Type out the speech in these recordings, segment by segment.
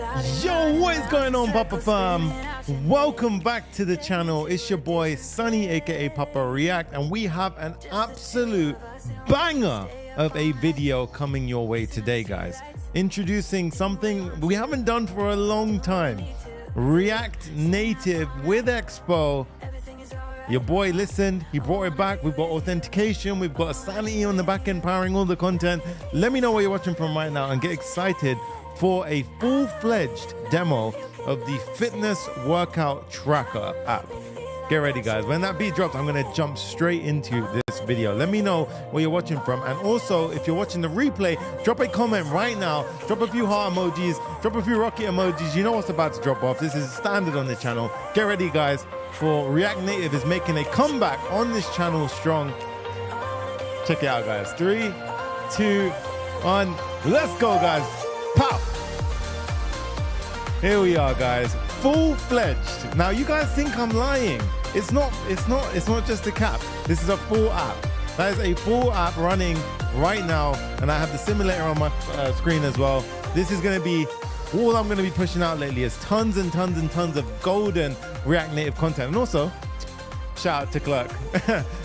Yo, what is going on, Papa Fam? Welcome back to the channel. It's your boy Sonny, aka Papa React, and we have an absolute banger of a video coming your way today, guys. Introducing something we haven't done for a long time. React Native with Expo. Your boy listened, he brought it back. We've got authentication, we've got Sonny on the back end powering all the content. Let me know where you're watching from right now and get excited for a full-fledged demo of the fitness workout tracker app. Get ready, guys. When that beat drops, I'm gonna jump straight into this video. Let me know where you're watching from. And also, if you're watching the replay, drop a comment right now. Drop a few heart emojis, drop a few rocket emojis. You know what's about to drop off. This is standard on the channel. Get ready, guys, for React Native is making a comeback on this channel strong. Check it out, guys. 3, 2, 1. Let's go, guys. Pow! Here we are, guys. Full-fledged. Now, you guys think I'm lying. It's not just a cap. This is a full app. That is a full app running right now, and I have the simulator on my screen as well. This is going to be all I'm going to be pushing out lately is tons and tons and tons of golden React Native content. And also, shout out to Clerk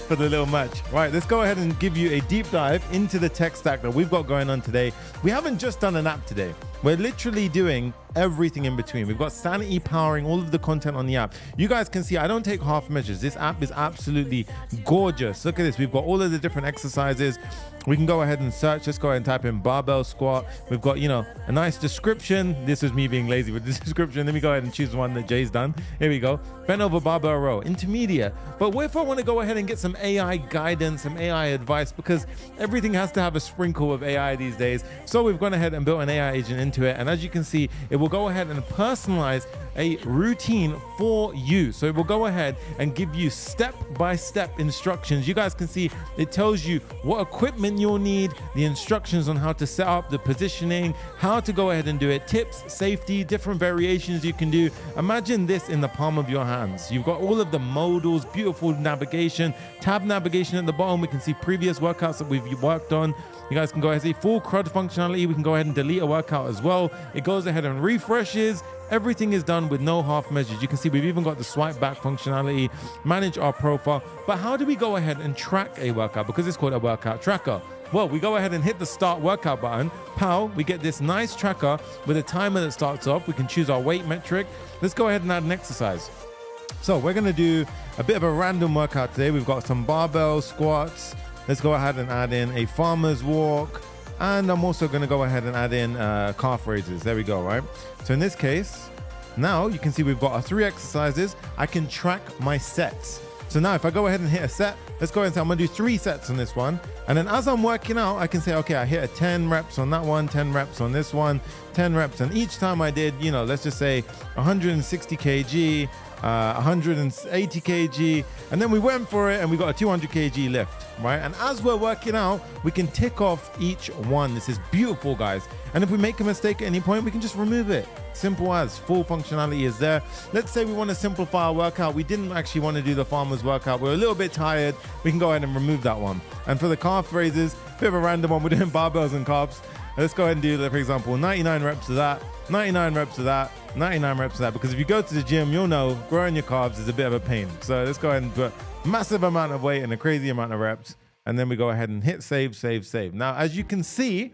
for the little match. Right, let's go ahead and give you a deep dive into the tech stack that we've got going on today. We haven't just done an app today. We're literally doing everything in between. We've got Sanity powering all of the content on the app. You guys can see I don't take half measures. This app is absolutely gorgeous. Look at this. We've got all of the different exercises. We can go ahead and search. Let's go ahead and type in barbell squat. We've got, you know, a nice description. This is me being lazy with the description. Let me go ahead and choose one that Jay's done. Here we go. Bent over barbell row, intermediate. But what if I want to go ahead and get some AI guidance, some AI advice, because everything has to have a sprinkle of AI these days. So we've gone ahead and built an AI agent into it. And as you can see, it will go ahead and personalize a routine for you. So it will go ahead and give you step-by-step instructions. You guys can see it tells you what equipment you'll need, the instructions on how to set up, the positioning, how to go ahead and do it, tips, safety, different variations you can do. Imagine this in the palm of your hands. You've got all of the modals, beautiful navigation, tab navigation at the bottom. We can see previous workouts that we've worked on. You guys can go ahead and see full CRUD functionality. We can go ahead and delete a workout as well. It goes ahead and refreshes. Everything is done with no half measures. You can see we've even got the swipe back functionality, manage our profile. But how do we go ahead and track a workout? Because it's called a workout tracker. Well, we go ahead and hit the start workout button. Pow, we get this nice tracker with a timer that starts off. We can choose our weight metric. Let's go ahead and add an exercise. So we're gonna do a bit of a random workout today. We've got some barbell squats. Let's go ahead and add in a farmer's walk. And I'm also gonna go ahead and add in calf raises. There we go, right? So in this case, now you can see we've got our 3 exercises. I can track my sets. So now if I go ahead and hit a set, let's go ahead and say I'm gonna do 3 sets on this one. And then as I'm working out, I can say, okay, I hit a 10 reps on that one, 10 reps on this one, 10 reps. And each time I did, you know, let's just say 160 kg, 180 kg, and then we went for it and we got a 200 kg lift, right? And as we're working out, we can tick off each one. This is beautiful, guys. And if we make a mistake at any point, we can just remove it. Simple as. Full functionality is there. Let's say we want to simplify our workout. We didn't actually want to do the farmer's workout. We're a little bit tired. We can go ahead and remove that one. And for the calf raises, a bit of a random one. We're doing barbells and calves. Let's go ahead and do, for example, 99 reps of that, 99 reps of that, 99 reps of that. Because if you go to the gym, you'll know growing your calves is a bit of a pain. So let's go ahead and put massive amount of weight and a crazy amount of reps. And then we go ahead and hit save, save, save. Now, as you can see,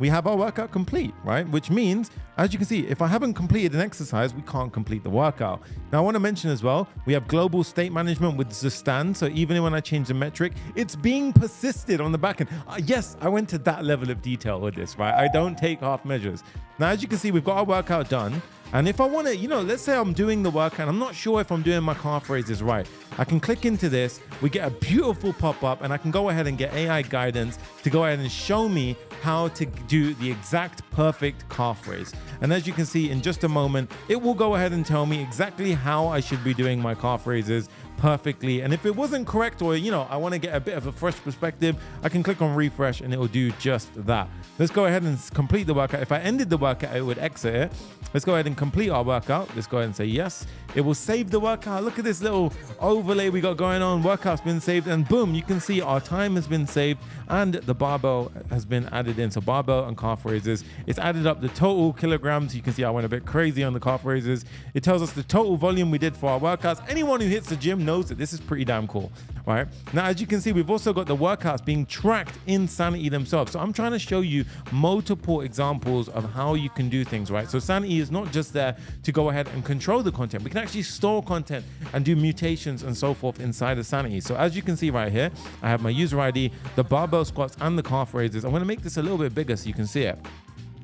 we have our workout complete, right? Which means, as you can see, if I haven't completed an exercise, we can't complete the workout. Now, I want to mention as well, we have global state management with Zustand. So even when I change the metric, it's being persisted on the back end. Yes, I went to that level of detail with this, right? I don't take half measures. Now, as you can see, we've got our workout done. And if I want to, you know, let's say I'm doing the workout, I'm not sure if I'm doing my calf raises right. I can click into this, we get a beautiful pop-up, and I can go ahead and get AI guidance to go ahead and show me how to do the exact perfect calf raise. And as you can see in just a moment, it will go ahead and tell me exactly how I should be doing my calf raises perfectly. And if it wasn't correct, or I want to get a bit of a fresh perspective, I can click on refresh and it will do just that. Let's go ahead and complete the workout. If I ended the workout, it would exit it. Let's go ahead and complete our workout. Let's go ahead and say yes. It will save the workout. Look at this little overlay we got going on. Workout's been saved, and boom, you can see our time has been saved and the barbell has been added in. So barbell and calf raises. It's added up the total kilograms. You can see I went a bit crazy on the calf raises. It tells us the total volume we did for our workouts. Anyone who hits the gym knows that this is pretty damn cool, right? Now, as you can see, we've also got the workouts being tracked in Sanity themselves. So I'm trying to show you multiple examples of how you can do things, right? So Sanity is not just there to go ahead and control the content. We can actually store content and do mutations and so forth inside of Sanity. So as you can see right here, I have my user ID, the barbell squats and the calf raises. I'm going to make this a little bit bigger so you can see it.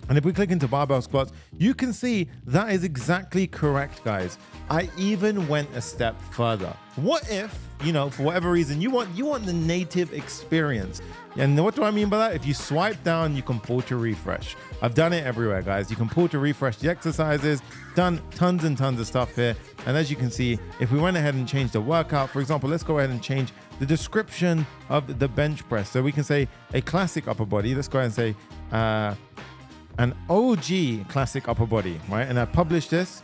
And if we click into barbell squats, you can see that is exactly correct, guys. I even went a step further. What if, for whatever reason, you want the native experience? And what do I mean by that? If you swipe down, you can pull to refresh. I've done it everywhere, guys. You can pull to refresh the exercises, done tons and tons of stuff here. And as you can see, if we went ahead and changed the workout, for example, let's go ahead and change the description of the bench press. So we can say a classic upper body. Let's go ahead and say, an OG classic upper body, right? And I publish this.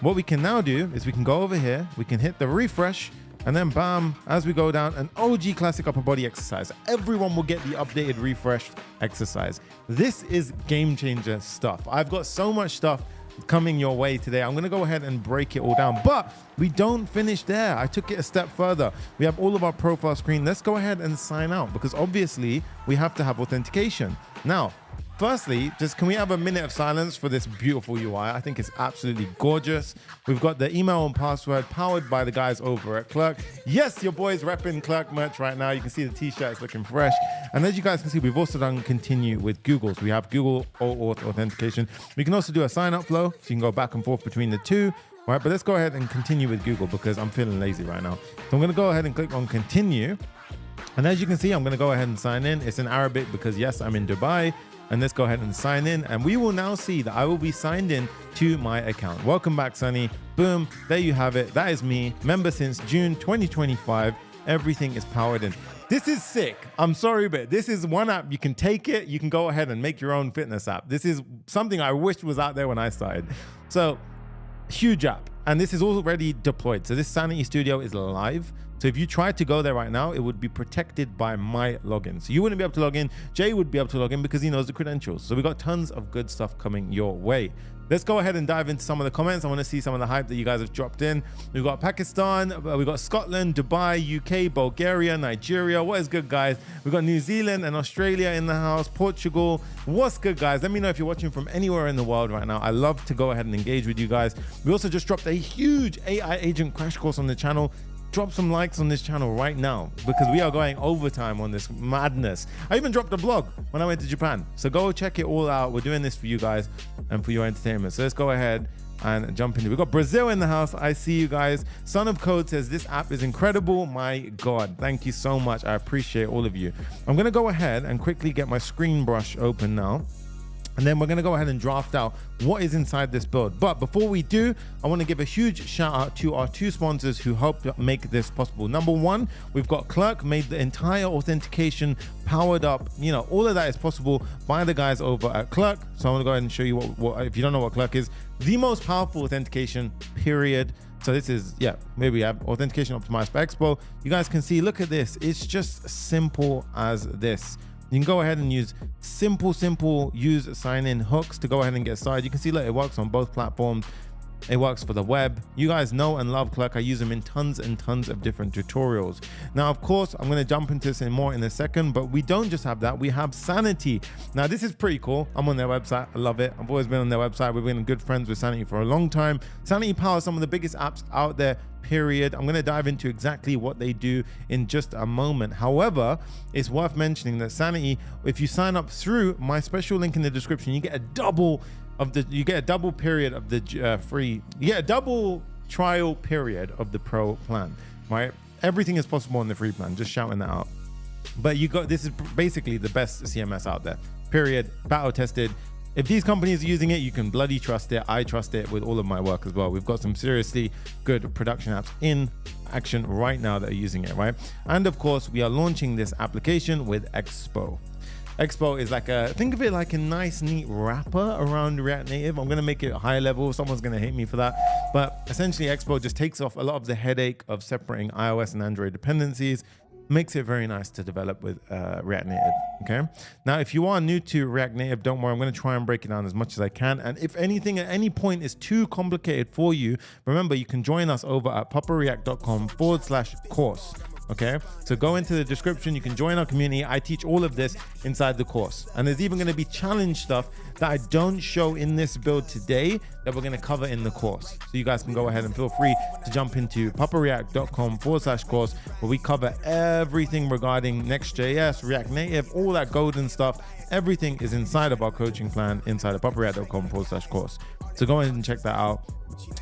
What we can now do is we can go over here, we can hit the refresh, and then bam, as we go down, an OG classic upper body exercise. Everyone will get the updated refreshed exercise. This is game changer stuff. I've got so much stuff coming your way today. I'm going to go ahead and break it all down, but we don't finish there. I took it a step further. We have all of our profile screen. Let's go ahead and sign out, because obviously we have to have authentication. Now, firstly, can we have a minute of silence for this beautiful UI? I think it's absolutely gorgeous. We've got the email and password powered by the guys over at Clerk. Yes, your boy's repping Clerk merch right now. You can see the t-shirt is looking fresh. And as you guys can see, we've also done continue with Google. So we have Google OAuth authentication. We can also do a sign up flow, so you can go back and forth between the two. All right, but let's go ahead and continue with Google because I'm feeling lazy right now. So I'm going to go ahead and click on continue. And as you can see, I'm going to go ahead and sign in. It's in Arabic because yes, I'm in Dubai. And let's go ahead and sign in, and we will now see that I will be signed in to my account. Welcome back, Sonny. Boom, there you have it. That is me, member since June 2025. Everything is powered in. This is sick. I'm sorry, but this is one app. You can take it. You can go ahead and make your own fitness app. This is something I wished was out there when I started. So huge app. And this is already deployed. So this Sanity Studio is live. So if you tried to go there right now, it would be protected by my login. So you wouldn't be able to log in. Jay would be able to log in because he knows the credentials. So we got tons of good stuff coming your way. Let's go ahead and dive into some of the comments. I want to see some of the hype that you guys have dropped in. We've got Pakistan, we've got Scotland, Dubai, UK, Bulgaria, Nigeria. What is good, guys? We've got New Zealand and Australia in the house, Portugal. What's good, guys? Let me know if you're watching from anywhere in the world right now. I love to go ahead and engage with you guys. We also just dropped a huge AI agent crash course on the channel. Drop some likes on this channel right now because we are going overtime on this madness. I even dropped a blog when I went to Japan. So go check it all out. We're doing this for you guys and for your entertainment. So let's go ahead and jump into it. We've got Brazil in the house. I see you guys. Son of Code says this app is incredible. My God, thank you so much. I appreciate all of you. I'm going to go ahead and quickly get my screen brush open now. And then we're going to go ahead and draft out what is inside this build. But before we do, I want to give a huge shout out to our two sponsors who helped make this possible. Number one, we've got Clerk, made the entire authentication powered up. You know, all of that is possible by the guys over at Clerk. So I want to go ahead and show you what if you don't know what Clerk is, the most powerful authentication, period. So this is, yeah, maybe we have authentication optimized by Expo. You guys can see, look at this. It's just simple as this. You can go ahead and use simple use sign-in hooks to go ahead and get started. You can see that it works on both platforms. It works for the web. You guys know and love Clerk. I use them in tons and tons of different tutorials. Now, of course, I'm going to jump into this more in a second, but we don't just have that. We have Sanity. Now, this is pretty cool. I'm on their website. I love it. I've always been on their website. We've been good friends with Sanity for a long time. Sanity powers some of the biggest apps out there, period. I'm going to dive into exactly what they do in just a moment. However, it's worth mentioning that Sanity, if you sign up through my special link in the description, you get a double period of the free, you get a double trial period of the pro plan, right? Everything is possible on the free plan, just shouting that out. But this is basically the best CMS out there, period, battle tested. if these companies are using it, you can bloody trust it. I trust it with all of my work as well. We've got some seriously good production apps in action right now that are using it, right? And of course, we are launching this application with Expo. Expo is like think of it like a nice, neat wrapper around React Native. I'm gonna make it high level. Someone's gonna hate me for that. But essentially, Expo just takes off a lot of the headache of separating iOS and Android dependencies, makes it very nice to develop with React Native, okay? Now, if you are new to React Native, don't worry, I'm gonna try and break it down as much as I can. And if anything at any point is too complicated for you, remember, you can join us over at papareact.com/course. Okay, so go into the description, you can join our community. I teach all of this inside the course. And there's even gonna be challenge stuff that I don't show in this build today that we're gonna cover in the course. So you guys can go ahead and feel free to jump into papareact.com/course, where we cover everything regarding Next.js, React Native, all that golden stuff. Everything is inside of our coaching plan inside of papareact.com/course. So go ahead and check that out.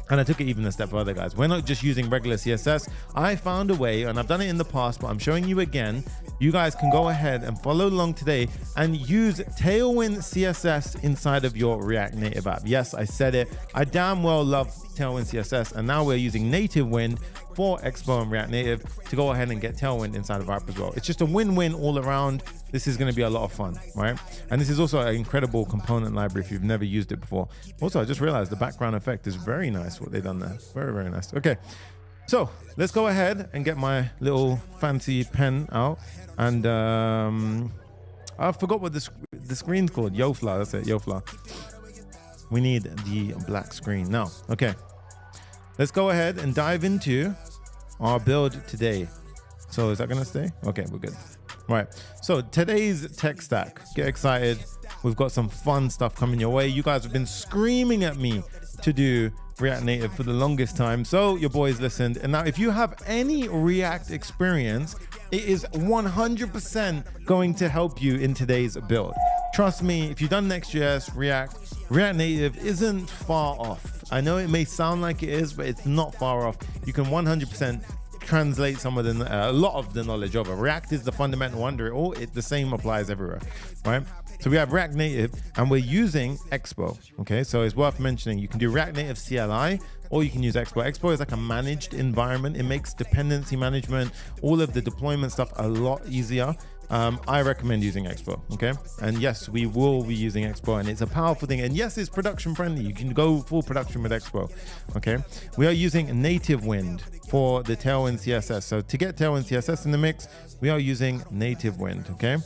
And I took it even a step further, guys. We're not just using regular CSS. I found a way, and I've done it in the past, but I'm showing you again. You guys can go ahead and follow along today and use Tailwind CSS inside of your React Native app. Yes, I said it. I damn well love Tailwind CSS, and now we're using Nativewind for Expo and React Native to go ahead and get Tailwind inside of our app as well. It's just a win-win all around. This is going to be a lot of fun, right? And this is also an incredible component library if you've never used it before. Also, I just realized the background effect is very nice, what they've done there. Very, very nice. Okay, so let's go ahead and get my little fancy pen out. And I forgot what the screen's called. YoFla, that's it, YoFla. We need the black screen now. Okay, let's go ahead and dive into our build today. So is that gonna stay? Okay, we're good. Right, so today's tech stack, get excited. We've got some fun stuff coming your way. You guys have been screaming at me to do React Native for the longest time, so your boys listened. And now if you have any React experience, it is 100% going to help you in today's build. Trust me, if you've done Next.js, React Native isn't far off. I know it may sound like it is, but it's not far off. You can 100% translate some of a lot of the knowledge over. React is the fundamental under it all. The same applies everywhere, right? So we have React Native and we're using Expo, okay? So it's worth mentioning, you can do React Native CLI or you can use Expo. Expo is like a managed environment. It makes dependency management, all of the deployment stuff a lot easier. I recommend using Expo, okay? And yes, we will be using Expo, and it's a powerful thing. And yes, it's production friendly. You can go full production with Expo, okay? We are using Nativewind for the Tailwind CSS. So to get Tailwind CSS in the mix, we are using Nativewind, okay?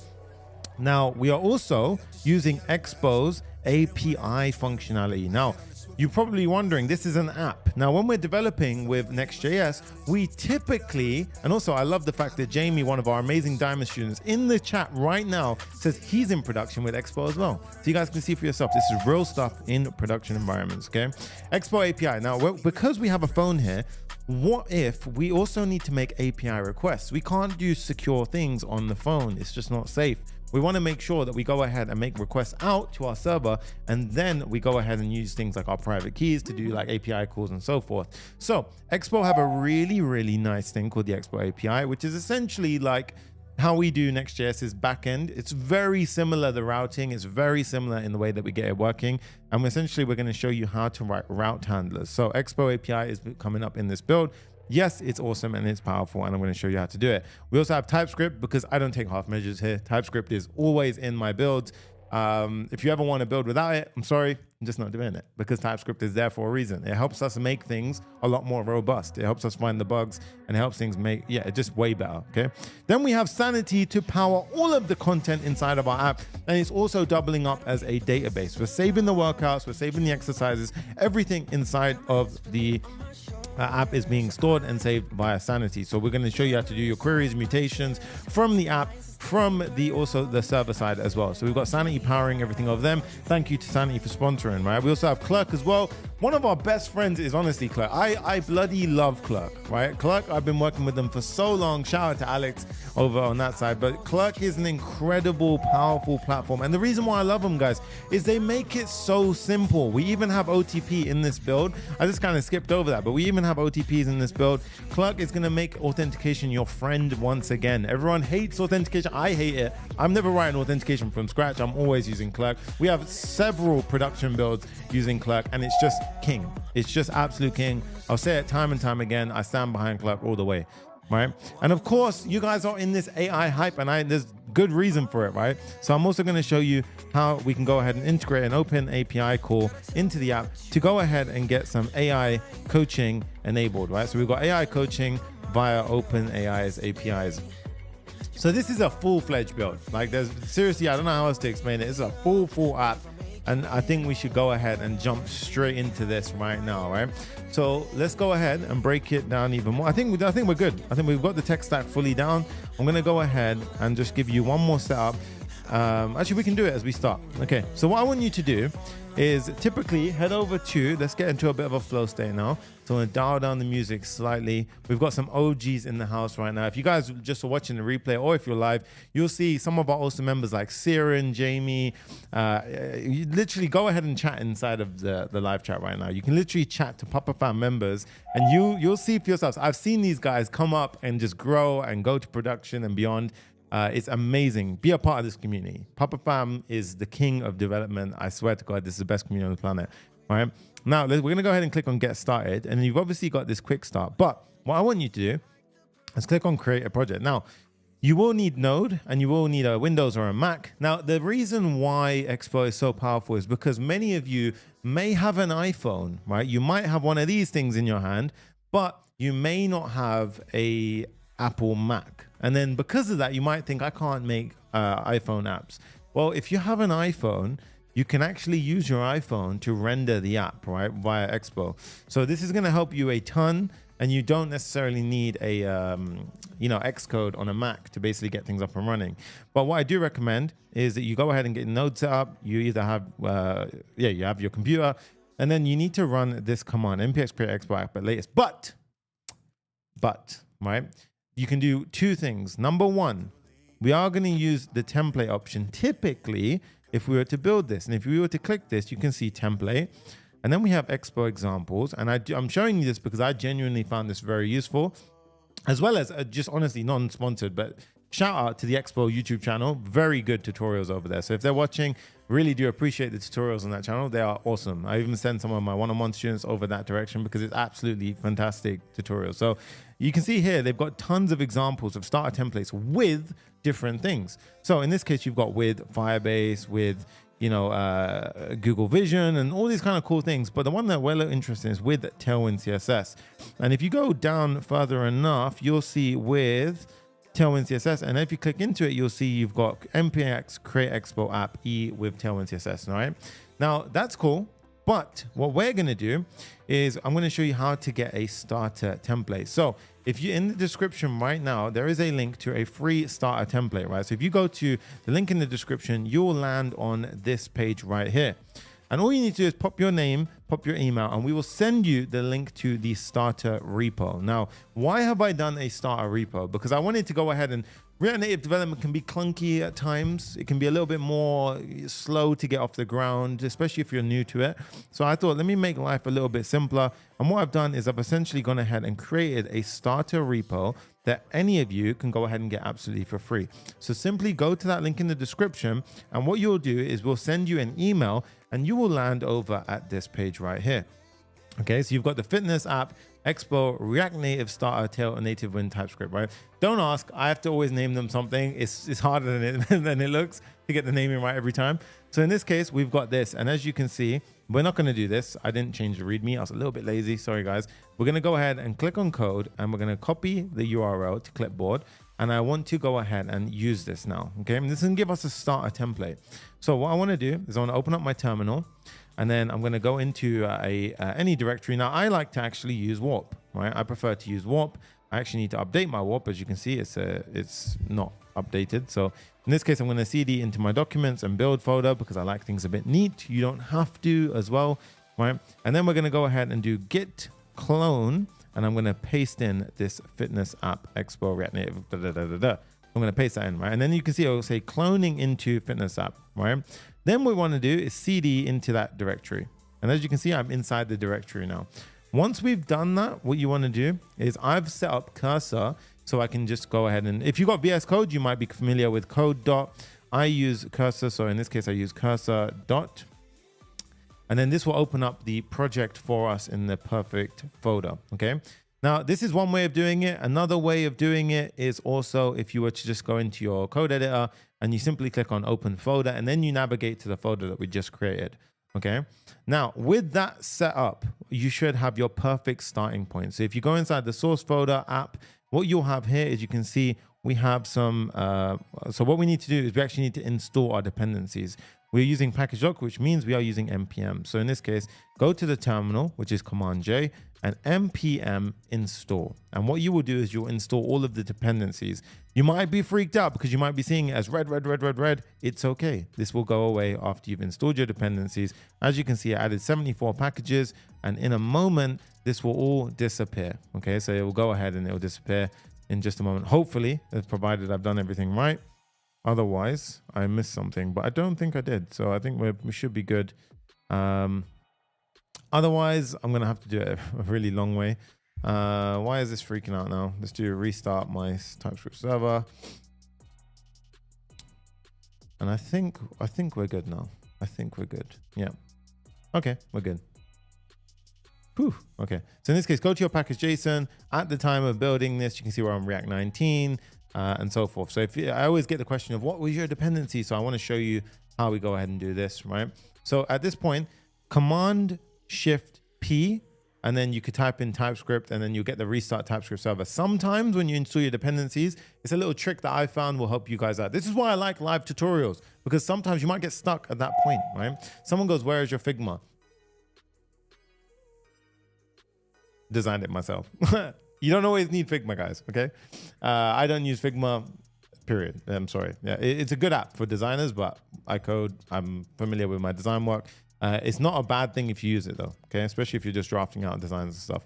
Now, we are also using Expo's API functionality. Now, you're probably wondering, this is an app. Now, when we're developing with Next.js, we typically, and also I love the fact that Jamie, one of our amazing Diamond students in the chat right now, says he's in production with Expo as well. So you guys can see for yourself, this is real stuff in production environments, okay? Expo API. Now, because we have a phone here, what if we also need to make API requests? We can't do secure things on the phone. It's just not safe. We want to make sure that we go ahead and make requests out to our server, and then we go ahead and use things like our private keys to do like API calls and so forth. So Expo have a really, really nice thing called the Expo API, which is essentially like how we do Next.js's backend. It's very similar, the routing is very similar in the way that we get it working. And essentially we're going to show you how to write route handlers. So Expo API is coming up in this build. Yes, it's awesome and it's powerful, and I'm going to show you how to do it. We also have TypeScript because I don't take half measures here. TypeScript is always in my builds. If you ever want to build without it, I'm sorry, I'm just not doing it, because TypeScript is there for a reason. It helps us make things a lot more robust. It helps us find the bugs and it helps things make, just way better, okay? Then we have Sanity to power all of the content inside of our app, and it's also doubling up as a database. We're saving the workouts, we're saving the exercises, everything inside of the app is being stored and saved via Sanity. So we're going to show you how to do your queries, mutations from the app, from also the server side as well. So we've got Sanity powering everything of them. Thank you to Sanity for sponsoring, right? We also have Clerk as well. one of our best friends is honestly Clerk. I bloody love Clerk, right? Clerk, I've been working with them for so long. Shout out to Alex over on that side. But Clerk is an incredible, powerful platform. And the reason why I love them, guys, is they make it so simple. We even have OTP in this build. I just kind of skipped over that, but we even have OTPs in this build. Clerk is going to make authentication your friend once again. Everyone hates authentication. I hate it. I'm never writing authentication from scratch. I'm always using Clerk. We have several production builds using Clerk, and it's just king. It's just absolute king. I'll say it time and time again. I stand behind Clerk all the way, right? And of course, you guys are in this AI hype, and there's good reason for it, right? So I'm also going to show you how we can go ahead and integrate an open API call into the app to go ahead and get some AI coaching enabled, right? So we've got AI coaching via OpenAI's APIs. So this is a full-fledged build. Like, there's seriously, I don't know how else to explain it. It's a full app. And I think we should go ahead and jump straight into this right now, right? So let's go ahead and break it down even more. I think we're good. I think we've got the tech stack fully down. I'm gonna go ahead and just give you one more setup. Actually, we can do it as we start. Okay, so what I want you to do is typically head over to, let's get into a bit of a flow state now. So I'm gonna dial down the music slightly. We've got some OGs in the house right now. If you guys just are watching the replay or if you're live, you'll see some of our awesome members like Siren, Jamie. You literally go ahead and chat inside of the live chat right now. You can literally chat to Papa Fam members and you'll see for yourselves. I've seen these guys come up and just grow and go to production and beyond. It's amazing. Be a part of this community. Papa Fam is the king of development. I swear to God, this is the best community on the planet. All right. Now, we're going to go ahead and click on Get Started. And you've obviously got this quick start. But what I want you to do is click on Create a Project. Now, you will need Node and you will need a Windows or a Mac. Now, the reason why Expo is so powerful is because many of you may have an iPhone, right? You might have one of these things in your hand, but you may not have a Apple Mac. And then because of that, you might think, I can't make iPhone apps. Well, if you have an iPhone, you can actually use your iPhone to render the app, right, via Expo. So this is going to help you a ton, and you don't necessarily need a Xcode on a Mac to basically get things up and running. But what I do recommend is that you go ahead and get Node set up. You either have, you have your computer, and then you need to run this command, npx create expo app at latest. But, right, you can do two things. Number one, we are going to use the template option typically if we were to build this. And if we were to click this, you can see template. And then we have Expo examples. And I'm showing you this because I genuinely found this very useful, as well as just honestly non-sponsored, but shout out to the Expo YouTube channel. Very good tutorials over there. So if they're watching, really do appreciate the tutorials on that channel. They are awesome. I even send some of my one-on-one students over that direction because it's absolutely fantastic tutorials. So you can see here, they've got tons of examples of starter templates with different things. So in this case, you've got with Firebase, with Google Vision and all these kind of cool things. But the one that we're interested in is with Tailwind CSS. And if you go down further enough, you'll see with Tailwind CSS. And if you click into it, you'll see you've got npx create expo app e with Tailwind CSS, right? Now that's cool. But what we're going to do is I'm going to show you how to get a starter template. So if you're in the description right now, there is a link to a free starter template, right? So if you go to the link in the description, you'll land on this page right here. And all you need to do is pop your name, pop your email, and we will send you the link to the starter repo. Now, why have I done a starter repo? Because I wanted to go ahead and React Native development can be clunky at times. It can be a little bit more slow to get off the ground, especially if you're new to it. So I thought, let me make life a little bit simpler. And what I've done is I've essentially gone ahead and created a starter repo that any of you can go ahead and get absolutely for free. So simply go to that link in the description. And what you'll do is we'll send you an email and you will land over at this page right here. Okay, so you've got the fitness app, Expo, React Native, Starter, Tail, and Nativewind, TypeScript, right? Don't ask. I have to always name them something. It's harder than it looks to get the naming right every time. So in this case, we've got this. And as you can see, we're not going to do this. I didn't change the README. I was a little bit lazy. Sorry, guys. We're going to go ahead and click on code, and we're going to copy the URL to clipboard. And I want to go ahead and use this now. Okay, and this is going to give us a starter template. So what I want to do is I want to open up my terminal. And then I'm going to go into any directory. Now, I like to actually use warp, right? I prefer to use warp. I actually need to update my warp. As you can see, it's not updated. So in this case, I'm going to cd into my documents and build folder because I like things a bit neat. You don't have to as well. right? And then we're going to go ahead and do git clone, and I'm going to paste in this fitness app Expo React Native. I'm going to paste that in, right? And then you can see it'll say cloning into fitness app, right? Then what we want to do is cd into that directory. And as you can see, I'm inside the directory now. Once we've done that, what you want to do is I've set up cursor so I can just go ahead and if you've got VS Code, you might be familiar with code dot. I use cursor. So in this case, I use cursor dot. And then this will open up the project for us in the perfect folder. Okay. Now, this is one way of doing it. Another way of doing it is also if you were to just go into your code editor and you simply click on open folder and then you navigate to the folder that we just created. Okay. Now, with that set up, you should have your perfect starting point. So if you go inside the source folder app, what you'll have here is you can see we have some. So what we need to do is we actually need to install our dependencies. We're using package doc, which means we are using npm. So in this case, go to the terminal, which is Command J, and npm install. And what you will do is you'll install all of the dependencies. You might be freaked out because you might be seeing it as red, red, red, red, red. It's okay. This will go away after you've installed your dependencies. As you can see, I added 74 packages, and in a moment, this will all disappear. Okay, so it will go ahead and it will disappear in just a moment. Hopefully, provided I've done everything right. Otherwise, I missed something, but I don't think I did. So I think we should be good. Otherwise, I'm going to have to do it a really long way. Why is this freaking out now? Let's do a restart my TypeScript server. And I think we're good now. I think we're good. Yeah. Okay, we're good. Whew. Okay. So in this case, go to your package JSON. At the time of building this, you can see we're on React 19 and so forth. So if I always get the question of what was your dependency? So I want to show you how we go ahead and do this, right? So at this point, Command Shift P, and then you could type in TypeScript and then you get the restart TypeScript server. Sometimes when you install your dependencies, it's a little trick that I found will help you guys out. This is why I like live tutorials, because sometimes you might get stuck at that point, right? Someone goes, where is your Figma? Designed it myself. You don't always need Figma, guys, okay? I don't use Figma, period. I'm sorry. Yeah, it's a good app for designers, but I code. I'm familiar with my design work. It's not a bad thing if you use it though, okay? Especially if you're just drafting out designs and stuff.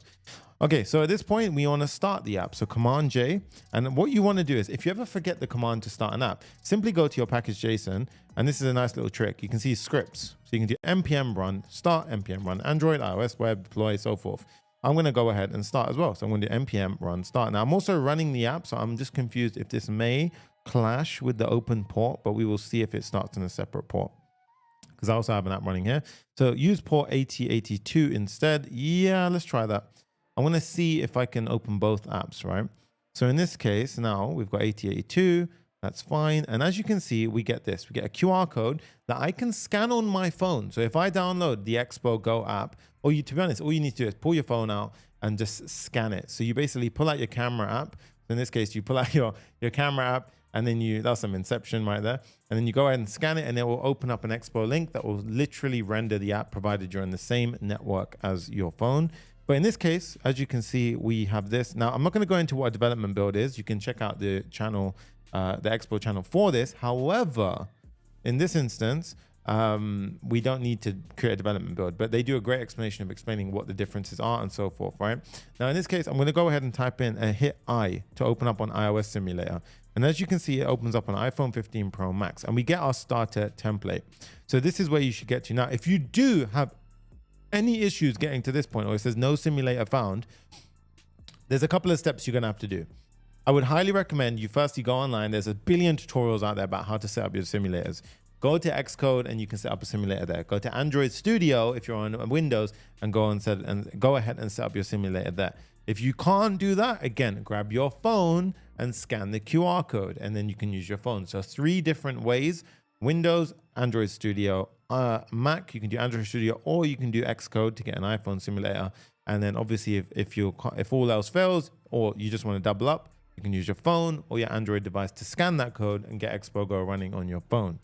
Okay, so at this point, we want to start the app. So Command J, and what you want to do is, if you ever forget the command to start an app, simply go to your package JSON, and this is a nice little trick. You can see scripts. So you can do npm run, start npm run, Android, iOS, web, deploy, so forth. I'm going to go ahead and start as well. So I'm going to do npm run start. Now I'm also running the app, so I'm just confused if this may clash with the open port, but we will see if it starts in a separate port, because I also have an app running here. So use port 8082 instead. Yeah, let's try that. I want to see if I can open both apps, right? So in this case, now we've got 8082. That's fine. And as you can see, we get this. We get a QR code that I can scan on my phone. So if I download the Expo Go app, or to be honest, all you need to do is pull your phone out and just scan it. So you basically pull out your camera app. In this case, you pull out your camera app, and then that's some inception right there. And then you go ahead and scan it, and it will open up an Expo link that will literally render the app, provided you're on the same network as your phone. But in this case, as you can see, we have this. Now, I'm not going to go into what a development build is. You can check out the channel, the Expo channel for this. However, in this instance, we don't need to create a development build, but they do a great explanation of explaining what the differences are and so forth, right? Now, in this case, I'm going to go ahead and type in and hit I to open up on iOS Simulator. And as you can see, it opens up on iPhone 15 Pro Max, and we get our starter template. So this is where you should get to. Now, if you do have any issues getting to this point, or it says no simulator found, there's a couple of steps you're going to have to do. I would highly recommend you firstly go online. There's a billion tutorials out there about how to set up your simulators. Go to Xcode and you can set up a simulator there. Go to Android Studio if you're on Windows and go ahead and set up your simulator there. If you can't do that, again, grab your phone and scan the QR code, and then you can use your phone. So 3 different ways: Windows, Android Studio, Mac, you can do Android Studio, or you can do Xcode to get an iPhone simulator. And then obviously if all else fails, or you just want to double up, you can use your phone or your Android device to scan that code and get Expo Go running on your phone.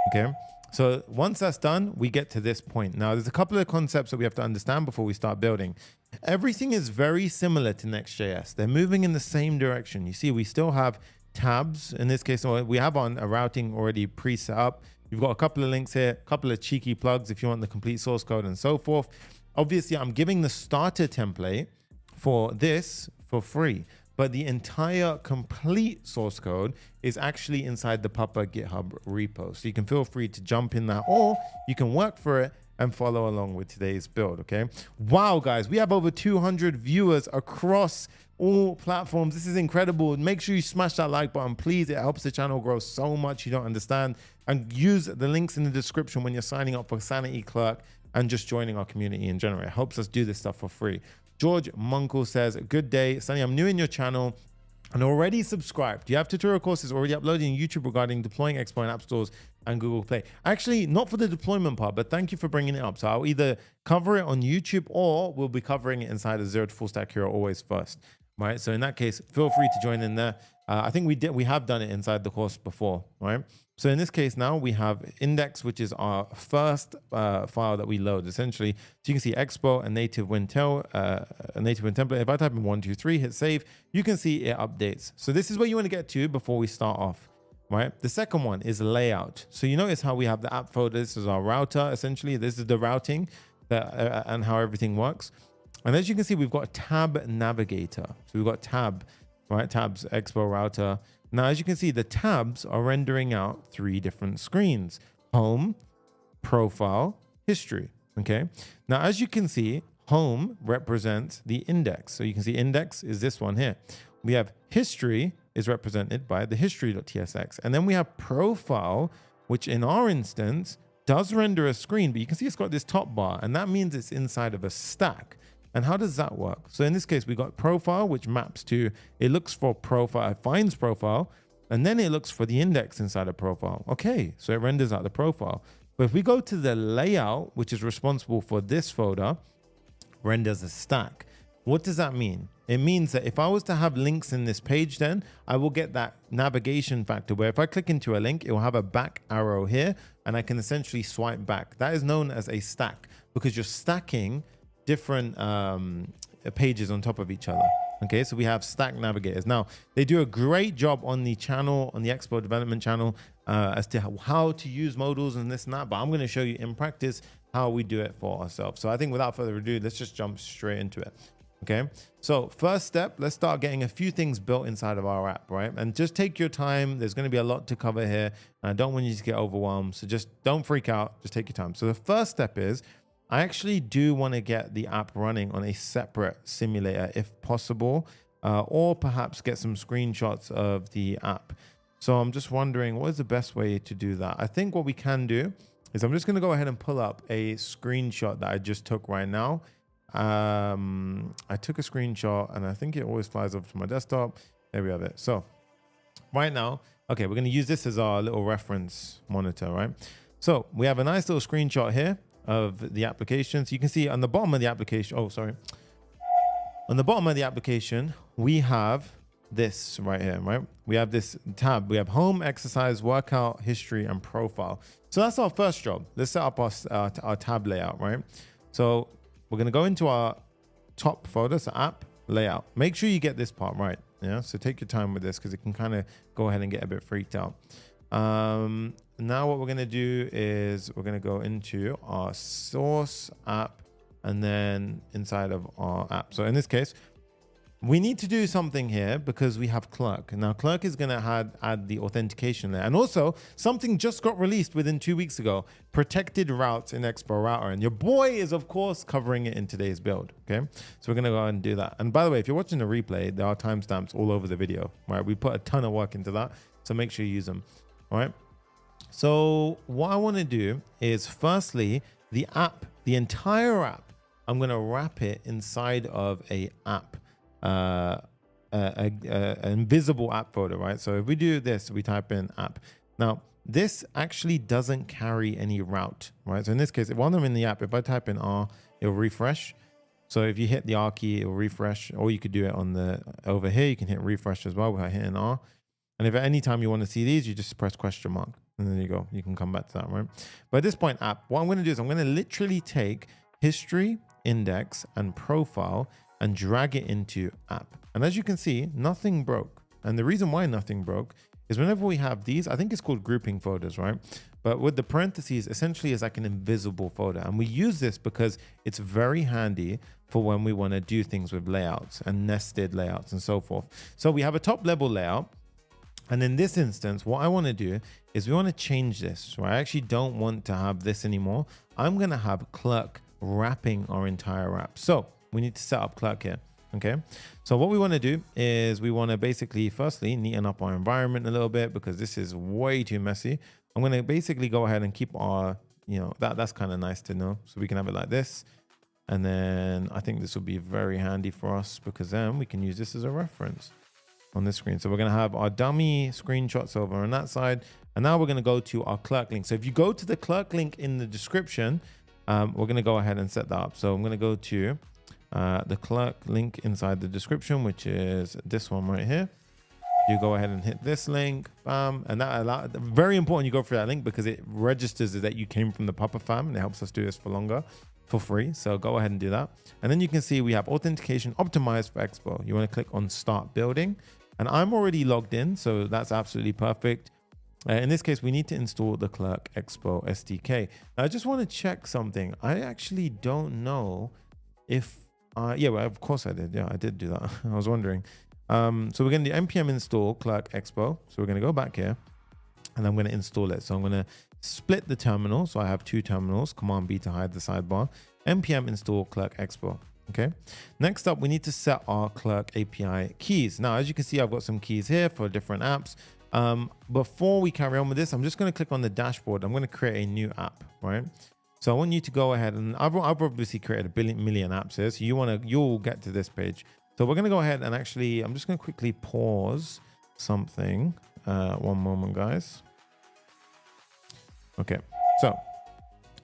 Okay, so once that's done, we get to this point. Now, there's a couple of concepts that we have to understand before we start building. Everything is very similar to Next.js. They're moving in the same direction. You see, we still have tabs. In this case, we have on a routing already pre-set up. You've got a couple of links here, a couple of cheeky plugs if you want the complete source code and so forth. obviously I'm giving the starter template for this for free, but the entire complete source code is actually inside the Papa GitHub repo. So you can feel free to jump in there, or you can work for it and follow along with today's build, okay? Wow, guys, we have over 200 viewers across all platforms. This is incredible. Make sure you smash that like button, please. It helps the channel grow so much you don't understand. And use the links in the description when you're signing up for Sanity Clerk and just joining our community in general. It helps us do this stuff for free. George Munkle says, good day. Sonny, I'm new in your channel and already subscribed. You have tutorial courses already uploaded on YouTube regarding deploying Expo in app stores and Google Play. Actually, not for the deployment part, but thank you for bringing it up. So I'll either cover it on YouTube or we'll be covering it inside of Zero to Full Stack Hero always first, right? So in that case, feel free to join in there. I think we have done it inside the course before, right? So in this case now we have index, which is our first file that we load essentially. So you can see Expo and Nativewind template. If I type in 1, 2, 3, hit save, you can see it updates. So this is where you want to get to before we start off, right? The second one is layout. So you notice how we have the app folder. This is our router essentially. This is the routing and how everything works. And as you can see, we've got a tab navigator. So we've got tab, right? Tabs, Expo, router. Now, as you can see, the tabs are rendering out 3 different screens: home, profile, history. Okay. Now, as you can see, home represents the index. So you can see index is this one here. We have history is represented by the history.tsx. And then we have profile, which in our instance does render a screen, but you can see it's got this top bar, and that means it's inside of a stack. And how does that work? So in this case, we got profile, which maps to, it looks for profile, it finds profile, and then it looks for the index inside of profile. Okay, so it renders out the profile. But if we go to the layout, which is responsible for this folder, renders a stack. What does that mean? It means that if I was to have links in this page, then I will get that navigation factor where if I click into a link, it will have a back arrow here, and I can essentially swipe back. That is known as a stack because you're stacking different pages on top of each other. Okay, so we have stack navigators. Now, they do a great job on the channel, on the Expo development channel, as to how to use modules and this and that, but I'm going to show you in practice how we do it for ourselves. So I think without further ado, let's just jump straight into it. Okay, so first step, let's start getting a few things built inside of our app, right? And just take your time. There's going to be a lot to cover here. And I don't want you to get overwhelmed. So just don't freak out. Just take your time. So the first step is, I actually do want to get the app running on a separate simulator if possible, or perhaps get some screenshots of the app. So I'm just wondering, what is the best way to do that? I think what we can do is I'm just going to go ahead and pull up a screenshot that I just took right now. I took a screenshot and I think it always flies over to my desktop. There we have it. So right now, okay, we're going to use this as our little reference monitor, right? So we have a nice little screenshot here of the application. So you can see on the bottom of the application, on the bottom of the application, we have this right here, right? We have this tab. We have home, exercise, workout, history, and profile. So that's our first job. Let's set up our tab layout, right? So we're going to go into our top folder, so app layout. Make sure you get this part right. Yeah. So take your time with this because it can kind of go ahead and get a bit freaked out. Now what we're going to do is we're going to go into our source app and then inside of our app. So in this case, we need to do something here because we have Clerk. Now Clerk is going to add the authentication there. And also something just got released within 2 weeks ago, protected routes in Expo Router. And your boy is of course covering it in today's build. Okay. So we're going to go ahead and do that. And by the way, if you're watching the replay, there are timestamps all over the video, right? We put a ton of work into that. So make sure you use them. All right. So what I want to do is firstly, the app, the entire app, I'm going to wrap it inside of a app, an invisible app folder, right? So if we do this, we type in app. Now, this actually doesn't carry any route, right? So in this case, while I'm in the app, if I type in R, it'll refresh. So if you hit the R key, it'll refresh, or you could do it on over here. You can hit refresh as well without hitting R. And if at any time you want to see these, you just press question mark. And there you go. You can come back to that, right? But at this point, app, what I'm going to do is I'm going to literally take history, index, and profile and drag it into app. And as you can see, nothing broke. And the reason why nothing broke is whenever we have these, I think it's called grouping folders, right? But with the parentheses, essentially is like an invisible folder. And we use this because it's very handy for when we want to do things with layouts and nested layouts and so forth. So we have a top level layout. And in this instance, what I want to do is we want to change this. Right? I actually don't want to have this anymore. I'm going to have Clerk wrapping our entire app. So we need to set up Clerk here. Okay. So what we want to do is we want to basically firstly neaten up our environment a little bit because this is way too messy. I'm going to basically go ahead and keep our, that's kind of nice to know. So we can have it like this. And then I think this will be very handy for us because then we can use this as a reference on this screen. So we're going to have our dummy screenshots over on that side. And now we're going to go to our Clerk link. So if you go to the Clerk link in the description, we're going to go ahead and set that up. So I'm going to go to the Clerk link inside the description, which is this one right here. You go ahead and hit this link, bam, and that very important you go through that link because it registers that you came from the Papa fam and it helps us do this for longer for free. So go ahead and do that. And then you can see we have authentication optimized for Expo. You want to click on start building, and I'm already logged in, so that's absolutely perfect. In this case, we need to install the Clerk Expo SDK. Now, I just want to check something. I actually don't know if yeah, well, of course I did. Yeah, I did do that. I was wondering. So we're going to do npm install Clerk Expo. So we're going to go back here and I'm going to install it. So I'm going to split the terminal. So I have two terminals, Command B to hide the sidebar, npm install Clerk Expo. Okay. Next up, we need to set our Clerk API keys. Now, as you can see, I've got some keys here for different apps. Before we carry on with this, I'm just going to click on the dashboard. I'm going to create a new app, right? So I want you to go ahead and I've obviously created a million apps here. So you'll get to this page. So we're going to go ahead and actually, I'm just going to quickly pause something. One moment, guys. Okay. So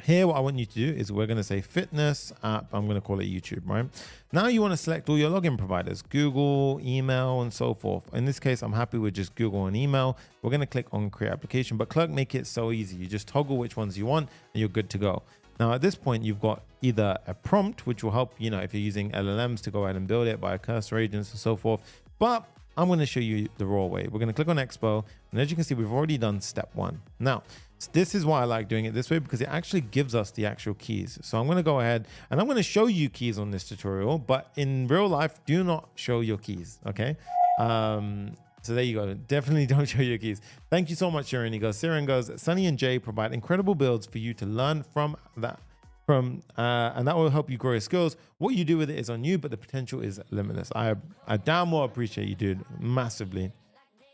here, what I want you to do is we're going to say fitness app. I'm going to call it YouTube, right? Now you want to select all your login providers, Google, email, and so forth. In this case, I'm happy with just Google and email. We're going to click on create application, but Clerk make it so easy. You just toggle which ones you want and you're good to go. Now at this point, you've got either a prompt, which will help, if you're using LLMs to go ahead and build it by cursor agents and so forth. But I'm going to show you the raw way. We're going to click on Expo. And as you can see, we've already done step one. Now, this is why I like doing it this way because it actually gives us the actual keys. So I'm going to go ahead and I'm going to show you keys on this tutorial, but in real life, do not show your keys. Okay. So there you go. Definitely don't show your keys. Thank you so much, Sharon. He goes, Siren goes, Sonny and Jay provide incredible builds for you to learn from that. And that will help you grow your skills. What you do with it is on you, but the potential is limitless. I damn well appreciate you, dude, massively.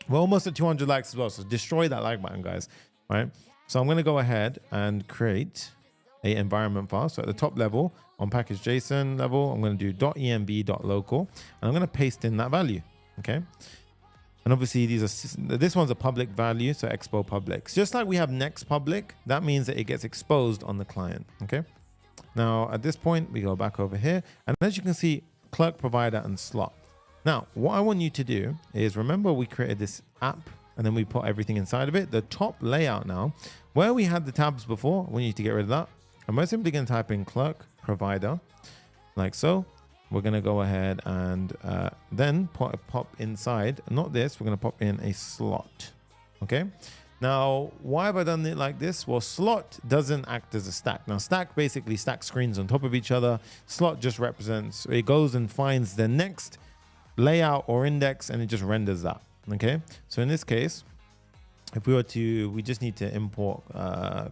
We're almost at 200 likes as well, so destroy that like button, guys. Right? So I'm going to go ahead and create a environment file. So at the top level, on package JSON level, I'm going to do .env.local, and I'm going to paste in that value. Okay. And obviously this one's a public value, so Expo public. Just like we have next public, that means that it gets exposed on the client. Okay. Now at this point, we go back over here, and as you can see, Clerk provider and slot. Now, what I want you to do is remember we created this app and then we put everything inside of it. The top layout now, where we had the tabs before, we need to get rid of that. And we're simply going to type in Clerk provider like so. We're going to go ahead and then pop inside, not this, we're going to pop in a slot. Okay. Now, why have I done it like this? Well, slot doesn't act as a stack. Now, stack basically stacks screens on top of each other. Slot just represents, it goes and finds the next layout or index and it just renders that. Okay. So in this case, if we were to, we just need to import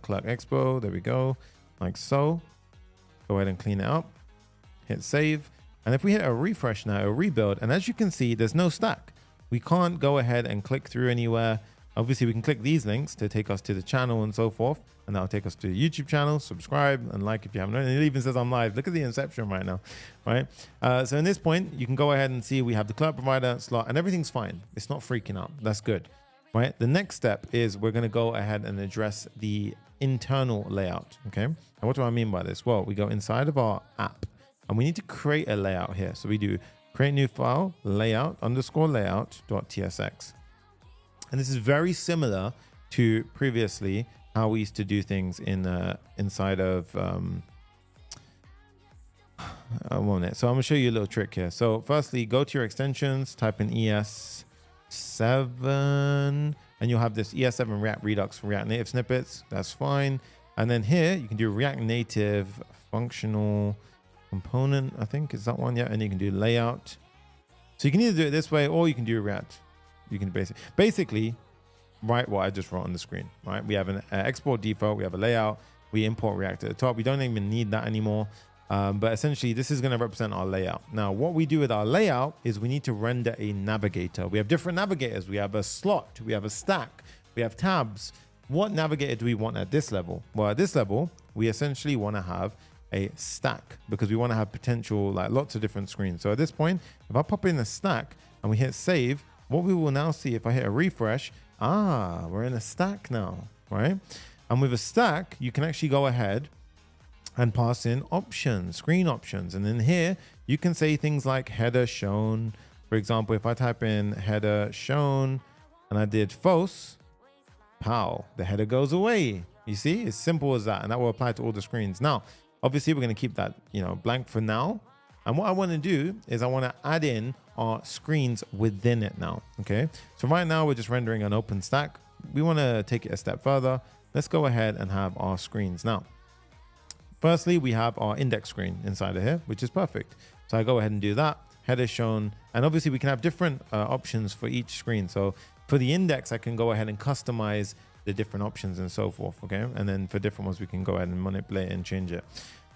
Clerk Expo. There we go. Like so. Go ahead and clean it up. Hit save. And if we hit a refresh now, a rebuild, and as you can see, there's no stack. We can't go ahead and click through anywhere. Obviously, we can click these links to take us to the channel and so forth. And that'll take us to the YouTube channel. Subscribe and like if you haven't. And it even says I'm live. Look at the inception right now, right? So in this point, you can go ahead and see we have the Clerk provider slot and everything's fine. It's not freaking out. That's good, right? The next step is we're going to go ahead and address the internal layout, okay? And what do I mean by this? Well, we go inside of our app and we need to create a layout here. So we do create new file, layout _ layout.tsx. And this is very similar to previously how we used to do things in inside of one minute. So I'm gonna show you a little trick here. So firstly, go to your extensions, type in ES7, and you'll have this ES7 React Redux React Native snippets. That's fine. And then here you can do React Native functional component, I think is that one. Yeah, and you can do layout. So you can either do it this way or you can do React. You can basically write what I just wrote on the screen, right? We have an export default, we have a layout, we import React at the top. We don't even need that anymore. But essentially this is going to represent our layout. Now, what we do with our layout is we need to render a navigator. We have different navigators. We have a slot, we have a stack, we have tabs. What navigator do we want at this level? Well, at this level, we essentially want to have a stack because we want to have potential, like lots of different screens. So at this point, if I pop in a stack and we hit save, what we will now see if I hit a refresh, we're in a stack now, right? And with a stack, you can actually go ahead and pass in options, screen options. And then here, you can say things like header shown. For example, if I type in header shown and I did false, pow, the header goes away. You see, it's simple as that. And that will apply to all the screens. Now, obviously we're going to keep that, blank for now. And what I want to do is I want to add in our screens within it now. Okay. So right now we're just rendering an open stack. We want to take it a step further. Let's go ahead and have our screens now. Firstly, we have our index screen inside of here, which is perfect. So I go ahead and do that. Header shown. And obviously we can have different options for each screen. So for the index, I can go ahead and customize the different options and so forth. Okay. And then for different ones, we can go ahead and manipulate and change it.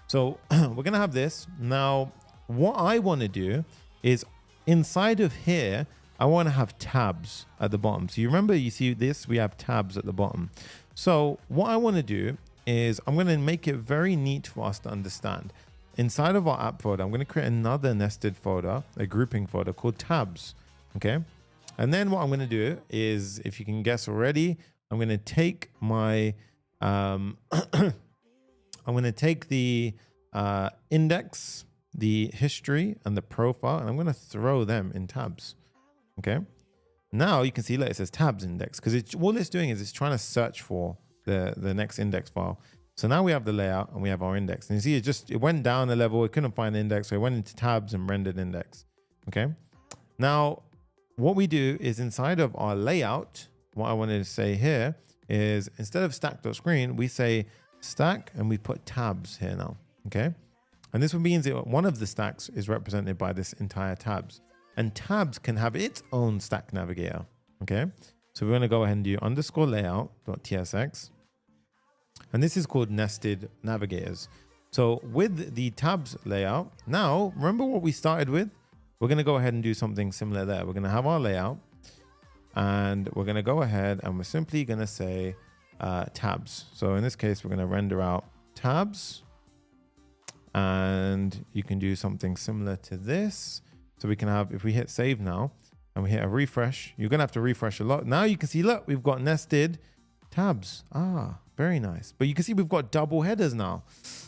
So we're going to have this. Now, what I want to do is inside of here, I want to have tabs at the bottom. So you remember, you see this, we have tabs at the bottom. So what I want to do is I'm going to make it very neat for us to understand. Inside of our app folder, I'm going to create another nested folder, a grouping folder called tabs. Okay. And then what I'm going to do is, if you can guess already, I'm going to take my, I'm going to take the index, the history, and the profile, and I'm going to throw them in tabs. Okay. Now you can see that it says tabs index because all it's doing is it's trying to search for the next index file. So now we have the layout and we have our index. And you see, it went down a level. It couldn't find the index. So it went into tabs and rendered index. Okay. Now, what we do is inside of our layout, what I wanted to say here is instead of stack.screen, we say stack and we put tabs here now. Okay. And this means that one of the stacks is represented by this entire tabs, and tabs can have its own stack navigator. Okay. So we're going to go ahead and do underscore layout.tsx. And this is called nested navigators. So with the tabs layout, now remember what we started with? We're going to go ahead and do something similar there. We're going to have our layout and we're going to go ahead and we're simply going to say tabs. So in this case, we're going to render out tabs, and you can do something similar to this. So we can have, if we hit save now and we hit a refresh, you're going to have to refresh a lot. Now you can see, look, we've got nested tabs. Very nice. But you can see we've got double headers now.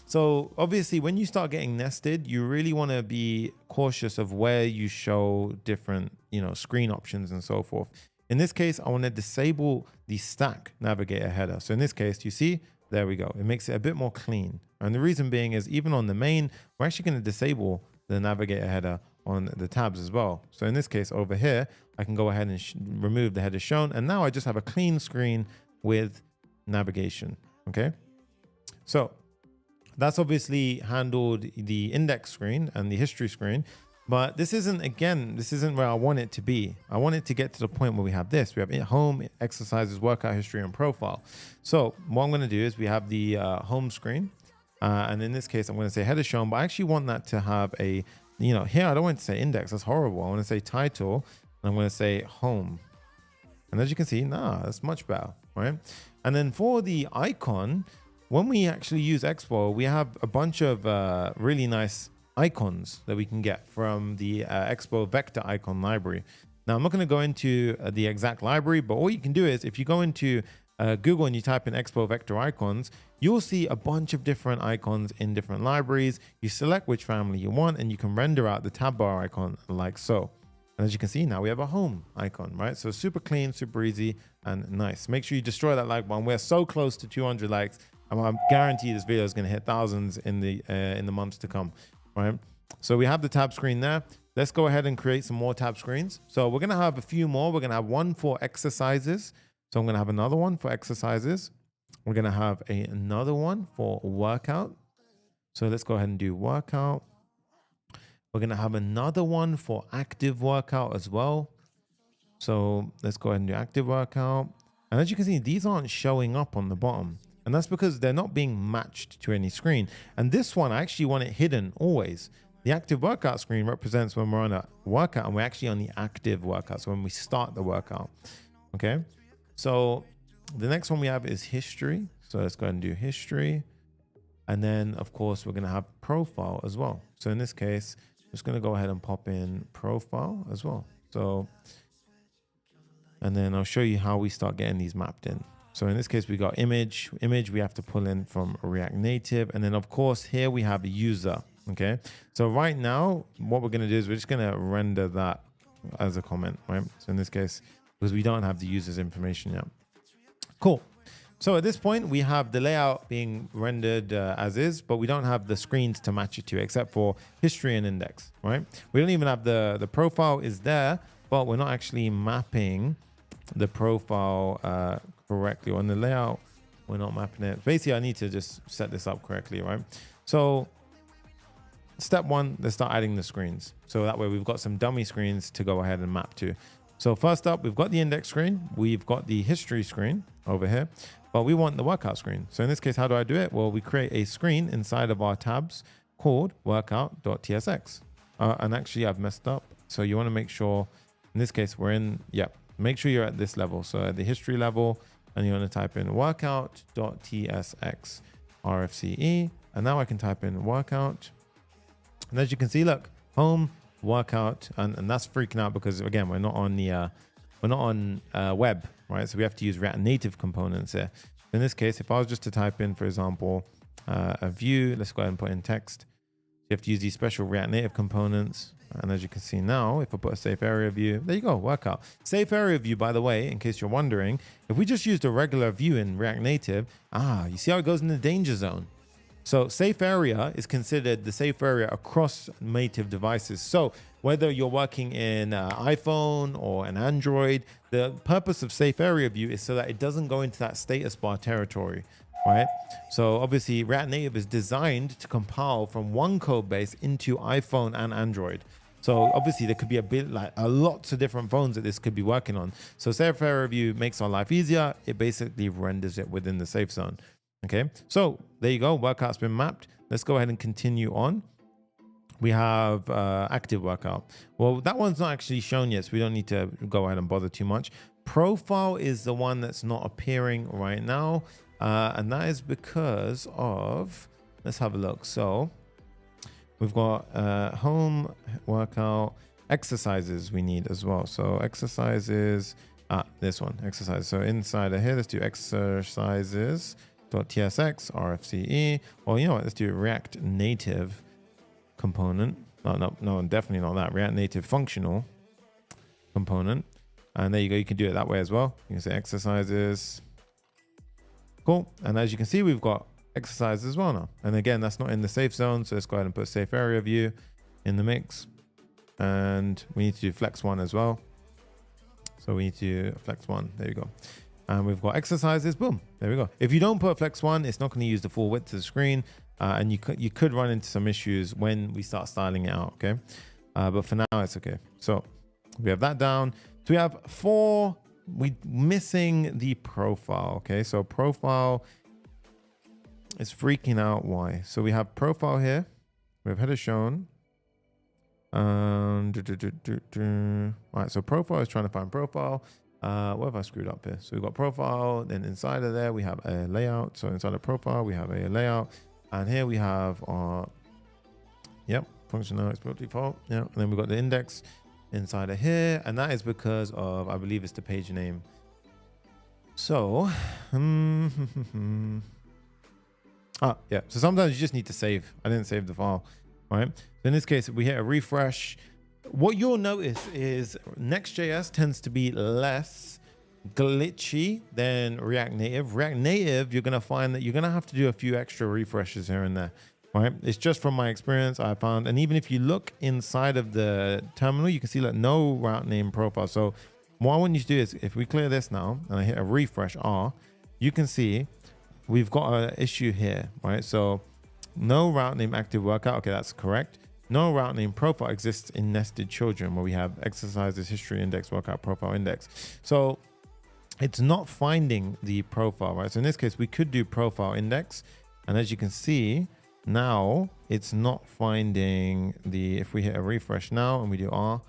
So obviously when you start getting nested, you really want to be cautious of where you show different, screen options and so forth. In this case, I want to disable the stack navigator header. So in this case, you see, there we go. It makes it a bit more clean. And the reason being is even on the main, we're actually going to disable the navigator header on the tabs as well. So in this case over here, I can go ahead and remove the header shown. And now I just have a clean screen with navigation. Okay. So that's obviously handled the index screen and the history screen, but this isn't where I want it to be. I want it to get to the point where we have this. We have home, exercises, workout history, and profile. So what I'm going to do is we have the home screen. And in this case, I'm going to say header shown, but I actually want that to have a, here, I don't want to say index. That's horrible. I want to say title, and I'm going to say home. And as you can see, that's much better, right? And then for the icon, when we actually use Expo, we have a bunch of really nice icons that we can get from the Expo vector icon library. Now, I'm not going to go into the exact library, but all you can do is if you go into Google and you type in Expo vector icons, you'll see a bunch of different icons in different libraries. You select which family you want and you can render out the tab bar icon like so. And as you can see, now we have a home icon, right? So super clean, super easy, and nice. Make sure you destroy that like button. We're so close to 200 likes. I guarantee this video is going to hit thousands in the months to come, right? So we have the tab screen there. Let's go ahead and create some more tab screens. So we're going to have a few more. We're going to have one for exercises. So I'm going to have another one for exercises. We're going to have another one for workout. So let's go ahead and do workout. We're going to have another one for active workout as well. So let's go ahead and do active workout. And as you can see, these aren't showing up on the bottom. And that's because they're not being matched to any screen. And this one, I actually want it hidden always. The active workout screen represents when we're on a workout and we're actually on the active workout. So when we start the workout, okay? So the next one we have is history. So let's go ahead and do history. And then of course, we're gonna have profile as well. So in this case, I'm just gonna go ahead and pop in profile as well. So, and then I'll show you how we start getting these mapped in. So in this case, we got image we have to pull in from React Native. And then of course, here we have user, okay? So right now, what we're gonna do is we're just gonna render that as a comment, right? So in this case, because we don't have the user's information yet. Cool. So at this point, we have the layout being rendered as is, but we don't have the screens to match it to, except for history and index, right? We don't even have the profile is there, but we're not actually mapping the profile correctly. On the layout, we're not mapping it. Basically, I need to just set this up correctly, right? So step one, let's start adding the screens. So that way we've got some dummy screens to go ahead and map to. So first up, we've got the index screen. We've got the history screen over here, but we want the workout screen. So in this case, how do I do it? Well, we create a screen inside of our tabs called workout.tsx. And actually I've messed up. So you want to make sure, in this case, we're in, make sure you're at this level. So at the history level, and you want to type in workout.tsx RFCE. And now I can type in workout. And as you can see, look, home, workout, and that's freaking out because again, we're not on the web, right? So we have to use React Native components here. In this case, if I was just to type in, for example, a view, let's go ahead and put in text. You have to use these special React Native components. And as you can see now, if I put a safe area view, there you go, workout. Safe area view, by the way, in case you're wondering, if we just used a regular view in React Native, you see how it goes in the danger zone. So safe area is considered the safe area across native devices. So whether you're working in iPhone or an Android, the purpose of safe area view is so that it doesn't go into that status bar territory, right? So obviously React Native is designed to compile from one code base into iPhone and Android. So obviously there could be lots of different phones that this could be working on. So safe area view makes our life easier. It basically renders it within the safe zone. Okay, so there you go. Workout's been mapped. Let's go ahead and continue on. We have active workout. Well, that one's not actually shown yet, so we don't need to go ahead and bother too much. Profile is the one that's not appearing right now. And that is because of, let's have a look. So we've got home, workout, exercises we need as well. So exercises, this one, exercise. So inside of here, let's do exercises.tsx RFCE. Well, you know what? Let's do React Native component. No, definitely not that. React Native functional component. And there you go. You can do it that way as well. You can say exercises. Cool. And as you can see, we've got exercises as well now. And again, that's not in the safe zone. So let's go ahead and put safe area view in the mix. And we need to do flex one as well. So we need to flex one. There you go. And we've got exercises. Boom. There we go. If you don't put flex one, it's not going to use the full width of the screen. And you could run into some issues when we start styling it out. Okay. But for now, it's okay. So we have that down. So we have four. We missing the profile. Okay. So profile is freaking out. Why? So we have profile here. We have header shown. All right, so profile is trying to find profile. What have I screwed up here? So we've got profile, then inside of there we have a layout. So inside of profile we have a layout, and here we have our functional export default. And then we've got the index inside of here, and that is because of, I believe it's the page name. So so sometimes you just need to save. I didn't save the file. Right. So in this case, if we hit a refresh, what you'll notice is Next.js tends to be less glitchy than React Native. React Native, you're going to find that you're going to have to do a few extra refreshes here and there. Right. It's just from my experience I found. And even if you look inside of the terminal, you can see like no route name profile. So What I want you to do is, if we clear this now and I hit a refresh R, you can see we've got an issue here, right? So no route name active workout. Okay, that's correct. No route name profile exists in nested children where we have exercises, history index, workout profile index. So it's not finding the profile, right? So in this case, we could do profile index. And as you can see, now it's not finding the, if we hit a refresh now and we do R,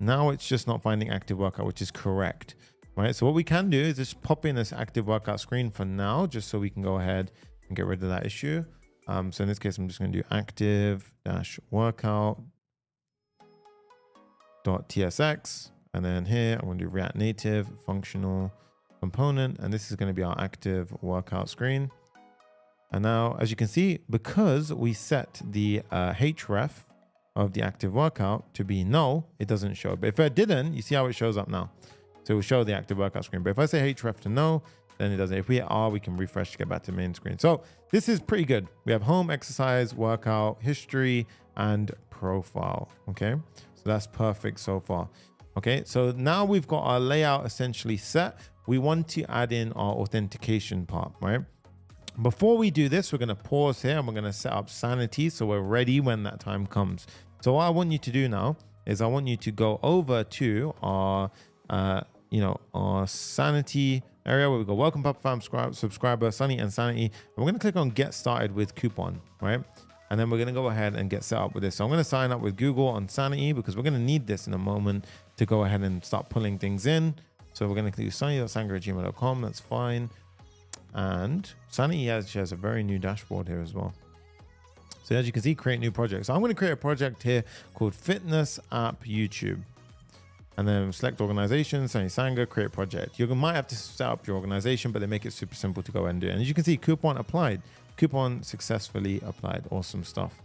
now it's just not finding active workout, which is correct, right? So what we can do is just pop in this active workout screen for now, just so we can go ahead and get rid of that issue. So in this case, I'm just going to do active-workout.tsx. And then here, I'm going to do reactnative functional component. And this is going to be our active workout screen. And now, as you can see, because we set the href of the active workout to be null, it doesn't show. But if I didn't, you see how it shows up now. So it will show the active workout screen. But if I say href to no, then it doesn't. If we hit R, we can refresh to get back to the main screen. So this is pretty good. We have home, exercise, workout, history, and profile. Okay, so that's perfect so far. Okay, so now we've got our layout essentially set. We want to add in our authentication part, right? Before we do this, we're going to pause here and we're going to set up Sanity so we're ready when that time comes. So what I want you to do now is I want you to go over to our, our Sanity area where we go welcome Papa Fam subscriber, Sonny and Sanity. And we're going to click on get started with coupon, right? And then we're going to go ahead and get set up with this. So I'm going to sign up with Google on Sanity because we're going to need this in a moment to go ahead and start pulling things in. So we're going to do sonny.sangha@gmail.com. That's fine. And Sonny actually has a very new dashboard here as well. So as you can see, create new project. So I'm going to create a project here called Fitness App YouTube. And then select organization, Sonny Sangha, create project. You might have to set up your organization, but they make it super simple to go and do it. And as you can see, coupon applied. Coupon successfully applied. Awesome stuff.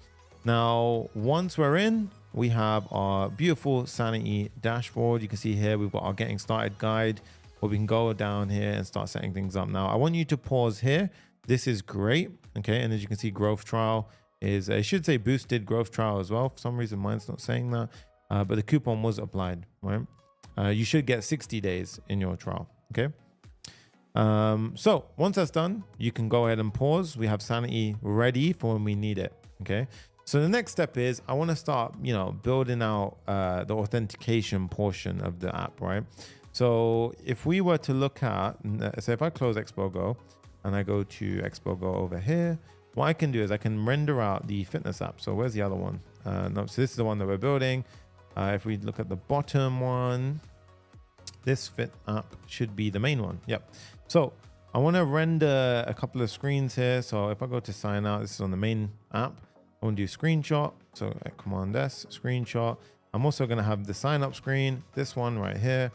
Now, once we're in, we have our beautiful Sanity dashboard. You can see here, we've got our getting started guide, where we can go down here and start setting things up. Now, I want you to pause here. This is great. Okay. And as you can see, growth trial is, I should say boosted growth trial as well. For some reason, mine's not saying that. But the coupon was applied, right? You should get 60 days in your trial, okay? So once that's done, you can go ahead and pause. We have Sanity ready for when we need it, okay? So the next step is I want to start, building out the authentication portion of the app, right? So if we were to look at, so if I close Expo Go and I go to Expo Go over here, what I can do is I can render out the fitness app. So where's the other one? No, so this is the one that we're building. If we look at the bottom one, this fit app should be the main one. Yep. So I want to render a couple of screens here. So if I go to sign out, this is on the main app. I want to do screenshot. So Command S, screenshot. I'm also going to have the sign up screen, this one right here.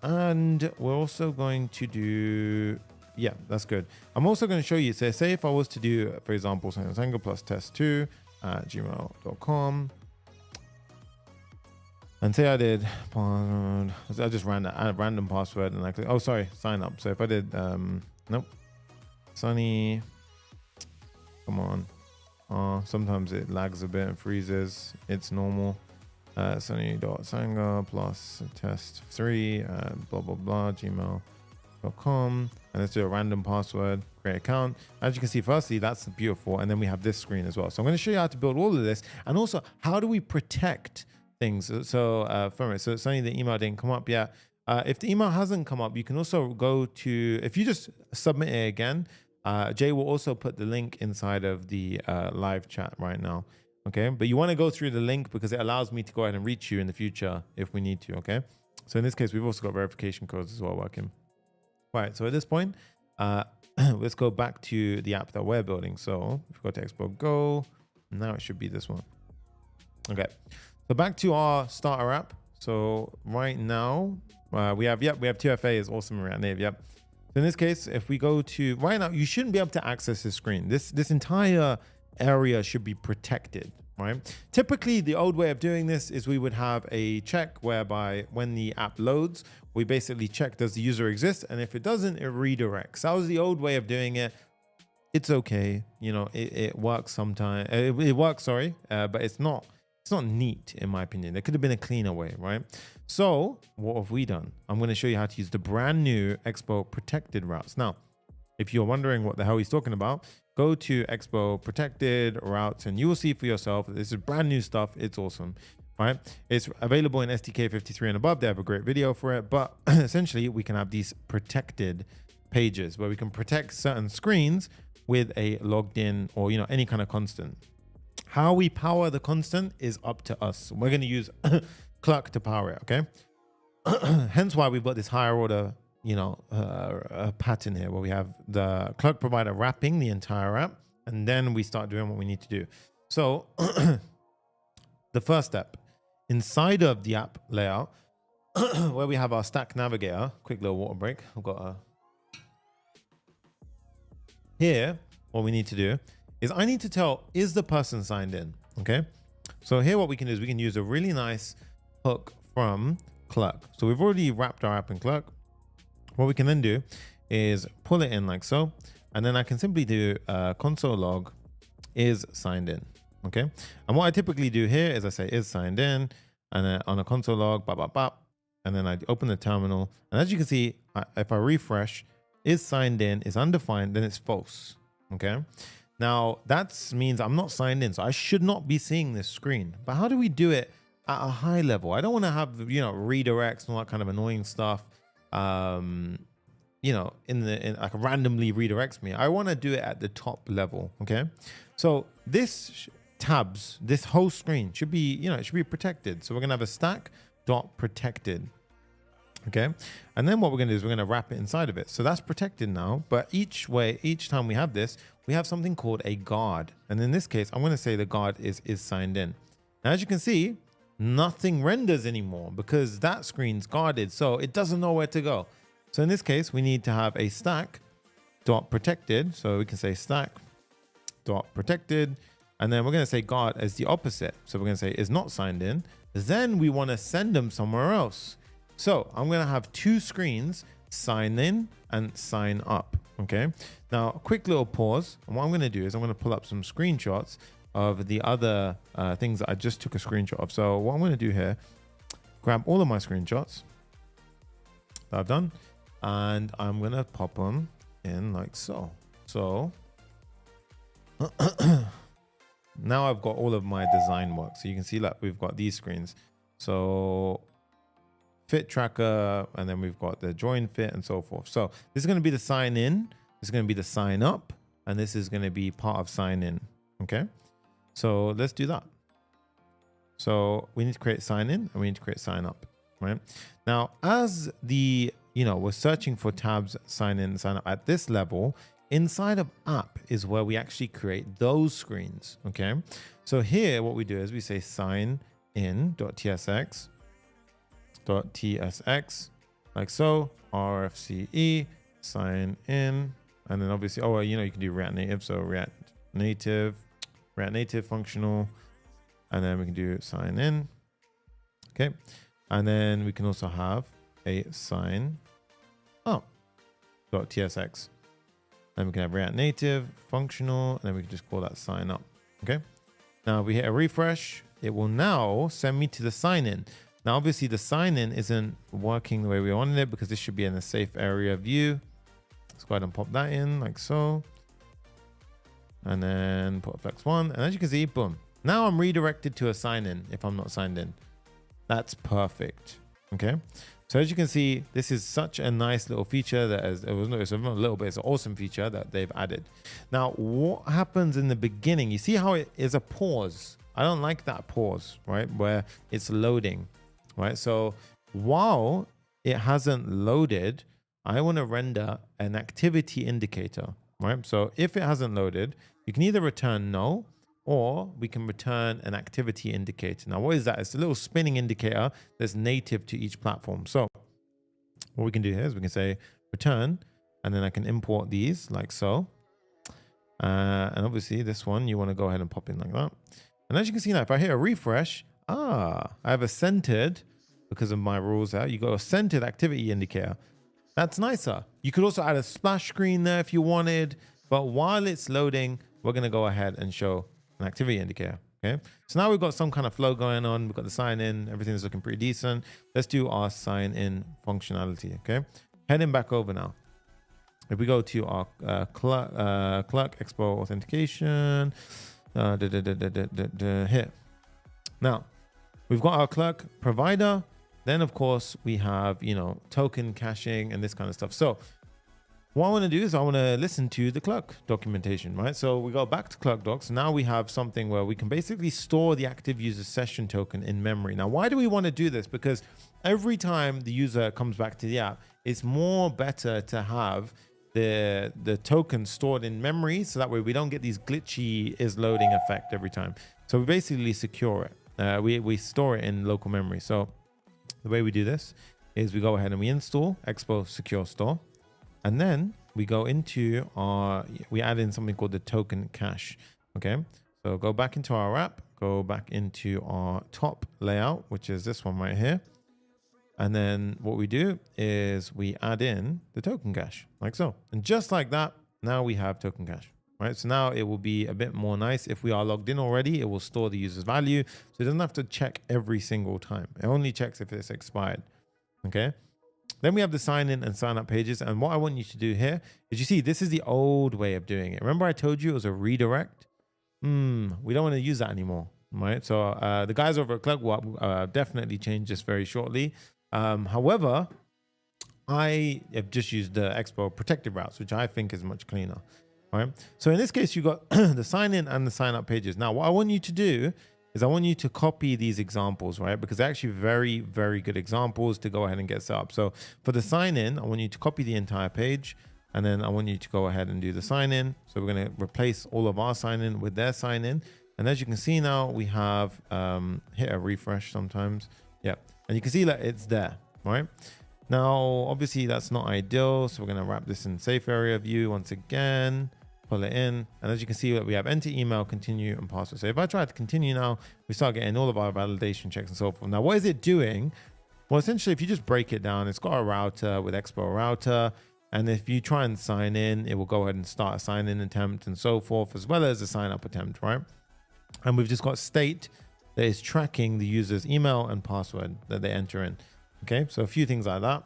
And we're also going to do, yeah, that's good. I'm also going to show you, so say if I was to do, for example, Sangha plus test2 at gmail.com. And say I did, I just ran a random password and I click, oh, sorry, sign up. So if I did, nope, Sonny, come on. Sometimes it lags a bit and freezes. It's normal. Sonny.sangha plus test3, blah, blah, blah, gmail.com. And let's do a random password, create account. As you can see, firstly, that's beautiful. And then we have this screen as well. So I'm going to show you how to build all of this. And also, how do we protect things? So from it, so Sonny, the email didn't come up yet. If the email hasn't come up, you can also go to, if you just submit it again, Jay will also put the link inside of the live chat right now. Okay, but you want to go through the link because it allows me to go ahead and reach you in the future if we need to. Okay, so in this case, we've also got verification codes as well working. Right, so at this point, let's go back to the app that we're building. So if we go to Expo Go, now it should be this one. Okay, so back to our starter app. So right now, we have 2FA is awesome in React Native. Yep. So in this case, if we go to right now, you shouldn't be able to access this screen. This entire area should be protected, right? Typically, the old way of doing this is we would have a check whereby when the app loads, we basically check, does the user exist? And if it doesn't, it redirects. That was the old way of doing it. It's okay. You know, it works sometimes. It works, sorry, but it's not it's not neat in my opinion. There could have been a cleaner way, right? So what have we done? I'm going to show you how to use the brand new Expo protected routes. Now, if you're wondering what the hell he's talking about, go to Expo protected routes and you will see for yourself. This is brand new stuff. It's awesome, right? It's available in SDK 53 and above. They have a great video for it, but essentially we can have these protected pages where we can protect certain screens with a logged in or, any kind of constant. How we power the constant is up to us. We're going to use Clerk to power it, okay? Hence why we've got this higher order, pattern here where we have the Clerk provider wrapping the entire app, and then we start doing what we need to do. So the first step, inside of the app layout, where we have our stack navigator, quick little water break. I've got here, what we need to do is I need to tell, is the person signed in? Okay. So here what we can do is we can use a really nice hook from Clerk. So we've already wrapped our app in Clerk. What we can then do is pull it in like so. And then I can simply do console log is signed in. Okay. And what I typically do here is I say is signed in, and then on a console log, bop, bop, bop. And then I open the terminal. And as you can see, if I refresh, is signed in is undefined, then it's false. Okay. Now that means I'm not signed in, so I should not be seeing this screen. But how do we do it at a high level? I don't want to have, redirects and all that kind of annoying stuff. Like randomly redirects me. I want to do it at the top level. Okay. So this tabs, this whole screen should be, it should be protected. So we're going to have a stack dot protected. Okay. And then what we're going to do is we're going to wrap it inside of it. So that's protected now. But each time we have this, we have something called a guard. And in this case, I'm going to say the guard is signed in. Now, as you can see, nothing renders anymore because that screen's guarded. So it doesn't know where to go. So in this case, we need to have a stack dot protected. So we can say stack dot protected. And then we're going to say guard as the opposite. So we're going to say is not signed in. Then we want to send them somewhere else. So I'm going to have two screens, sign in and sign up. Okay. Now, a quick little pause. And what I'm going to do is I'm going to pull up some screenshots of the other things that I just took a screenshot of. So what I'm going to do here, grab all of my screenshots that I've done, and I'm going to pop them in like so. So now I've got all of my design work. So you can see that we've got these screens. So fit tracker, and then we've got the join fit and so forth. So this is going to be the sign in, this is going to be the sign up, and this is going to be part of sign in. Okay. So let's do that. So we need to create sign in and we need to create sign up, right? Now, as we're searching for tabs, sign in, sign up at this level, inside of app is where we actually create those screens. Okay. So here, what we do is we say sign in.tsx, like so, RFCE, sign in, and then obviously, you can do React Native. So React Native functional, and then we can do sign in. Okay. And then we can also have a sign up.tsx. Then we can have React Native functional, and then we can just call that sign up. Okay. Now we hit a refresh, it will now send me to the sign in. Now, obviously the sign in isn't working the way we wanted it because this should be in a safe area view. Let's go ahead and pop that in like so. And then put flex one. And as you can see, boom. Now I'm redirected to a sign in if I'm not signed in. That's perfect. Okay. So as you can see, this is such a nice little feature that it's a little bit, it's an awesome feature that they've added. Now, what happens in the beginning? You see how it is a pause. I don't like that pause, right? Where it's loading, right? So while it hasn't loaded, I want to render an activity indicator, right? So if it hasn't loaded, you can either return no, or we can return an activity indicator. Now, what is that? It's a little spinning indicator that's native to each platform. So what we can do here is we can say return, and then I can import these like so. And obviously this one, you want to go ahead and pop in like that. And as you can see now, if I hit a refresh, I have a centered, because of my rules there, you got a centered activity indicator. That's nicer. You could also add a splash screen there if you wanted, but while it's loading, we're going to go ahead and show an activity indicator. Okay, so now we've got some kind of flow going on. We've got the sign in, everything's looking pretty decent. Let's do our sign in functionality. Okay, heading back over now. If we go to our Clerk Expo Authentication, here. Now, we've got our Clerk provider. Then, of course, we have, you know, token caching and this kind of stuff. So what I want to do is I want to listen to the Clerk documentation, right? So we go back to Clerk docs. Now we have something where we can basically store the active user session token in memory. Now, why do we want to do this? Because every time the user comes back to the app, it's more better to have the token stored in memory, so that way we don't get these glitchy is loading effect every time. So we basically secure it. We store it in local memory. So the way we do this is we go ahead and we install Expo Secure Store, and then we go into we add in something called the token cache. Okay, so go back into our app, go back into our top layout, which is this one right here. And then what we do is we add in the token cache like so. And just like that, now we have token cache, right? So now it will be a bit more nice. If we are logged in already, it will store the user's value. So it doesn't have to check every single time. It only checks if it's expired, okay? Then we have the sign in and sign up pages. And what I want you to do here is, you see, this is the old way of doing it. Remember I told you it was a redirect? We don't want to use that anymore, right? So the guys over at Clerk will definitely change this very shortly. However, I have just used the Expo protected routes, which I think is much cleaner. All right. So in this case, you got the sign in and the sign up pages. Now, what I want you to do is I want you to copy these examples, right? Because they're actually very, very good examples to go ahead and get set up. So for the sign in, I want you to copy the entire page, and then I want you to go ahead and do the sign in. So we're going to replace all of our sign in with their sign in. And as you can see now, we have hit a refresh sometimes. Yeah. And you can see that it's there, right? Now, obviously that's not ideal. So we're going to wrap this in safe area view once again, pull it in. And as you can see, that we have enter email, continue, and password. So if I try to continue now, we start getting all of our validation checks and so forth. Now, what is it doing? Well, essentially, if you just break it down, it's got a router with Expo router. And if you try and sign in, it will go ahead and start a sign in attempt and so forth, as well as a sign up attempt, right? And we've just got state that is tracking the user's email and password that they enter in. Okay, so a few things like that.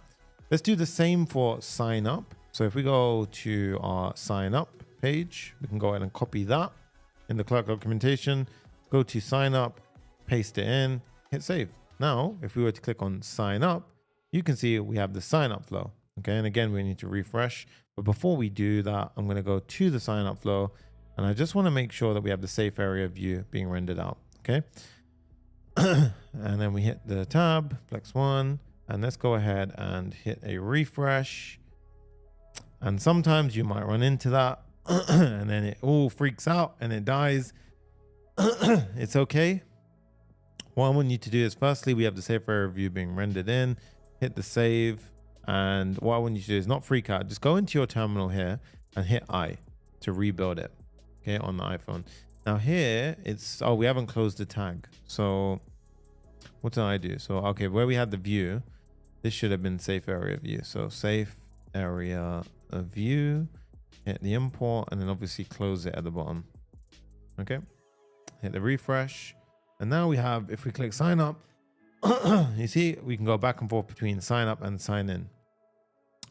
Let's do the same for sign up. So if we go to our sign up page, we can go ahead and copy that in the Clerk documentation, go to sign up, paste it in, hit save. Now, if we were to click on sign up, you can see we have the sign up flow. Okay, and again, we need to refresh. But before we do that, I'm going to go to the sign up flow, and I just want to make sure that we have the safe area view being rendered out. Okay. And then we hit the tab, flex one, and let's go ahead and hit a refresh. And sometimes you might run into that and then it all freaks out and it dies. It's okay. What I want you to do is, firstly, we have the safe area view being rendered in, hit the save. And what I want you to do is not freak out. Just go into your terminal here and hit I to rebuild it. Okay, on the iPhone. Now here it's, we haven't closed the tag. So what did I do? So, okay, where we had the view, this should have been safe area view. So safe area view, hit the import, and then obviously close it at the bottom. Okay, hit the refresh. And now we have, if we click sign up, you see, we can go back and forth between sign up and sign in.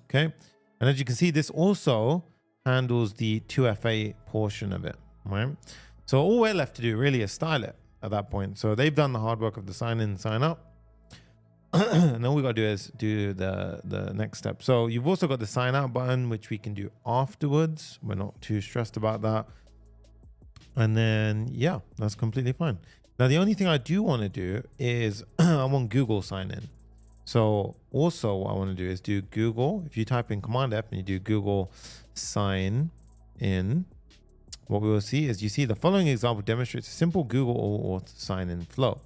Okay. And as you can see, this also handles the 2FA portion of it, right? So all we're left to do really is style it at that point. So they've done the hard work of the sign in and sign up. And all we got to do is do the next step. So you've also got the sign out button, which we can do afterwards. We're not too stressed about that. And then, yeah, that's completely fine. Now, the only thing I do want to do is I want Google sign in. So also what I want to do is do Google. If you type in Command F and you do Google sign in, what we will see is, you see the following example demonstrates a simple Google auth sign in flow.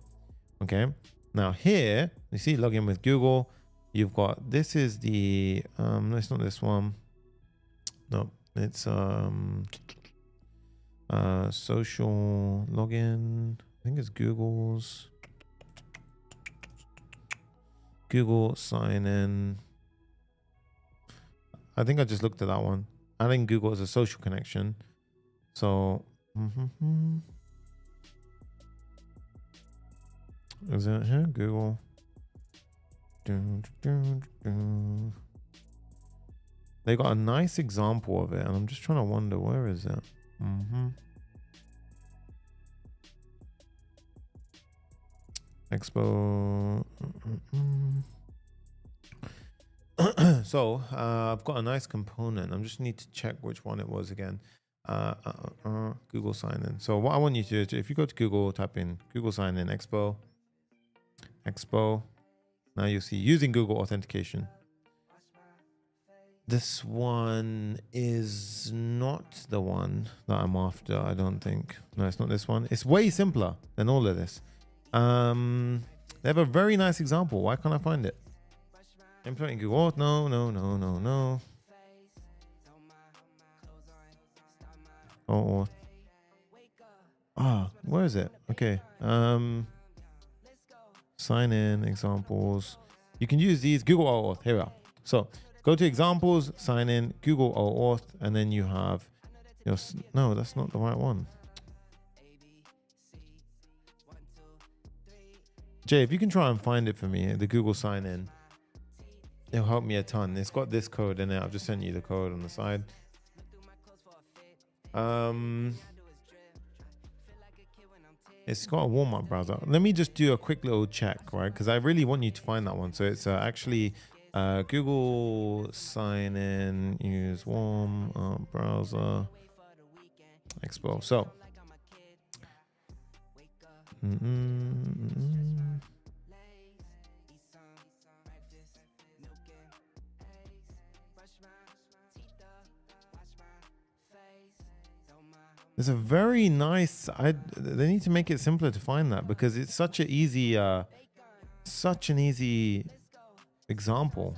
Okay. Now here, you see login with Google. You've got, this is the, it's not this one. No, it's social login. I think it's Google's Google sign in. I think I just looked at that one. I think Google is a social connection. So Is it here? Google. They got a nice example of it, and I'm just trying to wonder, where is it? Expo. So I've got a nice component. I just need to check which one it was again. Google sign in. So what I want you to do, if you go to Google, type in Google sign in Expo. Now you'll see using Google Authentication. This one is not the one that I'm after, I don't think. No, it's not this one. It's way simpler than all of this. They have a very nice example. Why can't I find it? Implementing Google Auth. No. Oh, where is it? Okay. Sign in examples. You can use these Google Auth. Here we are. So go to examples, sign in, Google Auth, and then you have your. No, that's not the right one. Jay, if you can try and find it for me, the Google sign in, it'll help me a ton. It's got this code in it. I've just sent you the code on the side. It's got a warm-up browser. Let me just do a quick little check, right? Because I really want you to find that one. So it's actually Google sign in, use warm browser, Expo. So it's a very nice. They need to make it simpler to find that, because it's such an easy, example.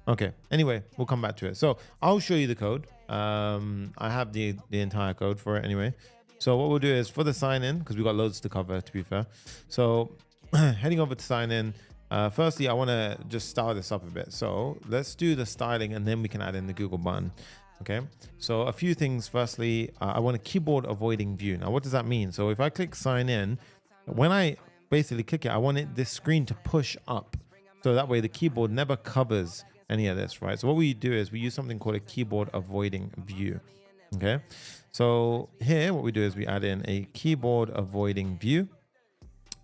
Okay. Anyway, we'll come back to it. So I'll show you the code. I have the entire code for it anyway. So what we'll do is for the sign in, because we've got loads to cover, to be fair. So heading over to sign in. Firstly, I want to just style this up a bit. So let's do the styling, and then we can add in the Google button. Okay, so a few things. Firstly, I want a keyboard avoiding view. Now, what does that mean? So if I click sign in, when I basically click it, I want this screen to push up. So that way the keyboard never covers any of this, right? So what we do is we use something called a keyboard avoiding view. Okay, so here what we do is we add in a keyboard avoiding view.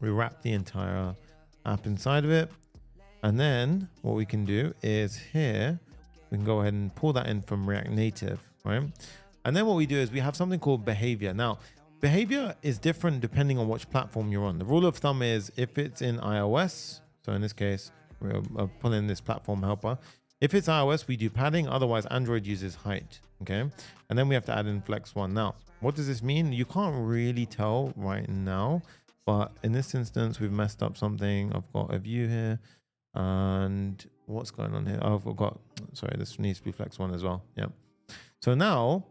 We wrap the entire app inside of it. And then what we can do is here, we can go ahead and pull that in from React Native, right? And then what we do is we have something called behavior. Now, behavior is different depending on which platform you're on. The rule of thumb is if it's in iOS, so in this case, we're pulling this platform helper. If it's iOS, we do padding. Otherwise, Android uses height, okay? And then we have to add in flex one. Now, what does this mean? You can't really tell right now, but in this instance, we've messed up something. I've got a view here. And what's going on here? Oh, I forgot. Sorry, this needs to be flex one as well. Yeah. So now,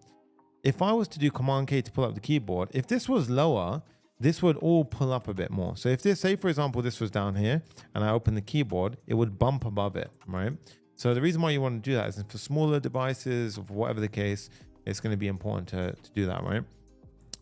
if I was to do Command K to pull up the keyboard, if this was lower, this would all pull up a bit more. So if this, say for example, this was down here and I open the keyboard, it would bump above it, right? So the reason why you want to do that is for smaller devices or for whatever the case, it's going to be important to do that, right?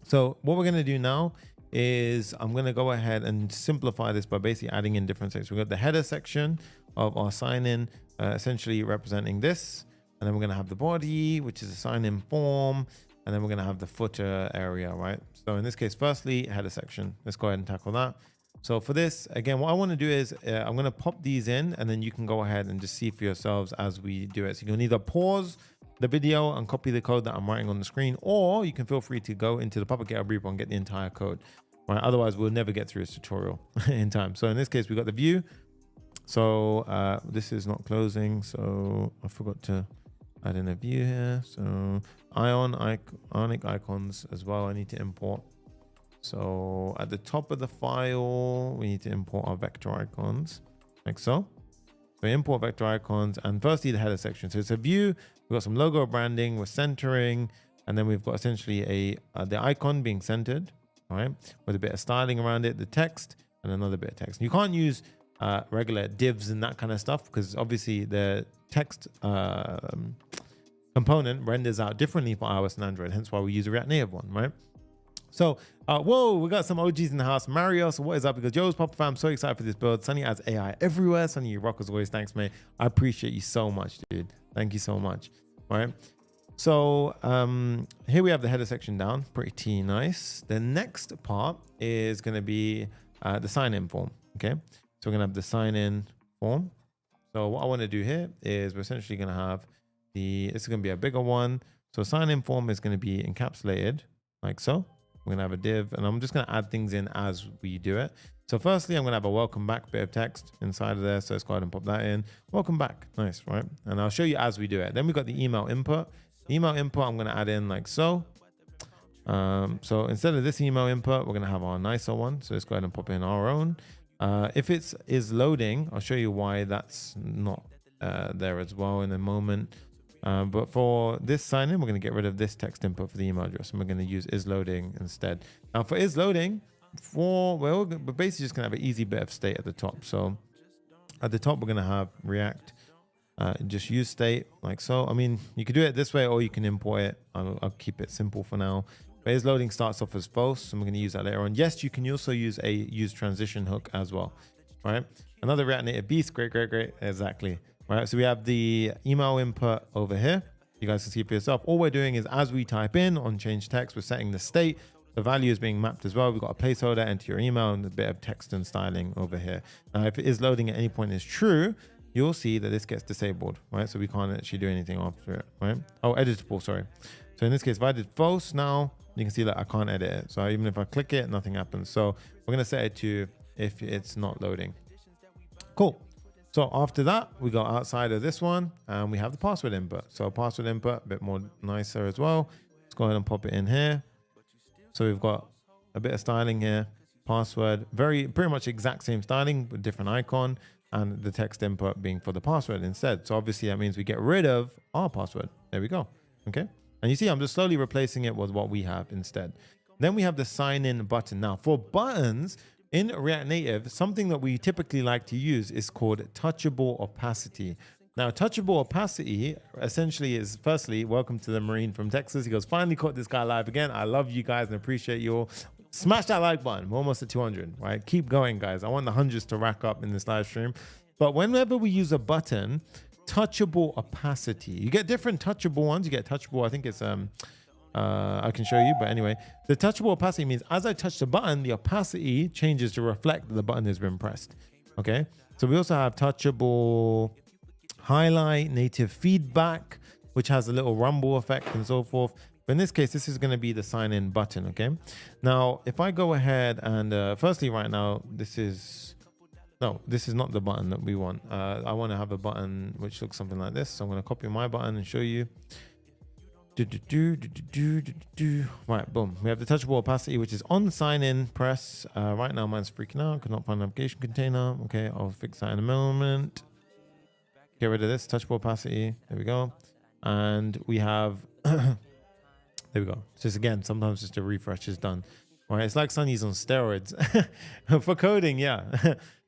So what we're going to do now is I'm going to go ahead and simplify this by basically adding in different sections. We've got the header section of our sign-in, essentially representing this. And then we're going to have the body, which is a sign-in form. And then we're going to have the footer area, right? So in this case, firstly, header section. Let's go ahead and tackle that. So for this, again, what I want to do is I'm going to pop these in, and then you can go ahead and just see for yourselves as we do it. So you can either pause the video and copy the code that I'm writing on the screen, or you can feel free to go into the Public GitHub repo and get the entire code, right? Otherwise, we'll never get through this tutorial in time. So in this case, we got the view. So this is not closing, so I forgot to add in a view here. So ionic icons as well, I need to import. So at the top of the file, we need to import our vector icons, like so. So import vector icons, and firstly the header section. So it's a view. We've got some logo branding, we're centering, and then we've got essentially the icon being centered, right, with a bit of styling around it, the text, and another bit of text. You can't use regular divs and that kind of stuff, because obviously the text component renders out differently for iOS and Android, hence why we use a React Native one, right? So, whoa, we got some OGs in the house. Mario, so what is up? Because Joe's Papa Fam, I'm so excited for this build. Sonny adds AI everywhere. Sonny, you rock as always. Thanks, mate. I appreciate you so much, dude. Thank you so much. All right. So here we have the header section down. Pretty nice. The next part is going to be the sign-in form. Okay. So we're going to have the sign-in form. So what I want to do here is we're essentially going to have this is going to be a bigger one. So sign-in form is going to be encapsulated like so. We're going to have a div, and I'm just going to add things in as we do it. So firstly, I'm going to have a welcome back bit of text inside of there. So let's go ahead and pop that in. Welcome back. Nice, right? And I'll show you as we do it. Then we've got the email input. The email input, I'm going to add in like so. So instead of this email input, we're going to have our nicer one. So let's go ahead and pop in our own. If it is loading, I'll show you why that's not there as well in a moment. But for this sign in, we're going to get rid of this text input for the email address, and we're going to use is loading instead. Now for is loading, we're basically just going to have an easy bit of state at the top. So at the top, we're going to have React, just use state like so. I mean, you could do it this way or you can import it. I'll keep it simple for now. But is loading starts off as false, and we're going to use that later on. Yes, you can also use a use transition hook as well. All right. Another React Native beast. Great. Exactly. All right, so we have the email input over here. You guys can see for yourself. All we're doing is as we type in on change text, we're setting the state. The value is being mapped as well. We've got a placeholder, enter your email, and a bit of text and styling over here. Now, if it is loading at any point is true, you'll see that this gets disabled, right? So we can't actually do anything after it, right? Oh, editable, sorry. So in this case, if I did false now, you can see that I can't edit it. So even if I click it, nothing happens. So we're going to set it to if it's not loading. Cool. So after that, we go outside of this one and we have the password input. So password input, a bit more nicer as well. Let's go ahead and pop it in here. So we've got a bit of styling here, password, pretty much exact same styling with different icon, and the text input being for the password instead. So obviously that means we get rid of our password. There we go. Okay. And you see, I'm just slowly replacing it with what we have instead. Then we have the sign in button. Now for buttons, in React Native, something that we typically like to use is called touchable opacity. Now, touchable opacity essentially is, firstly, welcome to the Marine from Texas. He goes, finally caught this guy live again. I love you guys and appreciate you all. Smash that like button. We're almost at 200, right? Keep going, guys. I want the hundreds to rack up in this live stream. But whenever we use a button, touchable opacity, you get different touchable ones. You get touchable, I think it's I can show you, but anyway, the touchable opacity means as I touch the button, the opacity changes to reflect that the button has been pressed. Okay. So we also have touchable highlight, native feedback, which has a little rumble effect and so forth. But in this case, this is going to be the sign in button. Okay. Now, if I go ahead and firstly, right now, this is not the button that we want. I want to have a button which looks something like this. So I'm going to copy my button and show you. Right, boom. We have the touchable opacity, which is on sign in press. Right now, mine's freaking out. Could not find an navigation container. Okay, I'll fix that in a moment. Get rid of this touchable opacity. There we go. And we have, there we go. It's just again, sometimes just a refresh is done. Right, it's like Sonny's on steroids for coding. Yeah.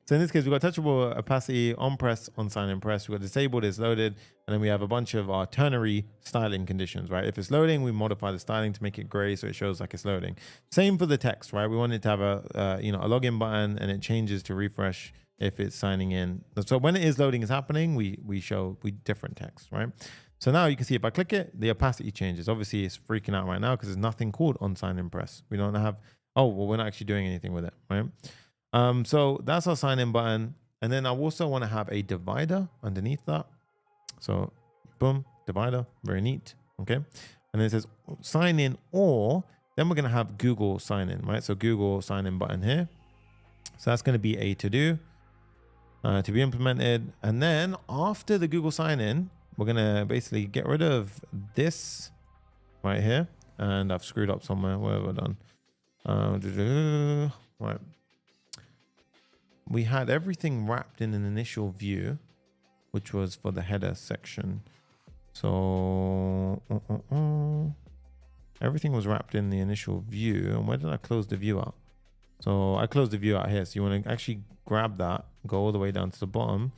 So in this case, we've got touchable opacity on press, on sign in press. We've got disabled is loaded. And then we have a bunch of our ternary styling conditions, right? If it's loading, we modify the styling to make it gray so it shows like it's loading. Same for the text, right? We want it to have a login button, and it changes to refresh if it's signing in. So when it is loading is happening, we show different text, right? So now you can see if I click it, the opacity changes. Obviously, it's freaking out right now because there's nothing called on sign in press. We don't have, we're not actually doing anything with it, right? So that's our sign in button. And then I also want to have a divider underneath that. So boom, divider, very neat. Okay. And then it says sign in, or then we're going to have Google sign in, right? So Google sign in button here. So that's going to be a to do, to be implemented. And then after the Google sign in, we're going to basically get rid of this right here. And I've screwed up somewhere. What have I done? Right. We had everything wrapped in an initial view, which was for the header section. So everything was wrapped in the initial view. And where did I close the view out? So I closed the view out here. So you want to actually grab that, go all the way down to the bottom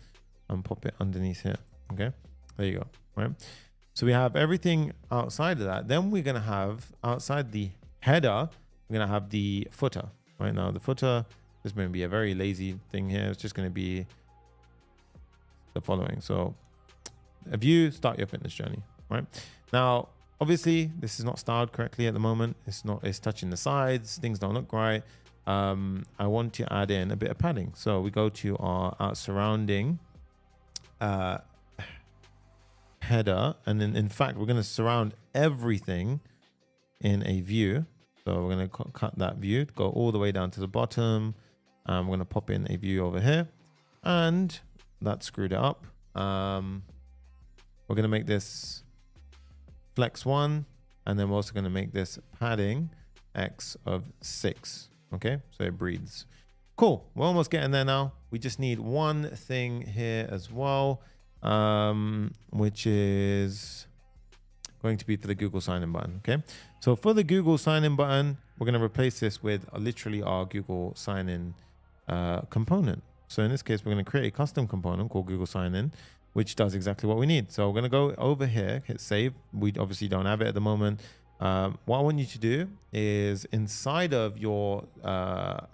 and pop it underneath here. Okay, there you go. Right. So we have everything outside of that. Then we're going to have outside the header, we're we're going to have the footer. Right now, the footer is going to be a very lazy thing here. It's just going to be the following. So a view, start your fitness journey, right? Now, obviously, this is not styled correctly at the moment. It's touching the sides. Things don't look right. I want to add in a bit of padding. So we go to our surrounding header. And then, in fact, we're going to surround everything in a view. So we're going to cut that view, go all the way down to the bottom. We're going to pop in a view over here. And that screwed it up. We're going to make this flex 1. And then we're also going to make this padding X of 6. Okay, so it breathes. Cool. We're almost getting there now. We just need one thing here as well, which is going to be for the Google sign-in button. Okay, so for the Google sign-in button, we're going to replace this with literally our Google sign-in component. So in this case, we're going to create a custom component called Google sign-in, which does exactly what we need. So we're going to go over here, hit save. We obviously don't have it at the moment. What I want you to do is inside of your app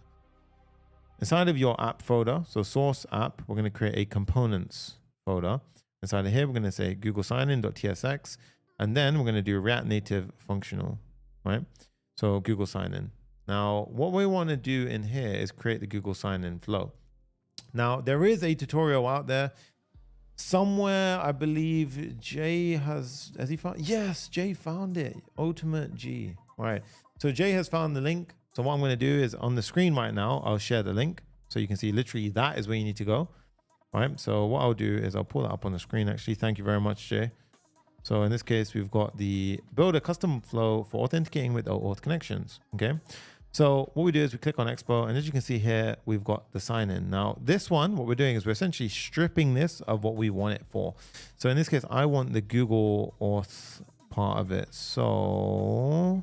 folder, so source app, we're going to create a components folder. Inside of here, we're going to say Google sign-in.tsx, and then we're going to do React Native functional, right? So Google sign-in. Now, what we want to do in here is create the Google sign-in flow. Now, there is a tutorial out there somewhere. I believe Jay has he found? Yes, Jay found it. Ultimate G. All right. So Jay has found the link. So what I'm going to do is on the screen right now, I'll share the link. So you can see literally that is where you need to go. All right. So what I'll do is I'll pull that up on the screen. Actually, thank you very much, Jay. So in this case, we've got the build a custom flow for authenticating with OAuth connections. Okay. So what we do is we click on Expo, and as you can see here, we've got the sign in. Now this one, what we're doing is we're essentially stripping this of what we want it for. So in this case, I want the Google Auth part of it. So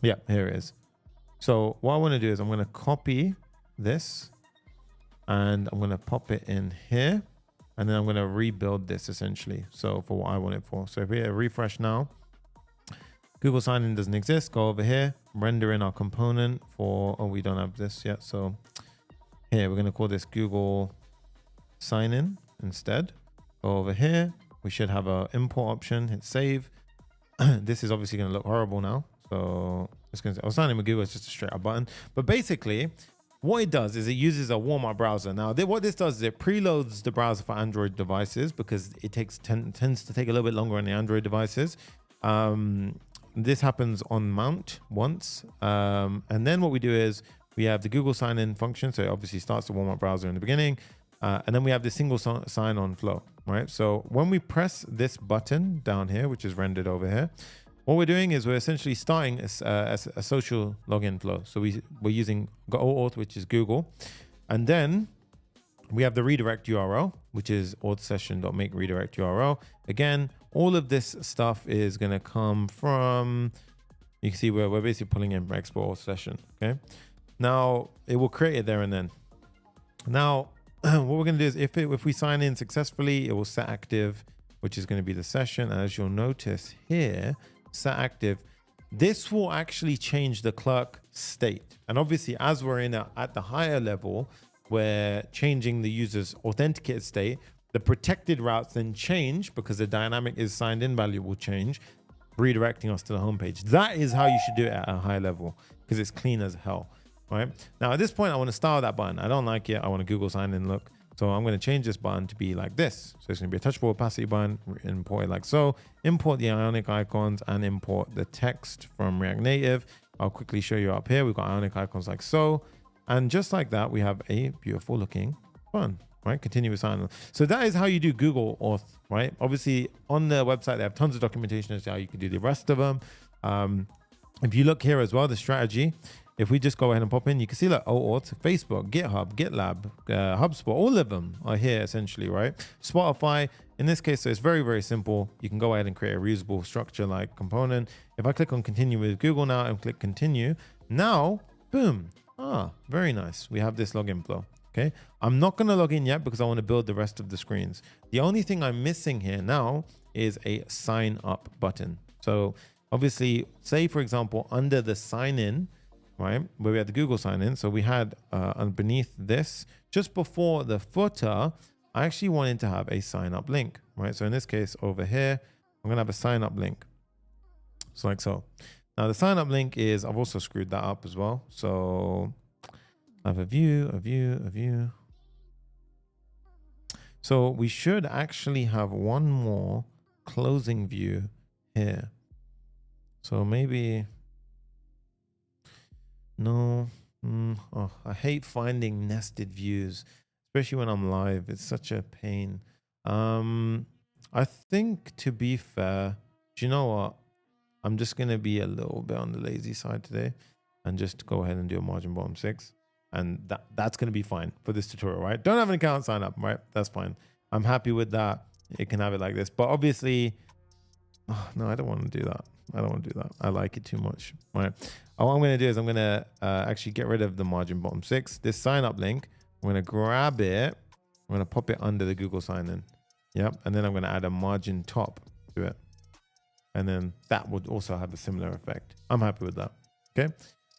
yeah, here it is. So what I want to do is I'm going to copy this and I'm going to pop it in here, and then I'm going to rebuild this essentially. So for what I want it for. So if we hit refresh now, Google sign-in doesn't exist. Go over here, render in our component for, oh, we don't have this yet. So here, we're going to call this Google sign-in instead. Go over here. We should have an import option. Hit save. This is obviously going to look horrible now. So it's going to say, oh, sign in with Google is just a straight up button. But basically, what it does is it uses a warm-up browser. Now, what this does is it preloads the browser for Android devices because it tends to take a little bit longer on the Android devices. This happens on mount once. And then what we do is we have the Google sign-in function. So it obviously starts the warm-up browser in the beginning. And then we have the single sign-on flow, right? So when we press this button down here, which is rendered over here, what we're doing is we're essentially starting a social login flow. So we're using OAuth, which is Google. And then we have the redirect URL, which is auth-session.make redirect URL. Again, all of this stuff is going to come from, you can see we're basically pulling in Expo session. Okay. Now it will create it there and then. Now, what we're going to do is if we sign in successfully, it will set active, which is going to be the session. And as you'll notice here, set active, this will actually change the Clerk state. And obviously, as we're at the higher level, we're changing the user's authenticated state. The protected routes then change because the dynamic is signed in value will change, redirecting us to the homepage. That is how you should do it at a high level because it's clean as hell, right? Now, at this point, I want to style that button. I don't like it. I want a Google sign-in look. So I'm going to change this button to be like this. So it's going to be a touchable opacity button, import it like so, import the Ionic icons and import the text from React Native. I'll quickly show you up here. We've got Ionic icons like so. And just like that, we have a beautiful looking button, right? Continuous sign-on. So that is how you do Google Auth, right? Obviously on the website, they have tons of documentation as to how you can do the rest of them. If you look here as well, the strategy, if we just go ahead and pop in, you can see like OAuth, Facebook, GitHub, GitLab, HubSpot, all of them are here essentially, right? Spotify, in this case, so it's very, very simple. You can go ahead and create a reusable structure like component. If I click on continue with Google now and click continue, now, boom. Ah, very nice. We have this login flow. Okay. I'm not going to log in yet because I want to build the rest of the screens. The only thing I'm missing here now is a sign up button. So Obviously, say for example, under the sign in, right, where we had the Google sign in. So we had beneath this, just before the footer, I actually wanted to have a sign up link, right? So in this case over here, I'm gonna have a sign up link. So like so. Now the sign up link is, I've also screwed that up as well. So I have a view. So we should actually have one more closing view here. So maybe, no, oh, I hate finding nested views, especially when I'm live. It's such a pain. I think, to be fair, do you know what? I'm just going to be a little bit on the lazy side today and just go ahead and do a margin bottom 6. And that's going to be fine for this tutorial, right? Don't have an account, sign up, right? That's fine. I'm happy with that. It can have it like this. But obviously, oh, no, I don't want to do that. I don't want to do that. I like it too much, right? What I'm going to do is I'm going to actually get rid of the margin bottom 6. This sign up link, I'm going to grab it. I'm going to pop it under the Google sign in. Yep. And then I'm going to add a margin top to it. And then that would also have a similar effect. I'm happy with that. Okay.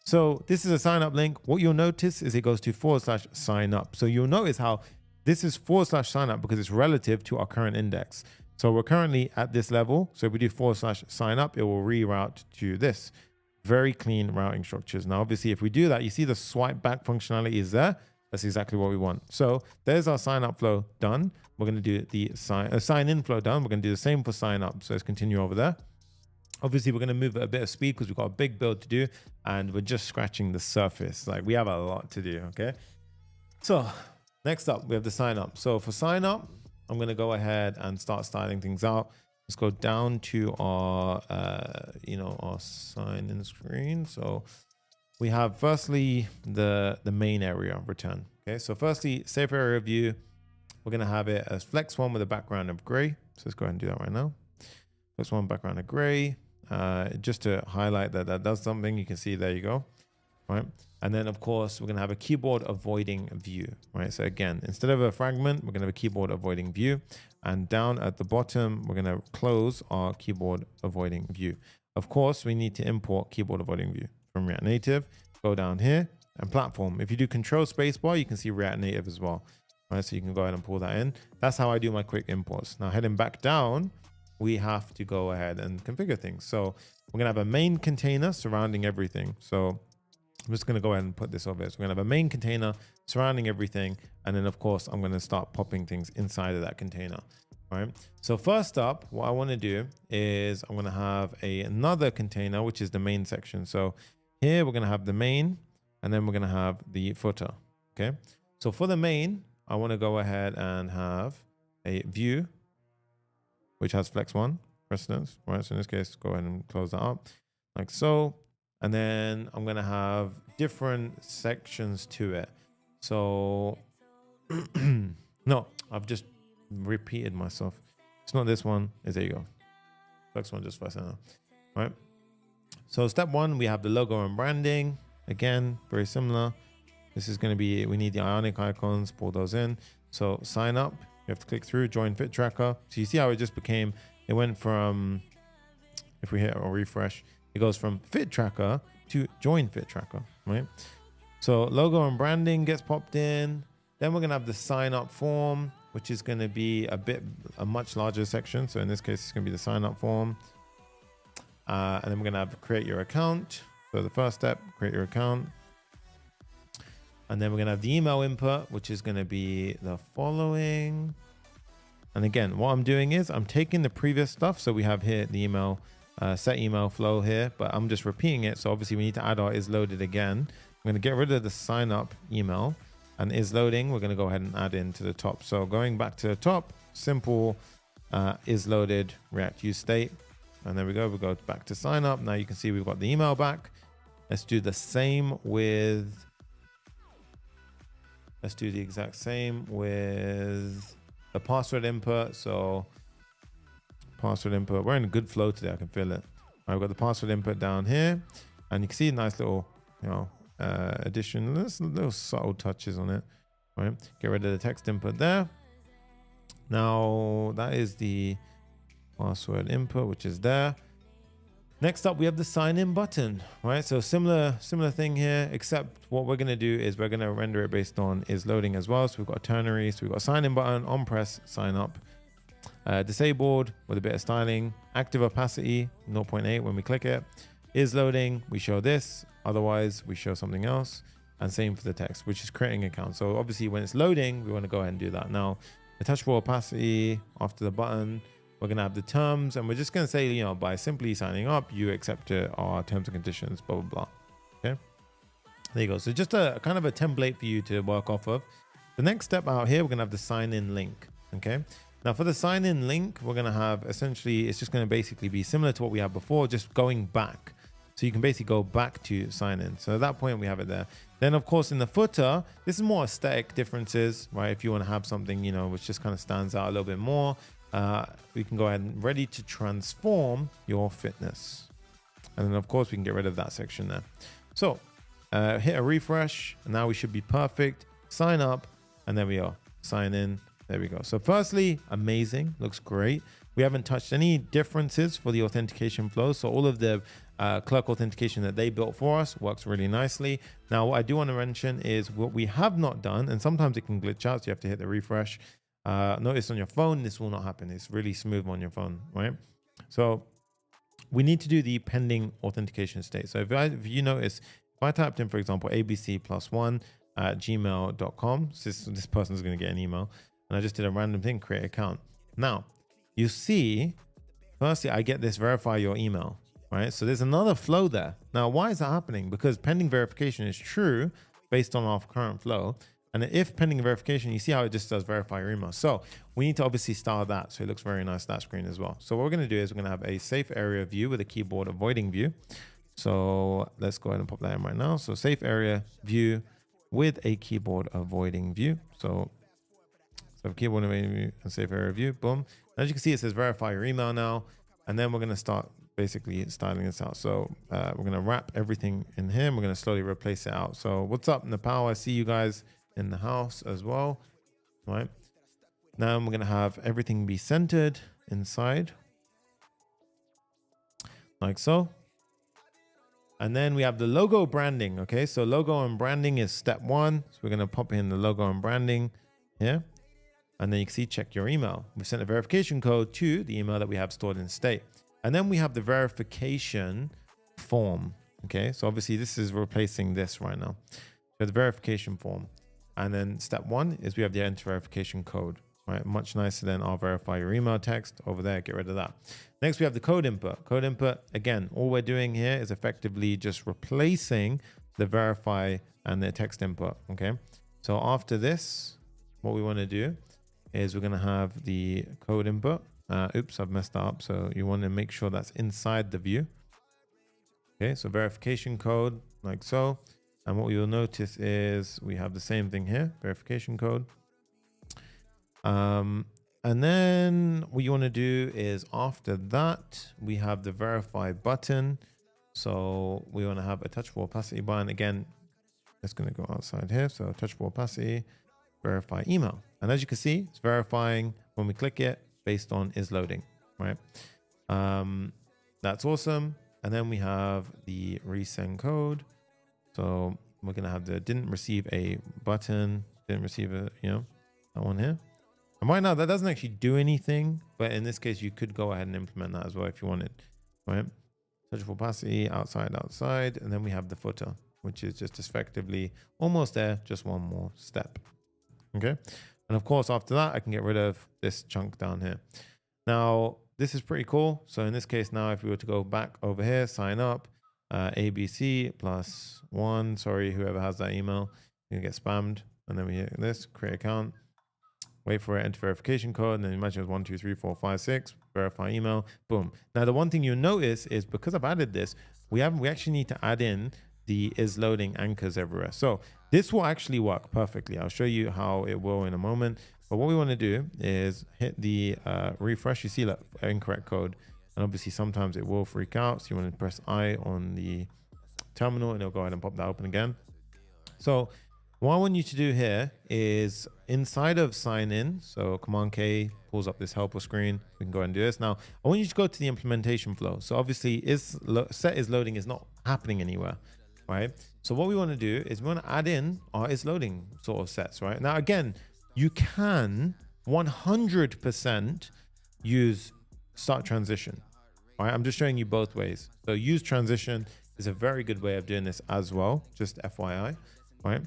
So this is a sign up link. What you'll notice is it goes to /sign up. So you'll notice how this is /sign up because it's relative to our current index. So we're currently at this level. So if we do /sign up, it will reroute to this. Very clean routing structures. Now, obviously, if we do that, you see the swipe back functionality is there. That's exactly what we want. So there's our sign up flow done. We're going to do the sign in flow done. We're going to do the same for sign up. So let's continue over there. Obviously, we're going to move at a bit of speed because we've got a big build to do and we're just scratching the surface. Like, we have a lot to do. Okay. So next up, we have the sign up. So for sign up, I'm going to go ahead and start styling things out. Let's go down to our, our sign in screen. So we have firstly the main area return. Okay. So firstly, safe area view, we're going to have it as flex one with a background of gray. So let's go ahead and do that right now. Flex one background of gray. Just to highlight that that does something, you can see, there you go, right? And then of course, we're gonna have a keyboard avoiding view, right? So again, instead of a fragment, we're gonna have a keyboard avoiding view, and down at the bottom, we're gonna close our keyboard avoiding view. Of course, we need to import keyboard avoiding view from React Native. Go down here and platform. If you do Control Spacebar, you can see React Native as well, right? So you can go ahead and pull that in. That's how I do my quick imports. Now heading back down, we have to go ahead and configure things. So we're gonna have a main container surrounding everything. So I'm just gonna go ahead and put this over here. So we're gonna have a main container surrounding everything. And then of course, I'm gonna start popping things inside of that container, right? So first up, what I wanna do is I'm gonna have another container, which is the main section. So here we're gonna have the main, and then we're gonna have the footer, okay? So for the main, I wanna go ahead and have a view, which has flex one precedence, right? So in this case, go ahead and close that up like so. And then I'm gonna have different sections to it. So, no, I've just repeated myself. It's not this one, there you go. Flex one just flex now, right? So step one, we have the logo and branding. Again, very similar. This is gonna be, we need the ionic icons, pull those in. So sign up. You have to click through, join fit tracker. So you see how it just became, it went from, if we hit or refresh, it goes from fit tracker to join fit tracker, right? So logo and branding gets popped in. Then we're gonna have the sign up form, which is gonna be a much larger section. So in this case, it's gonna be the sign up form. And then we're gonna have create your account. So the first step, create your account. And then we're gonna have the email input, which is gonna be the following. And again, what I'm doing is I'm taking the previous stuff. So we have here the email, set email flow here, but I'm just repeating it. So obviously we need to add our is loaded again. I'm gonna get rid of the sign up email, and is loading, we're gonna go ahead and add in to the top. So going back to the top, simple is loaded React use state. And there we go back to sign up. Now you can see we've got the email back. Let's do the same with, let's do the exact same with the password input. So password input, we're in a good flow today. I can feel it. I've got the password input down here, and you can see a nice little, addition, little subtle touches on it, right? Get rid of the text input there. Now that is the password input, which is there. Next up, we have the sign in button, right? So similar thing here, except what we're gonna do is we're gonna render it based on is loading as well. So we've got a ternary, so we've got a sign in button, on press, sign up, disabled with a bit of styling, active opacity, 0.8 when we click it, is loading, we show this, otherwise we show something else, and same for the text, which is creating account. So obviously when it's loading, we wanna go ahead and do that. Now, the touchable opacity after the button, we're going to have the terms, and we're just going to say, you know, by simply signing up, you accept our terms and conditions, blah, blah, blah. Okay. There you go. So just a kind of a template for you to work off of. The next step out here, we're going to have the sign in link. Okay. Now for the sign in link, we're going to have essentially, it's just going to basically be similar to what we had before, just going back. So you can basically go back to sign in. So at that point, we have it there. Then of course, in the footer, this is more aesthetic differences, right? If you want to have something, you know, which just kind of stands out a little bit more, we can go ahead and ready to transform your fitness. And then of course we can get rid of that section there. So hit a refresh, and now we should be perfect. Sign up, and there we are. Sign in, there we go. So firstly, amazing, looks great. We haven't touched any differences for the authentication flow. So all of the Clerk authentication that they built for us works really nicely. Now, what I do want to mention is what we have not done, and sometimes it can glitch out, so you have to hit the refresh. Notice on your phone, this will not happen. It's really smooth on your phone, right? So we need to do the pending authentication state. So if you notice, if I typed in, for example, abc+1@gmail.com, so this person's going to get an email, and I just did a random thing, create account. Now, you see, firstly, I get this verify your email, right? So there's another flow there. Now, why is that happening? Because pending verification is true based on our current flow. And if pending verification, you see how it just does verify your email. So we need to obviously style that. So it looks very nice, that screen as well. So what we're going to do is we're going to have a safe area view with a keyboard avoiding view. So let's go ahead and pop that in right now. So safe area view with a keyboard avoiding view. So keyboard avoiding view and safe area view, boom. As you can see, it says verify your email now. And then we're going to start basically styling this out. So we're going to wrap everything in here, and we're going to slowly replace it out. So what's up, Nepal? I see you guys in the house as well, right? Now we're going to have everything be centered inside like so. And then we have the logo branding. Okay, so logo and branding is step one. So we're going to pop in the logo and branding here, and then you can see check your email. We sent a verification code to the email that we have stored in state. And then we have the verification form. Okay, so obviously this is replacing this right now. So the verification form. And then step one is we have the enter verification code, right? Much nicer than our verify your email text over there. Get rid of that. Next, we have the code input. Code input, again, all we're doing here is effectively just replacing the verify and the text input, okay? So after this, what we want to do is we're going to have the code input. Oops, I've messed that up. So you want to make sure that's inside the view. Okay, so verification code like so. And what you'll notice is we have the same thing here, verification code. And then what you want to do is after that, we have the verify button. So we want to have a touchable opacity button. Again, it's going to go outside here. So touchable opacity, verify email. And as you can see, it's verifying when we click it based on is loading, right? That's awesome. And then we have the resend code. So we're going to have the didn't receive a button, didn't receive a, you know, that one here. And right now that doesn't actually do anything, but in this case, you could go ahead and implement that as well if you wanted, right? Touchable opacity, outside. And then we have the footer, which is just effectively almost there, just one more step. Okay. And of course, after that, I can get rid of this chunk down here. Now, this is pretty cool. So in this case, now, if we were to go back over here, sign up, ABC+1, sorry, whoever has that email, you get spammed. And then we hit this, create account, wait for it, enter verification code, and then imagine it's 1, 2, 3, 4, 5, 6, verify email, boom. Now, the one thing you'll notice is because I've added this, we actually need to add in the is loading anchors everywhere. So this will actually work perfectly. I'll show you how it will in a moment. But what we want to do is hit the refresh. You see that incorrect code. And obviously sometimes it will freak out. So you want to press I on the terminal and it'll go ahead and pop that open again. So What I want you to do here is inside of sign in. So Command K pulls up this helper screen. We can go and do this. Now, I want you to go to the implementation flow. So obviously set is loading is not happening anywhere, right? So what we want to do is we want to add in our is loading sort of sets, right? Now, again, you can 100% use start transition, right? I'm just showing you both ways. So use transition is a very good way of doing this as well, just FYI, right?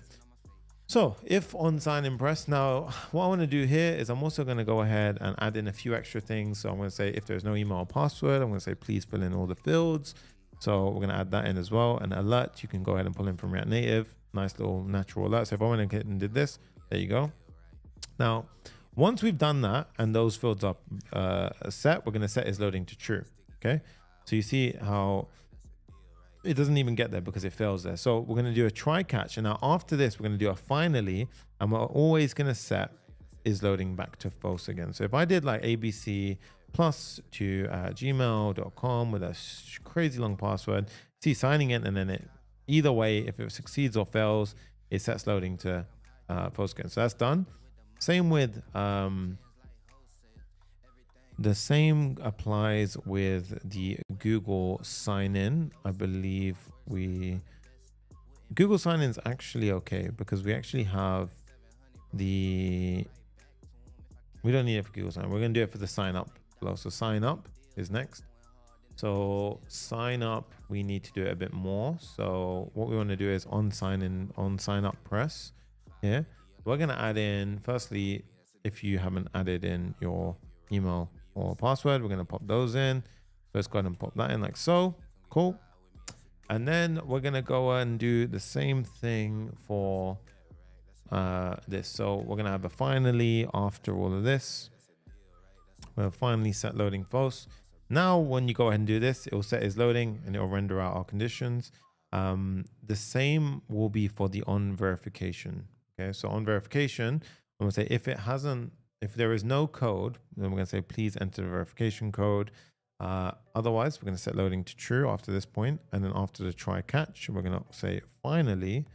So if on sign in press, now what I want to do here is I'm also going to go ahead and add in a few extra things. So I'm going to say if there's no email or password, I'm going to say please fill in all the fields. So we're going to add that in as well. And alert, you can go ahead and pull in from React Native. Nice little natural alert. So if I went and did this, there you go. Now, once we've done that and those fields are set, we're going to set is loading to true. Okay. So you see how it doesn't even get there because it fails there. So we're going to do a try catch. And now after this, we're going to do a finally, and we're always going to set is loading back to false again. So if I did like ABC plus to gmail.com with a crazy long password, see signing in, and then it either way, if it succeeds or fails, it sets loading to false again. So that's done. Same with the same applies with the Google sign-in. I believe Google sign-in is actually okay because we actually have we don't need it for Google sign. We're going to do it for the sign up flow. So sign up is next. So sign up, we need to do it a bit more. So what we want to do is on sign up press here. We're going to add in, firstly, if you haven't added in your email or password, we're going to pop those in. Let's go ahead and pop that in like so. Cool. And then we're going to go and do the same thing for this. So we're going to have a finally after all of this. We'll finally set loading false. Now, when you go ahead and do this, it will set is loading and it will render out our conditions. The same will be for the on verification. Okay. So on verification, I'm going to say if there is no code, then we're going to say, please enter the verification code. Otherwise, we're going to set loading to true after this point. And then after the try catch, we're going to say, finally,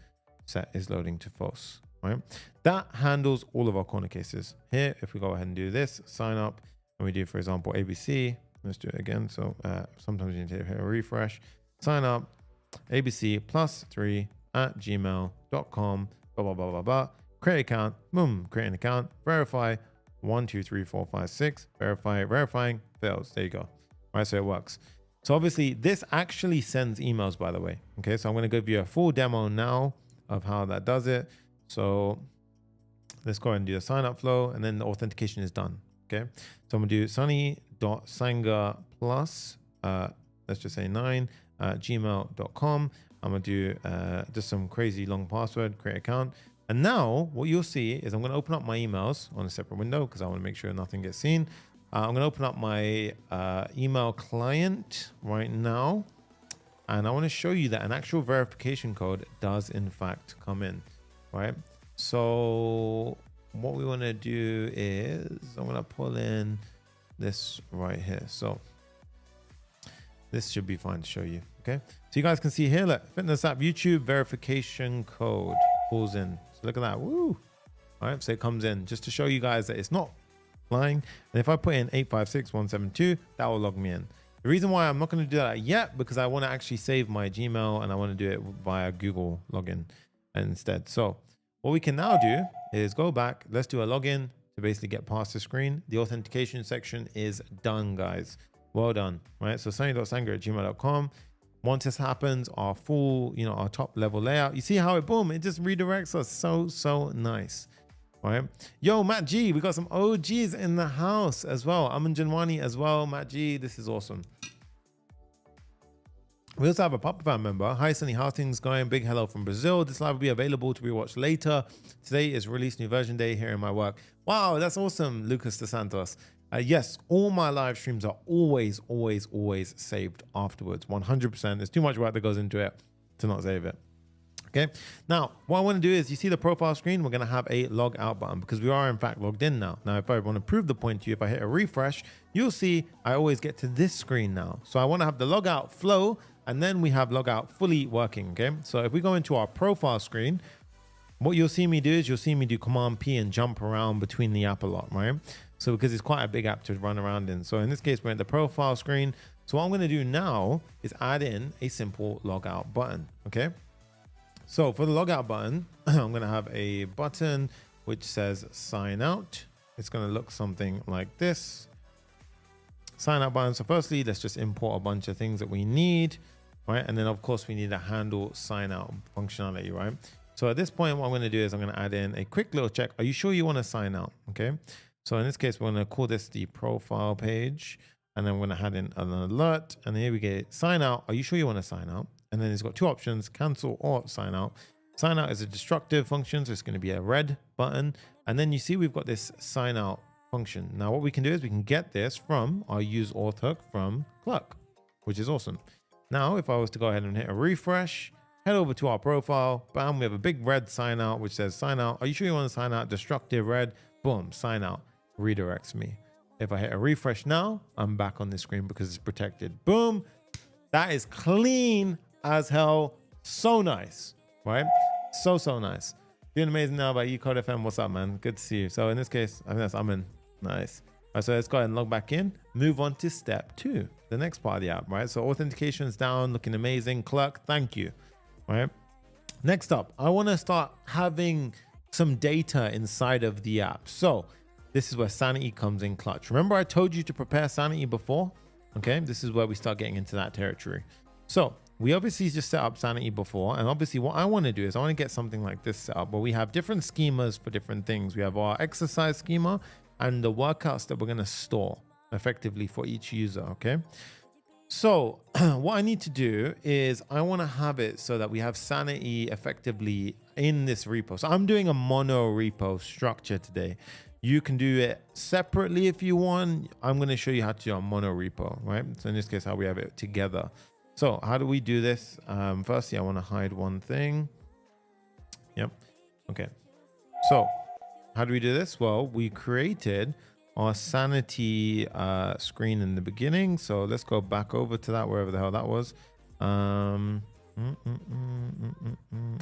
set is loading to false, right? That handles all of our corner cases. Here, if we go ahead and do this, sign up, and we do, for example, ABC. Let's do it again. So sometimes you need to hit a refresh. Sign up, ABC +3 @gmail.com, blah, blah, blah, blah, blah. Create account, boom, create an account, verify, 1, 2, 3, 4, 5, 6, verifying, fails. There you go. All right, so it works. So obviously this actually sends emails, by the way. Okay, so I'm going to give you a full demo now of how that does it. So let's go ahead and do the sign up flow, and then the authentication is done. Okay, so I'm going to do Sonny.Sangha plus, let's just say 9 @gmail.com. I'm going to do just some crazy long password, create account. And now what you'll see is I'm going to open up my emails on a separate window because I want to make sure nothing gets seen. I'm going to open up my email client right now. And I want to show you that an actual verification code does in fact come in, right? So what we want to do is I'm going to pull in this right here. So this should be fine to show you. Okay. So you guys can see here, look, Fitness App YouTube verification code pulls in. So look at that. Woo. All right. So it comes in just to show you guys that it's not lying. And if I put in 856172, that will log me in. The reason why I'm not going to do that yet, because I want to actually save my Gmail and I want to do it via Google login instead. So what we can now do is go back. Let's do a login to basically get past the screen. The authentication section is done, guys. Well done. Right. So sonny.sangha@gmail.com. Once this happens, our full, our top level layout, you see how it, boom, it just redirects us. So nice. All right. Yo, Matt G, we got some OGs in the house as well. Aman Janwani as well. Matt G, this is awesome. We also have a Papa Fan member. Hi, Sonny, how's things going? Big hello from Brazil. This live will be available to be watched later. Today is release new version day here in my work. Wow, that's awesome, Lucas De Santos. Yes, all my live streams are always saved afterwards. 100%. There's too much work that goes into it to not save it. Okay. Now, what I want to do is, you see the profile screen, we're going to have a log out button because we are in fact logged in now. Now, if I want to prove the point to you, if I hit a refresh, you'll see I always get to this screen now. So I want to have the log out flow, and then we have log out fully working. Okay. So if we go into our profile screen, what you'll see me do is you'll see me do Command P and jump around between the app a lot, right? So because it's quite a big app to run around in. So in this case, we're at the profile screen. So what I'm going to do now is add in a simple logout button. Okay. So for the logout button, I'm going to have a button which says sign out. It's going to look something like this. Sign out button. So firstly, let's just import a bunch of things that we need, right? And then of course we need a handle sign out functionality, right? So at this point, what I'm going to do is I'm going to add in a quick little check. Are you sure you want to sign out? Okay. So in this case, we're going to call this the profile page, and then we're going to add in an alert. And here we get sign out. Are you sure you want to sign out? And then it's got two options, cancel or sign out. Sign out is a destructive function, so it's going to be a red button. And then you see we've got this sign out function. Now what we can do is we can get this from our use auth hook from Clerk, which is awesome. Now if I was to go ahead and hit a refresh, head over to our profile, bam, we have a big red sign out which says sign out. Are you sure you want to sign out? Destructive red, boom, sign out, redirects me. If I hit a refresh now, I'm back on this screen because it's protected. Boom, that is clean as hell. So nice, right? So nice. Doing amazing now by eCode FM. What's up, man? Good to see you. So in this case, I think that's Amin. Nice. All right, so let's go ahead and log back in. Move on to step 2, the next part of the app, right? So authentication is down, looking amazing. Clerk, thank you. Right. Next up, I want to start having some data inside of the app. So this is where Sanity comes in clutch. Remember I told you to prepare Sanity before? Okay, this is where we start getting into that territory. So we obviously just set up Sanity before, and obviously what I want to do is I want to get something like this set up where we have different schemas for different things. We have our exercise schema and the workouts that we're going to store effectively for each user. Okay. So what I need to do is I want to have it so that we have Sanity effectively in this repo. So I'm doing a mono repo structure today. You can do it separately if you want. I'm going to show you how to do a mono repo, right? So in this case, how we have it together. So how do we do this? Firstly, I want to hide one thing. Yep. Okay. So how do we do this? Well, we created our Sanity screen in the beginning. So let's go back over to that, wherever the hell that was.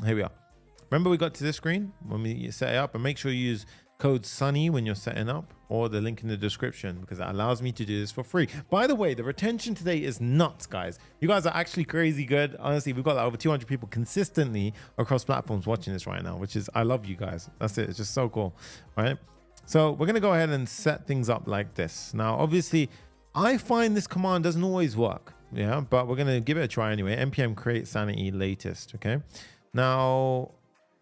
Here we are. Remember we got to this screen when we set it up, and make sure you use code Sonny when you're setting up, or the link in the description, because it allows me to do this for free. By the way, the retention today is nuts, guys. You guys are actually crazy good. Honestly, we've got like over 200 people consistently across platforms watching this right now, which is, I love you guys. That's it. It's just so cool, right? So we're going to go ahead and set things up like this. Now, obviously, I find this command doesn't always work, yeah, but we're going to give it a try anyway. npm create sanity latest, okay? Now,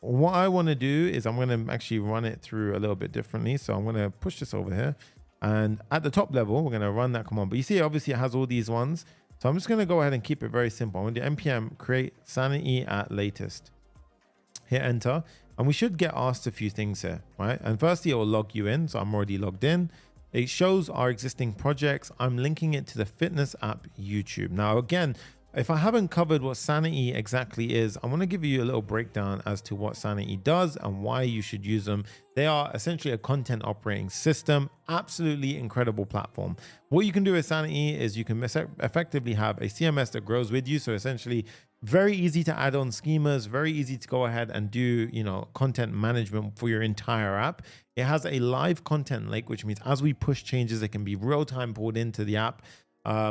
what I want to do is I'm going to actually run it through a little bit differently. So I'm going to push this over here, and at the top level, we're going to run that command. But you see, obviously it has all these ones. So I'm just going to go ahead and keep it very simple. I'm going to do npm create sanity at latest. Hit enter, and we should get asked a few things here, right? And firstly, it will log you in. So I'm already logged in. It shows our existing projects. I'm linking it to the fitness app YouTube. Now, again, if I haven't covered what Sanity exactly is, I want to give you a little breakdown as to what Sanity does and why you should use them. They are essentially a content operating system, absolutely incredible platform. What you can do with Sanity is you can effectively have a CMS that grows with you. So essentially very easy to add on schemas, very easy to go ahead and do, you know, content management for your entire app. It has a live content lake, which means as we push changes, it can be real time pulled into the app.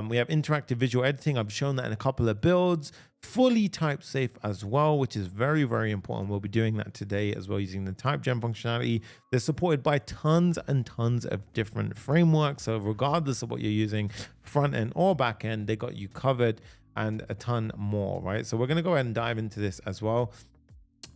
We have interactive visual editing. I've shown that in a couple of builds. Fully type safe as well, which is very, very important. We'll be doing that today as well using the TypeGen functionality. They're supported by tons and tons of different frameworks. So regardless of what you're using, front end or back end, they got you covered, and a ton more, right? So we're going to go ahead and dive into this as well.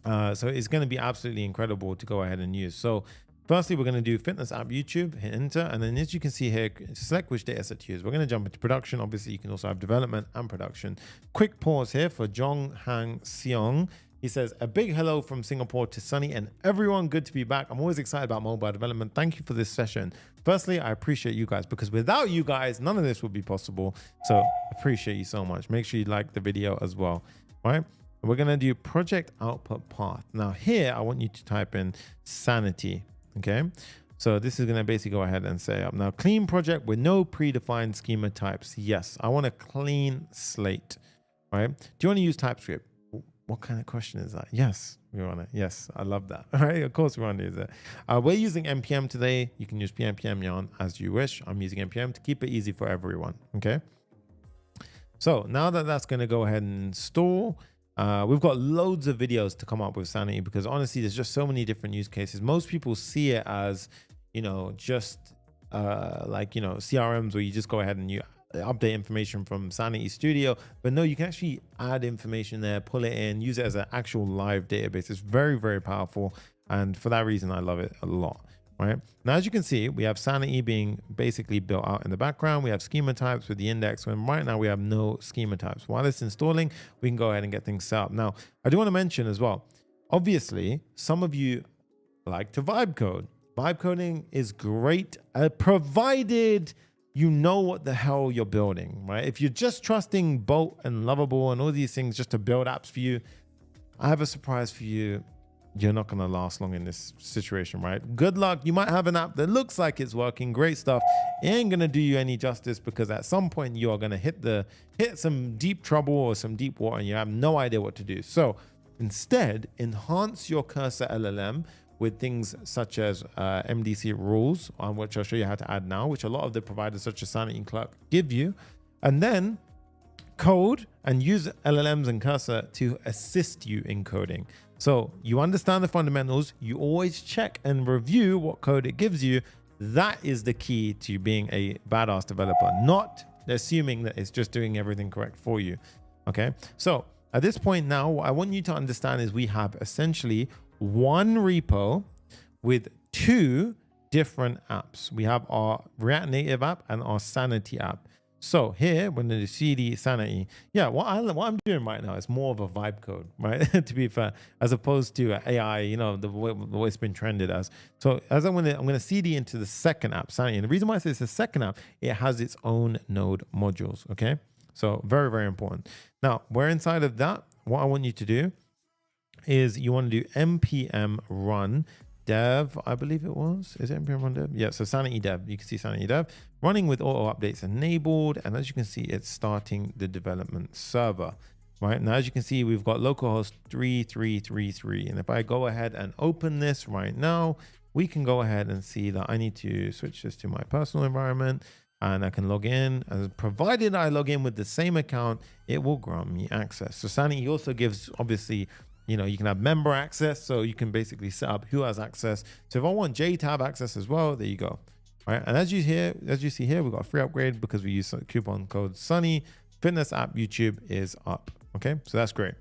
So it's going to be absolutely incredible to go ahead and use. So firstly, we're going to do fitness app YouTube, hit enter, and then as you can see here, select which data set to use. We're going to jump into production. Obviously, you can also have development and production. Quick pause here for Jong Hang Seong. He says, a big hello from Singapore to Sonny and everyone. Good to be back. I'm always excited about mobile development. Thank you for this session. Firstly, I appreciate you guys, because without you guys, none of this would be possible. So appreciate you so much. Make sure you like the video as well, right? We're going to do project output path. Now here, I want you to type in sanity. Okay, so this is going to basically go ahead and say up now clean project with no predefined schema types. Yes, I want a clean slate, right? Do you want to use TypeScript? What kind of question is that? Yes, we want to. Yes, I love that. All right, of course we want to use it. We're using npm today. You can use pnpm yarn as you wish. I'm using npm to keep it easy for everyone. Okay. So now that that's going to go ahead and install, we've got loads of videos to come up with Sanity, because honestly, there's just so many different use cases. Most people see it as, just like, CRMs where you just go ahead and you update information from Sanity Studio, but no, you can actually add information there, pull it in, use it as an actual live database. It's very, very powerful. And for that reason, I love it a lot. Right now, as you can see, we have Sanity being basically built out in the background. We have schema types with the index, when right now we have no schema types. While it's installing, we can go ahead and get things set up. Now, I do want to mention as well, obviously, some of you like to vibe code. Vibe coding is great, provided you know what the hell you're building, right? If you're just trusting Bolt and Lovable and all these things just to build apps for you, I have a surprise for you. You're not going to last long in this situation, right? Good luck. You might have an app that looks like it's working, great stuff. It ain't going to do you any justice, because at some point you are going to hit some deep trouble or some deep water and you have no idea what to do. So instead, enhance your cursor LLM with things such as MDC rules, on which I'll show you how to add now, which a lot of the providers such as Sonny and Clerk give you. And then code and use LLMs and cursor to assist you in coding. So you understand the fundamentals, you always check and review what code it gives you. That is the key to being a badass developer, not assuming that it's just doing everything correct for you. Okay, so at this point now, what I want you to understand is we have essentially one repo with two different apps. We have our React Native app and our Sanity app. So here, when you see the Sanity, yeah, what I'm doing right now is more of a vibe code, right? To be fair, as opposed to AI, the way it's been trended as. So as I'm gonna CD into the second app, Sanity. And the reason why I say it's the second app, it has its own node modules. Okay, so very, very important. Now, we're inside of that. What I want you to do is you want to do npm run dev, I believe it was. Is it npm run dev? Yeah, so Sanity dev. You can see Sanity dev running with auto updates enabled. And as you can see, it's starting the development server. Right now, as you can see, we've got localhost 3333. And if I go ahead and open this right now, we can go ahead and see that I need to switch this to my personal environment. And I can log in, and provided I log in with the same account, it will grant me access. So Sanity also gives, obviously, you can have member access, so you can basically set up who has access. So if I want J to have access as well, there you go. All right, and as you see here, we've got a free upgrade because we use coupon code Sonny. Fitness app YouTube is up. Okay, so that's great.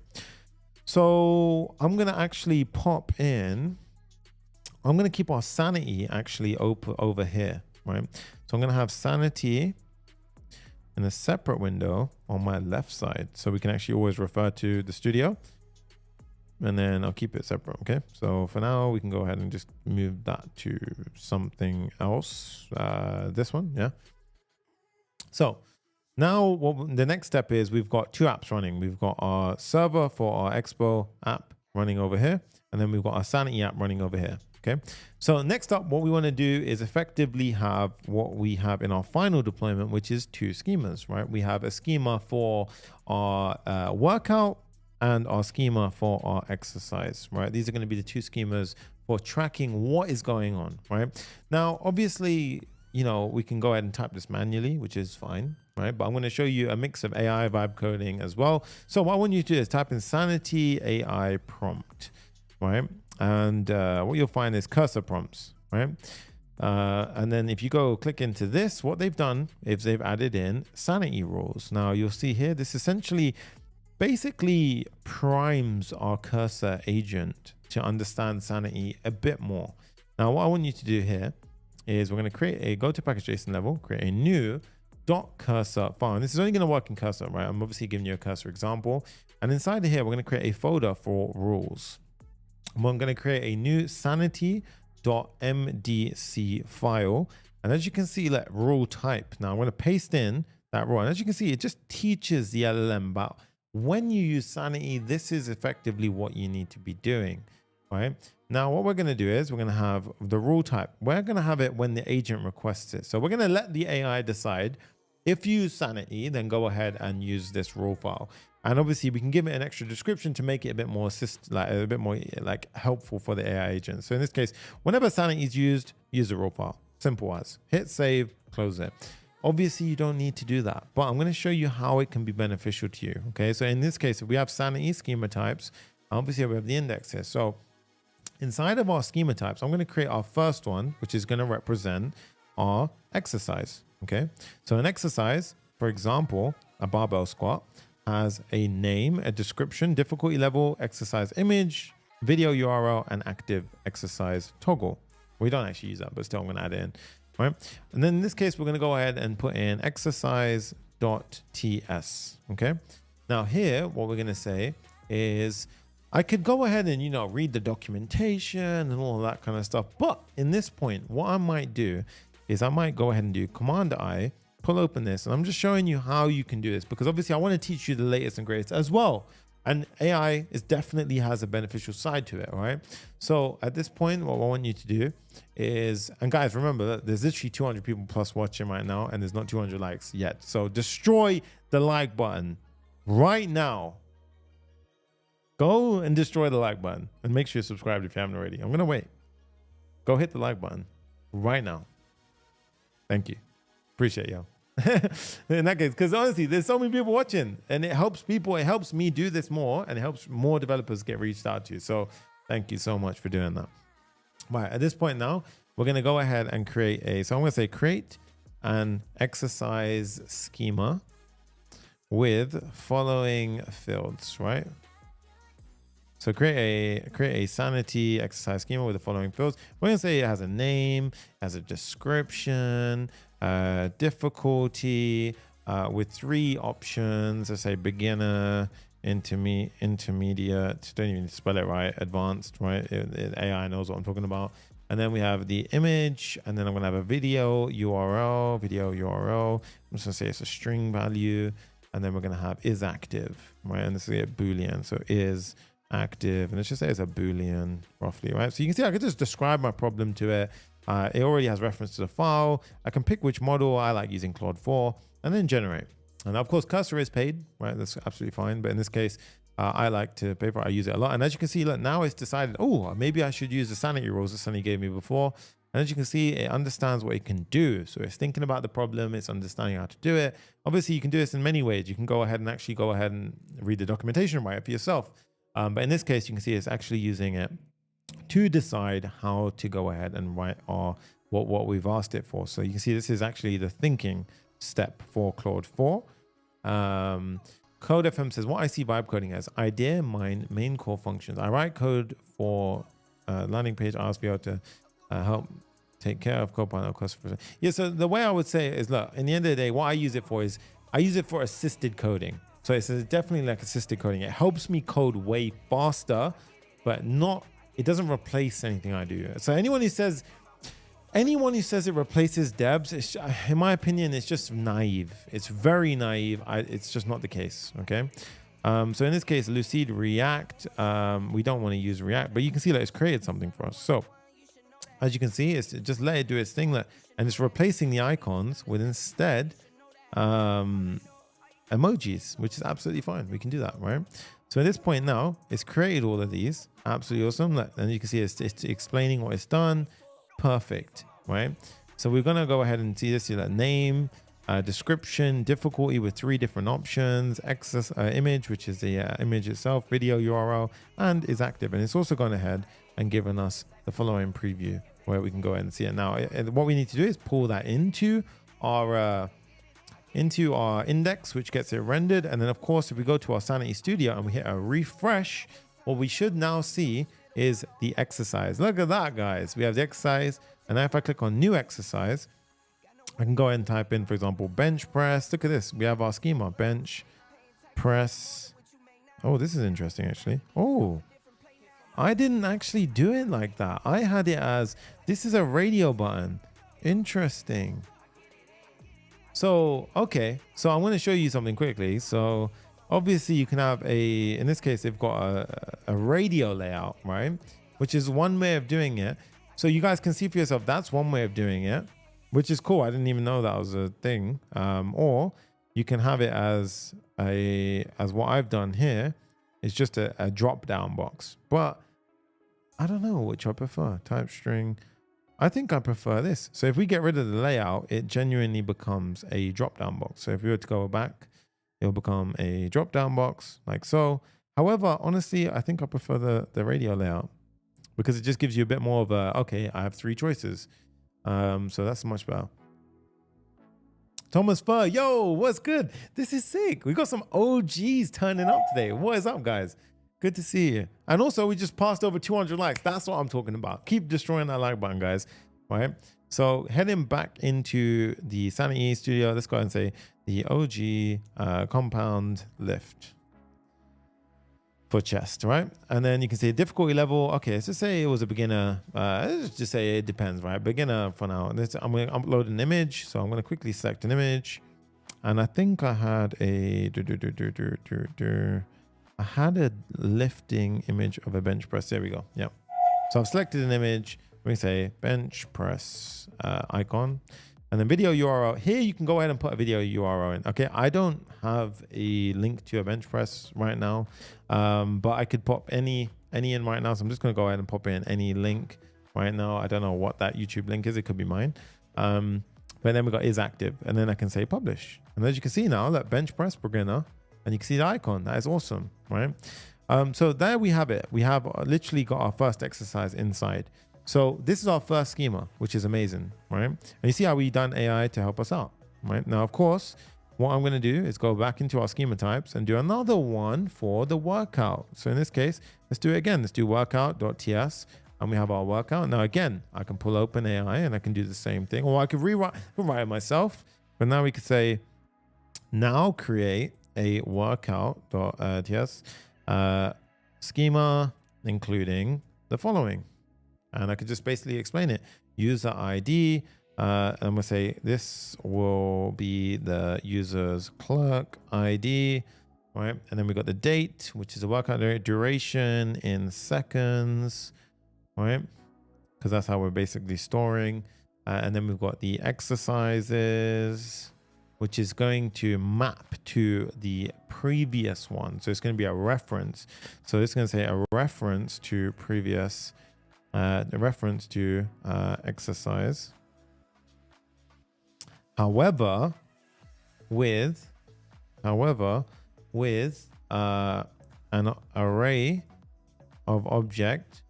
So I'm gonna actually pop in. I'm gonna keep our Sanity actually open over here, right? So I'm gonna have Sanity in a separate window on my left side, so we can actually always refer to the studio. And then I'll keep it separate. Okay, so for now we can go ahead and just move that to something else. This one, yeah. So now what the next step is, we've got two apps running. We've got our server for our Expo app running over here, and then we've got our Sanity app running over here. Okay, so next up, what we want to do is effectively have what we have in our final deployment, which is two schemas, right? We have a schema for our workout and our schema for our exercise, right? These are going to be the two schemas for tracking what is going on, right? Now, obviously, we can go ahead and type this manually, which is fine, right? But I'm going to show you a mix of AI vibe coding as well. So what I want you to do is type in Sanity AI prompt, right? And what you'll find is cursor prompts, right? And then if you go click into this, what they've done is they've added in Sanity rules. Now you'll see here, this essentially basically primes our cursor agent to understand Sanity a bit more. Now, what I want you to do here is we're going to create a go to package.json level, create a new .cursor file. And this is only going to work in cursor, right? I'm obviously giving you a cursor example. And inside of here, we're going to create a folder for rules. And we're going to create a new sanity.mdc file. And as you can see, let rule type. Now I'm going to paste in that rule. And as you can see, it just teaches the LLM about when you use Sanity, this is effectively what you need to be doing, right? Now, what we're going to do is we're going to have the rule type. We're going to have it when the agent requests it. So we're going to let the AI decide if you use Sanity, then go ahead and use this rule file. And obviously we can give it an extra description to make it a bit more helpful for the AI agent. So in this case, whenever Sanity is used, use the raw file. Simple as. Hit save, close it. Obviously you don't need to do that, but I'm going to show you how it can be beneficial to you. Okay. So in this case, if we have Sanity schema types, obviously we have the index here. So inside of our schema types, I'm going to create our first one, which is going to represent our exercise. Okay. So an exercise, for example, a barbell squat, has a name, a description, difficulty level, exercise image, video URL, and active exercise toggle. We don't actually use that, but still I'm going to add it in, right? And then in this case, we're going to go ahead and put in exercise.ts. Okay. Now here, what we're going to say is I could go ahead and, you know, read the documentation and all that kind of stuff. But in this point, what I might do is I might go ahead and do Command I, pull open this, and I'm just showing you how you can do this, because obviously I want to teach you the latest and greatest as well. And AI definitely has a beneficial side to it, all right? So at this point, what I want you to do is, and guys, remember that there's literally 200 people plus watching right now, and there's not 200 likes yet. So destroy the like button right now. Go and destroy the like button and make sure you're subscribed if you haven't already. I'm going to wait. Go hit the like button right now. Thank you. Appreciate you. In that case, because honestly, there's so many people watching, and it helps people. It helps me do this more, and it helps more developers get reached out to. So thank you so much for doing that. Right, at this point now, we're going to go ahead and create so I'm going to say create an exercise schema with following fields, right? So create a sanity exercise schema with the following fields. We're going to say it has a name, has a description, difficulty, with 3 options. Let's say beginner, intermediate, don't even spell it right, advanced, right? AI knows what I'm talking about. And then we have the image, and then I'm going to have a video URL. I'm just going to say it's a string value, and then we're going to have is active, right? And this is a Boolean, so is active, and let's just say it's a Boolean roughly, right? So you can see I could just describe my problem to it. It already has reference to the file. I can pick which model. I like using Claude 4, and then generate. And of course, cursor is paid, right? That's absolutely fine. But in this case, I like to pay for it. I use it a lot. And as you can see, look, now it's decided, oh, maybe I should use the sanity rules that Sonny gave me before. And as you can see, it understands what it can do. So it's thinking about the problem. It's understanding how to do it. Obviously, you can do this in many ways. You can go ahead and read the documentation and write it for yourself. But in this case, you can see it's actually using it to decide how to go ahead and write what we've asked it for. So you can see this is actually the thinking step for Claude 4. Code FM says, what I see vibe coding as idea, mind, main core functions. I write code for landing page. I ask VO to help take care of Copilot customer. Yeah, so the way I would say it is, look, in the end of the day, what I use it for is I use it for assisted coding. So it's definitely like assisted coding. It helps me code way faster, but it doesn't replace anything I do. So anyone who says it replaces devs, in my opinion, it's just naive. It's very naive. It's just not the case. Okay. So in this case, Lucid React, we don't want to use React, but you can see that it's created something for us. So as you can see, it's just let it do its thing, and it's replacing the icons with instead emojis, which is absolutely fine. We can do that, right? So at this point now, it's created all of these. Absolutely awesome. And you can see it's explaining what it's done. Perfect, right? So we're going to go ahead and see this. See that name, description, difficulty with 3 different options, image, which is the image itself, video URL, and is active. And it's also gone ahead and given us the following preview where we can go ahead and see it. Now, what we need to do is pull that into our index, which gets it rendered. And then of course, if we go to our Sanity Studio and we hit a refresh, what we should now see is the exercise. Look at that, guys. We have the exercise. And now if I click on new exercise, I can go ahead and type in, for example, bench press. Look at this. We have our schema, bench press. Oh, this is interesting, actually. Oh, I didn't actually do it like that. I had it as, this is a radio button. Interesting. So, okay. So I'm going to show you something quickly. So obviously you can have in this case, they've got a radio layout, right? Which is one way of doing it. So you guys can see for yourself, that's one way of doing it, which is cool. I didn't even know that was a thing. Or you can have it as what I've done here. It's just a drop down box, but I don't know which I prefer. Type string. I think I prefer this. So if we get rid of the layout, it genuinely becomes a drop down box. So if we were to go back, it'll become a drop down box like so. However, honestly, I think I prefer the radio layout because it just gives you a bit more of a, okay, I have 3 choices. So that's much better. Thomas Fur, yo, what's good? This is sick. We got some OGs turning up today. What is up, guys? Good to see you. And also, we just passed over 200 likes. That's what I'm talking about. Keep destroying that like button, guys. Right? So heading back into the Sanity studio, let's go ahead and say the OG compound lift for chest, right? And then you can say difficulty level. Okay, let's just say it was a beginner. Let's just say it depends, right? Beginner for now. I'm going to upload an image. So I'm going to quickly select an image. And I think I had a lifting image of a bench press. There we go. Yeah. So I've selected an image. We say bench press icon. And then video URL. Here you can go ahead and put a video URL in. Okay, I don't have a link to a bench press right now, but I could pop any in right now. So I'm just going to go ahead and pop in any link right now. I don't know what that YouTube link is. It could be mine. But then we got is active, and then I can say publish. And as you can see now, that bench press beginner, and you can see the icon. That is awesome, right? So there we have it. We have literally got our first exercise inside. So this is our first schema, which is amazing, right? And you see how we done AI to help us out, right? Now, of course, what I'm going to do is go back into our schema types and do another one for the workout. So in this case, let's do it again. Let's do workout.ts, and we have our workout. Now, again, I can pull OpenAI and I can do the same thing, or I could rewrite it myself. But now we could say, now create a workout.ts schema, including the following. And I could just basically explain it. User ID, and we'll say this will be the user's clerk ID, right? And then we got the date, which is a workout duration in seconds, right? Because that's how we're basically storing. And then we've got the exercises, which is going to map to the previous one. So it's going to be a reference. So it's going to say a reference to previous exercise. However, with an array of object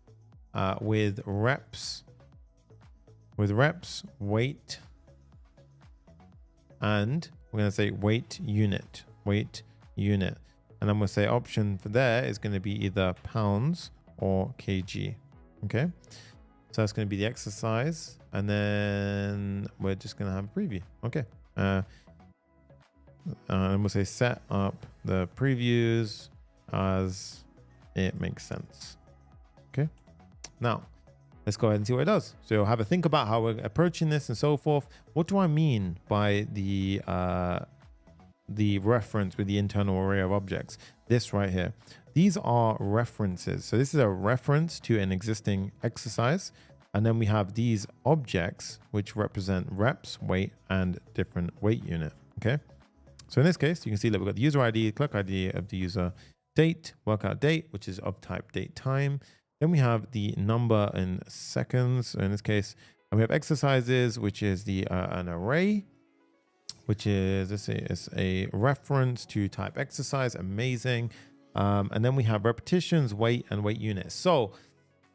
with reps, weight, and we're going to say weight unit. And I'm going to say option for there is going to be either pounds or kg. Okay, so that's going to be the exercise, and then we're just going to have a preview. Okay, and we'll say set up the previews as it makes sense. Okay, now let's go ahead and see what it does. So you'll have a think about how we're approaching this and so forth. What do I mean by the reference with the internal array of objects? This right here. These are references. So this is a reference to an existing exercise. And then we have these objects, which represent reps, weight, and different weight unit. Okay. So in this case, you can see that we've got the user ID, clerk ID of the user, date, workout date, which is of type date time. Then we have the number in seconds. So in this case, and we have exercises, which is the an array, which is, let's say, it's a reference to type exercise. Amazing. And then we have repetitions, weight, and weight units. So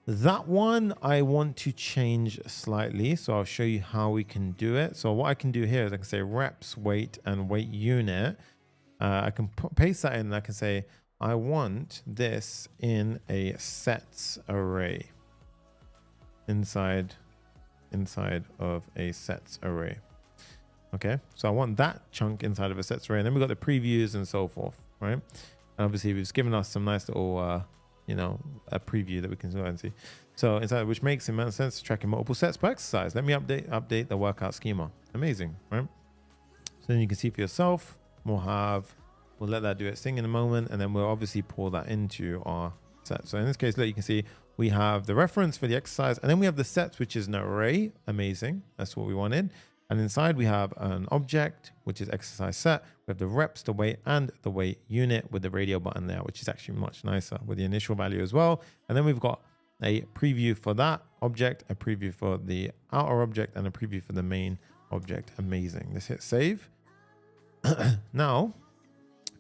that one I want to change slightly. So I'll show you how we can do it. So what I can do here is I can say reps, weight, and weight unit. I can paste that in, and I can say, I want this in a sets array inside of a sets array. Okay, so I want that chunk inside of a sets array, and then we got the previews and so forth, right? And obviously, it's given us some nice little, a preview that we can go ahead and see. So inside, which makes immense sense, tracking multiple sets per exercise. Let me update the workout schema. Amazing, right? So then you can see for yourself. We'll let that do its thing in a moment, and then we'll obviously pull that into our set. So in this case, look, you can see we have the reference for the exercise, and then we have the sets, which is an array. Amazing. That's what we wanted. And inside we have an object, which is exercise set, We have the reps, the weight, and the weight unit with the radio button there, which is actually much nicer with the initial value as well. And then we've got a preview for that object, a preview for the outer object, and a preview for the main object. Amazing. Let's hit save. Now,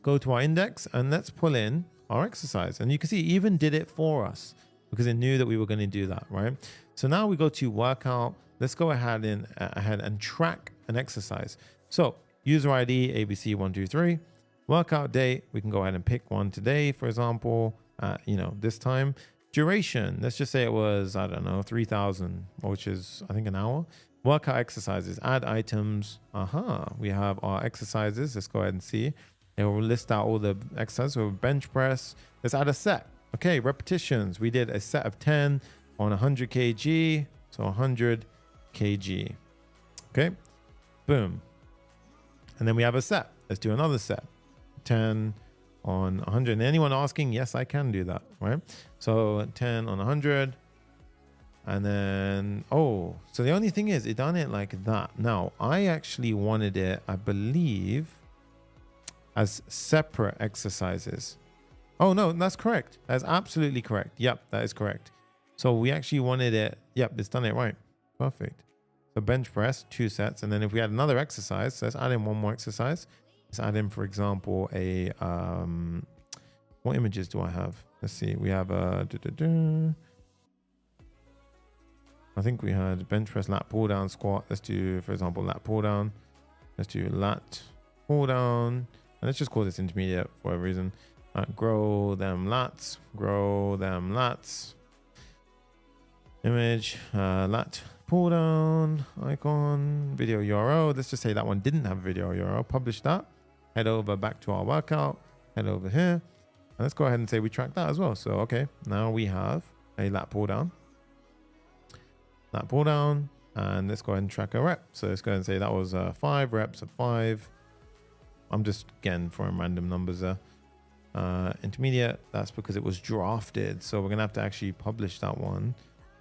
go to our index and let's pull in our exercise. And you can see it even did it for us because it knew that we were going to do that, right? So now we go to workout. Let's go ahead and track an exercise. So user ID, ABC123, workout date. We can go ahead and pick one today, for example, this time. Duration, let's just say it was, I don't know, 3,000, which is, I think, an hour. Workout exercises, add items. We have our exercises. Let's go ahead and see. It will list out all the exercises. So bench press. Let's add a set. Okay, repetitions. We did a set of 10 on 100 kg. So 100 kg. Okay, boom. And then we have a set. Let's do another set. 10 on 100. And anyone asking, yes, I can do that, right? So 10 on 100. And then, so the only thing is it done it like that. Now, I actually wanted it, I believe, as separate exercises. Oh, no, that's correct. That's absolutely correct. Yep, that is correct. So we actually wanted it. Yep, it's done it right. Perfect. So bench press, 2 sets. And then if we had another exercise, so let's add in one more exercise. Let's add in, for example, what images do I have? Let's see. We have I think we had bench press, lat pull down, squat. Let's do, for example, lat pull down. Let's do lat pull down. And let's just call this intermediate for whatever reason. Grow them lats. Grow them lats. Image, lat pull down icon, video URL. Let's just say that one didn't have video URL. Publish that. Head over back to our workout. Head over here. And let's go ahead and say we track that as well. So, okay, now we have a lat pull down. Lat pull down. And let's go ahead and track a rep. So let's go ahead and say that was 5 reps of 5. I'm just again throwing random numbers there. Intermediate, that's because it was drafted. So we're going to have to actually publish that one.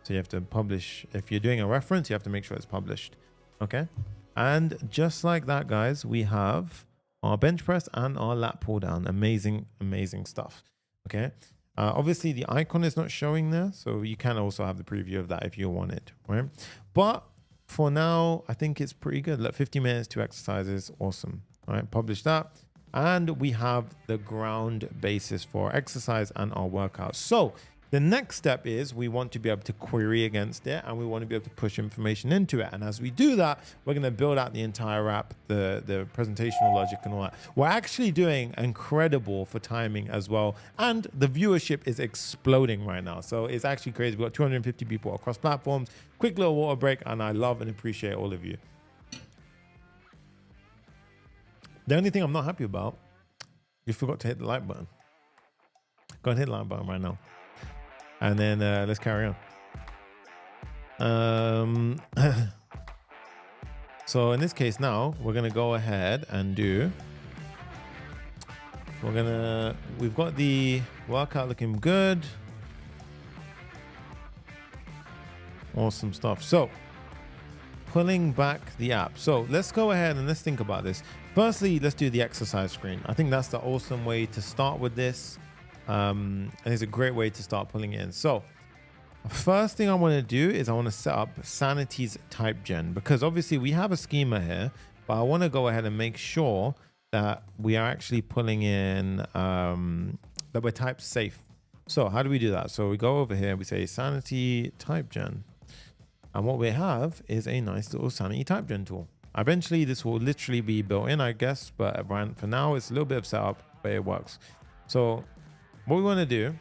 So you have to publish. If you're doing a reference, you have to make sure it's published. Okay. And just like that, guys, we have our bench press and our lat pull down. Amazing, amazing stuff. Okay. Obviously the icon is not showing there. So you can also have the preview of that if you want it. Right. But for now, I think it's pretty good. Like 50 minutes, 2 exercises. Awesome. All right. Publish that. And we have the ground basis for exercise and our workout. So the next step is we want to be able to query against it and we want to be able to push information into it. And as we do that, we're going to build out the entire app, the presentational logic and all that. We're actually doing incredible for timing as well. And the viewership is exploding right now. So it's actually crazy. We've got 250 people across platforms. Quick little water break. And I love and appreciate all of you. The only thing I'm not happy about, you forgot to hit the like button. Go and hit the like button right now. And then let's carry on. So in this case now, we're going to go ahead and do, we've got the workout looking good. Awesome stuff. So pulling back the app. So let's go ahead and let's think about this. Firstly, let's do the exercise screen. I think that's the awesome way to start with this. And it's a great way to start pulling it in. So first thing I want to do is I want to set up Sanity's TypeGen, because obviously we have a schema here, but I want to go ahead and make sure that we are actually pulling in, that we're type safe. So how do we do that? So we go over here, we say Sanity TypeGen. And what we have is a nice little Sanity TypeGen tool. Eventually this will literally be built in, I guess, but for now it's a little bit of setup, but it works. So what we want to do,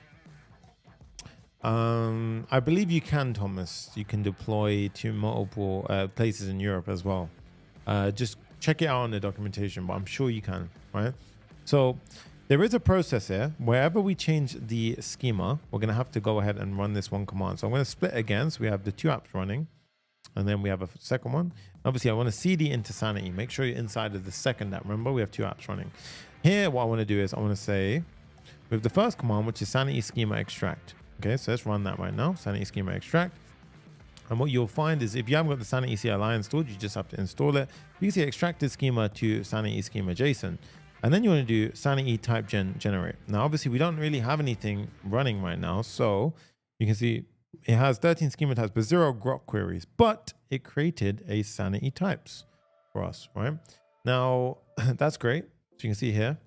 I believe you can, Thomas. You can deploy to multiple places in Europe as well. Just check it out on the documentation, but I'm sure you can, right? So there is a process here. Wherever we change the schema, we're going to have to go ahead and run this one command. So I'm going to split again. So we have the 2 apps running, and then we have a second one. Obviously, I want to cd into Sanity. Make sure you're inside of the second app. Remember, we have 2 apps running. Here, what I want to do is I want to say, with the first command, which is Sanity schema extract. Okay, so let's run that right now. Sanity schema extract. And what you'll find is if you haven't got the Sanity CLI installed, you just have to install it. You can see extracted schema to Sanity schema JSON. And then you want to do Sanity TypeGen generate. Now, obviously, we don't really have anything running right now. So you can see it has 13 schema types, but 0 grok queries. But it created a Sanity types for us, right? Now, that's great. So you can see here,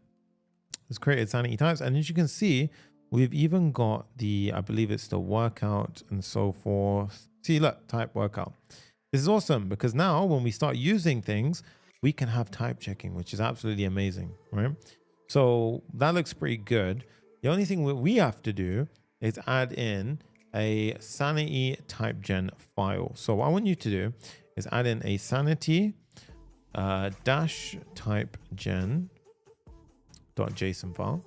it's created Sanity types. And as you can see, we've even got the, I believe it's the workout and so forth. See, look, type workout. This is awesome because now when we start using things, we can have type checking, which is absolutely amazing, right? So that looks pretty good. The only thing we have to do is add in a Sanity TypeGen file. So what I want you to do is add in a Sanity dash TypeGen.json file.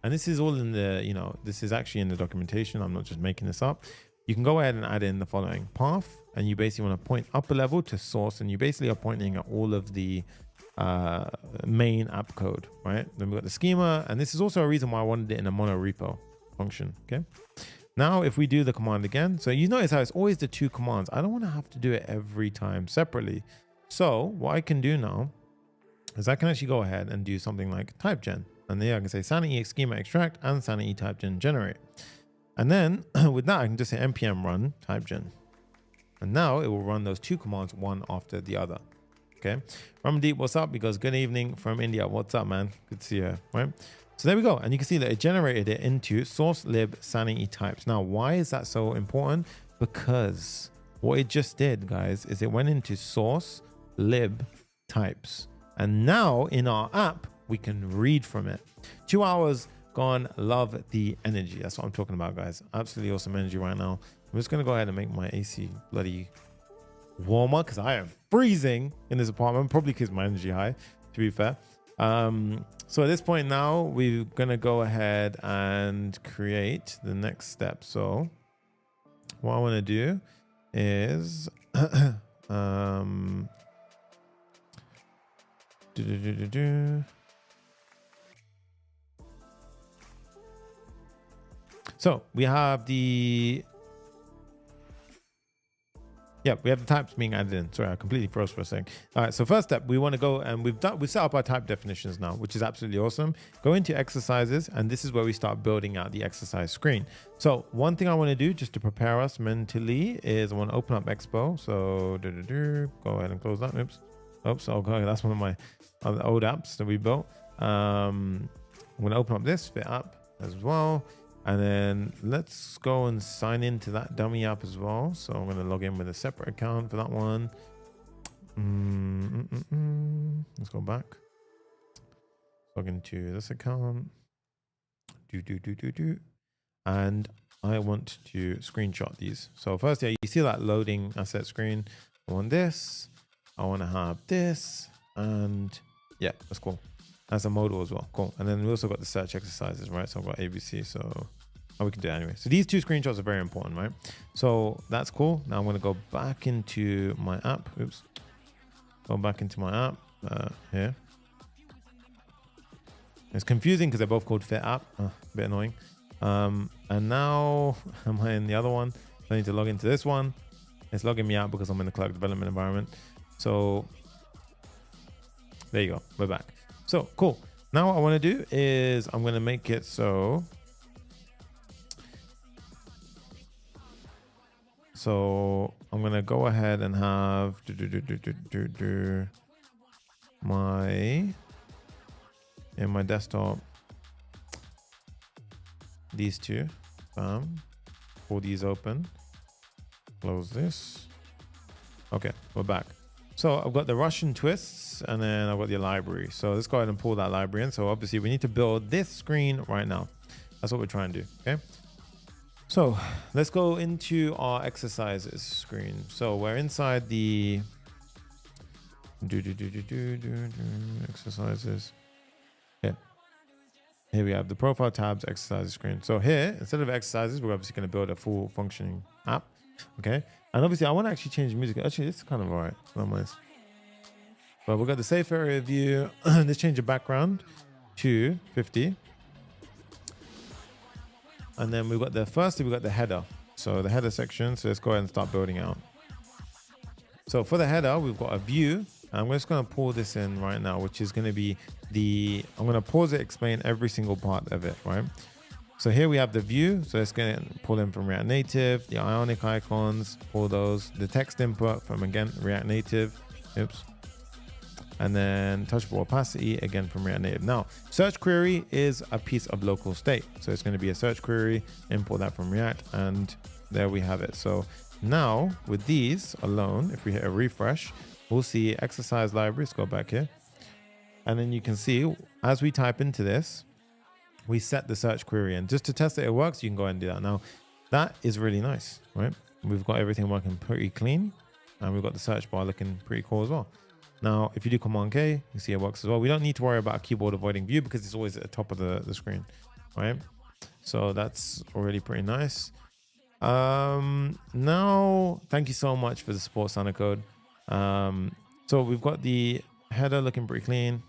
And this is all in the, you know, this is actually in the documentation. I'm not just making this up. You can go ahead and add in the following path, and you basically want to point up a level to source, and you basically are pointing at all of the main app code, right? Then we've got the schema, and this is also a reason why I wanted it in a mono repo function, okay? Now, if we do the command again, so you notice how it's always the 2 commands. I don't want to have to do it every time separately. So what I can do now is I can actually go ahead and do something like TypeGen. And there I can say Sanity schema extract and Sanity TypeGen generate. And then with that, I can just say npm run TypeGen. And now it will run those 2 commands one after the other. Okay. Ramdeep, what's up? Because good evening from India. What's up, man? Good to see you. Right. So there we go. And you can see that it generated it into source lib sanity types. Now, why is that so important? Because what it just did, guys, is it went into source lib types. And now in our app, we can read from it. 2 hours gone. Love the energy. That's what I'm talking about, guys. Absolutely awesome energy right now. I'm just going to go ahead and make my AC bloody warmer because I am freezing in this apartment, probably because my energy high, to be fair. So at this point now, we're going to go ahead and create the next step. So what I want to do is so we have the we have the types being added in. Sorry, I completely froze for a second. All right, so first step, we want to go and we've set up our type definitions now, which is absolutely awesome. Go into exercises, and this is where we start building out the exercise screen. So one thing I want to do just to prepare us mentally is I want to open up Expo. So go ahead and close that. Oops, okay, that's one of my old apps that we built. I'm going to open up this fit app as well. And then let's go and sign into that dummy app as well. So I'm going to log in with a separate account for that one. Let's go back. Log into this account. And I want to screenshot these. So first, you see that loading asset screen. I want this. I want to have this. And yeah, that's cool. That's a modal as well. Cool. And then we also got the search exercises, right? So I've got ABC. So we can do it anyway. So these 2 screenshots are very important, right? So that's cool. Now I'm going to go back into my app. Oops. Go back into my app here. It's confusing because they're both called fit app. A bit annoying. And now am I in the other one? I need to log into this one. It's logging me out because I'm in the Clerk development environment. So there you go. We're back. So cool. Now what I want to do is I'm going to make it so I'm going to go ahead and have in my desktop these 2. Pull these open. Close this. Okay, we're back. So I've got the Russian twists, and then I've got the library. So let's go ahead and pull that library in. So obviously we need to build this screen right now. That's what we're trying to do, okay? So let's go into our exercises screen. So we're inside the exercises. Here we have the profile tabs, exercises screen. So here, instead of exercises, we're obviously going to build a full functioning app, okay? And obviously I want to actually change the music. Actually, this is kind of all right. Not nice. But we've got the safe area view. Let's change the background to 50. And then we've got the header. So the header section. So let's go ahead and start building out. So for the header, we've got a view. I'm just going to pull this in right now, which is going to be I'm going to pause it, explain every single part of it, right? So here we have the view. So it's going to pull in from React Native, the Ionic icons, pull those, the text input from, again, React Native. Oops. And then touchable opacity, again, from React Native. Now, search query is a piece of local state. So it's going to be a search query, import that from React, and there we have it. So now with these alone, if we hit a refresh, we'll see exercise libraries. Go back here. And then you can see as we type into this, we set the search query. And just to test that it works, you can go ahead and do that. Now, that is really nice, right? We've got everything working pretty clean. And we've got the search bar looking pretty cool as well. Now, if you do Command K, you see it works as well. We don't need to worry about a keyboard avoiding view because it's always at the top of the screen, right? So that's already pretty nice. Now, thank you so much for the support, Sangha code. So we've got the header looking pretty clean.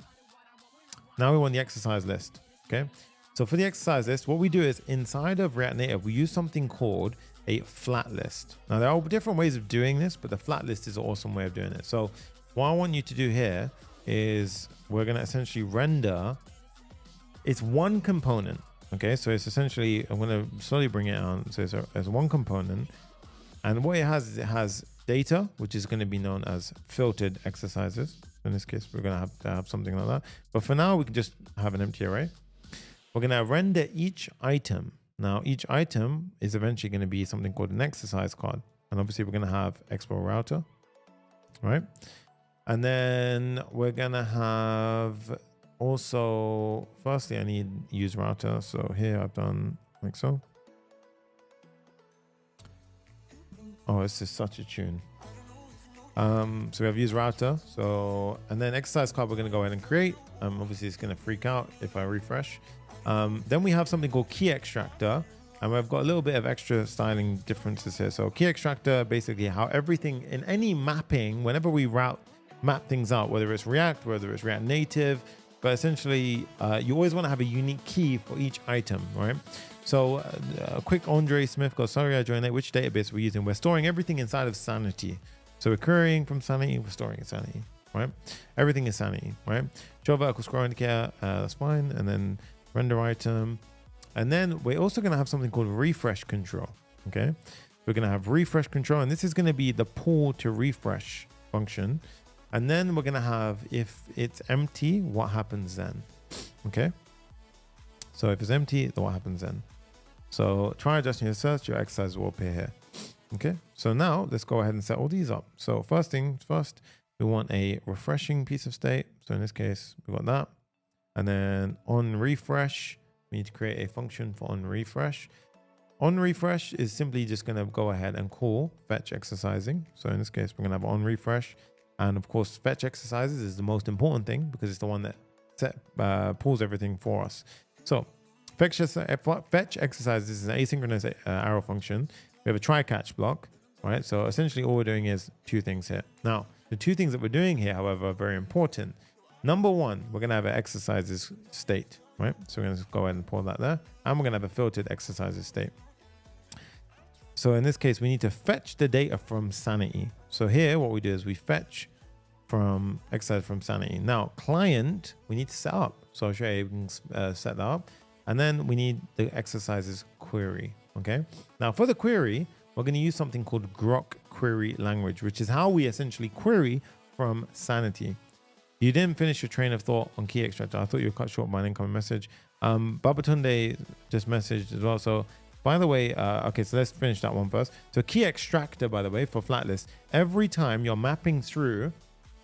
Now we want the exercise list, okay? So for the exercise list, what we do is inside of React Native, we use something called a flat list. Now there are different ways of doing this, but the flat list is an awesome way of doing it. So what I want you to do here is we're going to essentially render, it's one component. Okay, so it's essentially, I'm going to slowly bring it on. So it's one component. And what it has is it has data, which is going to be known as filtered exercises. In this case, we're going to have something like that. But for now, we can just have an empty array. We're going to render each item. Now, each item is eventually going to be something called an exercise card. And obviously, we're going to have Expo router, right? And then we're going to have also, firstly, I need use router. So here I've done like so. Oh, this is such a tune. So we have use router. So, and then exercise card we're going to go ahead and create. Obviously, it's going to freak out if I refresh. Then we have something called key extractor. And we've got a little bit of extra styling differences here. So key extractor, basically how everything in any mapping, whenever we map things out, whether it's React, whether it's React Native, but essentially you always want to have a unique key for each item, right? So a quick Andre Smith goes, sorry, I joined late. Which database we're using? We're storing everything inside of Sanity. So we're querying from Sanity, we're storing in Sanity, right? Everything is Sanity, right? Show vertical scroll indicator, that's fine. And then render item. And then we're also going to have something called refresh control, okay? We're going to have refresh control, and this is going to be the pull to refresh function. And then we're going to have, if it's empty, what happens then? Okay. So if it's empty, then what happens then? So try adjusting your search, your exercise will appear here. Okay. So now let's go ahead and set all these up. So first things first, we want a refreshing piece of state. So in this case, we got that. And then on refresh, we need to create a function for on refresh. On refresh is simply just going to go ahead and call fetch exercising. So in this case, we're going to have on refresh. And of course, fetch exercises is the most important thing because it's the one that pulls everything for us. So fetch exercises is an asynchronous arrow function. We have a try catch block, right? So essentially all we're doing is two things here. Now, the two things that we're doing here, however, are very important. Number one, we're going to have an exercises state, right? So we're going to go ahead and pull that there. And we're going to have a filtered exercises state. So in this case, we need to fetch the data from Sanity. So here, what we do is we fetch from exercise from Sanity. Now, client, we need to set up. So I'll show you, we can set that up. And then we need the exercises query, okay? Now, for the query, we're going to use something called Grok query language, which is how we essentially query from Sanity. You didn't finish your train of thought on key extractor. I thought you were cut short by an incoming message. Babatunde just messaged as well. So by the way, okay, so let's finish that one first. So key extractor, by the way, for flat list, every time you're mapping through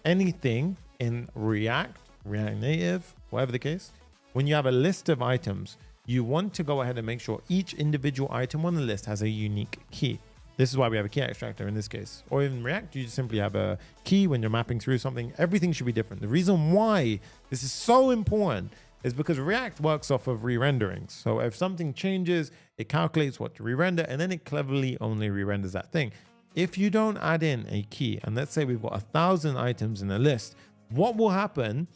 anything in React Native, whatever the case, when you have a list of items, you want to go ahead and make sure each individual item on the list has a unique key. This is why we have a key extractor in this case. Or in React, you just simply have a key when you're mapping through something. Everything should be different. The reason why this is so important is because React works off of re-renderings. So if something changes, it calculates what to re-render, and then it cleverly only re-renders that thing. If you don't add in a key, and let's say we've got 1,000 items in a list, what will happen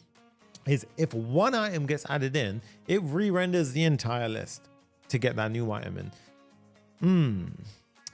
is if one item gets added in, it re-renders the entire list to get that new item in.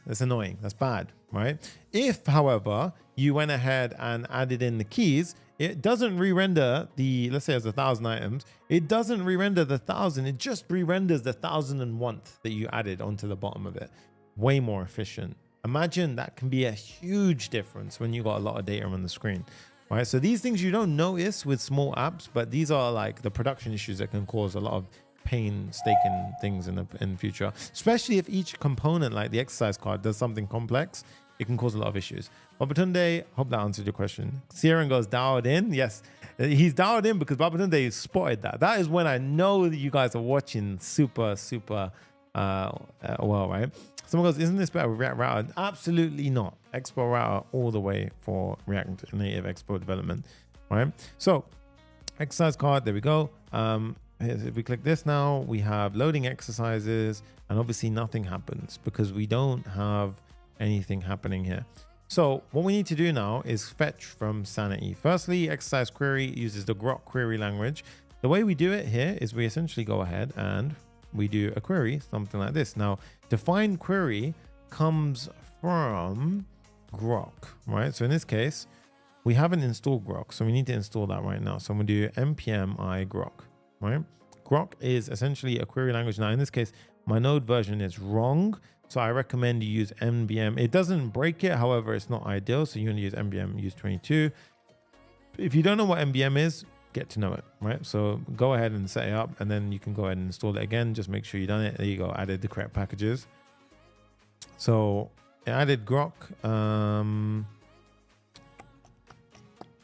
That's annoying. That's bad, right? If, however, you went ahead and added in the keys, it doesn't re-render the, let's say it's 1,000 items. It doesn't re-render the 1,000. It just re-renders the 1,001th that you added onto the bottom of it. Way more efficient. Imagine that can be a huge difference when you got a lot of data on the screen, right? So these things you don't notice with small apps, but these are like the production issues that can cause a lot of painstaking things in the future, especially if each component like the exercise card does something complex. It can cause a lot of issues. Babatunde, hope that answered your question. Sieran goes dialed in. Yes, he's dialed in because Babatunde spotted that. That is when I know that you guys are watching super well, right? Someone goes, isn't this better with React Router? Absolutely not. Expo Router all the way for React Native Expo development, right? So exercise card, there we go. If we click this now, we have loading exercises, and obviously nothing happens because we don't have anything happening here. So what we need to do now is fetch from Sanity. Firstly, exercise query uses the Grok query language. The way we do it here is we essentially go ahead and we do a query, something like this. Now, define query comes from Grok, right? So in this case, we haven't installed Grok, so we need to install that right now. So I'm gonna do npm I Grok, right? Grok is essentially a query language. Now, in this case, my node version is wrong, so I recommend you use npm. It doesn't break it, however, it's not ideal, so you're gonna use npm use 22. If you don't know what npm is, get to know it, right? So go ahead and set it up, and then you can go ahead and install it again. Just make sure you've done it. There you go, added the correct packages. So it added Grok.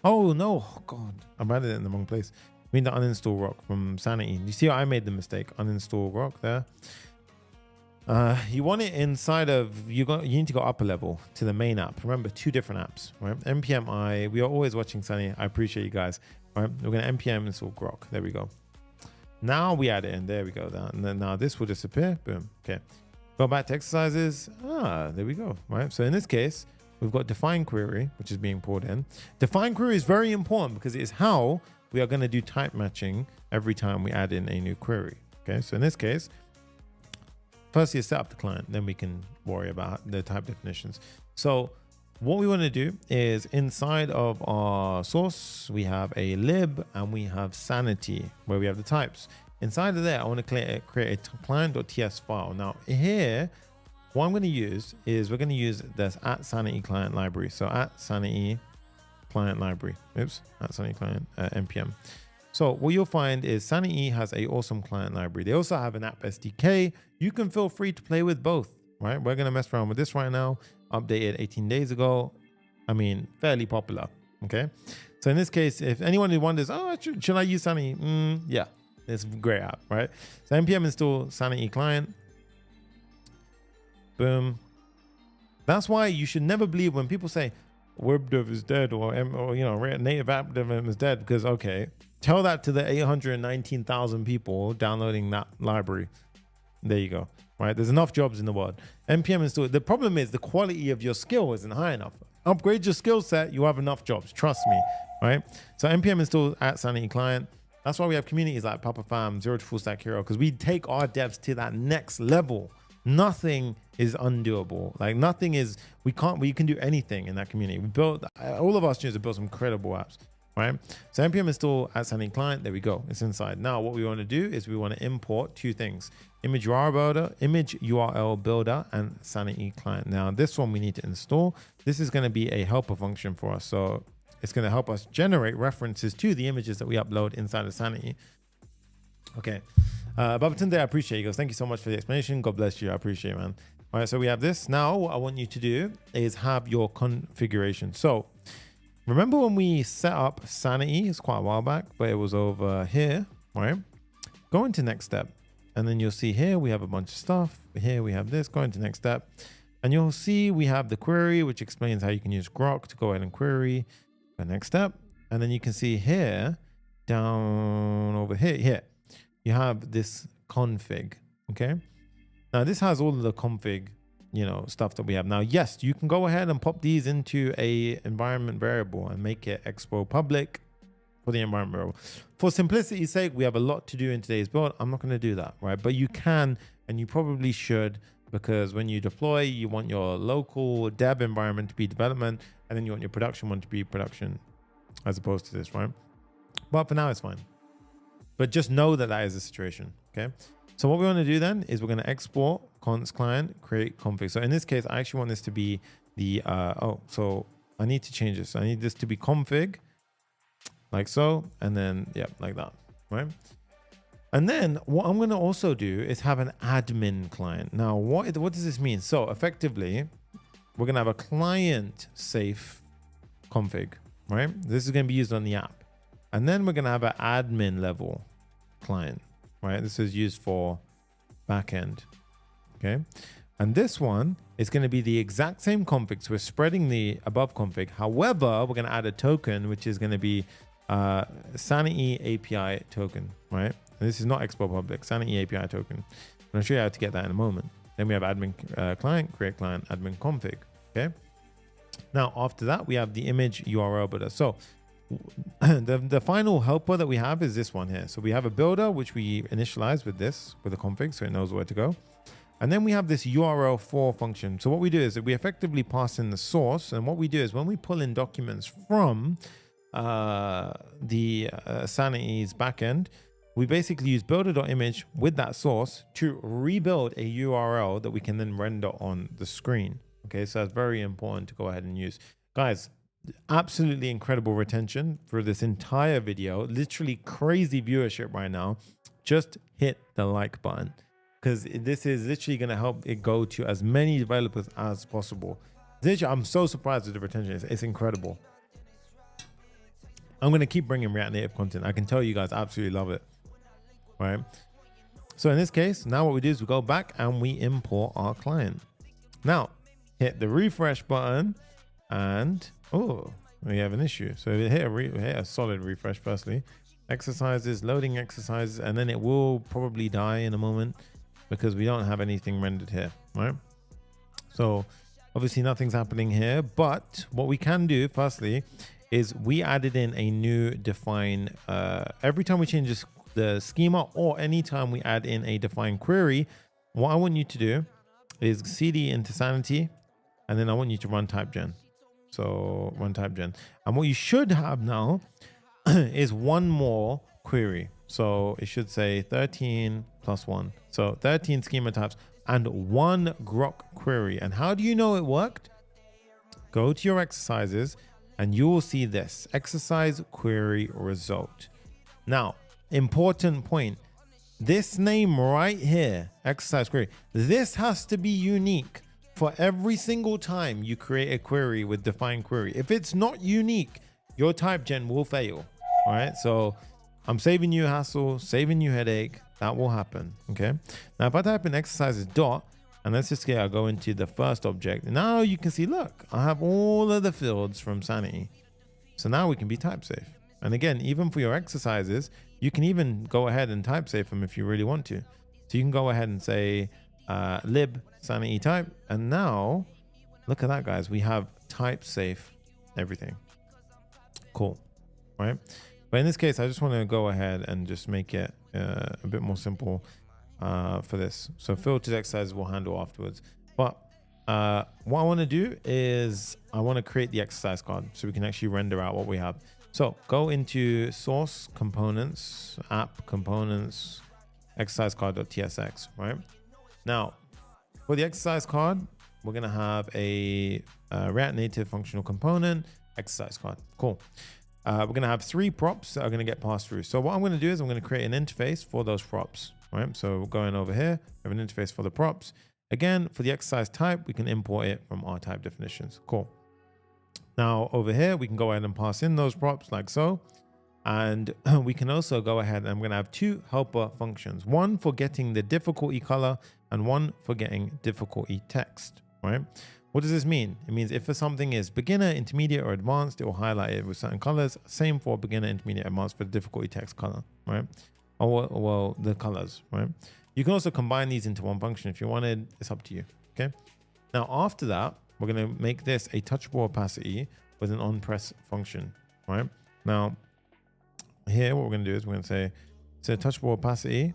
Oh no, God, I've added it in the wrong place. We need to uninstall Grok from Sanity. You see how I made the mistake? Uninstall Grok there. You want it inside of, you need to go up a level to the main app. Remember, two different apps, right? npm I, we are always watching Sonny. I appreciate you guys. Right, we're gonna npm install Grok. There we go. Now we add it in. There we go. And then now this will disappear. Boom. Okay. Go back to exercises. There we go. Right. So in this case, we've got define query, which is being pulled in. Define query is very important because it is how we are going to do type matching every time we add in a new query. Okay. So in this case, first you set up the client, then we can worry about the type definitions. So what we want to do is inside of our source, we have a lib and we have sanity where we have the types. Inside of there, I want to create a client.ts file. Now here, what I'm going to use is we're going to use this @sanity client library. So @sanity client library. Oops, @sanity client npm. So what you'll find is Sanity has an awesome client library. They also have an app SDK. You can feel free to play with both, right? We're going to mess around with this right now. Updated 18 days ago. I mean, fairly popular. Okay. So in this case, if anyone who wonders, oh, should I use Sanity? Yeah, it's a great app, right? So npm install Sanity client. Boom. That's why you should never believe when people say web dev is dead or you know, native app development is dead, because okay, tell that to the 819,000 people downloading that library. There you go. Right, there's enough jobs in the world. npm install. The problem is the quality of your skill isn't high enough. Upgrade your skill set, you have enough jobs. Trust me, right? So npm install @sanity client. That's why we have communities like Papa Fam, Zero to Full Stack Hero, because we take our devs to that next level. Nothing is undoable. Like nothing is. We can do anything in that community. We built. All of our students have built some incredible apps. Right, so npm install @sanity client. There we go. It's inside. Now what we want to do is we want to import two things: image URL builder, and sanity client. Now this one we need to install. This is going to be a helper function for us. So it's going to help us generate references to the images that we upload inside of Sanity. Okay, Babatunde, I appreciate you guys. Thank you so much for the explanation. God bless you. I appreciate it, man. All right, so we have this. Now what I want you to do is have your configuration. So remember when we set up Sanity? It's quite a while back, but it was over here, right? Go into next step, and then you'll see here we have a bunch of stuff. Here we have this. Go into next step, and you'll see we have the query, which explains how you can use Grok to go ahead and query the next step. And then you can see here, down over here, you have this config. Okay. Now this has all of the config, you know, stuff that we have. Now, yes, you can go ahead and pop these into a environment variable and make it Expo public for the environment variable. For simplicity's sake, we have a lot to do in today's build. I'm not going to do that, right? But you can, and you probably should, because when you deploy, you want your local dev environment to be development, and then you want your production one to be production as opposed to this, right? But for now, it's fine. But just know that that is the situation, okay? So what we want to do then is we're going to export const client, create config. So in this case, I actually want this to be the, so I need to change this. I need this to be config, like so, and then, yeah, like that, right? And then what I'm going to also do is have an admin client. Now, what does this mean? So effectively, we're going to have a client safe config, right? This is going to be used on the app. And then we're going to have an admin level client, right? This is used for backend, okay? And this one is going to be the exact same config. So we're spreading the above config. However, we're going to add a token, which is going to be Sanity API token, right? And this is not Expo public, Sanity API token. I'll show you how to get that in a moment. Then we have admin client, create client, admin config, okay? Now, after that, we have the image URL builder. So the final helper that we have is this one here. So we have a builder, which we initialize with this, with a config, so it knows where to go. And then we have this URL for function. So what we do is that we effectively pass in the source. And what we do is when we pull in documents from the Sanity's backend, we basically use builder.image with that source to rebuild a URL that we can then render on the screen. Okay, so that's very important to go ahead and use. Guys, absolutely incredible retention for this entire video. Literally crazy viewership right now. Just hit the like button, because this is literally going to help it go to as many developers as possible. Literally, I'm so surprised with the retention. It's incredible. I'm going to keep bringing React Native content. I can tell you guys absolutely love it. Right. So in this case, now what we do is we go back and we import our client. Now hit the refresh button and oh, we have an issue. So hit a solid refresh firstly. Exercises, loading exercises, and then it will probably die in a moment because we don't have anything rendered here, right? So obviously nothing's happening here, but what we can do firstly is we added in a new define. Every time we change this, the schema, or anytime we add in a defined query, what I want you to do is cd into sanity, and then I want you to run TypeGen. So run TypeGen. And what you should have now is one more query. So it should say 13 plus 1. So 13 schema types and one grok query. And how do you know it worked? Go to your exercises and you will see this exercise query result. Now, important point, this name right here, exercise query, this has to be unique for every single time you create a query with defined query. If it's not unique, your TypeGen will fail. All right, so I'm saving you hassle, saving you headache. That will happen. Okay, now if I type in exercises dot, and let's just get, I'll go into the first object. Now you can see, look, I have all of the fields from Sanity. So now we can be type safe. And again, even for your exercises, you can even go ahead and type safe them if you really want to. So you can go ahead and say lib sanity type. And now look at that, guys. We have type safe everything. Cool, right? But in this case, I just want to go ahead and just make it a bit more simple for this. So filtered exercises we'll handle afterwards. But what I want to do is I want to create the exercise card so we can actually render out what we have. So go into source components, app components, exercise card.tsx, right? Now, for the exercise card, we're going to have a React Native functional component, exercise card. Cool. We're going to have 3 props that are going to get passed through. So what I'm going to do is I'm going to create an interface for those props, right? So going over here, we have an interface for the props. Again, for the exercise type, we can import it from our type definitions. Cool. Now over here, we can go ahead and pass in those props like so. And we can also go ahead and I'm going to have 2 helper functions, one for getting the difficulty color and one for getting difficulty text, right? What does this mean? It means if something is beginner, intermediate, or advanced, it will highlight it with certain colors. Same for beginner, intermediate, advanced for the difficulty text color, right? Or well, the colors, right? You can also combine these into one function if you wanted. It's up to you, okay? Now, after that, we're going to make this a touchable opacity with an onPress function, right? Now, here, what we're going to do is we're going to say, it's a touchable opacity,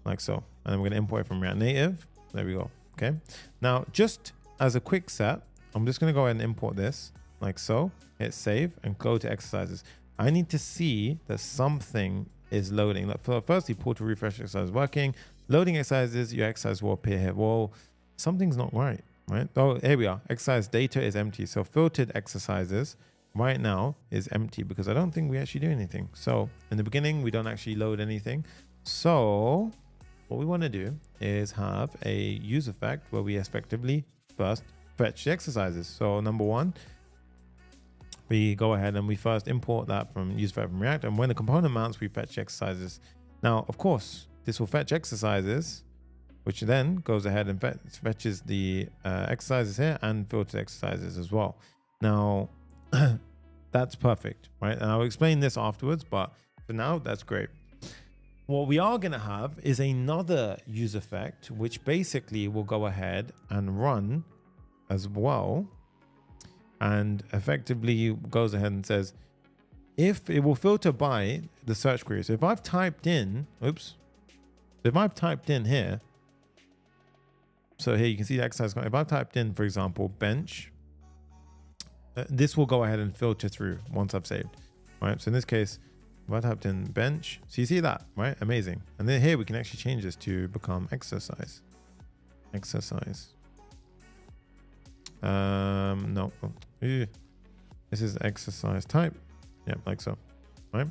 like so. And then we're going to import it from React Native. There we go. Okay. Now, just as a quick set, I'm just going to go ahead and import this like so, hit save and go to exercises. I need to see that something is loading. Like, firstly, pull to refresh exercise working, loading exercises, your exercise will appear here. Well, something's not right, right? Oh, here we are. Exercise data is empty. So filtered exercises right now is empty because I don't think we actually do anything. So in the beginning, we don't actually load anything. So what we want to do is have a use effect where we effectively first fetch the exercises. So number one, we go ahead and we first import that from use effect from React. And when the component mounts, we fetch exercises. Now, of course, this will fetch exercises, which then goes ahead and fetches the exercises here and filtered exercises as well. Now, that's perfect, right? And I'll explain this afterwards, but for now, that's great. What we are going to have is another use effect, which basically will go ahead and run as well. And effectively goes ahead and says, if it will filter by the search query. So if I've typed in, if I've typed in here, so here you can see the exercise. If I've typed in, for example, bench, this will go ahead and filter through once I've saved, right? So in this case, if I typed in bench, so you see that, right? Amazing. And then here we can actually change this to become exercise. No, this is exercise type. Yep, like so, right?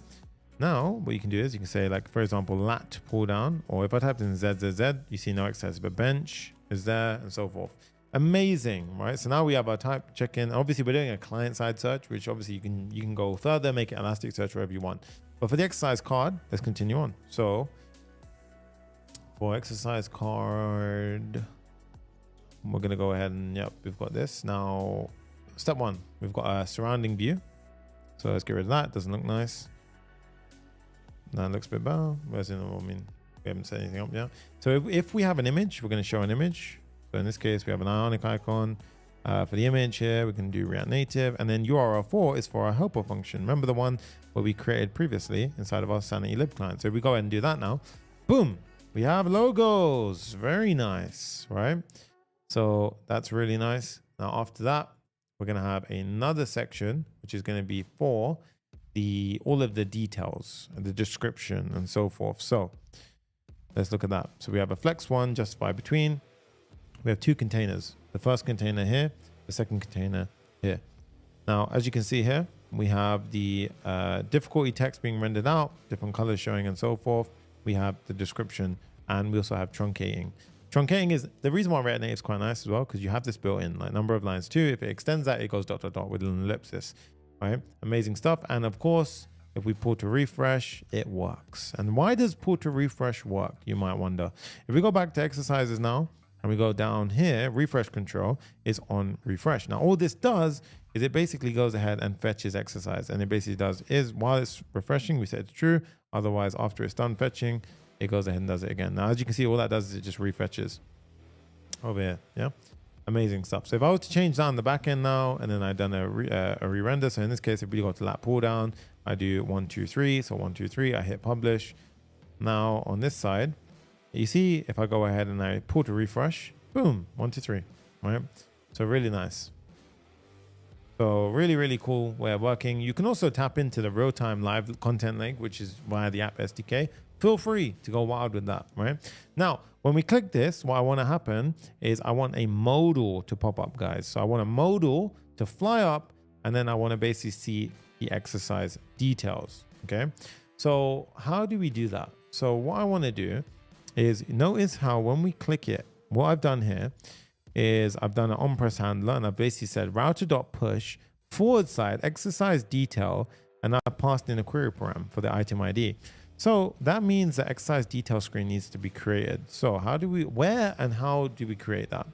Now what you can do is you can say, like, for example, lat pull down, or if I typed in ZZZ, you see no exercise, but bench is there and so forth. Amazing, right? So now we have our type check-in. Obviously we're doing a client-side search, which obviously you can go further, make it Elasticsearch wherever you want. But for the exercise card, let's continue on. So for exercise card, we're going to go ahead and, yep, we've got this. Now, step one, we've got a surrounding view. So let's get rid of that. Doesn't look nice. Now it looks a bit better. Where's it? I mean, we haven't set anything up yet. So if we have an image, we're going to show an image. So in this case, we have an ionic icon. For the image here, we can do React Native. And then URL4 is for our helper function. Remember the one where we created previously inside of our Sanity lib client. So if we go ahead and do that now, boom, we have logos. Very nice, right? So that's really nice. Now after that, we're going to have another section, which is going to be for all of the details and the description and so forth. So let's look at that. So we have a flex one, justify between. We have two containers. The first container here, the second container here. Now, as you can see here, we have the difficulty text being rendered out, different colors showing and so forth. We have the description, and we also have truncating. Truncating is the reason why React Native is quite nice as well, because you have this built in, like number of lines too. If it extends that, it goes ... with an ellipsis, right? Amazing stuff. And of course, if we pull to refresh, it works. And why does pull to refresh work? You might wonder. If we go back to exercises now, and we go down here, refresh control is on refresh. Now, all this does is it basically goes ahead and fetches exercise. And it basically does is while it's refreshing, we set it to true. Otherwise, after it's done fetching, it goes ahead and does it again. Now, as you can see, all that does is it just refetches over here. Yeah, amazing stuff. So if I was to change that on the back end now, and then I've done a re-render. So in this case, if we go to lat pull down, I do 1, 2, 3. So 1, 2, 3, I hit publish. Now on this side, you see, if I go ahead and I pull to refresh, boom, 1, 2, 3, right? So really nice. So really, really cool way of working. You can also tap into the real-time live content link, which is via the app SDK. Feel free to go wild with that, right? Now, when we click this, what I want to happen is I want a modal to pop up, guys. So I want a modal to fly up, and then I want to basically see the exercise details, okay? So how do we do that? So what I want to do is notice how when we click it, what I've done here is I've done an on-press handler, and I've basically said router.push / exercise detail, and I passed in a query param for the item ID. So that means the exercise detail screen needs to be created. So where and how do we create that?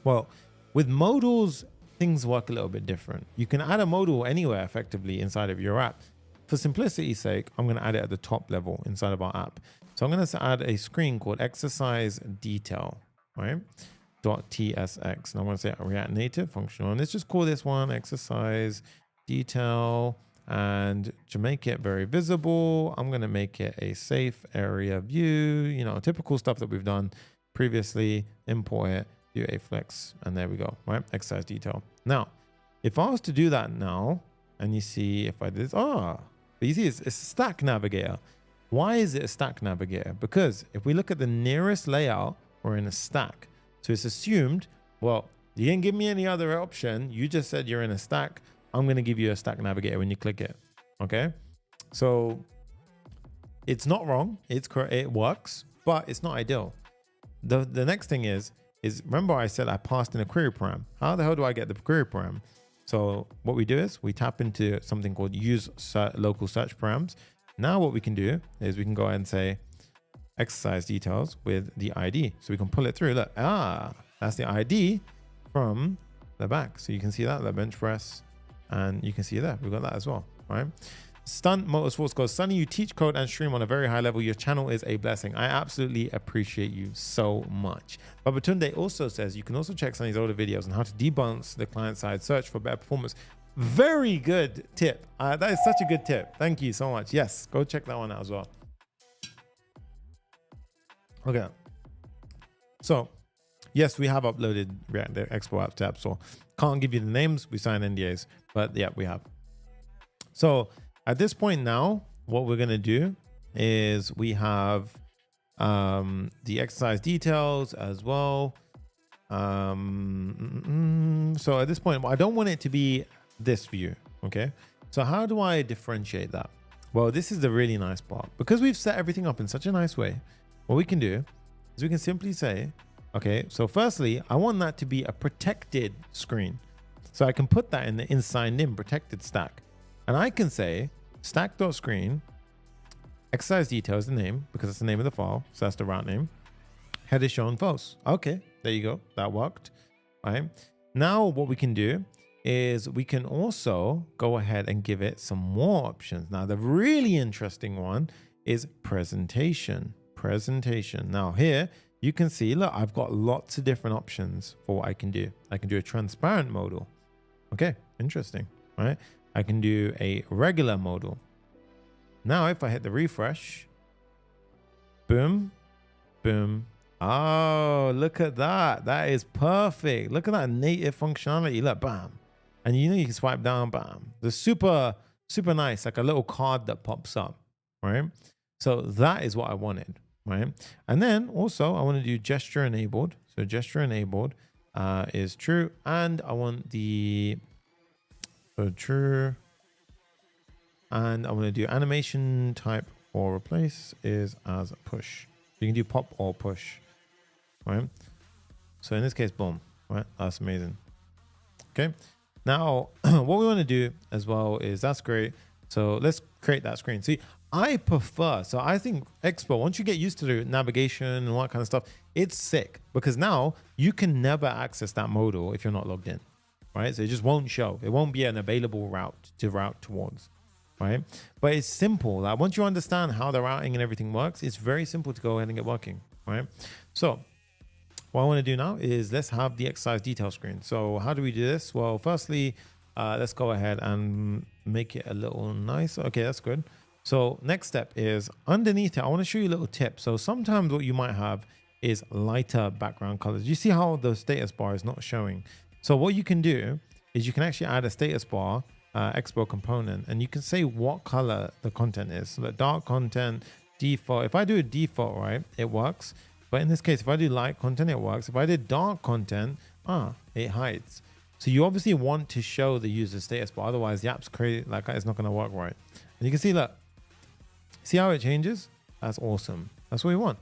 Well, with modals, things work a little bit different. You can add a modal anywhere effectively inside of your app. For simplicity's sake, I'm going to add it at the top level inside of our app. So I'm going to add a screen called exercise detail, right? .tsx. And I'm going to say React Native functional. And let's just call this one exercise detail. And to make it very visible, I'm going to make it a safe area view, you know, typical stuff that we've done previously, import it, do a flex, and there we go, right? Exercise detail. Now, if I was to do that now, and you see if I did this, but you see it's a stack navigator. Why is it a stack navigator? Because if we look at the nearest layout, we're in a stack. So it's assumed, well, you didn't give me any other option. You just said you're in a stack. I'm going to give you a stack navigator when you click it. Okay. So it's not wrong. It's correct. It works, but it's not ideal. The next thing is remember I said I passed in a query param. How the hell do I get the query param? So what we do is we tap into something called use local search params. Now what we can do is we can go ahead and say exercise details with the ID. So we can pull it through. Look, that's the ID from the back. So you can see that, the bench press, and you can see there, we've got that as well, right? Stunt Motorsports goes, Sonny, you teach code and stream on a very high level. Your channel is a blessing. I absolutely appreciate you so much. Babatunde also says you can also check Sonny's older videos on how to debunk the client-side search for better performance. Very good tip. That is such a good tip. Thank you so much. Yes, go check that one out as well. Okay. So, yes, we have uploaded the Expo apps to App Store. Can't give you the names. We signed NDAs, but yeah, we have. So at this point now, what we're going to do is we have the exercise details as well. So at this point, I don't want it to be this view. Okay. So how do I differentiate that? Well, this is the really nice part. Because we've set everything up in such a nice way, what we can do is we can simply say, okay, so firstly, I want that to be a protected screen. So I can put that in the signed in protected stack. And I can say stack.screen, exercise details, the name, because it's the name of the file. So that's the route name. Header shown false. Okay, there you go. That worked. All right. Now what we can do is we can also go ahead and give it some more options. Now, the really interesting one is presentation. Presentation. Now here you can see, look, I've got lots of different options for what I can do. I can do a transparent modal. Okay, interesting, right? I can do a regular modal. Now, if I hit the refresh, boom, boom. Oh, look at that. That is perfect. Look at that native functionality. Look, bam. And you know, you can swipe down, bam. The super, super nice, like a little card that pops up, right? So that is what I wanted, right? And then also I want to do gesture enabled. So gesture enabled is true. And I want the true. And I want to do animation type for replace is as push. You can do pop or push, right? So in this case, boom, right? That's amazing. Okay. Now, what we want to do as well is that's great. So let's create that screen. See, I prefer, so I think Expo, once you get used to the navigation and all that kind of stuff, it's sick because now you can never access that modal if you're not logged in, right? So it just won't show. It won't be an available route to route towards, right? But it's simple. Like once you understand how the routing and everything works, it's very simple to go ahead and get working, right? So what I want to do now is let's have the exercise detail screen. So how do we do this? Well, firstly, let's go ahead and make it a little nicer. Okay, that's good. So next step is underneath it, I want to show you a little tip. So sometimes what you might have is lighter background colors. You see how the status bar is not showing. So what you can do is you can actually add a status bar Expo component, and you can say what color the content is. So the dark content, default. If I do a default, right, it works. But in this case, if I do light content, it works. If I did dark content, it hides. So you obviously want to show the user status bar. Otherwise, the app's crazy, like it's not going to work right. And you can see, look, see how it changes? That's awesome. That's what we want.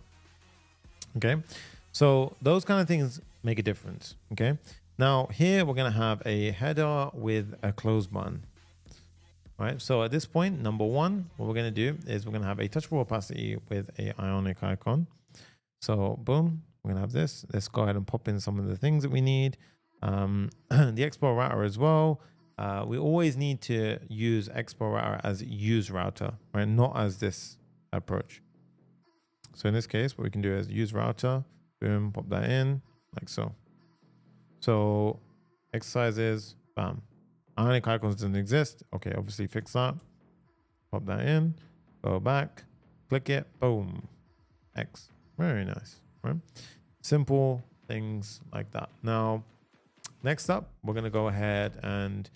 Okay. So those kind of things make a difference. Okay. Now here we're going to have a header with a close button. All right. So at this point, number one, what we're going to do is we're going to have a touchable opacity with a ionic icon. So boom, we're going to have this. Let's go ahead and pop in some of the things that we need. The Expo router as well. We always need to use Expo router as use router, right? Not as this approach. So in this case, what we can do is use router, boom, pop that in like so. So exercises, bam. Ionic icons doesn't exist. Okay, obviously fix that. Pop that in, go back, click it, boom, X. Very nice, right? Simple things like that. Now, next up, we're going to go ahead and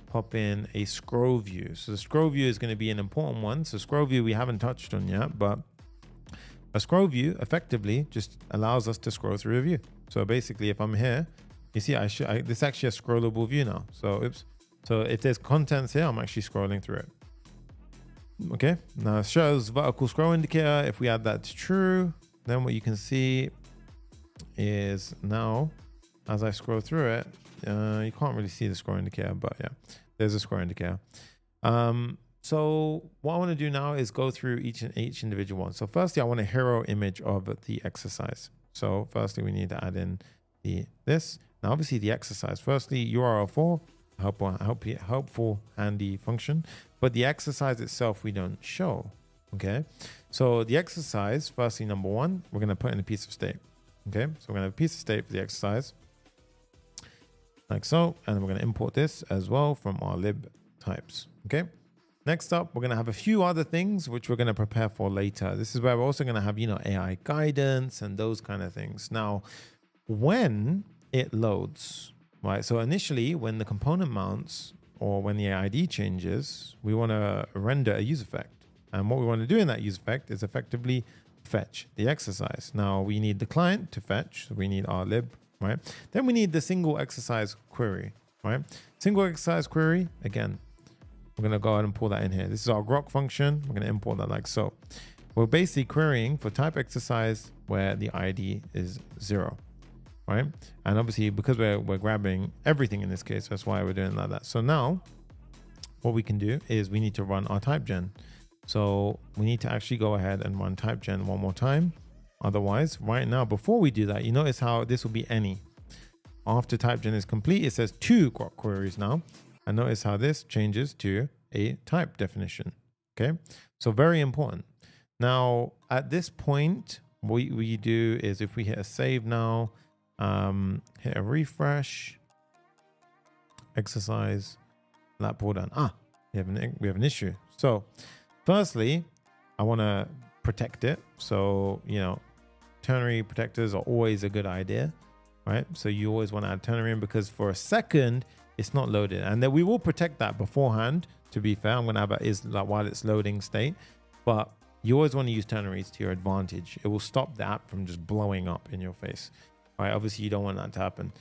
pop in a scroll view. So the scroll view is going to be an important one. So scroll view we haven't touched on yet, but a scroll view effectively just allows us to scroll through a view. So basically, if I'm here, you see, this is actually a scrollable view now. So oops. So if there's contents here, I'm actually scrolling through it. Okay. Now it shows vertical scroll indicator. If we add that to true, then what you can see is now, as I scroll through it, you can't really see the scroll indicator, but yeah, there's a scroll indicator. So what I want to do now is go through each individual one. So firstly, I want a hero image of the exercise. So firstly, we need to add in this. Now, obviously the exercise, firstly, URL4, helpful, handy function, but the exercise itself, we don't show. Okay. So the exercise, firstly, number one, we're going to put in a piece of state. Okay. So we're going to have a piece of state for the exercise like so. And we're going to import this as well from our lib types. Okay. Next up, we're going to have a few other things which we're going to prepare for later. This is where we're also going to have, AI guidance and those kind of things. Now, when it loads, right? So initially, when the component mounts or when the ID changes, we want to render a use effect. And what we want to do in that use effect is effectively fetch the exercise. Now, we need the client to fetch. So we need our lib, right? Then we need the single exercise query, right? Single exercise query, again, we're going to go ahead and pull that in here. This is our grok function. We're going to import that like so. We're basically querying for type exercise where the ID is 0, right? And obviously, because we're grabbing everything in this case, that's why we're doing it like that. So now what we can do is we need to run our TypeGen. So we need to actually go ahead and run TypeGen one more time. Otherwise, right now, before we do that, you notice how this will be any. After TypeGen is complete, it says 2 grok queries now. And notice how this changes to a type definition. Okay, so very important. Now, at this point, what we do is if we hit a save now, hit a refresh, exercise, that pull down. We have an issue. So firstly, I want to protect it. So, ternary protectors are always a good idea, right? So you always want to add ternary in because for a second, it's not loaded. And then we will protect that beforehand. To be fair, I'm going to have is like while it's loading state, but you always want to use ternaries to your advantage. It will stop the app from just blowing up in your face. All right. Obviously you don't want that to happen.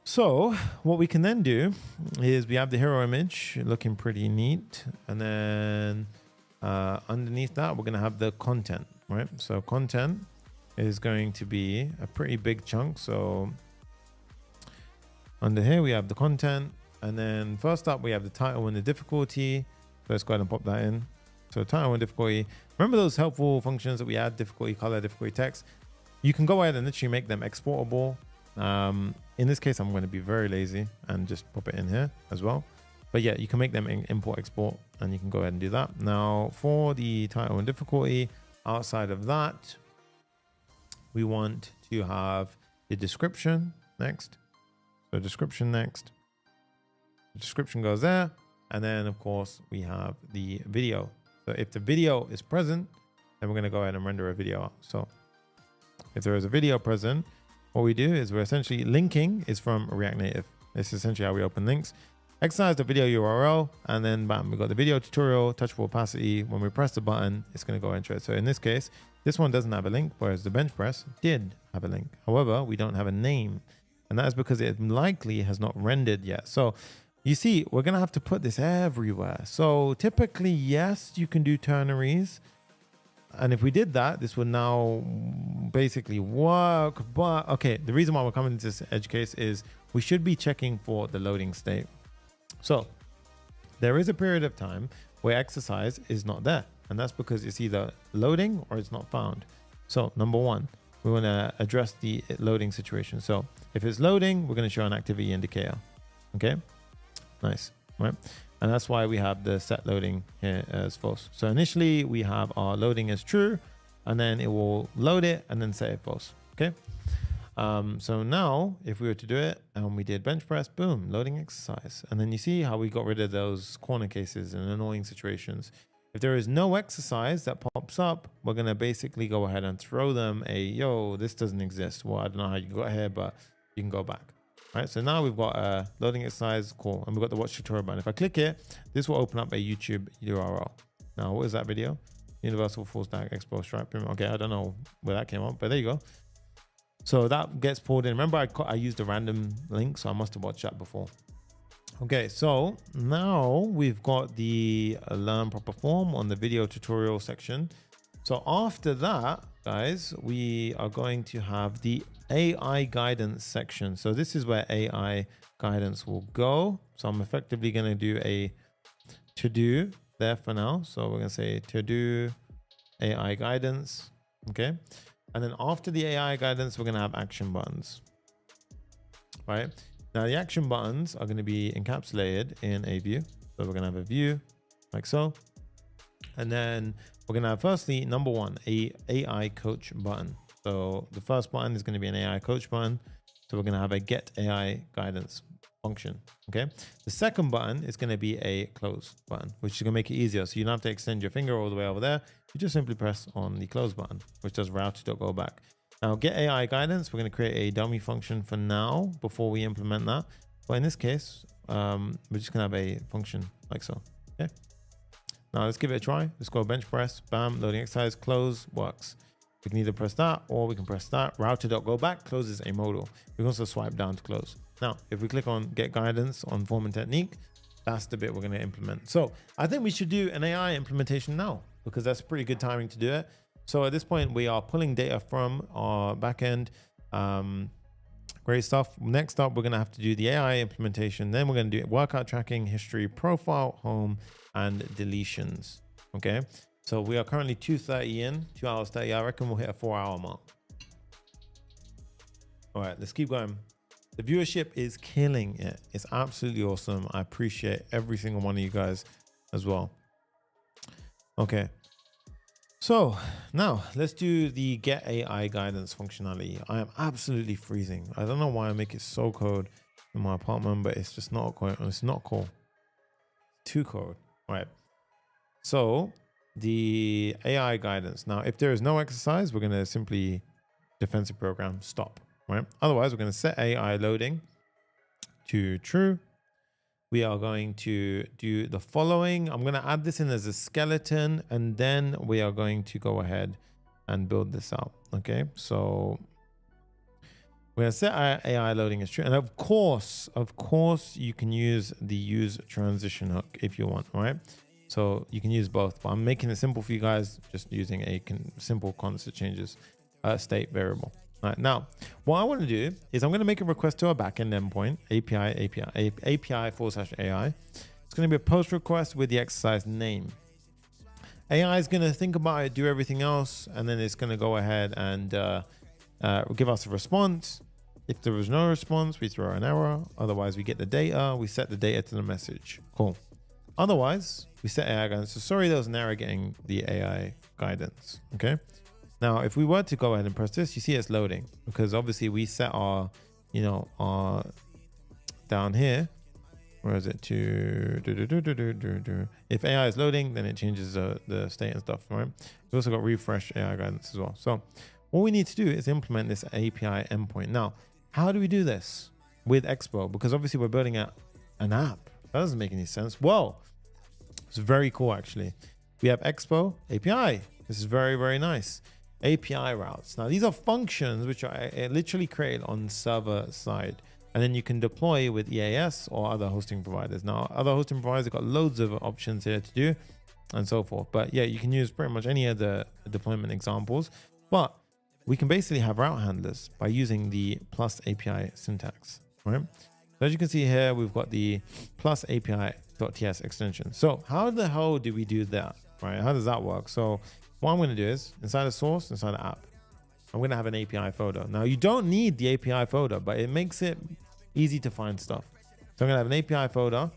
So what we can then do is we have the hero image looking pretty neat. And then underneath that, we're going to have the content, right? So content is going to be a pretty big chunk. So under here, we have the content. And then first up, we have the title and the difficulty. So let's go ahead and pop that in. So title and difficulty. Remember those helpful functions that we add, difficulty color, difficulty text? You can go ahead and literally make them exportable. In this case, I'm going to be very lazy and just pop it in here as well. But yeah, you can make them import, export, and you can go ahead and do that. Now for the title and difficulty, outside of that, we want to have the description next. So description next. The description goes there. And then of course we have the video. So if the video is present, then we're going to go ahead and render a video out. So if there is a video present, what we do is we're essentially linking is from React Native. This is essentially how we open links. Exercise the video URL, and then bam, we got the video tutorial, touchable opacity. When we press the button, it's going to go into it. So in this case, this one doesn't have a link, whereas the bench press did have a link. However, we don't have a name, and that is because it likely has not rendered yet. So you see, we're going to have to put this everywhere. So typically, yes, you can do ternaries. And if we did that, this would now basically work. But okay, the reason why we're coming to this edge case is we should be checking for the loading state. So there is a period of time where exercise is not there. And that's because it's either loading or it's not found. So number one, we want to address the loading situation. So if it's loading, we're going to show an activity indicator. Okay, nice, right? And that's why we have the set loading here as false. So initially we have our loading as true, and then it will load it and then set it false. Okay. So now if we were to do it and we did bench press, boom, loading exercise. And then you see how we got rid of those corner cases and annoying situations. If there is no exercise that pops up, we're going to basically go ahead and throw them a, yo, this doesn't exist. Well, I don't know how you got here, but you can go back. All right, so now we've got a loading exercise, cool. And we've got the watch tutorial button. If I click it, this will open up a YouTube URL. Now, what is that video? Universal full stack Expo Stripe. Okay, I don't know where that came up, but there you go. So that gets pulled in. Remember, I used a random link, so I must have watched that before. Okay, so now we've got the learn proper form on the video tutorial section. So after that, guys, we are going to have the AI guidance section. So this is where AI guidance will go. So I'm effectively going to do a to-do there for now. So we're going to say to-do AI guidance. Okay. And then after the AI guidance, we're going to have action buttons, right? Now the action buttons are going to be encapsulated in a view. So we're going to have a view like so. And then we're going to have firstly, number one, a AI coach button. So the first button is going to be an AI coach button. So we're going to have a get AI guidance function. Okay. The second button is going to be a close button, which is going to make it easier. So you don't have to extend your finger all the way over there. You just simply press on the close button, which does route.go back. Now get AI guidance, we're going to create a dummy function for now before we implement that. But in this case, we're just going to have a function like so. Okay. Now let's give it a try. Let's go bench press, bam, loading exercise, close, works. We can either press that or we can press that. Router.go back closes a modal. We can also swipe down to close. Now, if we click on get guidance on form and technique, that's the bit we're going to implement. So I think we should do an AI implementation now because that's pretty good timing to do it. So at this point, we are pulling data from our backend. Great stuff. Next up, we're going to have to do the AI implementation. Then we're going to do workout tracking, history, profile, home, and deletions. Okay. So we are currently 2:30 in, 2 hours 30. I reckon we'll hit a 4-hour mark. All right, let's keep going. The viewership is killing it. It's absolutely awesome. I appreciate every single one of you guys as well. Okay. So now let's do the get AI guidance functionality. I am absolutely freezing. I don't know why I make it so cold in my apartment, but it's just not cold. It's not cold. Too cold. All right. So the AI guidance. Now, if there is no exercise, we're going to simply defensive program stop, right? Otherwise, we're going to set AI loading to true. We are going to do the following. I'm going to add this in as a skeleton, and then we are going to go ahead and build this out. Okay, so we're going to set our AI loading as true. And of course, you can use the use transition hook if you want, right? So you can use both, but I'm making it simple for you guys, just using a simple constant changes state variable. All right, now what I want to do is I'm going to make a request to our backend endpoint, API/AI. It's going to be a post request with the exercise name. AI is going to think about it, do everything else, and then it's going to go ahead and give us a response. If there is no response, we throw an error. Otherwise, we get the data. We set the data to the message. Cool. Otherwise, we set AI guidance. So sorry, there was an error getting the AI guidance. Okay. Now, if we were to go ahead and press this, you see it's loading because obviously we set our, our down here. Where is it to if AI is loading, then it changes the state and stuff, right? We also got refresh AI guidance as well. So all we need to do is implement this API endpoint. Now, how do we do this with Expo? Because obviously we're building an app. That doesn't make any sense. Well, it's very cool actually. We have Expo API. This is very, very nice. API routes. Now these are functions which are literally created on server side, and then you can deploy with EAS or other hosting providers. Now other hosting providers have got loads of options here to do and so forth. But yeah, you can use pretty much any of the deployment examples, but we can basically have route handlers by using the plus API syntax, right? So as you can see here, we've got the plus API.ts extension. So how the hell do we do that, right? How does that work? So what I'm going to do is inside the source, inside the app, I'm going to have an API folder. Now you don't need the API folder, but it makes it easy to find stuff. So I'm going to have an API folder,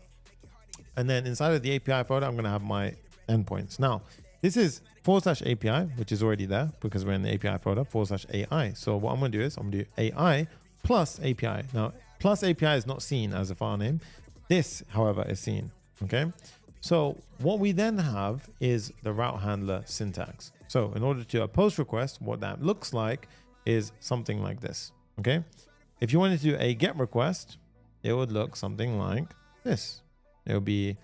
and then inside of the API folder, I'm going to have my endpoints. Now this is /API, which is already there because we're in the API folder, /AI. So what I'm going to do is I'm going to do AI plus API. Now plus API is not seen as a file name. This, however, is seen. Okay. So what we then have is the route handler syntax. So in order to do a post request, what that looks like is something like this. Okay. If you wanted to do a get request, it would look something like this. It would be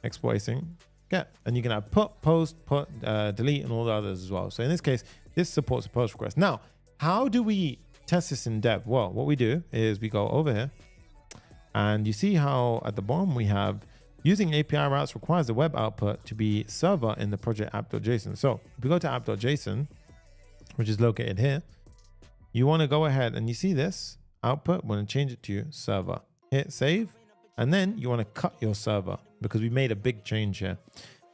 Expo async get, and you can have put, post, put, delete, and all the others as well. So in this case, this supports a post request. Now, how do we test this in dev? Well, what we do is we go over here, and you see how at the bottom we have using API routes requires the web output to be server in the project app.json. So if we go to app.json, which is located here, you want to go ahead and you see this output, want to change it to server. Hit save, and then you want to cut your server because we made a big change here.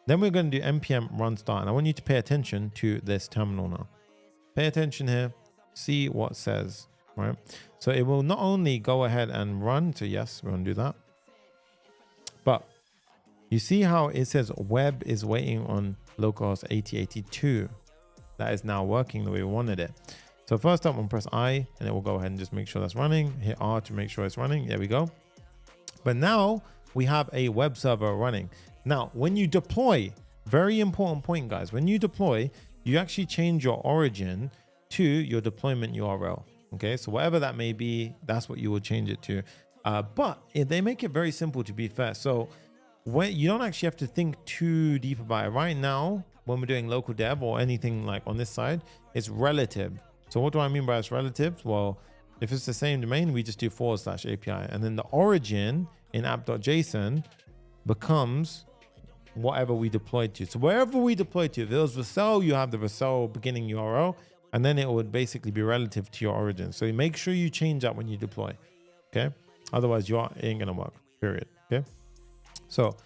Then we're going to do npm run start, and I want you to pay attention to this terminal now. Pay attention here, see what it says, right? So it will not only go ahead and run, so yes, we're going to do that, but you see how it says web is waiting on localhost 8082. That is now working the way we wanted it. So first up, I'm press I, and it will go ahead and just make sure that's running. Hit R to make sure it's running. There we go. But now we have a web server running. Now, when you deploy, very important point, guys, when you deploy, you actually change your origin to your deployment URL. Okay, so whatever that may be, that's what you will change it to. But they make it very simple, to be fair. So when you don't actually have to think too deep about it. Right now, when we're doing local dev or anything like on this side, it's relative. So what do I mean by it's relative? Well, if it's the same domain, we just do /API, and then the origin in app.json becomes whatever we deployed to. So wherever we deployed to, if it was Vercel, you have the Vercel beginning URL, and then it would basically be relative to your origin. So you make sure you change that when you deploy. Okay, otherwise it ain't gonna work. Period. Okay. So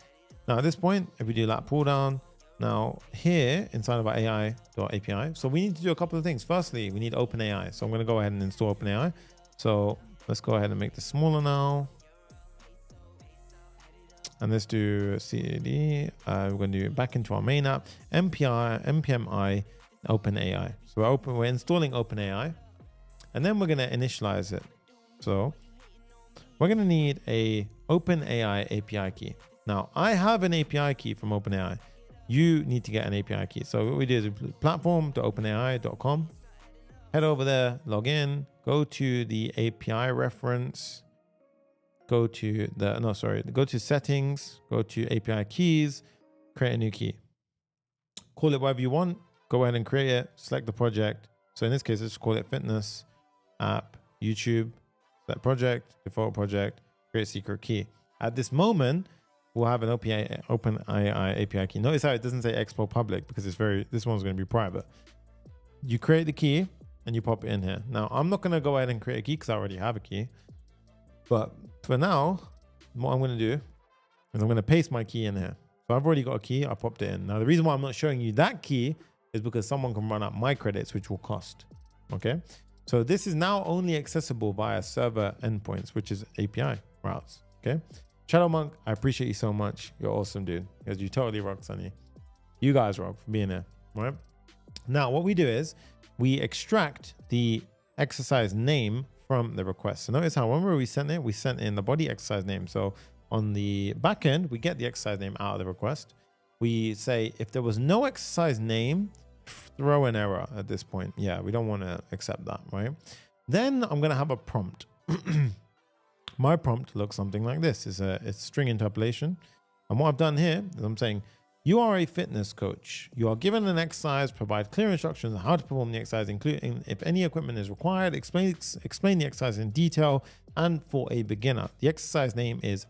now at this point, if we do that pull down, now here inside of our AI.api, so we need to do a couple of things. Firstly, we need OpenAI. So I'm going to go ahead and install OpenAI. So let's go ahead and make this smaller now. And let's do CD. We're going to do it back into our main app, npmi OpenAI. So we're installing OpenAI, and then we're going to initialize it. So we're going to need a OpenAI API key. Now I have an API key from OpenAI. You need to get an API key. So what we do is platform.openai.com. Head over there, log in, go to the API reference, go to settings, go to API keys, create a new key. Call it whatever you want. Go ahead and create it, select the project. So in this case, let's call it fitness app, YouTube, select project, default project, create secret key. At this moment, we'll have an OpenAI API key. Notice how it doesn't say Expo public because this one's going to be private. You create the key and you pop it in here. Now, I'm not going to go ahead and create a key because I already have a key. But for now, what I'm going to do is I'm going to paste my key in here. So I've already got a key. I popped it in. Now, the reason why I'm not showing you that key is because someone can run up my credits, which will cost. Okay. So this is now only accessible via server endpoints, which is API routes. Okay. Shadow Monk, I appreciate you so much. You're awesome, dude. Because you totally rock, Sonny. You guys rock for being here. Right. Now, what we do is we extract the exercise name from the request. So notice how whenever we sent in the body exercise name. So on the back end, we get the exercise name out of the request. We say if there was no exercise name, throw an error at this point. Yeah, we don't want to accept that, right? Then I'm going to have a prompt. My prompt looks something like this. It's string interpolation. And what I've done here is I'm saying, you are a fitness coach. You are given an exercise, provide clear instructions on how to perform the exercise, including if any equipment is required, explain the exercise in detail, and for a beginner. The exercise name is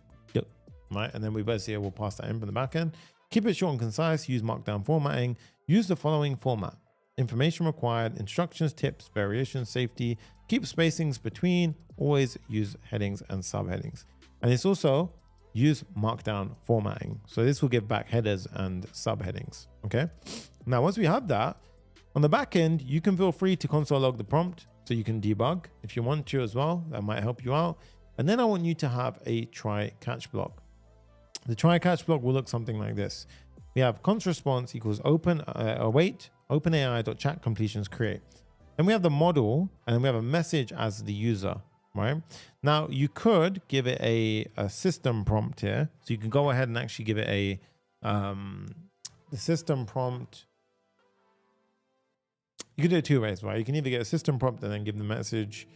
right? And then we basically will pass that in from the back end. Keep it short and concise, use markdown formatting, use the following format. Information required, instructions, tips, variations, safety, keep spacings between, always use headings and subheadings. And it's also use markdown formatting. So this will give back headers and subheadings, okay? Now, once we have that, on the back end, you can feel free to console log the prompt so you can debug if you want to as well. That might help you out. And then I want you to have a try catch block. The try catch block will look something like this. We have const response equals await OpenAI.chat completions create. Then we have the model, and then we have a message as the user, right? Now you could give it a system prompt here. So you can go ahead and actually give it a, the system prompt. You can do it two ways, right? You can either get a system prompt and then give the message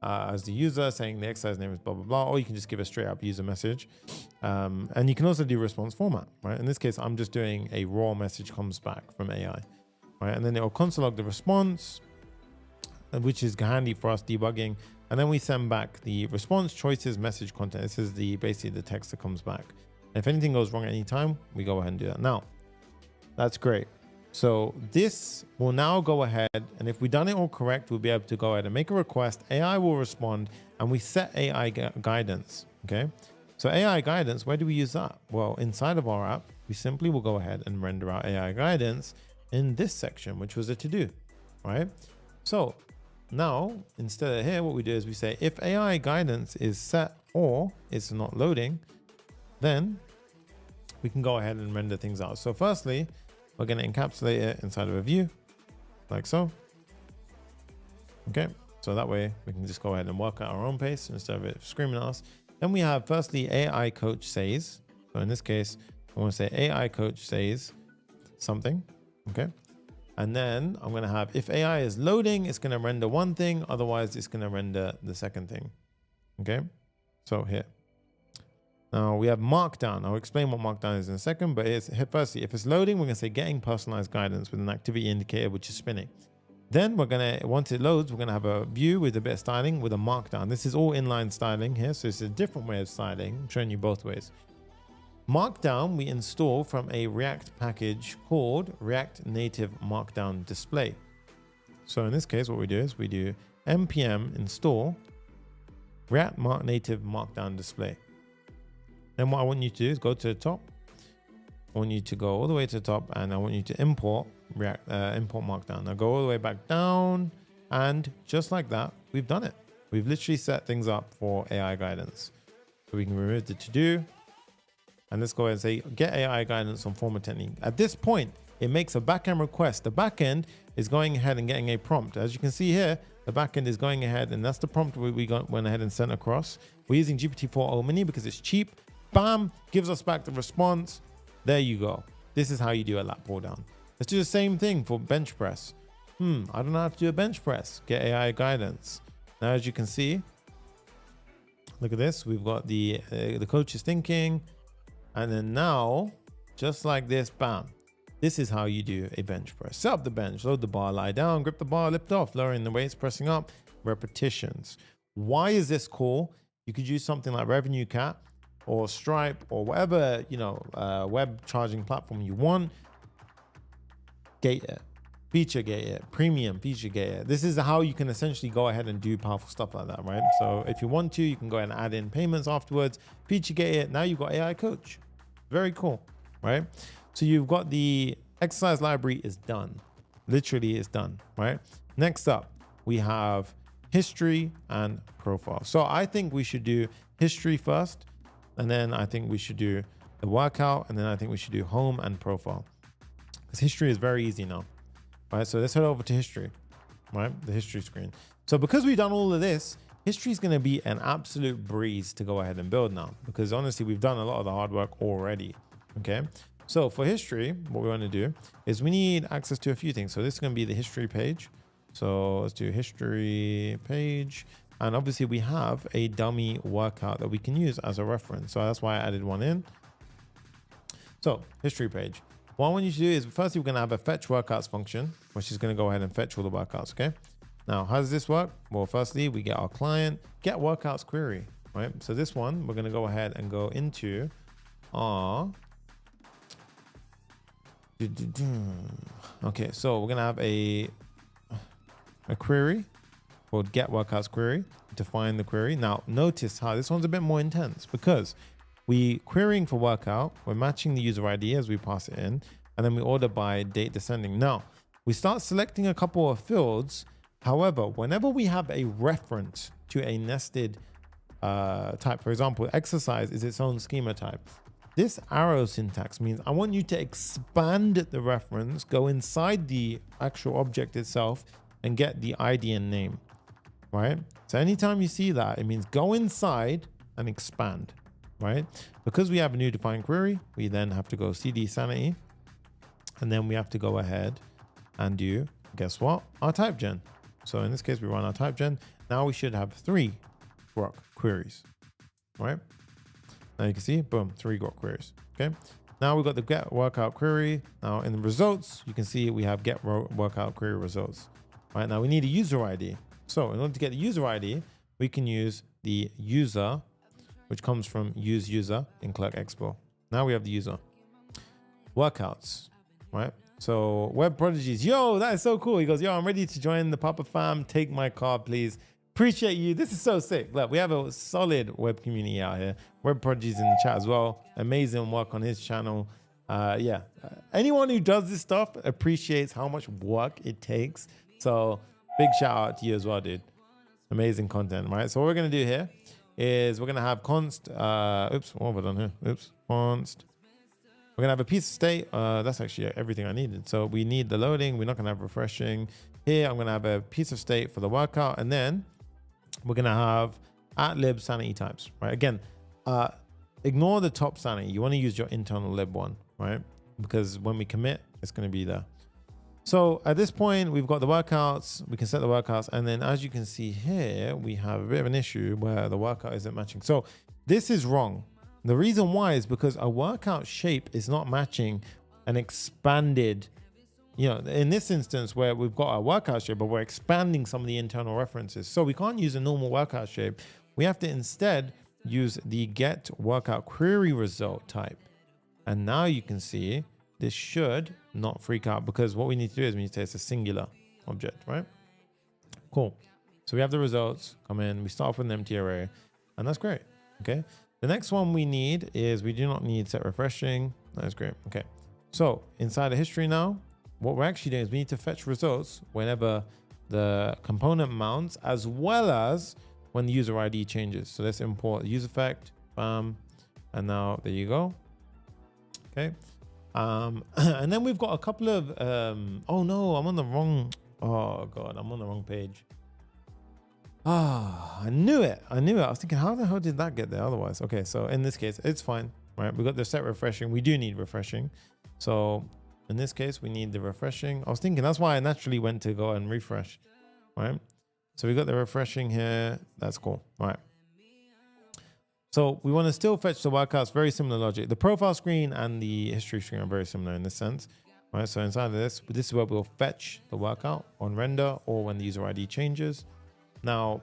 as the user saying the exercise name is blah, blah, blah, or you can just give a straight up user message. And you can also do response format, right? In this case, I'm just doing a raw message comes back from AI, right? And then it will console log the response, which is handy for us debugging. And then we send back the response choices, message content. This is basically the text that comes back. And if anything goes wrong at any time, we go ahead and do that. Now, that's great. So this will now go ahead, and if we've done it all correct, we'll be able to go ahead and make a request. AI will respond, and we set AI guidance, okay? So AI guidance, where do we use that? Well, inside of our app, we simply will go ahead and render our AI guidance in this section, which was a to-do, right? So now, instead of here, what we do is we say, if AI guidance is set or it's not loading, then we can go ahead and render things out. So firstly, we're going to encapsulate it inside of a view like so. Okay, so that way we can just go ahead and work at our own pace instead of it screaming at us. Then we have firstly AI coach says. So in this case, I want to say AI coach says something. Okay, and then I'm going to have, if AI is loading, it's going to render one thing, otherwise it's going to render the second thing. Okay, so here. Now we have markdown. I'll explain what markdown is in a second, but it's firstly, if it's loading, we're going to say getting personalized guidance with an activity indicator, which is spinning. Then we're going to, once it loads, we're going to have a view with a bit of styling with a markdown. This is all inline styling here. So it's a different way of styling. I'm showing you both ways. Markdown, we install from a React package called React Native Markdown Display. So in this case, what we do is we do npm install React Native Markdown Display. Then what I want you to do is go to the top. I want you to go all the way to the top, and I want you to import import Markdown. Now go all the way back down, and just like that, we've done it. We've literally set things up for AI guidance. So we can remove the to-do, and let's go ahead and say get AI guidance on format technique. At this point, it makes a backend request. The backend is going ahead and getting a prompt. As you can see here, the backend is going ahead, and that's the prompt we went ahead and sent across. We're using GPT-4o Mini because it's cheap. Bam, gives us back the response. There you go. This is how you do a lat pull down. Let's do the same thing for bench press. I don't know how to do a bench press. Get AI guidance. Now, as you can see, look at this. We've got the coach is thinking, and then now, just like this, bam. This is how you do a bench press. Set up the bench, load the bar, lie down, grip the bar, lift off, lowering the weights, pressing up, repetitions. Why is this cool? You could use something like Revenue Cap or Stripe or whatever, web charging platform you want. Gate it, feature gate it, premium feature gate it. This is how you can essentially go ahead and do powerful stuff like that, right? So if you want to, you can go ahead and add in payments afterwards, feature gate it. Now you've got AI coach. Very cool, right? So you've got the exercise library is done. Literally is done, right? Next up, we have history and profile. So I think we should do history first, and then I think we should do the workout, and then I think we should do home and profile. Because history is very easy now, right? So let's head over to history, right? The history screen. So because we've done all of this, history is going to be an absolute breeze to go ahead and build now, because honestly, we've done a lot of the hard work already, okay? So for history, what we want to do is we need access to a few things. So this is going to be the history page. So let's do history page. And obviously we have a dummy workout that we can use as a reference. So that's why I added one in. So history page. What I want you to do is firstly, we're going to have a fetch workouts function, which is going to go ahead and fetch all the workouts. Okay. Now, how does this work? Well, firstly, we get our client get workouts query, right? So this one, we're going to go ahead and go into our, okay. So we're going to have a query called get workouts query, define the query. Now notice how this one's a bit more intense because we querying for workout, we're matching the user ID as we pass it in, and then we order by date descending. Now we start selecting a couple of fields. However, whenever we have a reference to a nested type, for example, exercise is its own schema type. This arrow syntax means I want you to expand the reference, go inside the actual object itself and get the ID and name, right? So anytime you see that, it means go inside and expand, right? Because we have a new defined query, we then have to go cd sanity, and then we have to go ahead and do, guess what? Our TypeGen. So in this case, we run our TypeGen. Now we should have 3 grok queries, right? Now you can see, boom, 3 grok queries, okay? Now we've got the get workout query. Now in the results, you can see we have get workout query results. Right now we need a user ID. So in order to get the user ID, we can use the user, which comes from use user in Clerk Expo. Now we have the user. Workouts, right? So Web Prodigies, yo, that is so cool. He goes, yo, I'm ready to join the Papa fam. Take my card, please. Appreciate you. This is so sick. Look, we have a solid web community out here. Web Prodigies in the chat as well. Amazing work on his channel. Yeah, anyone who does this stuff appreciates how much work it takes. So big shout out to you as well, dude. Amazing content, right? So what we're going to do here is we're going to have const, oops, what have I done here? Oops, const. We're going to have a piece of state. That's actually everything I needed. So we need the loading. We're not going to have refreshing. Here, I'm going to have a piece of state for the workout. And then we're going to have @lib sanity types, right? Again, ignore the top sanity. You want to use your internal lib one, right? Because when we commit, it's going to be there. So at this point, we've got the workouts. We can set the workouts. And then as you can see here, we have a bit of an issue where the workout isn't matching. So this is wrong. The reason why is because a workout shape is not matching an expanded, you know, in this instance where we've got our workout shape, but we're expanding some of the internal references. So we can't use a normal workout shape. We have to instead use the get workout query result type. And now you can see this should not freak out, because what we need to do is we need to say it's a singular object, right? Cool. So we have the results come in. We start off with an empty array, and that's great. Okay. The next one we need is we do not need set refreshing. That's great. Okay. So inside the history now, what we're actually doing is we need to fetch results whenever the component mounts, as well as when the user ID changes. So let's import the user effect, bam, and now there you go. Okay. And then we've got a couple of, oh no, I'm on the wrong, oh God, I'm on the wrong page. Ah, I knew it. I was thinking, how the hell did that get there otherwise? Okay, so in this case, it's fine, right? We got the set refreshing. We do need refreshing. So in this case, we need the refreshing. I was thinking that's why I naturally went to go and refresh, right? So we got the refreshing here. That's cool, right? So we want to still fetch the workouts, very similar logic. The profile screen and the history screen are very similar in this sense, right? So inside of this is where we'll fetch the workout on render or when the user ID changes. Now,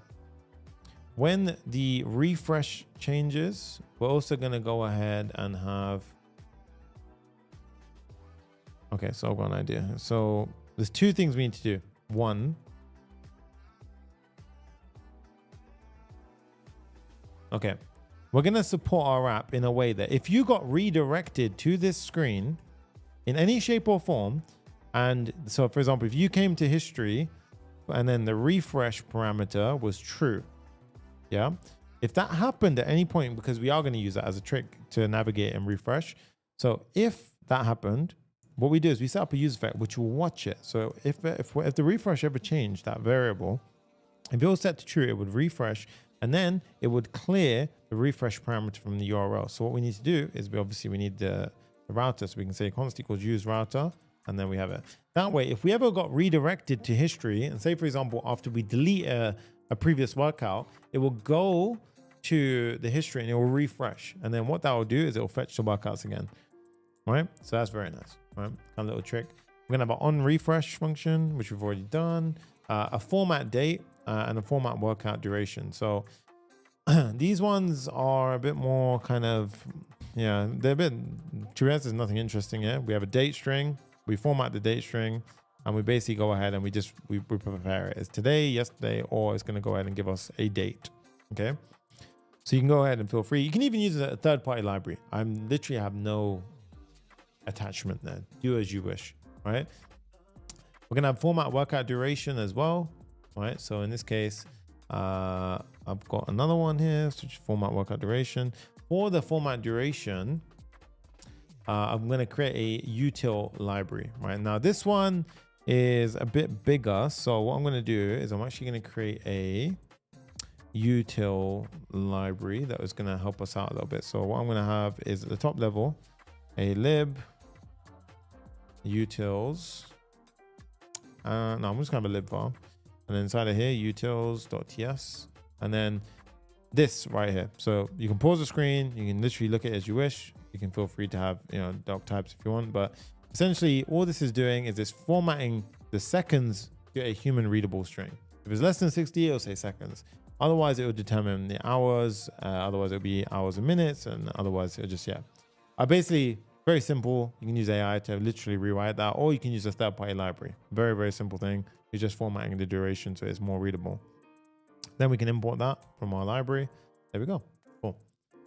when the refresh changes, we're also going to go ahead and have, okay, so I've got an idea. So there's 2 things we need to do. One, okay, we're going to support our app in a way that if you got redirected to this screen in any shape or form, and so for example, if you came to history and then the refresh parameter was true, yeah, if that happened at any point, because we are going to use that as a trick to navigate and refresh. So if that happened, what we do is we set up a user effect which will watch it. So if the refresh ever changed that variable, if it was set to true, it would refresh, and then it would clear the refresh parameter from the URL. So what we need to do is we need the router. So we can say const equals use router, and then we have it. That way, if we ever got redirected to history, and say, for example, after we delete a previous workout, it will go to the history and it will refresh. And then what that will do is it will fetch the workouts again, right? So that's very nice, right? Kind of little trick. We're going to have an on refresh function, which we've already done, a format date, and a format workout duration. So these ones are a bit more kind of, yeah, they're a bit, to be honest, there's nothing interesting here. We have a date string, we format the date string, and we basically go ahead and we prepare it as today, yesterday, or it's going to go ahead and give us a date. Okay. So you can go ahead and feel free. You can even use a third-party library. I literally have no attachment there. Do as you wish, right? We're going to have format workout duration as well, right? So in this case, I've got another one here, which is format workout duration. For the format duration, I'm going to create a util library, right? Now this one is a bit bigger. So what I'm going to do is I'm actually going to create a util library that is going to help us out a little bit. So what I'm going to have is at the top level, a lib utils. No, I'm just going to have a lib file. And then inside of here, utils.ts. And then this right here. So you can pause the screen. You can literally look at it as you wish. You can feel free to have, doc types if you want. But essentially, all this is doing is it's formatting the seconds to a human readable string. If it's less than 60, it'll say seconds. Otherwise, it will determine the hours. Otherwise, it'll be hours and minutes. And otherwise, it'll just, basically, very simple. You can use AI to literally rewrite that, or you can use a third-party library. Very, very simple thing. You're just formatting the duration so it's more readable. Then we can import that from our library. There we go. Cool.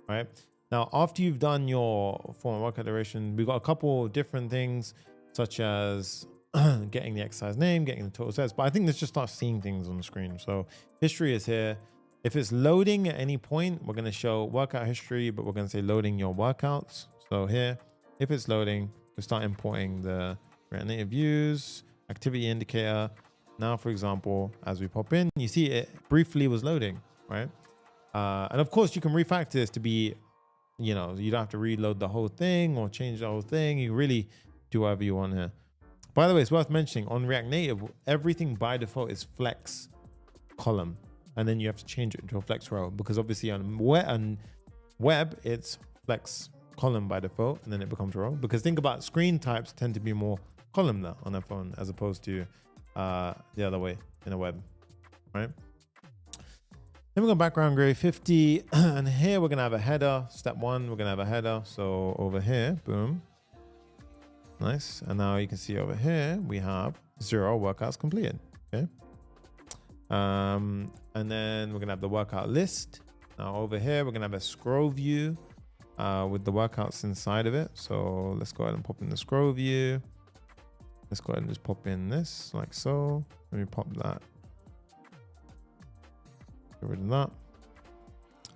All right. Now, after you've done your format workout duration, we've got a couple different things, such as getting the exercise name, getting the total sets. But I think let's just start seeing things on the screen. So history is here. If it's loading at any point, we're going to show workout history, but we're going to say loading your workouts. So here, if it's loading, we start importing the React Native views, activity indicator. Now, for example, as we pop in, you see it briefly was loading, right? And of course, you can refactor this to be, you don't have to reload the whole thing or change the whole thing. You really do whatever you want here. By the way, it's worth mentioning on React Native, everything by default is flex column. And then you have to change it into a flex row because obviously on web, it's flex column by default, and then it becomes a row. Because think about screen types tend to be more columnar on a phone as opposed to the other way in a web, right? Then we're going background gray 50, and here we're going to have a header. Step one, we're going to have a header. So over here, boom. Nice. And now you can see over here, we have 0 workouts completed. Okay. And then we're going to have the workout list. Now over here, we're going to have a scroll view with the workouts inside of it. So let's go ahead and pop in the scroll view. Let's go ahead and just pop in this like so. Let me pop that. Get rid of that.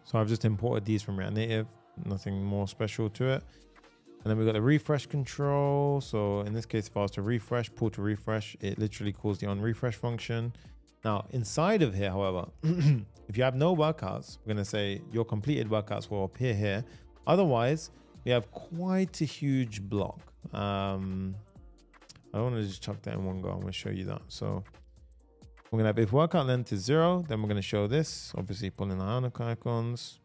So I've just imported these from React Native. Nothing more special to it. And then we've got the refresh control. So in this case, if I was to refresh, pull to refresh, it literally calls the onRefresh function. Now inside of here, however, if you have no workouts, we're going to say your completed workouts will appear here. Otherwise, we have quite a huge block. I don't want to just chuck that in one go. I'm going to show you that. So we're going to have if workout length is 0, then we're going to show this. Obviously, pull in the icons.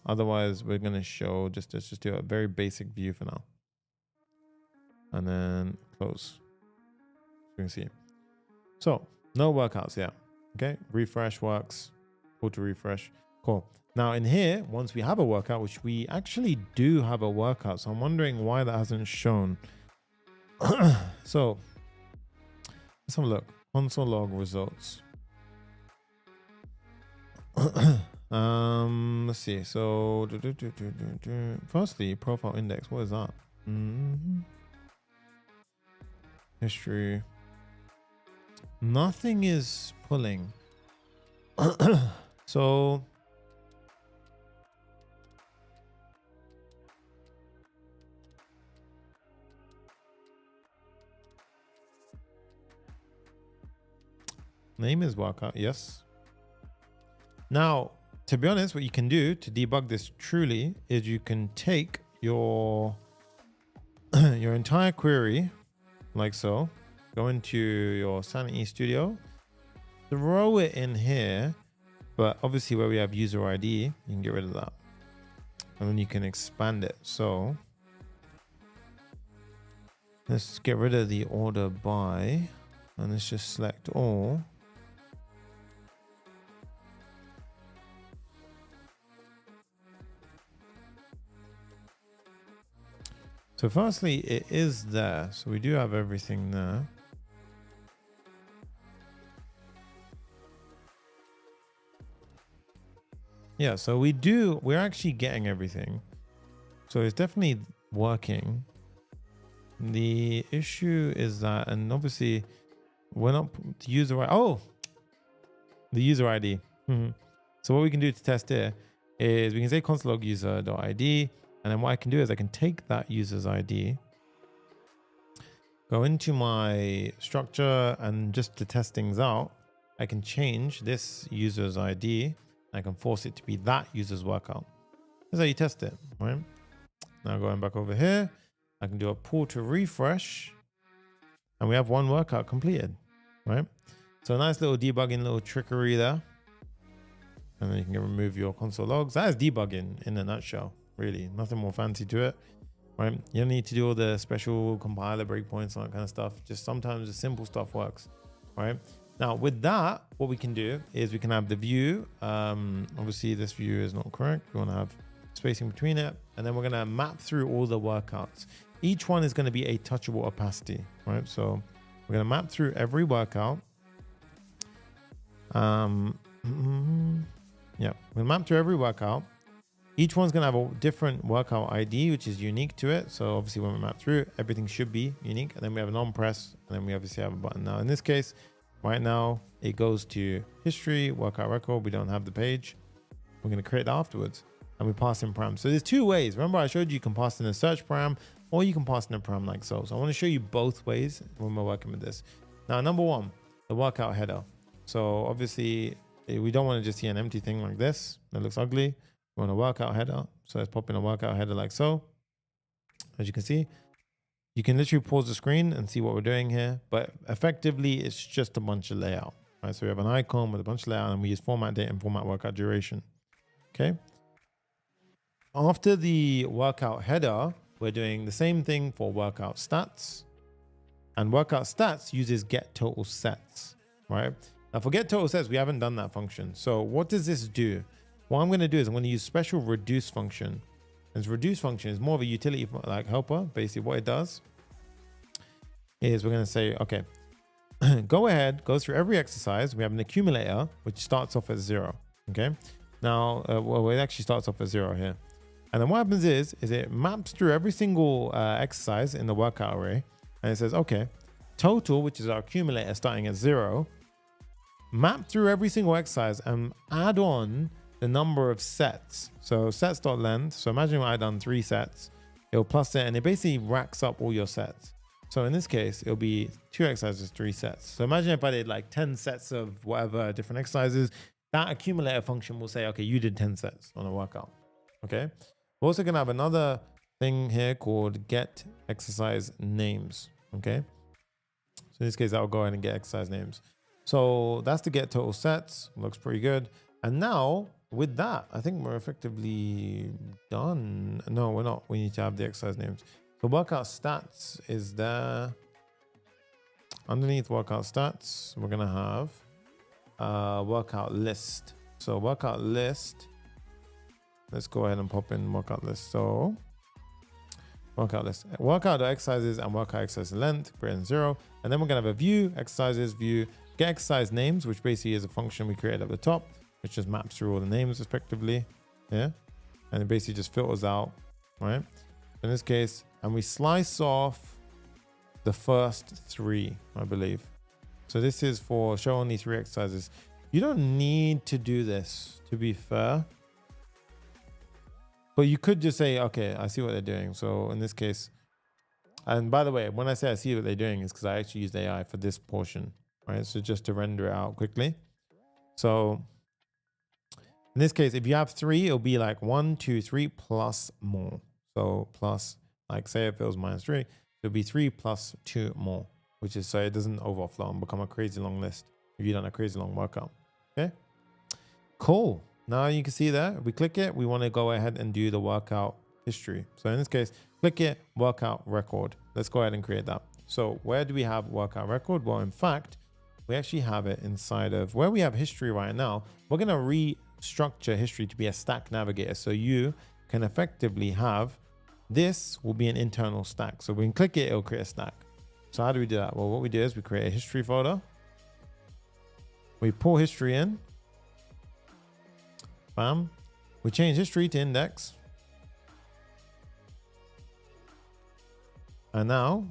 Otherwise, we're going to show let's just do a very basic view for now. And then close. You can see. So no workouts yet. Okay. Refresh works. Pull to refresh. Cool. Now in here, once we have a workout, which we actually do have a workout. So I'm wondering why that hasn't shown. So let's have a look. Console log results. Let's see. So firstly, profile index. What is that? History. Nothing is pulling. So name is workout. Yes. Now, to be honest, what you can do to debug this truly is you can take your your entire query like so, go into your Sanity Studio, throw it in here, but obviously where we have user ID, you can get rid of that. And then you can expand it. So let's get rid of the order by, and let's just select all. So firstly, it is there. So we do have everything there. Yeah, so we're actually getting everything. So it's definitely working. The issue is that, and obviously we're not the user, the user ID. So what we can do to test it is we can say console log user.id. And then what I can do is I can take that user's ID, go into my structure, and just to test things out, I can change this user's ID. I can force it to be that user's workout. That's how you test it, right? Now going back over here, I can do a pull to refresh, and we have one workout completed, right? So a nice little debugging, little trickery there. And then you can remove your console logs. That is debugging in a nutshell, really. Nothing more fancy to it, right? You don't need to do all the special compiler breakpoints and that kind of stuff. Just sometimes the simple stuff works, right? Now with that, what we can do is we can have the view. Obviously this view is not correct. We want to have spacing between it. And then we're going to map through all the workouts. Each one is going to be a touchable opacity, right? So we're going to map through every workout. Yeah, we'll map through every workout. Each one's going to have a different workout ID, which is unique to it. So obviously when we map through, everything should be unique. And then we have a non-press, and then we obviously have a button. Now in this case, right now it goes to history, workout record. We don't have the page. We're going to create that afterwards, and we pass in param. So there's two ways. Remember I showed you can pass in a search param, or you can pass in a param like so. So I want to show you both ways when we're working with this. Now, number one, the workout header. So obviously we don't want to just see an empty thing like this that looks ugly. We want a workout header. So let's pop in a workout header like so. As you can see, you can literally pause the screen and see what we're doing here, but effectively it's just a bunch of layout, right? So we have an icon with a bunch of layout, and we use format date and format workout duration. Okay. After the workout header, we're doing the same thing for workout stats, and workout stats uses get total sets, right? Now for get total sets, we haven't done that function. So what does this do? What I'm going to do is I'm going to use special reduce function. This reduce function is more of a utility like helper. Basically what it does is we're going to say, okay, go ahead, go through every exercise. We have an accumulator, which starts off at 0. Okay. Now, well, it actually starts off at 0 here. And then what happens is it maps through every single exercise in the workout array. And it says, okay, total, which is our accumulator starting at 0, map through every single exercise and add on the number of sets. So sets.length. So imagine I done 3 sets. It'll plus it, and it basically racks up all your sets. So in this case, it'll be 2 exercises, 3 sets. So imagine if I did like 10 sets of whatever different exercises, that accumulator function will say, okay, you did 10 sets on a workout. Okay. We're also going to have another thing here called get exercise names. Okay. So in this case, I'll go ahead and get exercise names. So that's to get total sets. Looks pretty good. And now with that, I think we're effectively done. No, we're not. We need to have the exercise names. So workout stats is there. Underneath workout stats, we're going to have workout list. So workout list, let's go ahead and pop in workout list. So workout list, workout exercises and workout exercise length greater than 0. And then we're going to have a view, exercises, view, get exercise names, which basically is a function we created at the top, which just maps through all the names respectively. Yeah. And it basically just filters out, right? In this case, and we slice off the first 3, I believe. So this is for show only 3 exercises. You don't need to do this, to be fair. But you could just say, okay, I see what they're doing. So in this case, and by the way, when I say I see what they're doing, is because I actually used AI for this portion, right? So just to render it out quickly. So in this case, if you have 3, it'll be like 1, 2, 3 plus more. So plus, like say if it was -3, it'll be 3 plus 2 more, which is so it doesn't overflow and become a crazy long list if you've done a crazy long workout. Okay, cool. Now you can see there, if we click it, we want to go ahead and do the workout history. So in this case, click it, workout record. Let's go ahead and create that. So where do we have workout record? Well, in fact, we actually have it inside of where we have history right now. We're going to restructure history to be a stack navigator. So you can effectively have, this will be an internal stack. So we can click it, it'll create a stack. So how do we do that? Well, what we do is we create a history folder. We pull history in. Bam. We change history to index. And now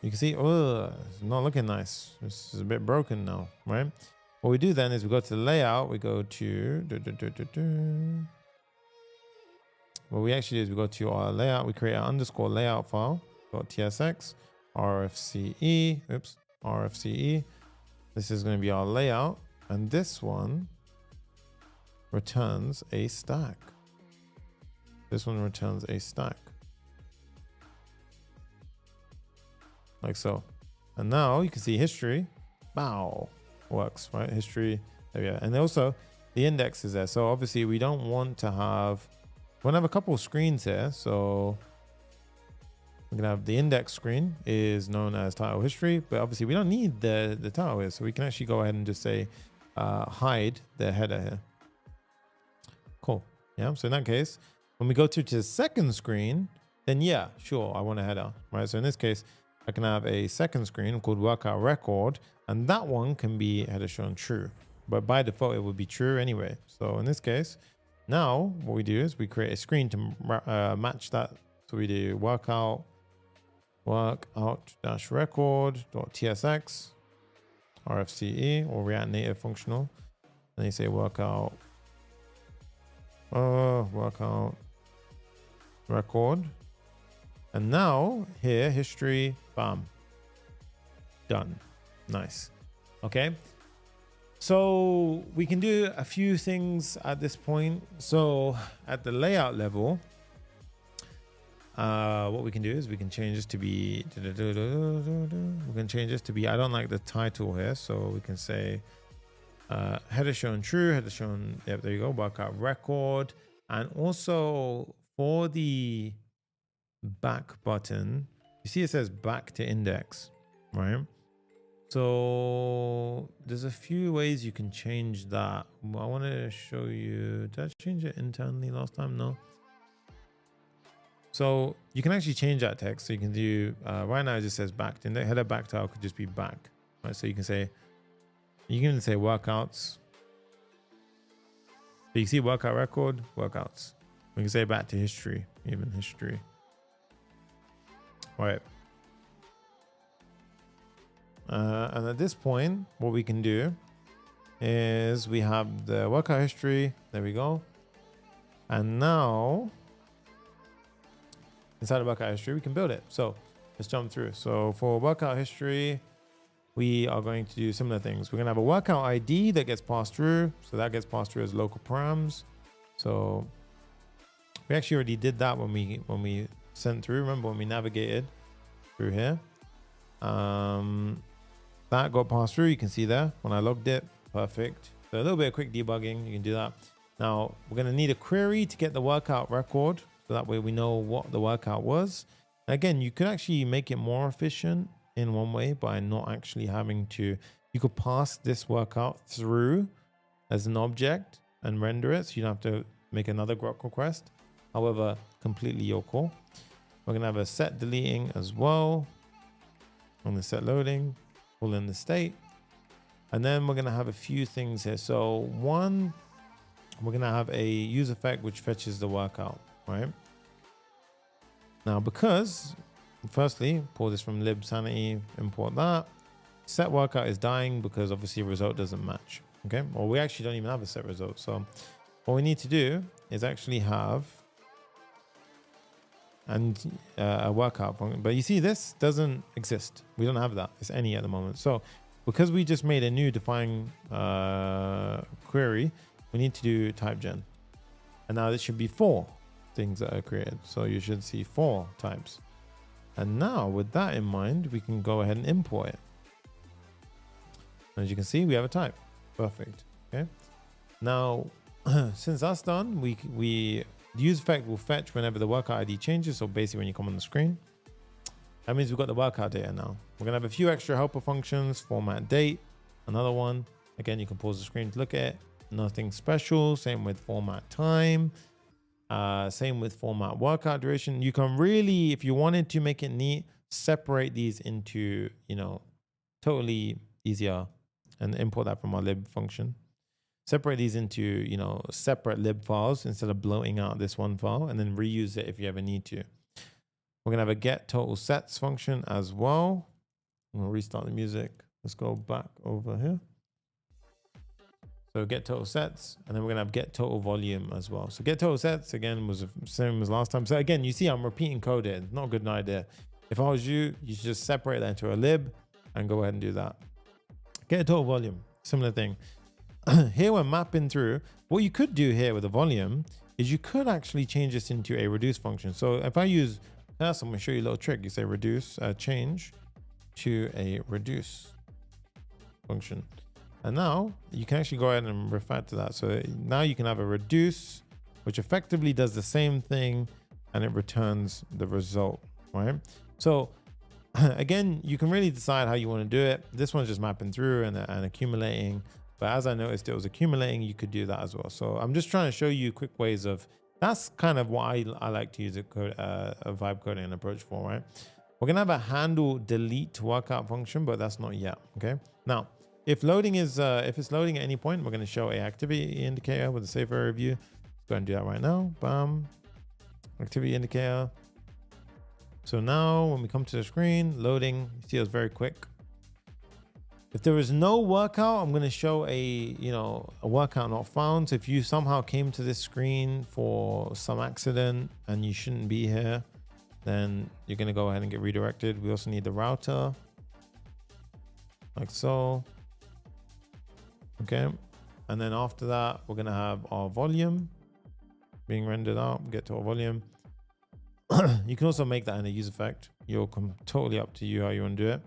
you can see, oh, it's not looking nice. This is a bit broken now, right? What we do then is we go to the layout. We go to, what we actually do is we go to our layout. We create an underscore layout file, .tsx. RFCE, oops, RFCE. This is going to be our layout. And this one returns a stack. This one returns a stack. Like so. And now you can see history. Bow. Works, right? History. There we go. And also the index is there. So obviously we don't want to have, we want to have a couple of screens here. So we're gonna have the index screen is known as title history, but obviously we don't need the title here. So we can actually go ahead and just say hide the header here. Cool. Yeah. So in that case, when we go to the second screen, then yeah, sure, I want a header, right? So in this case, I can have a second screen called workout record, and that one can be header shown true, but by default it would be true anyway. So in this case, now what we do is we create a screen to match that. So we do workout dash record dot tsx RFCE or React Native functional. And you say workout record. And now here, history, bam, done. Nice. Okay. So we can do a few things at this point. So at the layout level, what we can do is we can change this to be, we can change this to be, I don't like the title here. So we can say header shown true, header shown, yep, there you go, workout record. And also for the back button, you see it says back to index, right? So there's a few ways you can change that. I want to show you, did I change it internally last time? No. So you can actually change that text. So you can do, right now it just says back to index, header back title could just be back, right? So you can say, you can even say workouts. So you see workout record, workouts. We can say back to history, even history. All right. And at this point, what we can do is we have the workout history. There we go. And now inside of workout history, we can build it. So let's jump through. So for workout history, we are going to do similar things. We're going to have a workout ID that gets passed through. So that gets passed through as local params. So we actually already did that when we sent through. Remember when we navigated through here? That got passed through. You can see there when I logged it. Perfect. So a little bit of quick debugging. You can do that. Now we're going to need a query to get the workout record. So that way we know what the workout was. Again, you could actually make it more efficient in one way by not actually having to, you could pass this workout through as an object and render it. So you don't have to make another grok request. However, completely your call. We're going to have a set deleting as well. On the set loading, pull in the state. And then we're going to have a few things here. So one, we're going to have a use effect which fetches the workout, right? Now, because firstly, pull this from lib sanity, import that. Set workout is dying because obviously result doesn't match. Okay. Well, we actually don't even have a set result. So what we need to do is actually have a workout function. But you see, this doesn't exist. We don't have that. It's any at the moment. So because we just made a new define query, we need to do TypeGen. And now this should be 4 things that are created. So you should see 4 types. And now with that in mind, we can go ahead and import it. As you can see, we have a type. Perfect. Okay. Now, since that's done, the use effect will fetch whenever the workout ID changes. So basically when you come on the screen, that means we've got the workout data now. We're going to have a few extra helper functions, format date, another one. Again, you can pause the screen to look at it. Nothing special. Same with format time. Same with format workout duration. You can really, if you wanted to make it neat, separate these into, totally easier and import that from our lib function. Separate these into, separate lib files instead of bloating out this one file, and then reuse it if you ever need to. We're going to have a get total sets function as well. I'm going to restart the music. Let's go back over here. So get total sets, and then we're going to have get total volume as well. So get total sets again was the same as last time. So again, you see I'm repeating code here. Not a good idea. If I was you, you should just separate that into a lib and go ahead and do that. Get a total volume, similar thing. Here we're mapping through. What you could do here with the volume is you could actually change this into a reduce function. So if I use this, I'm gonna show you a little trick. You say reduce, change to a reduce function. And now you can actually go ahead and refer to that. So now you can have a reduce, which effectively does the same thing and it returns the result, right? So again, you can really decide how you want to do it. This one's just mapping through and accumulating. But as I noticed, it was accumulating. You could do that as well. So I'm just trying to show you quick ways of, that's kind of what I like to use a vibe coding approach for, right? We're going to have a handle delete workout function, but that's not yet. Okay. Now, if loading is, if it's loading at any point, we're going to show a activity indicator with a safe area view. Let's go and do that right now. Bam. Activity indicator. So now when we come to the screen, loading, you see it was very quick. If there is no workout, I'm going to show a workout not found. So if you somehow came to this screen for some accident and you shouldn't be here, then you're going to go ahead and get redirected. We also need the router, like so. Okay. And then after that, we're going to have our volume being rendered out. Get to our volume. You can also make that in a use effect. You're totally up to you how you want to do it.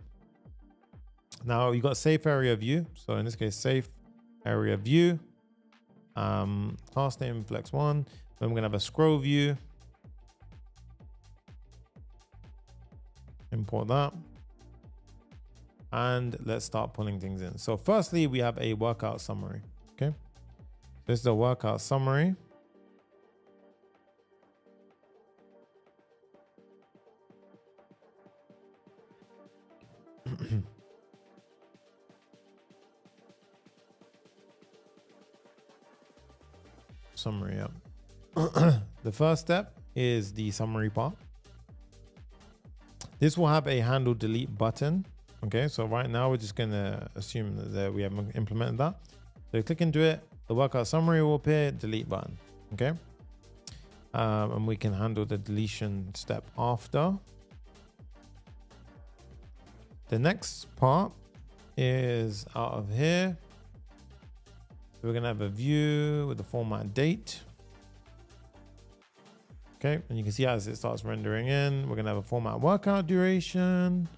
Now you got safe area view. So in this case, safe area view, class name flex1. Then we're gonna have a scroll view. Import that. And let's start pulling things in. So firstly, we have a workout summary. Okay. This is a workout summary. Summary up. The first step is the summary part. This will have a handle delete button. Okay, so right now we're just gonna assume that we haven't implemented that. So you click into it, the workout summary will appear, delete button. Okay, and we can handle the deletion step after. The next part is out of here. We're gonna have a view with the format date. Okay, and you can see as it starts rendering in, we're gonna have a format workout duration.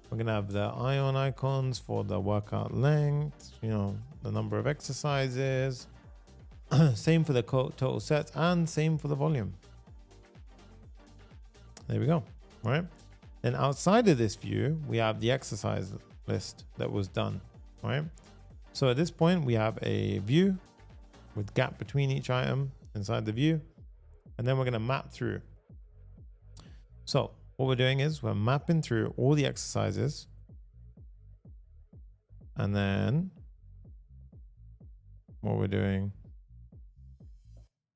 We're gonna have the ion icons for the workout length, the number of exercises. Same for the total sets and same for the volume. There we go, right? Then outside of this view, we have the exercise list that was done, right? So at this point, we have a view with gap between each item inside the view, and then we're going to map through. So what we're doing is we're mapping through all the exercises, and then what we're doing,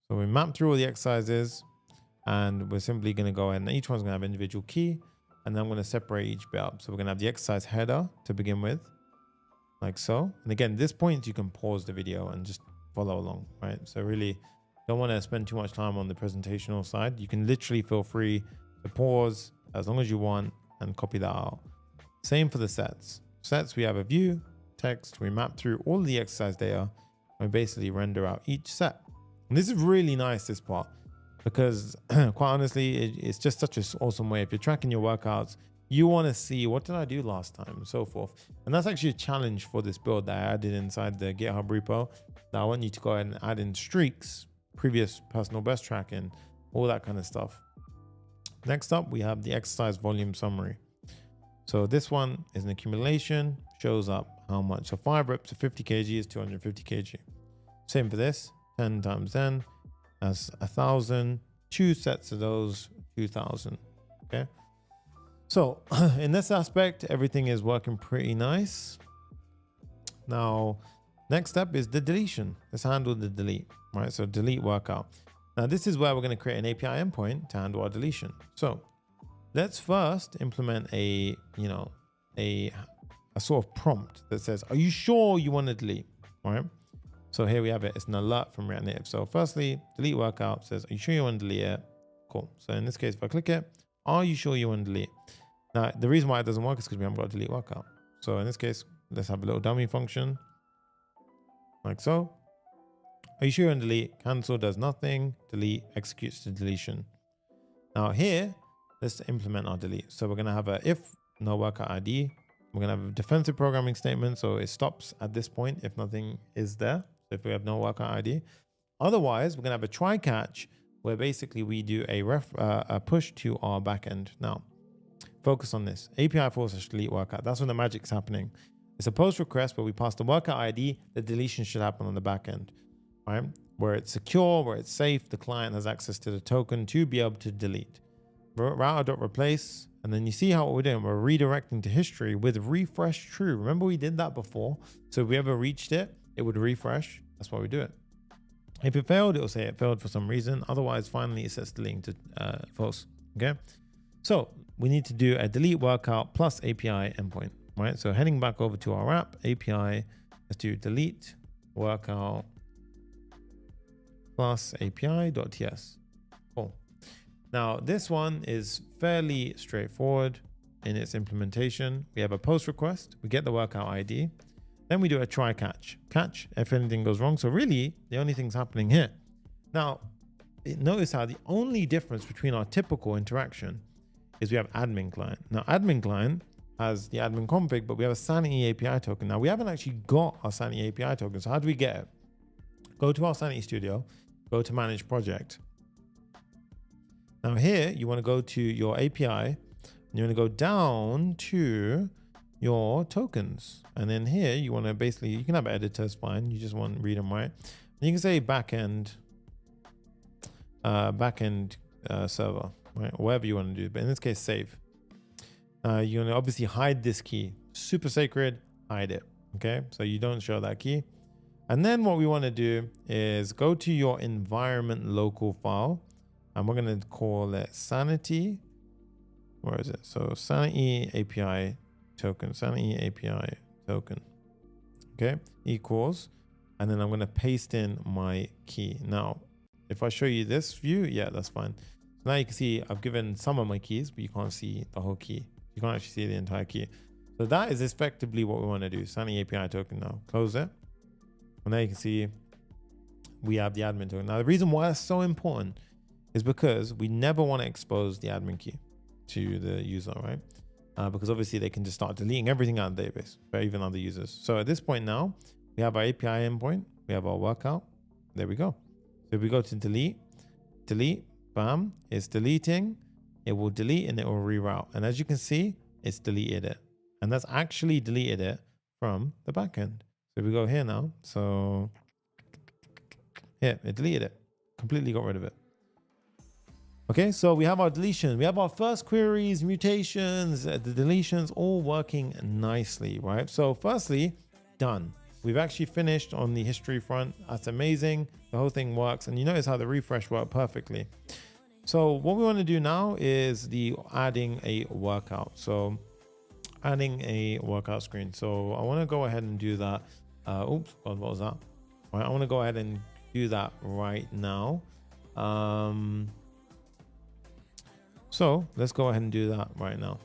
so we map through all the exercises, and we're simply going to go ahead and each one's going to have individual key, and then I'm going to separate each bit up. So we're going to have the exercise header to begin with, like so. And again, at this point, you can pause the video and just follow along, right? So really don't want to spend too much time on the presentational side. You can literally feel free to pause as long as you want and copy that out. Same for the sets. Sets, we have a view, text, we map through all the exercise data, and we basically render out each set. And this is really nice, this part, because quite honestly, it's just such an awesome way. If you're tracking your workouts, you want to see what did I do last time and so forth. And that's actually a challenge for this build that I added inside the GitHub repo. Now I want you to go ahead and add in streaks, previous personal best tracking, all that kind of stuff. Next up, we have the exercise volume summary. So this one is an accumulation, shows up how much. So 5 reps of 50 kg is 250 kg. Same for this, 10 times 10, that's 1,000. 2 sets of those, 2,000. Okay. So in this aspect, everything is working pretty nice. Now, next step is the deletion. Let's handle the delete, right? So delete workout. Now this is where we're going to create an API endpoint to handle our deletion. So let's first implement a sort of prompt that says, are you sure you want to delete? All right. So here we have it. It's an alert from React Native. So firstly, delete workout says, are you sure you want to delete it? Cool. So in this case, if I click it, Are you sure you want to delete? Now, the reason why it doesn't work is because we haven't got a delete workout. So in this case, let's have a little dummy function like so. Are you sure you want to delete? Cancel does nothing. Delete executes the deletion. Now here, let's implement our delete. So we're going to have a if no workout ID. We're going to have a defensive programming statement. So it stops at this point if nothing is there. So if we have no workout ID. Otherwise, we're going to have a try catch where basically we do a push to our backend. Now, focus on this. API / delete workout. That's when the magic's happening. It's a post request where we pass the workout ID. The deletion should happen on the backend, right? Where it's secure, where it's safe. The client has access to the token to be able to delete. Router.replace. And then you see how what we're doing. We're redirecting to history with refresh true. Remember we did that before. So if we ever reached it, it would refresh. That's why we do it. If it failed, it will say it failed for some reason. Otherwise, finally, it sets deleting to false. Okay. So we need to do a delete workout plus API endpoint, right? So heading back over to our app API, let's do delete workout plus API.ts. Cool. Now this one is fairly straightforward in its implementation. We have a post request. We get the workout ID. Then we do a try catch if anything goes wrong. So really the only thing's happening here. Now notice how the only difference between our typical interaction is we have admin client. Now admin client has the admin config, but we have a Sanity API token. Now we haven't actually got our Sanity API token. So how do we get it? Go to our Sanity Studio, go to manage project. Now here you want to go to your API and you want to go down to your tokens, and then here you want to basically, you can have editors, fine, you just want to read them, right? And you can say backend server, right, or whatever you want to do, but in this case save. You want to obviously hide this key, super sacred, hide it. Okay, so you don't show that key. And then what we want to do is go to your environment local file, and we're going to call it Sanity. Where is it? So Sanity API token, Sanity API token, okay, equals, and then I'm going to paste in my key. Now if I show you this view, yeah, that's fine. So now you can see I've given some of my keys, but you can't see the whole key. You can't actually see the entire key. So that is effectively what we want to do. Sanity API token. Now close it, and now you can see we have the admin token. Now the reason why that's so important is because we never want to expose the admin key to the user, right? Because obviously they can just start deleting everything out of the database, or even other users. So at this point now, we have our API endpoint, we have our workout. There we go. So if we go to delete, bam, it's deleting. It will delete and it will reroute. And as you can see, it's deleted it. And that's actually deleted it from the backend. So if we go here now, so yeah, it deleted it, completely got rid of it. Okay, so we have our deletion. We have our first queries, mutations, the deletions all working nicely, right? So firstly, done. We've actually finished on the history front. That's amazing. The whole thing works. And you notice how the refresh worked perfectly. So what we want to do now is adding a workout. So adding a workout screen. So I want to go ahead and do that. Oops, what was that? All right, I want to go ahead and do that right now. So let's go ahead and do that right now.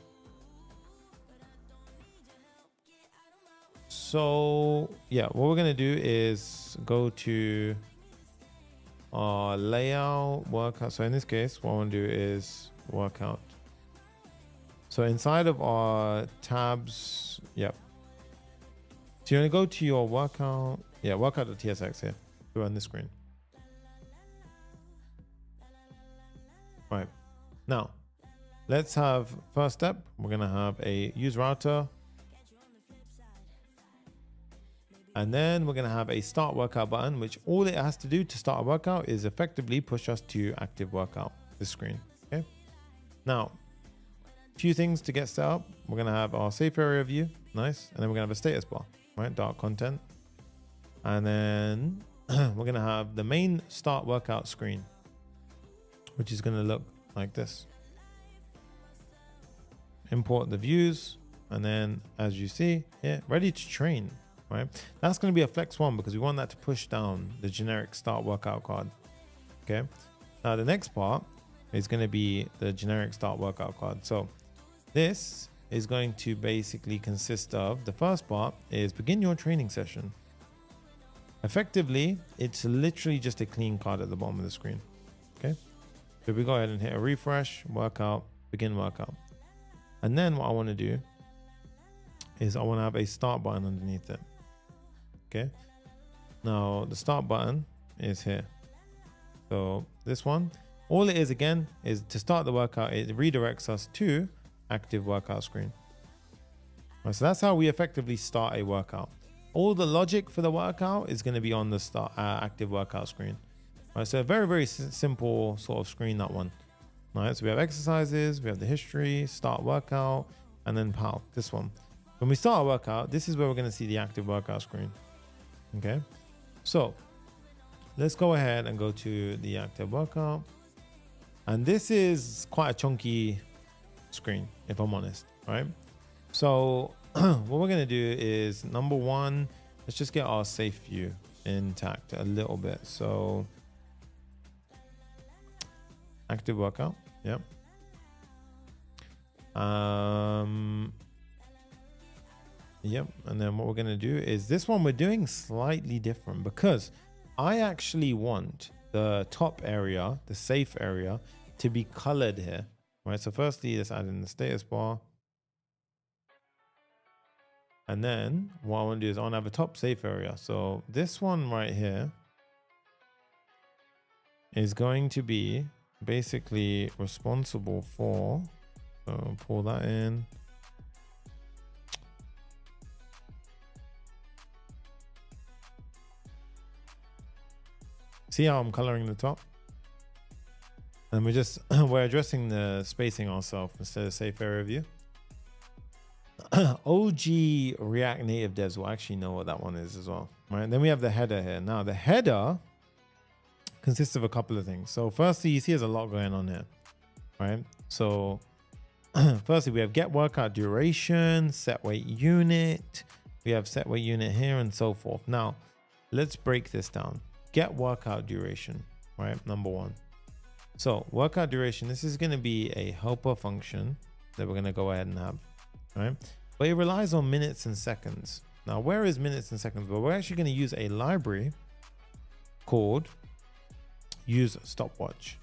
So yeah, what we're going to do is go to our layout workout. So in this case, what I want to do is workout. So inside of our tabs, yep. So you want to go to your workout. Yeah, workout.tsx here. Do on this screen. Right. Now, let's have first step. We're going to have a use router. And then we're going to have a start workout button, which all it has to do to start a workout is effectively push us to active workout, this screen. Okay. Now, a few things to get set up. We're going to have our safe area view. Nice. And then we're going to have a status bar, right? Dark content. And then we're going to have the main start workout screen, which is going to look like this. Import the views. And then as you see here, ready to train. Right, that's going to be a flex one because we want that to push down the generic start workout card. Okay, now the next part is going to be the generic start workout card. So this is going to basically consist of, the first part is begin your training session. Effectively, it's literally just a clean card at the bottom of the screen. Okay. So we go ahead and hit a refresh, workout, begin workout. And then what I want to do is I want to have a start button underneath it. Okay. Now the start button is here. So this one, all it is again is to start the workout. It redirects us to active workout screen. Right, so that's how we effectively start a workout. All the logic for the workout is going to be on the start active workout screen. Right, so a very, very simple sort of screen, that one. Right, so we have exercises, we have the history, start workout, and then PAL, this one. When we start a workout, this is where we're going to see the active workout screen. Okay, so let's go ahead and go to the active workout. And this is quite a chunky screen, if I'm honest, right? So what we're going to do is, number one, let's just get our safe view intact a little bit. So active workout, yep. Yep, and then what we're going to do is, this one we're doing slightly different, because I actually want the top area, the safe area, to be colored here. Right, so firstly, let's add in the status bar. And then what I want to do is I want to have a top safe area. So this one right here is going to be basically responsible for, so pull that in. See how I'm coloring the top? And we're addressing the spacing ourselves instead of safe area view. OG React Native devs will actually know what that one is as well. Right. And then we have the header here. Now the header consists of a couple of things. So firstly, you see there's a lot going on here. Right. So firstly, we have get workout duration, set weight unit. We have set weight unit here and so forth. Now let's break this down. Get workout duration, right? Number one. So workout duration, this is going to be a helper function that we're going to go ahead and have, right? But it relies on minutes and seconds. Now, where is minutes and seconds? Well, we're actually going to use a library called use stopwatch.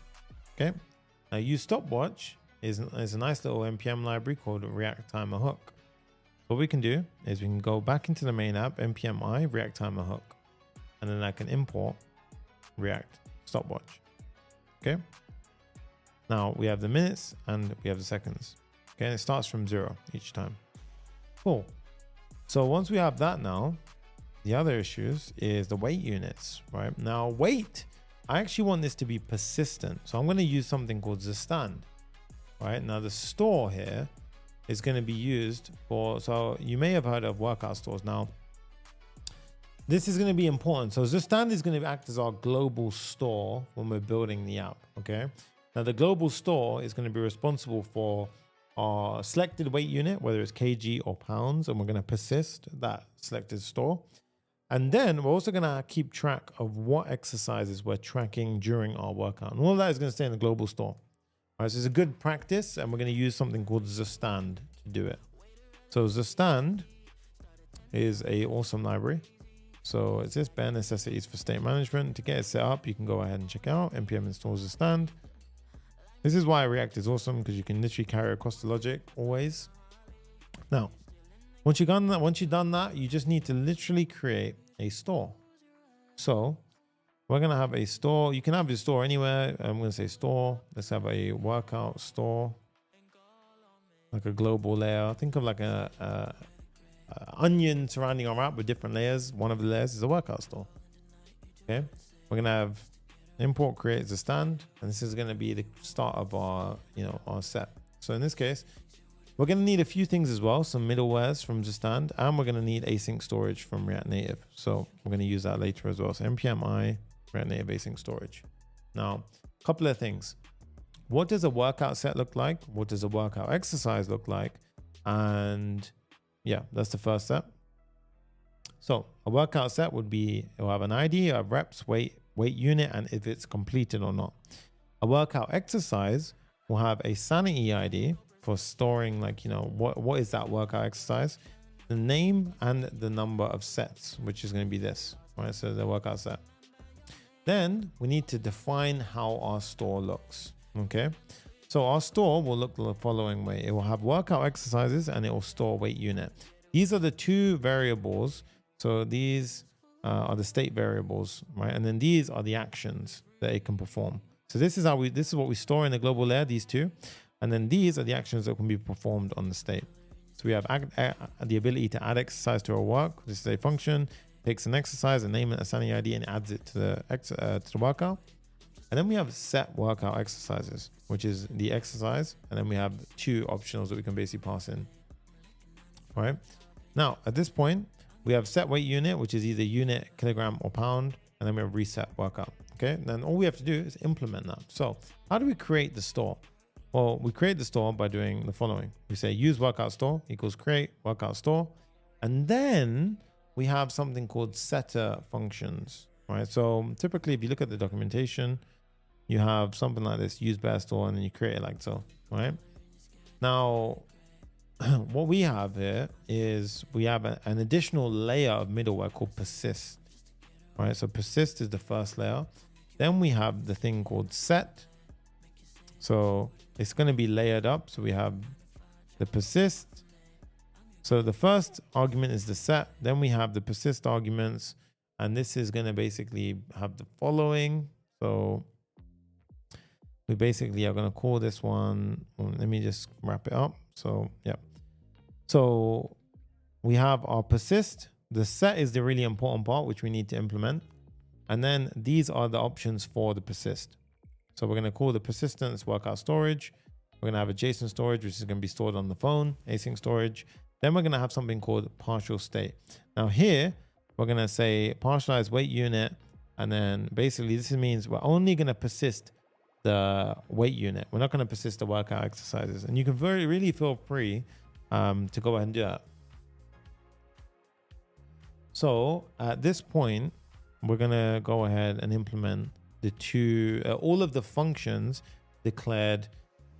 Okay. Now, use stopwatch is a nice little npm library called React Timer Hook. What we can do is we can go back into the main app, npm I React Timer Hook, and then I can import React stopwatch. Okay. Now we have the minutes and we have the seconds. Okay, and it starts from 0 each time. Cool. So once we have that, now the other issues is the weight units, right? Now weight, I actually want this to be persistent. So I'm going to use something called Zustand, right? Now the store here is going to be used for, so you may have heard of workout stores. Now this is going to be important. So Zustand is going to act as our global store when we're building the app. Okay. Now the global store is going to be responsible for our selected weight unit, whether it's kg or pounds, and we're going to persist that selected store. And then we're also going to keep track of what exercises we're tracking during our workout. And all of that is going to stay in the global store. All right, so it's a good practice, and we're going to use something called Zustand to do it. So Zustand is an awesome library. So it's this bare necessities for state management. To get it set up, you can go ahead and check out npm install Zustand. This is why React is awesome, because you can literally carry across the logic always. Now, once you've done that, you just need to literally create a store. So we're going to have a store. You can have your store anywhere. I'm going to say store. Let's have a workout store, like a global layer. Think of like a onion surrounding our app with different layers. One of the layers is a workout store. Okay, we're going to have import create Zustand, and this is going to be the start of our our set. So in this case, we're going to need a few things as well, some middlewares from Zustand, and we're going to need async storage from React Native. So we're going to use that later as well. So npm I React Native async storage. Now, a couple of things. What does a workout set look like? What does a workout exercise look like? And yeah, that's the first step. So a workout set would be, it'll have an ID, a reps, weight unit, and if it's completed or not. A workout exercise will have a sanity ID for storing, like, you know, what is that workout exercise, the name and the number of sets, which is going to be this, right? So the workout set. Then we need to define how our store looks. Okay. So our store will look the following way. It will have workout exercises and it will store weight unit. These are the two variables. So these are the state variables, right? And then these are the actions that it can perform. So this is what we store in the global layer, these two. And then these are the actions that can be performed on the state. So we have the ability to add exercise to our work. This is a function, takes an exercise, a name, a sanity ID, and adds it to the workout. And then we have set workout exercises, which is the exercise. And then we have two optionals that we can basically pass in. All right. Now, at this point, we have set weight unit, which is either unit, kilogram, or pound. And then we have reset workout. Okay. And then all we have to do is implement that. So how do we create the store? Well, we create the store by doing the following. We say use workout store equals create workout store. And then we have something called setter functions. Right. So typically, if you look at the documentation, you have something like this, use bear store, and then you create it like so, right? Now, what we have here is we have an additional layer of middleware called persist, right? So persist is the first layer. Then we have the thing called set. So it's going to be layered up. So we have the persist. So the first argument is the set. Then we have the persist arguments. And this is going to basically have the following. So we basically are going to call this one. Let me just wrap it up. So, yeah. So we have our persist. The set is the really important part, which we need to implement. And then these are the options for the persist. So we're going to call the persistence workout storage. We're going to have a JSON storage, which is going to be stored on the phone, async storage. Then we're going to have something called partial state. Now here, we're going to say partialize weight unit. And then basically this means we're only going to persist the weight unit. We're not going to persist the workout exercises. And you can really feel free to go ahead and do that. So at this point, we're going to go ahead and implement the two, all of the functions declared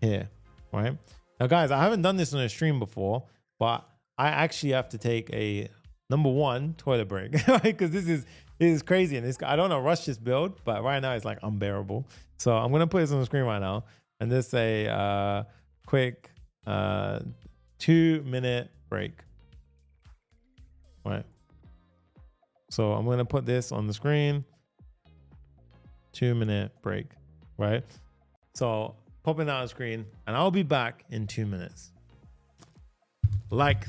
here, right? Now, guys, I haven't done this on a stream before, but I actually have to take a number one toilet break, because this is crazy. And I don't know, rush this build, but right now it's like unbearable. So I'm going to put this on the screen right now and just say quick 2-minute break. Right. So I'm going to put this on the screen. 2-minute break. Right. So popping out on the screen and I'll be back in 2 minutes. Like.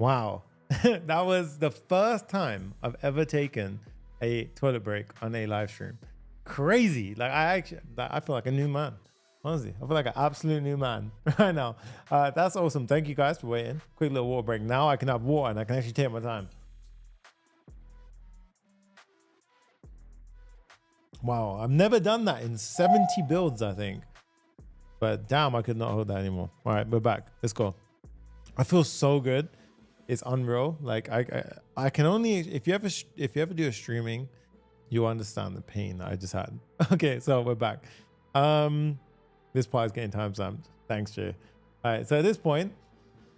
Wow. That was the first time I've ever taken a toilet break on a live stream. Crazy. Like I feel like a new man. Honestly, I feel like an absolute new man right now. That's awesome. Thank you guys for waiting. Quick little water break. Now I can have water and I can actually take my time. Wow, I've never done that in 70 builds, I think. But damn, I could not hold that anymore. All right, we're back. Let's go. I feel so good. It's unreal. Like I can only, if you ever do a streaming, you'll understand the pain that I just had. Okay, so we're back. This part is getting time-stamped. Thanks, Jay. All right, so at this point,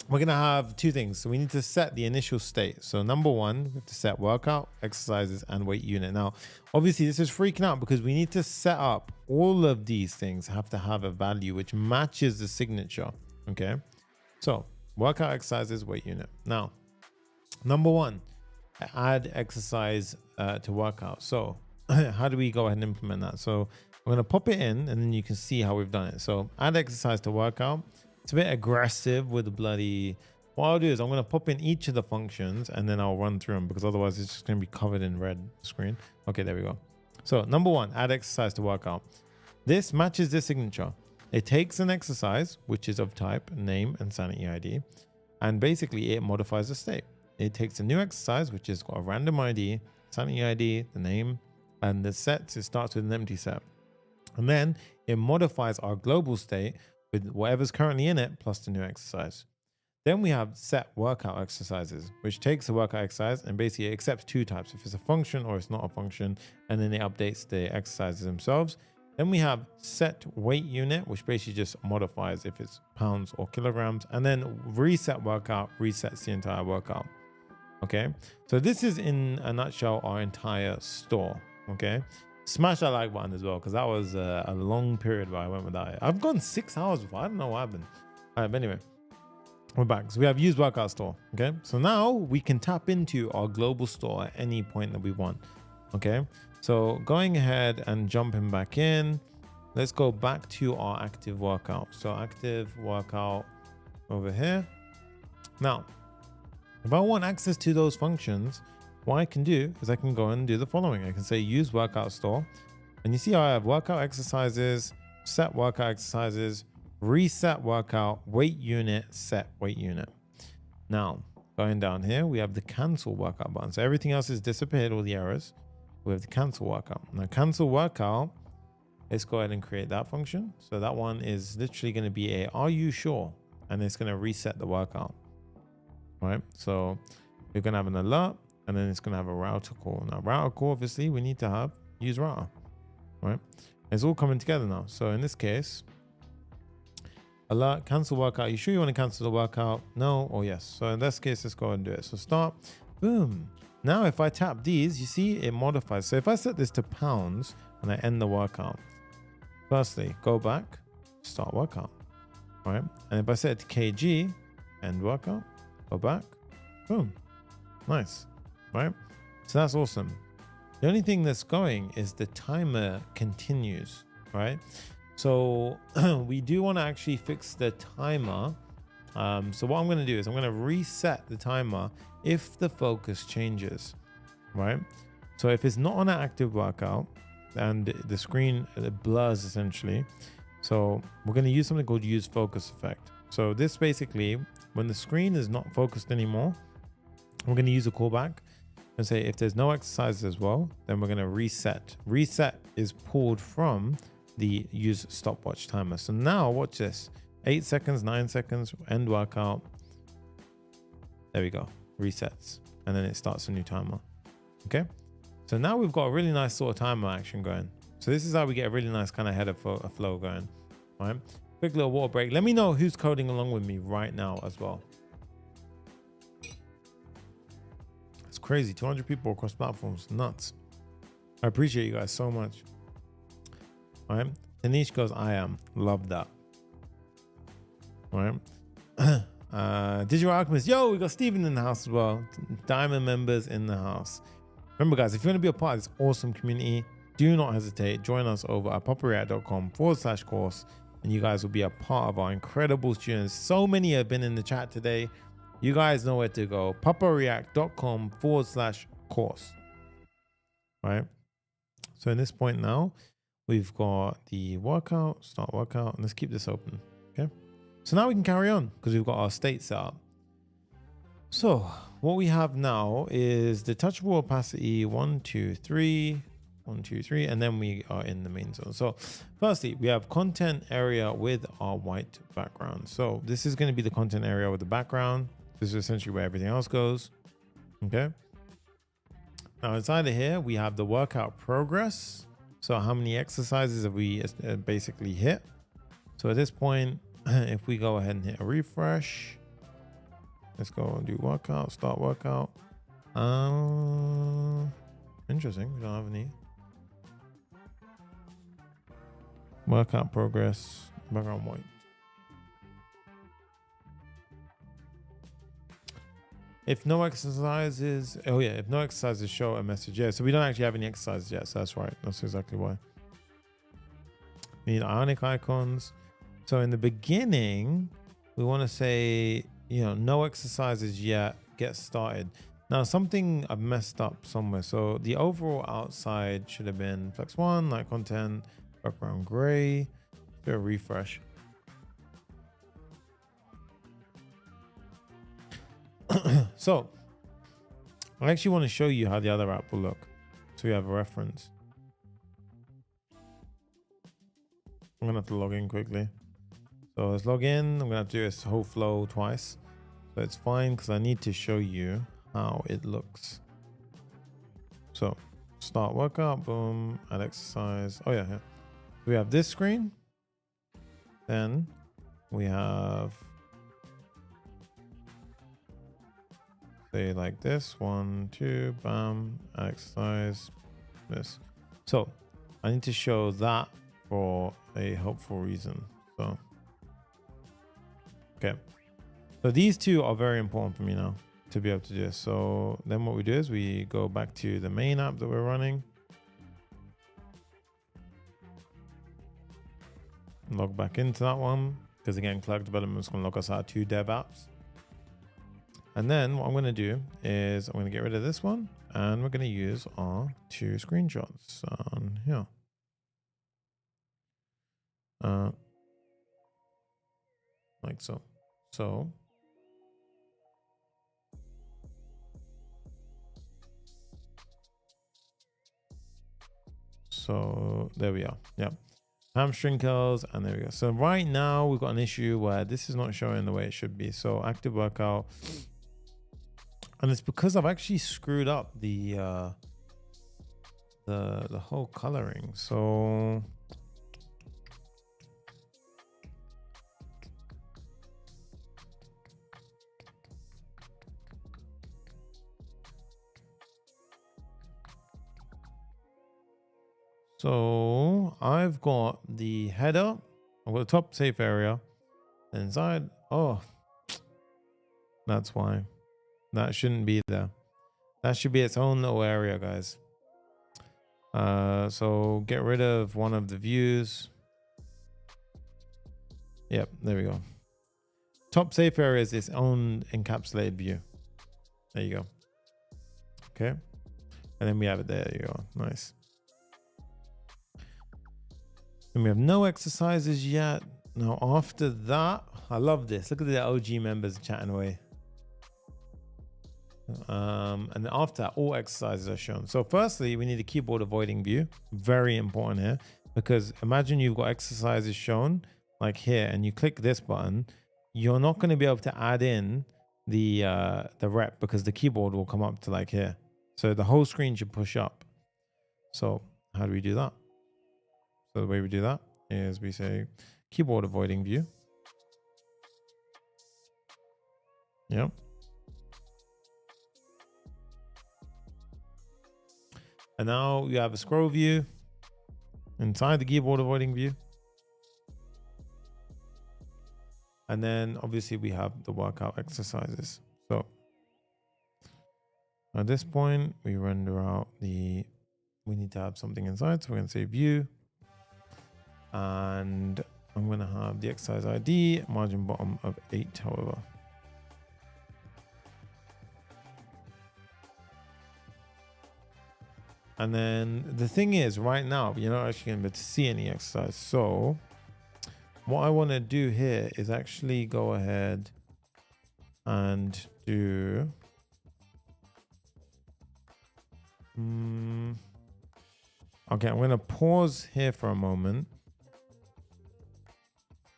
we're gonna have two things. So we need to set the initial state. So number one, we have to set workout, exercises, and weight unit. Now, obviously this is freaking out because we need to set up all of these things have to have a value which matches the signature. Okay. So workout, exercises, weight unit. Now, number one, add exercise to workout. So how do we go ahead and implement that? So I'm gonna pop it in and then you can see how we've done it. So add exercise to workout. It's a bit aggressive with the bloody, what I'll do is I'm going to pop in each of the functions and then I'll run through them because otherwise it's just going to be covered in red screen. Okay, there we go. So number one, add exercise to workout. This matches this signature. It takes an exercise, which is of type name and sanity ID, and basically it modifies the state. It takes a new exercise, which has got a random ID, sanity ID, the name, and the sets, it starts with an empty set. And then it modifies our global state with whatever's currently in it plus the new exercise. Then we have set workout exercises, which takes a workout exercise and basically accepts two types, if it's a function or it's not a function, and then it updates the exercises themselves. Then we have set weight unit, which basically just modifies if it's pounds or kilograms, and then reset workout resets the entire workout. Okay, so this is in a nutshell our entire store. Okay, smash that like button as well, because that was a long period where I went without it. I've gone 6 hours before. I don't know what happened. All right, but anyway, we're back. So we have used workout store. Okay, so now we can tap into our global store at any point that we want. Okay, so going ahead and jumping back in, let's go back to our active workout. So active workout over here. Now, if I want access to those functions, what I can do is I can go and do the following. I can say use workout store, and you see how I have workout exercises, set workout exercises, reset workout, weight unit, set weight unit. Now going down here, we have the cancel workout button. So everything else is disappeared, all the errors. We have the cancel workout. Now cancel workout, let's go ahead and create that function. So that one is literally going to be a are you sure, and it's going to reset the workout. All right, so we're going to have an alert, and then it's going to have a router call. Now router call, obviously we need to have use router, right? It's all coming together now. So in this case, alert, cancel workout. You sure you want to cancel the workout? No or yes. So in this case, let's go ahead and do it. So start, boom. Now if I tap these, you see it modifies. So if I set this to pounds and I end the workout, firstly, go back, start workout, right? And if I set it to kg, end workout, go back, boom, nice. Right, so that's awesome. The only thing that's going is the timer continues, right? So we do want to actually fix the timer. So what I'm going to do is I'm going to reset the timer if the focus changes, right? So if it's not on an active workout and the screen blurs essentially, so we're going to use something called use focus effect. So this basically, when the screen is not focused anymore, we're going to use a callback and say if there's no exercises as well, then we're going to reset. Reset is pulled from the use stopwatch timer. So now watch this, 8 seconds, 9 seconds, end workout. There we go, resets. And then it starts a new timer. Okay, so now we've got a really nice sort of timer action going. So this is how we get a really nice kind of header flow going. All right, quick little water break. Let me know who's coding along with me right now as well. Crazy, 200 people across platforms, nuts. I appreciate you guys so much. All right, Anish goes, I am, love that. All right, Digital Alchemist, yo, we got Steven in the house as well. Diamond members in the house. Remember guys, if you want to be a part of this awesome community, do not hesitate, join us over at poppereact.com/course, and you guys will be a part of our incredible students. So many have been in the chat today. you guys know where to go. papareact.com/course. Right. So in this point now, we've got the workout, start workout, and let's keep this open. Okay. So now we can carry on because we've got our state set up. So what we have now is the touchable opacity 1, 2, 3, 1, 2, 3, and then we are in the main zone. So firstly, we have content area with our white background. So this is going to be the content area with the background. This is essentially where everything else goes. Okay. Now inside of here, we have the workout progress. So how many exercises have we basically hit? So at this point, if we go ahead and hit a refresh, let's go and do workout, start workout. Interesting. We don't have any workout progress, background white. If no exercises, if no exercises show a message. Yeah, so we don't actually have any exercises yet. So that's right. That's exactly why. We need ionic icons. So in the beginning, we want to say, no exercises yet, get started. Now, something I've messed up somewhere. So the overall outside should have been flex 1, light content, background gray. Do a refresh. So I actually want to show you how the other app will look, so you have a reference. I'm gonna have to log in quickly. So let's log in. I'm gonna have to do this whole flow twice, so it's fine because I need to show you how it looks. So start workout, boom, add exercise. Oh yeah, we have this screen, then we have, say like this, 1, 2, bam, exercise, this. So I need to show that for a helpful reason. So, okay. So these two are very important for me now to be able to do this. So then what we do is we go back to the main app that we're running. Log back into that one, because again, Clerk development is going to log us out 2 dev apps. And then what I'm going to do is I'm going to get rid of this one, and we're going to use our 2 screenshots on here. Like so. So there we are. Yeah. Hamstring curls, and there we go. So right now we've got an issue where this is not showing the way it should be. So active workout. And it's because I've actually screwed up the whole coloring. So I've got the header, I've got the top safe area, inside. Oh, that's why. That shouldn't be there. That should be its own little area, guys. So get rid of one of the views. Yep, there we go. Top safe area is its own encapsulated view. There you go. Okay. And then we have it there. There you go. Nice. And we have no exercises yet. Now after that, I love this. Look at the OG members chatting away. And after that, all exercises are shown. So firstly, we need a keyboard avoiding view. Very important here, because imagine you've got exercises shown like here, and you click this button, you're not going to be able to add in the rep, because the keyboard will come up to like here. So the whole screen should push up. So how do we do that? So the way we do that is we say keyboard avoiding view. Yep. And now you have a scroll view inside the keyboard avoiding view. And then obviously we have the workout exercises. So at this point, we render out we need to have something inside. So we're going to say view. And I'm going to have the exercise ID, margin bottom of 8, however. And then the thing is, right now, you're not actually going to be able to see any exercise. So what I want to do here is actually go ahead and do okay, I'm going to pause here for a moment.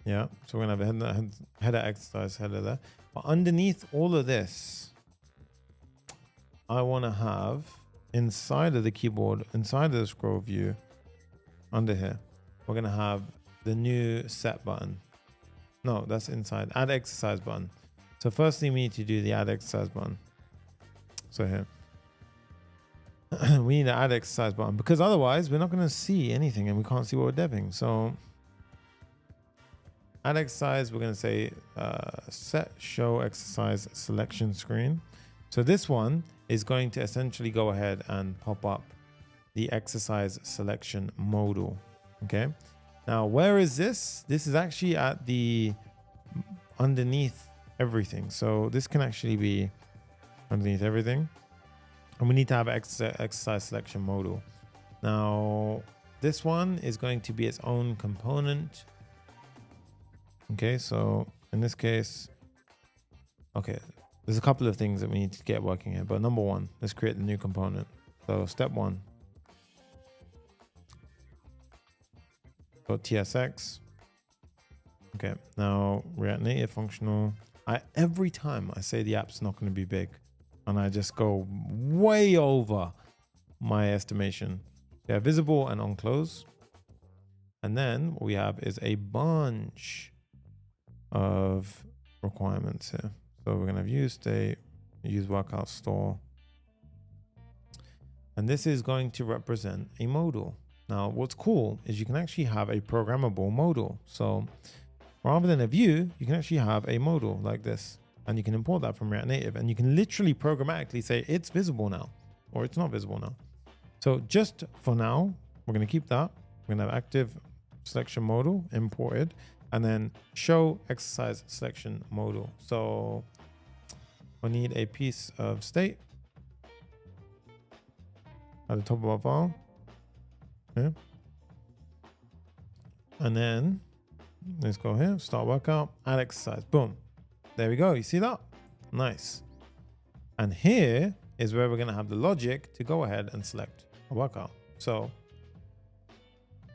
Yeah, so we're going to have a header exercise header there. But underneath all of this, I want to have inside of the keyboard, inside of the scroll view, under here, we're going to have the new set button. No, that's inside. Add exercise button. So firstly, we need to do the add exercise button. So here, we need to add exercise button because otherwise we're not going to see anything and we can't see what we're deving. So add exercise, we're going to say set show exercise selection screen. So this one is going to essentially go ahead and pop up the exercise selection modal. Okay. Now, where is this? This is actually at the underneath everything. So this can actually be underneath everything. And we need to have exercise selection modal. Now, this one is going to be its own component. Okay, so in this case, okay, there's a couple of things that we need to get working here. But number one, let's create the new component. So step one, .tsx. Okay, now React Native functional. Every time I say the app's not going to be big, and I just go way over my estimation. Yeah, visible and on close. And then what we have is a bunch of requirements here. So we're going to have use state, use workout store. And this is going to represent a modal. Now, what's cool is you can actually have a programmable modal. So rather than a view, you can actually have a modal like this. And you can import that from React Native. And you can literally programmatically say it's visible now, or it's not visible now. So just for now, we're going to keep that. We're going to have active selection modal imported, and then show exercise selection modal. So we need a piece of state at the top of our file. Okay. And then let's go here, start workout, add exercise, boom. There we go. You see that? Nice. And here is where we're going to have the logic to go ahead and select a workout. So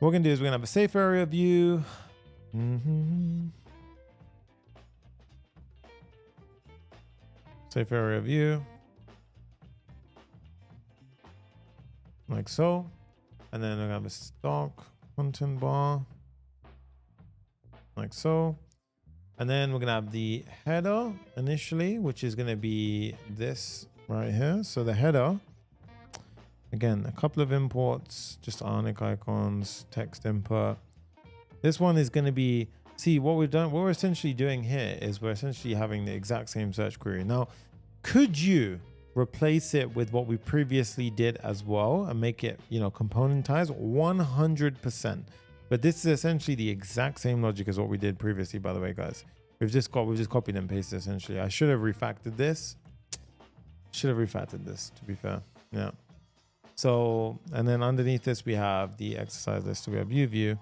what we're going to do is we're going to have a safe area view. Safe area view. Like so. And then we're going to have a stock content bar. Like so. And then we're going to have the header initially, which is going to be this right here. So the header, again, a couple of imports, just Ionic icons, text input. This one is going to be, see what we've done, what we're essentially doing here is we're essentially having the exact same search query. Now, could you replace it with what we previously did as well and make it, componentized? 100%. But this is essentially the exact same logic as what we did previously, by the way, guys. We've just copied and pasted essentially. I should have refactored this. To be fair. Yeah. So, and then underneath this, we have the exercise list. So we have view.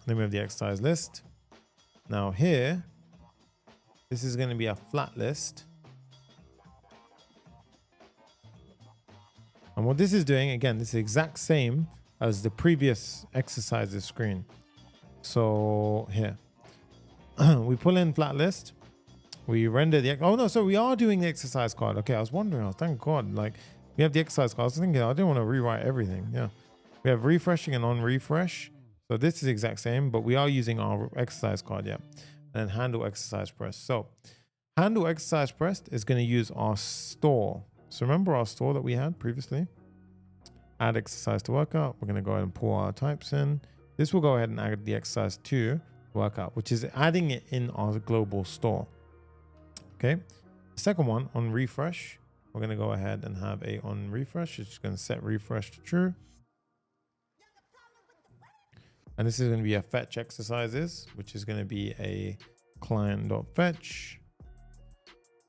Then we have the exercise list. Now here, this is going to be a flat list. And what this is doing, again, this is the exact same as the previous exercises screen. So here, we pull in flat list. We render the, oh no, so we are doing the exercise card. Okay, I was wondering, thank God, like we have the exercise card. I was thinking, I didn't want to rewrite everything. Yeah. We have refreshing and on refresh. So this is the exact same, but we are using our exercise card, yeah. And then handle exercise press. So handle exercise pressed is going to use our store. So remember our store that we had previously? Add exercise to workout. We're going to go ahead and pull our types in. This will go ahead and add the exercise to workout, which is adding it in our global store. Okay. The second one on refresh, we're going to go ahead and have a on refresh. It's just going to set refresh to true. And this is going to be a fetch exercises, which is going to be a client.fetch.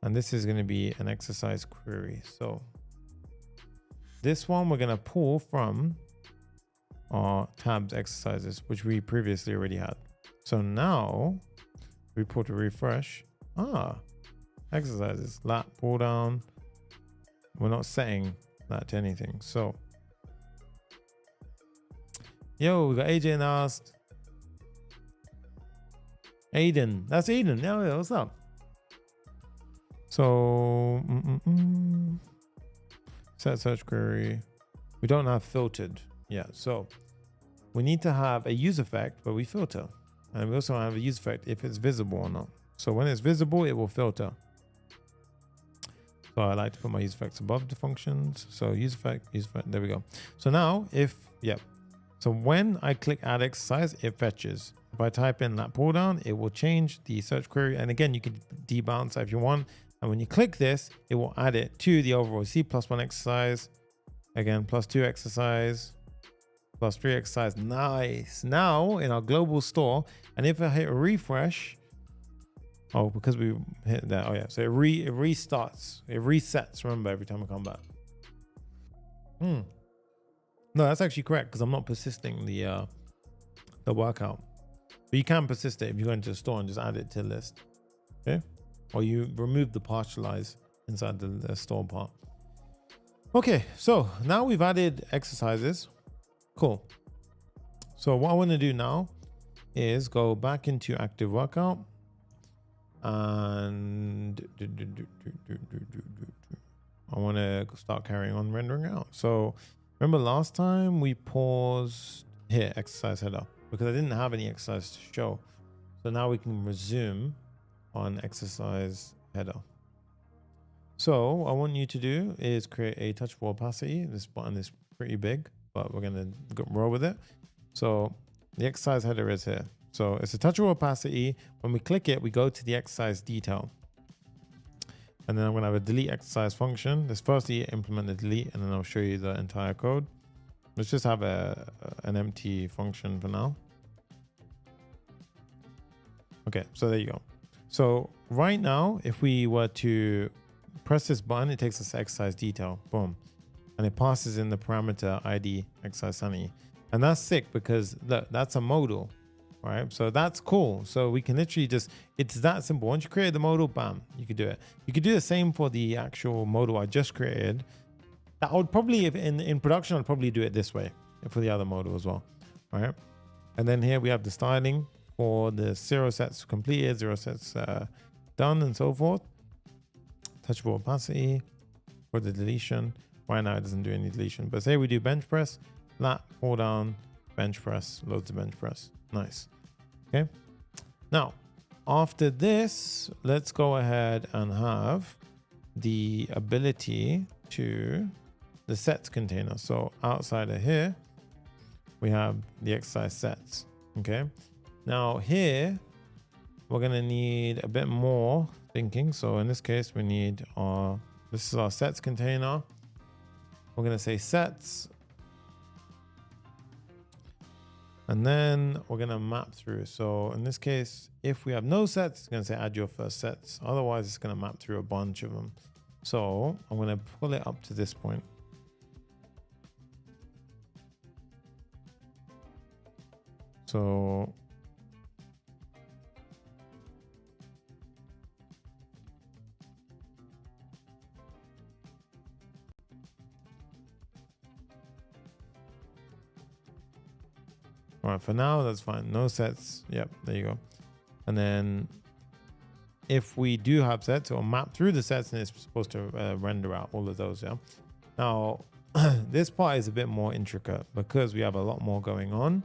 And this is going to be an exercise query. So this one we're going to pull from our tabs exercises, which we previously already had. So now we pull to refresh. Exercises, lat, pull down. We're not setting that to anything. So, yo, we got AJ and asked. Aiden, that's Aiden. Yeah, what's up? So, set search query. We don't have filtered yet. So we need to have a use effect where we filter. And we also have a use effect if it's visible or not. So when it's visible, it will filter. So I like to put my use effects above the functions. So use effect, there we go. So now so when I click add exercise, it fetches. If I type in that pull down, it will change the search query. And again, you can debounce that if you want. And when you click this, it will add it to the overall. See, +1 exercise, again, +2 exercise, +3 exercise. Nice. Now in our global store, and if I hit refresh, because we hit that. Oh yeah, so it restarts, it resets. Remember, every time I come back. No, that's actually correct because I'm not persisting the workout. But you can persist it if you go into the store and just add it to the list. Okay, or you remove the partialize inside the store part. Okay, so now we've added exercises. Cool. So what I want to do now is go back into active workout. And I want to start carrying on rendering out. So remember last time we paused here, exercise header, because I didn't have any exercise to show. So now we can resume on exercise header. So what I want you to do is create a touchable opacity. This button is pretty big, but we're going to roll with it. So the exercise header is here. So it's a touchable opacity. When we click it, we go to the exercise detail. And then I'm going to have a delete exercise function. Let's firstly implement the delete, and then I'll show you the entire code. Let's just have an empty function for now. Okay, so there you go. So right now, if we were to press this button, it takes us to exercise detail. Boom. And it passes in the parameter ID exercise Sonny. And that's sick because look, that's a modal. Right, so that's cool. So we can literally it's that simple. Once you create the modal, bam, you could do it. You could do the same for the actual modal I just created. I would probably, if in production, I'd probably do it this way for the other modal as well. Right, and then here we have the styling for the 0 sets completed, 0 sets done, and so forth. Touchable opacity for the deletion. Right now it doesn't do any deletion, but say we do bench press, lat, pull down, bench press, loads of bench press. Nice. Okay. Now, after this, let's go ahead and have the ability to the sets container. So outside of here, we have the exercise sets. Okay. Now here, we're going to need a bit more thinking. So in this case, we need this is our sets container. We're going to say sets. And then we're going to map through. So in this case, if we have no sets, it's going to say add your first sets. Otherwise, it's going to map through a bunch of them. So I'm going to pull it up to this point. So all right, for now, that's fine. No sets. Yep, there you go. And then if we do have sets, it'll map through the sets and it's supposed to render out all of those. Yeah. Now, this part is a bit more intricate because we have a lot more going on.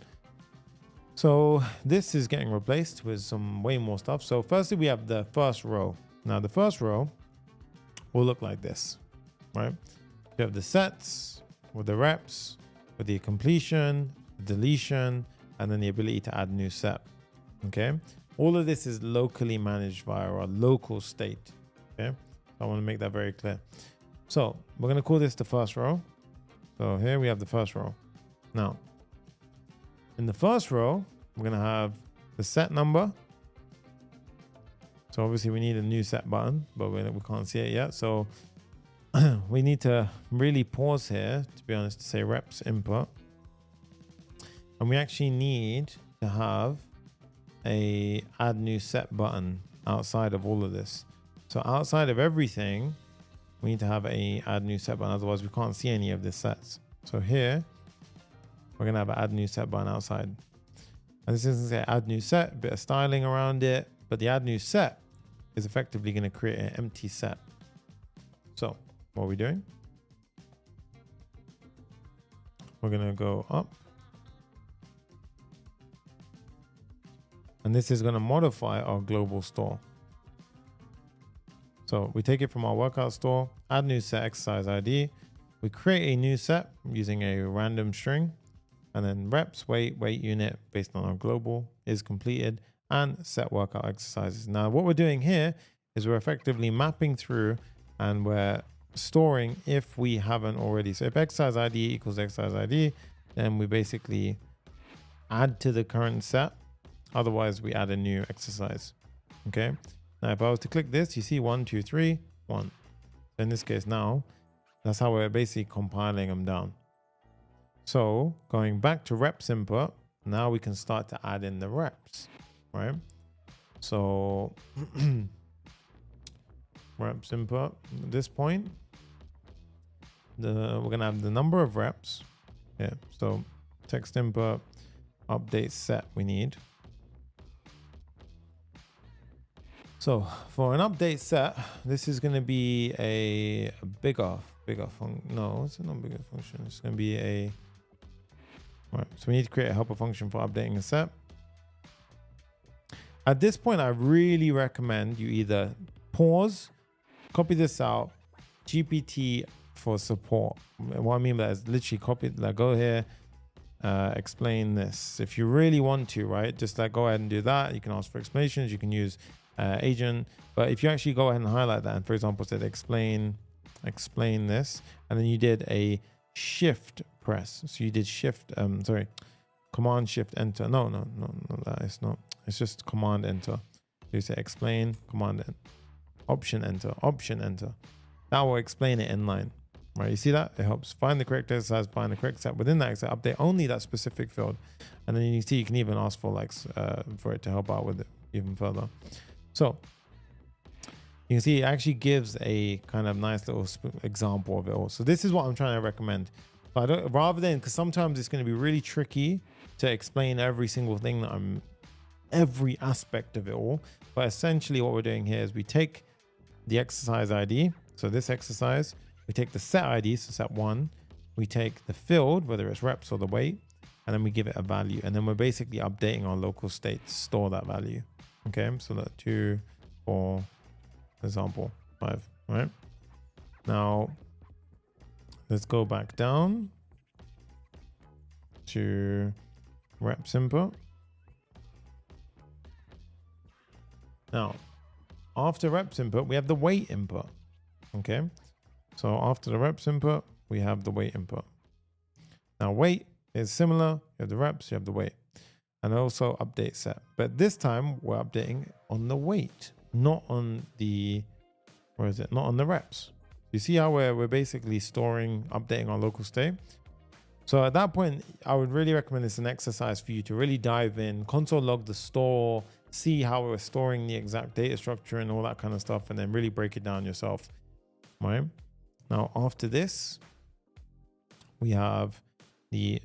So this is getting replaced with some way more stuff. So firstly, we have the first row. Now, the first row will look like this, right? You have the sets with the reps, with the completion, deletion, and then the ability to add new set. Okay, all of this is locally managed via our local state. Okay, I want to make that very clear. So we're going to call this the first row. So here we have the first row. Now in the first row, we're going to have the set number. So obviously we need a new set button, but we can't see it yet. So we need to really pause here, to be honest, to say reps input. And we actually need to have a add new set button outside of all of this. So outside of everything, we need to have a add new set button. Otherwise we can't see any of the sets. So here, we're gonna have an add new set button outside. And this is gonna say add new set, a bit of styling around it, but the add new set is effectively gonna create an empty set. So what are we doing? We're gonna go up. And this is gonna modify our global store. So we take it from our workout store, add new set exercise ID. We create a new set using a random string, and then reps, weight unit based on our global is completed, and set workout exercises. Now what we're doing here is we're effectively mapping through and we're storing if we haven't already. So if exercise ID equals exercise ID, then we basically add to the current set. Otherwise we add a new exercise. Okay. Now if I was to click this, you see 1, 2, 3, 1. In this case now, that's how we're basically compiling them down. So going back to reps input, now we can start to add in the reps, right? So reps input at this point, we're gonna have the number of reps. Yeah, so text input, update set we need. So for an update set, this is going to be a bigger function. No, it's not bigger function. It's going to be a, right. So we need to create a helper function for updating a set. At this point, I really recommend you either pause, copy this out, GPT for support. What I mean by that is literally copy, like go here, explain this. If you really want to, right, just like go ahead and do that. You can ask for explanations. You can use agent, but if you actually go ahead and highlight that and for example said explain this, and then you did a shift press, so you did shift command shift enter, no that is not, it's just command enter. You say explain command option enter, that will explain it in line, right? You see that it helps find the correct exercise, find the correct set within that exercise, update only that specific field, and then you see you can even ask for like for it to help out with it even further. So you can see it actually gives a kind of nice little example of it all. So this is what I'm trying to recommend. But I don't, rather than, because sometimes it's going to be really tricky to explain every single thing that every aspect of it all. But essentially what we're doing here is we take the exercise ID. So this exercise, we take the set ID, so set 1. We take the field, whether it's reps or the weight, and then we give it a value. And then we're basically updating our local state to store that value. Okay, so that 2, 4, example 5, right? Now let's go back down to reps input. Now after reps input, we have the weight input. Okay, so after the reps input, we have the weight input. Now weight is similar. You have the reps, you have the weight. And also update set, but this time we're updating on the weight, not on the, where is it? Not on the reps. You see how we're basically updating our local state. So at that point, I would really recommend this an exercise for you to really dive in, console log the store, see how we're storing the exact data structure and all that kind of stuff, and then really break it down yourself. Right? Now after this, we have the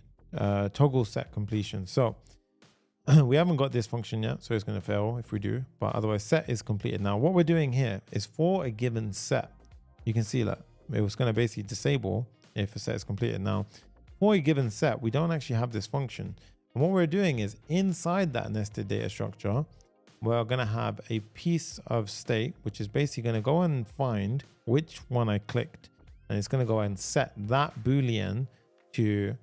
toggle set completion. So we haven't got this function yet, so it's going to fail if we do, but otherwise set is completed. Now what we're doing here is for a given set, you can see that it was going to basically disable if a set is completed. Now for a given set, we don't actually have this function, and what we're doing is inside that nested data structure, we're going to have a piece of state which is basically going to go and find which one I clicked, and it's going to go and set that boolean to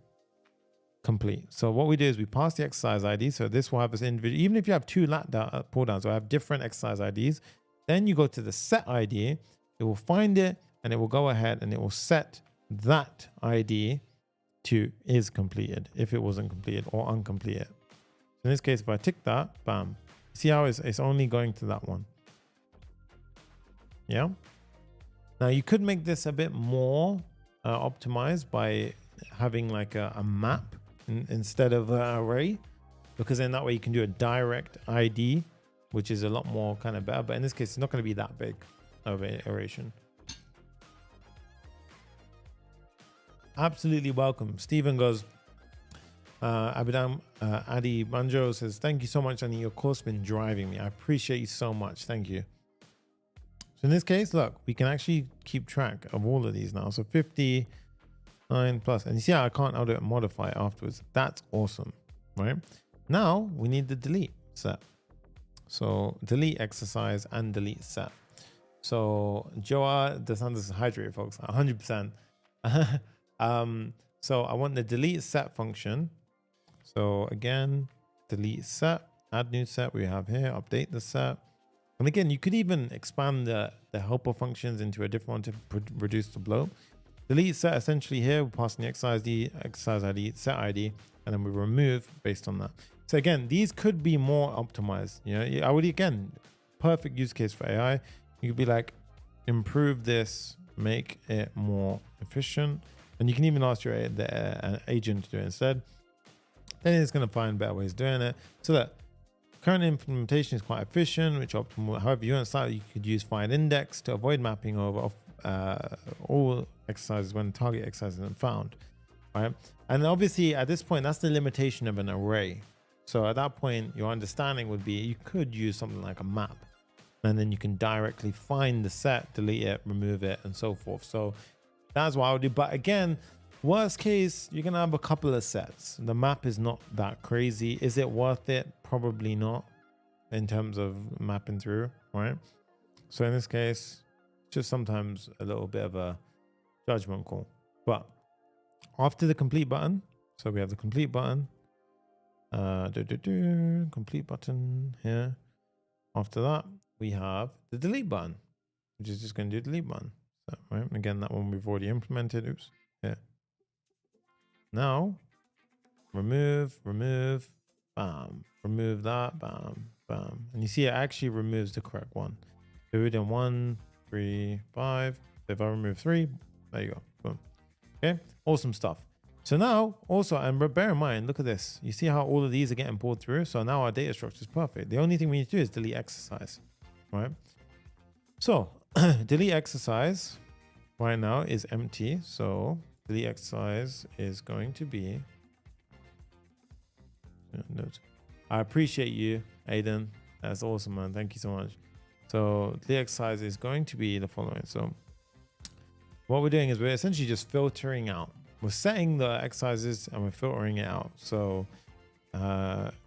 complete. So what we do is we pass the exercise ID. So this will have this individual, even if you have two pull downs, so I have different exercise IDs, then you go to the set ID, it will find it and it will go ahead and it will set that ID to is completed if it wasn't completed or uncompleted. In this case, if I tick that, bam, see how it's only going to that one. Yeah. Now you could make this a bit more optimized by having like a map instead of an array, because then that way you can do a direct ID, which is a lot more kind of better. But in this case, it's not going to be that big of an iteration. Absolutely welcome. Stephen goes, Abidam Adi Banjo says, thank you so much, Sonny. Your course has been driving me. I appreciate you so much. Thank you. So in this case, look, we can actually keep track of all of these now. So 59 plus, and you see how I can't auto modify afterwards. That's awesome, right? Now we need the delete set. So delete exercise and delete set. So Joa DeSantis hydrate, folks, 100%. So I want the delete set function. So again, delete set, add new set we have here, update the set. And again, you could even expand the helper functions into a different one to reduce the bloat. Delete set essentially here, we're passing the exercise ID, set ID, and then we remove based on that. So again, these could be more optimized. You know, I would, again, perfect use case for AI. You could be like, improve this, make it more efficient. And you can even ask your agent to do it instead. Then it's going to find better ways of doing it. So that current implementation is quite efficient, which optimal. However, you want to start, you could use find index to avoid mapping over all exercises when target exercise isn't found, right? And obviously at this point, that's the limitation of an array. So at that point, your understanding would be you could use something like a map, and then you can directly find the set, delete it, remove it, and so forth. So that's what I would do. But again, worst case, you're going to have a couple of sets. The map is not that crazy. Is it worth it? Probably not in terms of mapping through, right? So in this case, just sometimes a little bit of a judgment call. But after the complete button, so we have the complete button, complete button here. After that, we have the delete button, which is just going to do delete button. So, right? Again, that one we've already implemented. Oops. Yeah. Now, remove, bam, remove that, bam, bam. And you see it actually removes the correct one. So we're doing 1, 3, 5. So if I remove 3, there you go. Boom. Okay, awesome stuff. So now also, and bear in mind, look at this. You see how all of these are getting pulled through? So now our data structure is perfect. The only thing we need to do is delete exercise, right? So delete exercise right now is empty. So delete exercise is going to be, I appreciate you, Aiden. That's awesome, man. Thank you so much. So delete exercise is going to be the following. So what we're doing is we're essentially just filtering out. We're setting the exercises and we're filtering it out. So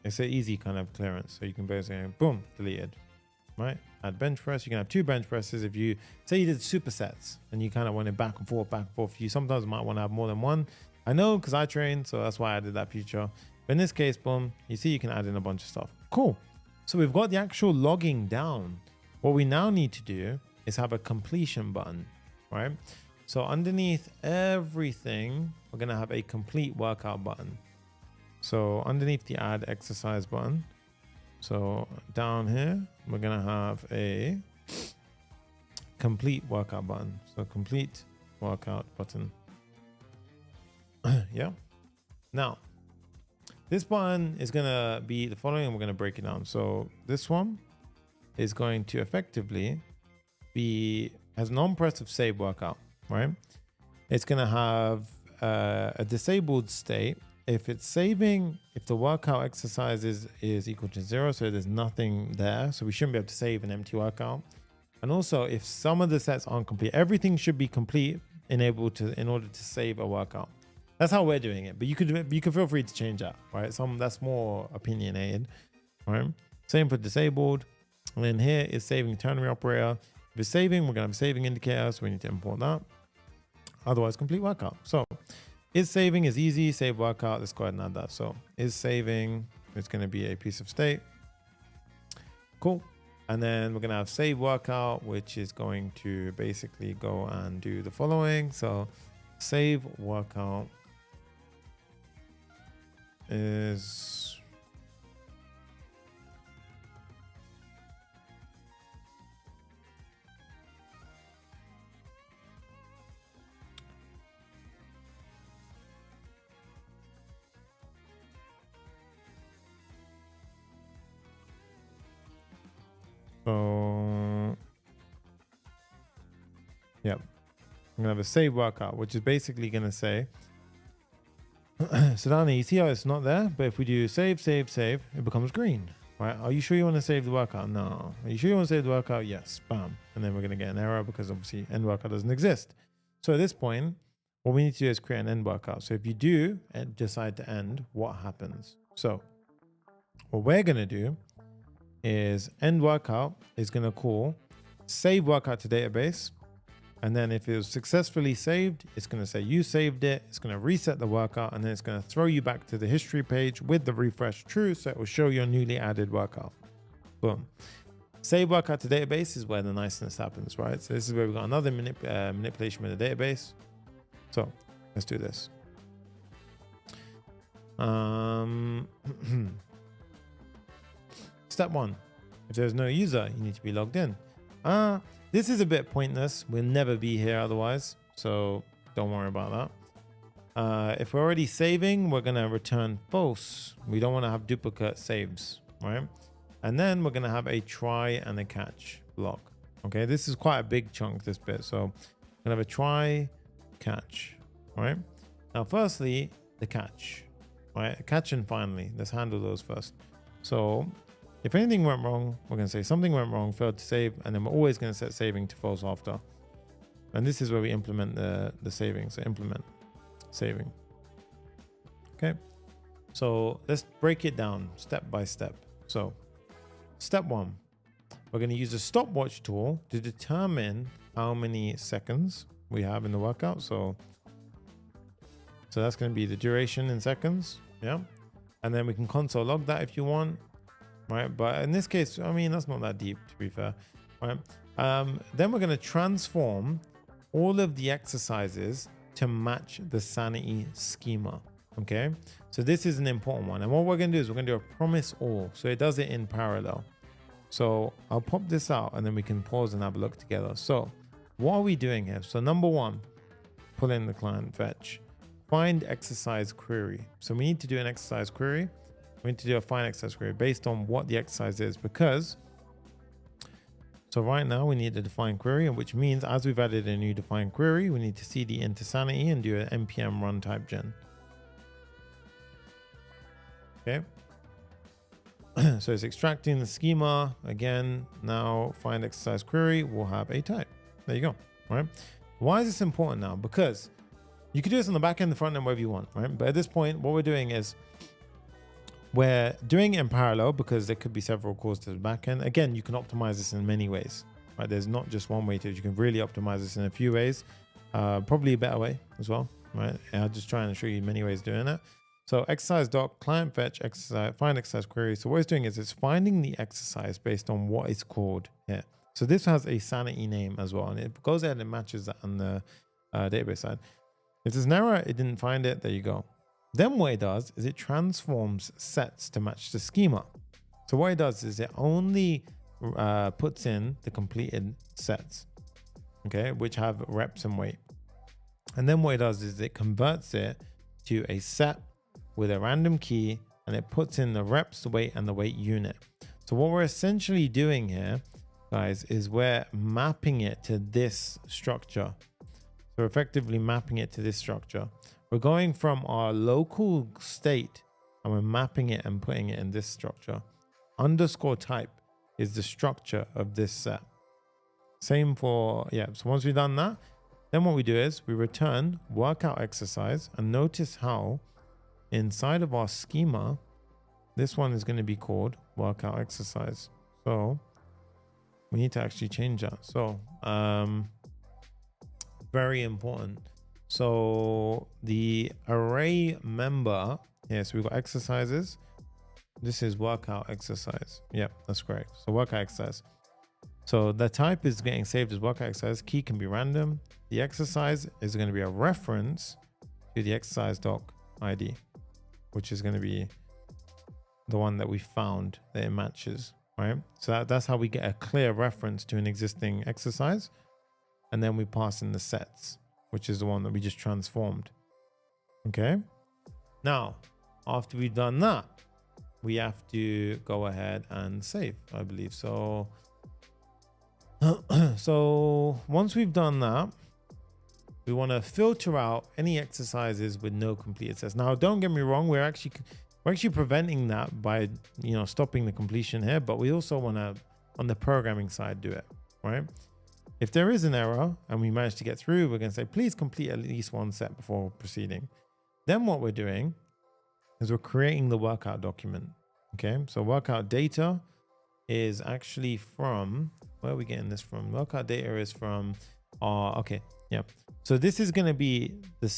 it's an easy kind of clearance. So you can basically, boom, deleted, right? Add bench press. You can have 2 bench presses. If you say you did supersets and you kind of went it back and forth, you sometimes might want to have more than one. I know because I trained, so that's why I did that feature. But in this case, boom, you see you can add in a bunch of stuff. Cool. So we've got the actual logging down. What we now need to do is have a completion button, right? So underneath everything, we're going to have a complete workout button. So underneath the add exercise button, so down here, we're going to have a complete workout button. So complete workout button. Yeah. Has this button is going to be the following, and we're going to break it down. So this one is going to effectively be as non-pressive save workout, right? It's going to have a disabled state. If it's saving, if the workout exercise is equal to 0, so there's nothing there, so we shouldn't be able to save an empty workout. And also, if some of the sets aren't complete, everything should be complete in order to save a workout. That's how we're doing it, but you could feel free to change that, right? That's more opinionated, right? Same for disabled. And then here is saving ternary operator. If it's saving, we're gonna have a saving indicator, so we need to import that. Otherwise, complete workout. So is saving is easy, save workout. Let's go ahead and add that. So is saving, it's gonna be a piece of state. Cool. And then we're gonna have save workout, which is going to basically go and do the following. So save workout is So, yep. I'm gonna have a save workout, which is basically gonna say, so Danny, you see how it's not there? But if we do save, save, save, it becomes green, right? Are you sure you want to save the workout? No. Are you sure you want to save the workout? Yes. Bam. And then we're gonna get an error because obviously end workout doesn't exist. So at this point, what we need to do is create an end workout. So if you do decide to end, what happens? So what we're gonna do is end workout is gonna call save workout to database. And then if it was successfully saved, it's going to say you saved it. It's going to reset the workout, and then it's going to throw you back to the history page with the refresh true. So it will show your newly added workout. Boom. Save workout to database is where the niceness happens, right? So this is where we've got another manipulation with the database. So let's do this. Step 1. If there's no user, you need to be logged in. This is a bit pointless. We'll never be here otherwise, so don't worry about that. If we're already saving, we're going to return false. We don't want to have duplicate saves, right? And then we're going to have a try and a catch block. Okay, this is quite a big chunk, this bit. So we're going to have a try, catch, right? Now, firstly, the catch, right? Catch and finally. Let's handle those first. So if anything went wrong, we're going to say something went wrong, failed to save, and then we're always going to set saving to false after. And this is where we implement the saving. So implement saving. Okay. So let's break it down step by step. So step 1, we're going to use a stopwatch tool to determine how many seconds we have in the workout. So that's going to be the duration in seconds. Yeah. And then we can console log that if you want. Right, but in this case, I mean, that's not that deep, to be fair. Right. Then we're going to transform all of the exercises to match the sanity schema. Okay, so this is an important one, and what we're going to do is we're going to do a promise all, so it does it in parallel. So I'll pop this out, and then we can pause and have a look together. So what are we doing here? So number 1, pull in the client fetch, find exercise query. So we need to do an exercise query. We need to do a find exercise query based on what the exercise is, because so right now we need a define query, which means as we've added a new define query, we need to cd into sanity and do an npm run TypeGen. Okay. So it's extracting the schema again. Now find exercise query will have a type. There you go. Right. Why is this important now? Because you can do this on the back end, the front end, wherever you want. Right. But at this point, what we're doing is we're doing it in parallel because there could be several calls to the backend. Again, you can optimize this in many ways, right? There's not just one way to it. You can really optimize this in a few ways, probably a better way as well, right? And I'll just try and show you many ways of doing it. So exercise doc, client fetch, exercise, find exercise query. So what it's doing is it's finding the exercise based on what it's called here. So this has a sanity name as well, and it goes ahead and matches that on the database side. If there's an error, it didn't find it, there you go. Then what it does is it transforms sets to match the schema. So what it does is it only puts in the completed sets, okay, which have reps and weight. And then what it does is it converts it to a set with a random key, and it puts in the reps, the weight, and the weight unit. So what we're essentially doing here, guys, is we're mapping it to this structure. So we're effectively mapping it to this structure. We're going from our local state and we're mapping it and putting it in this structure. Underscore type is the structure of this set. Same for, yeah. So once we've done that, then what we do is we return workout exercise, and notice how inside of our schema, this one is going to be called workout exercise. So we need to actually change that. So, very important. So the array member here, so we've got exercises. This is workout exercise. Yep, that's correct. So workout exercise. So the type is getting saved as workout exercise. Key can be random. The exercise is going to be a reference to the exercise doc ID, which is going to be the one that we found that it matches, right? So that's how we get a clear reference to an existing exercise. And then we pass in the sets, which is the one that we just transformed. Okay. Now, after we've done that, we have to go ahead and save, I believe. So So once we've done that, we want to filter out any exercises with no completed sets. Now, don't get me wrong, we're actually preventing that by, you know, stopping the completion here, but we also want to, on the programming side, do it, right? If there is an error and we manage to get through, we're going to say, please complete at least one set before proceeding. Then what we're doing is we're creating the workout document. Okay, so workout data is actually from, where are we getting this from? Workout data is from, okay, yeah. So this is going to be the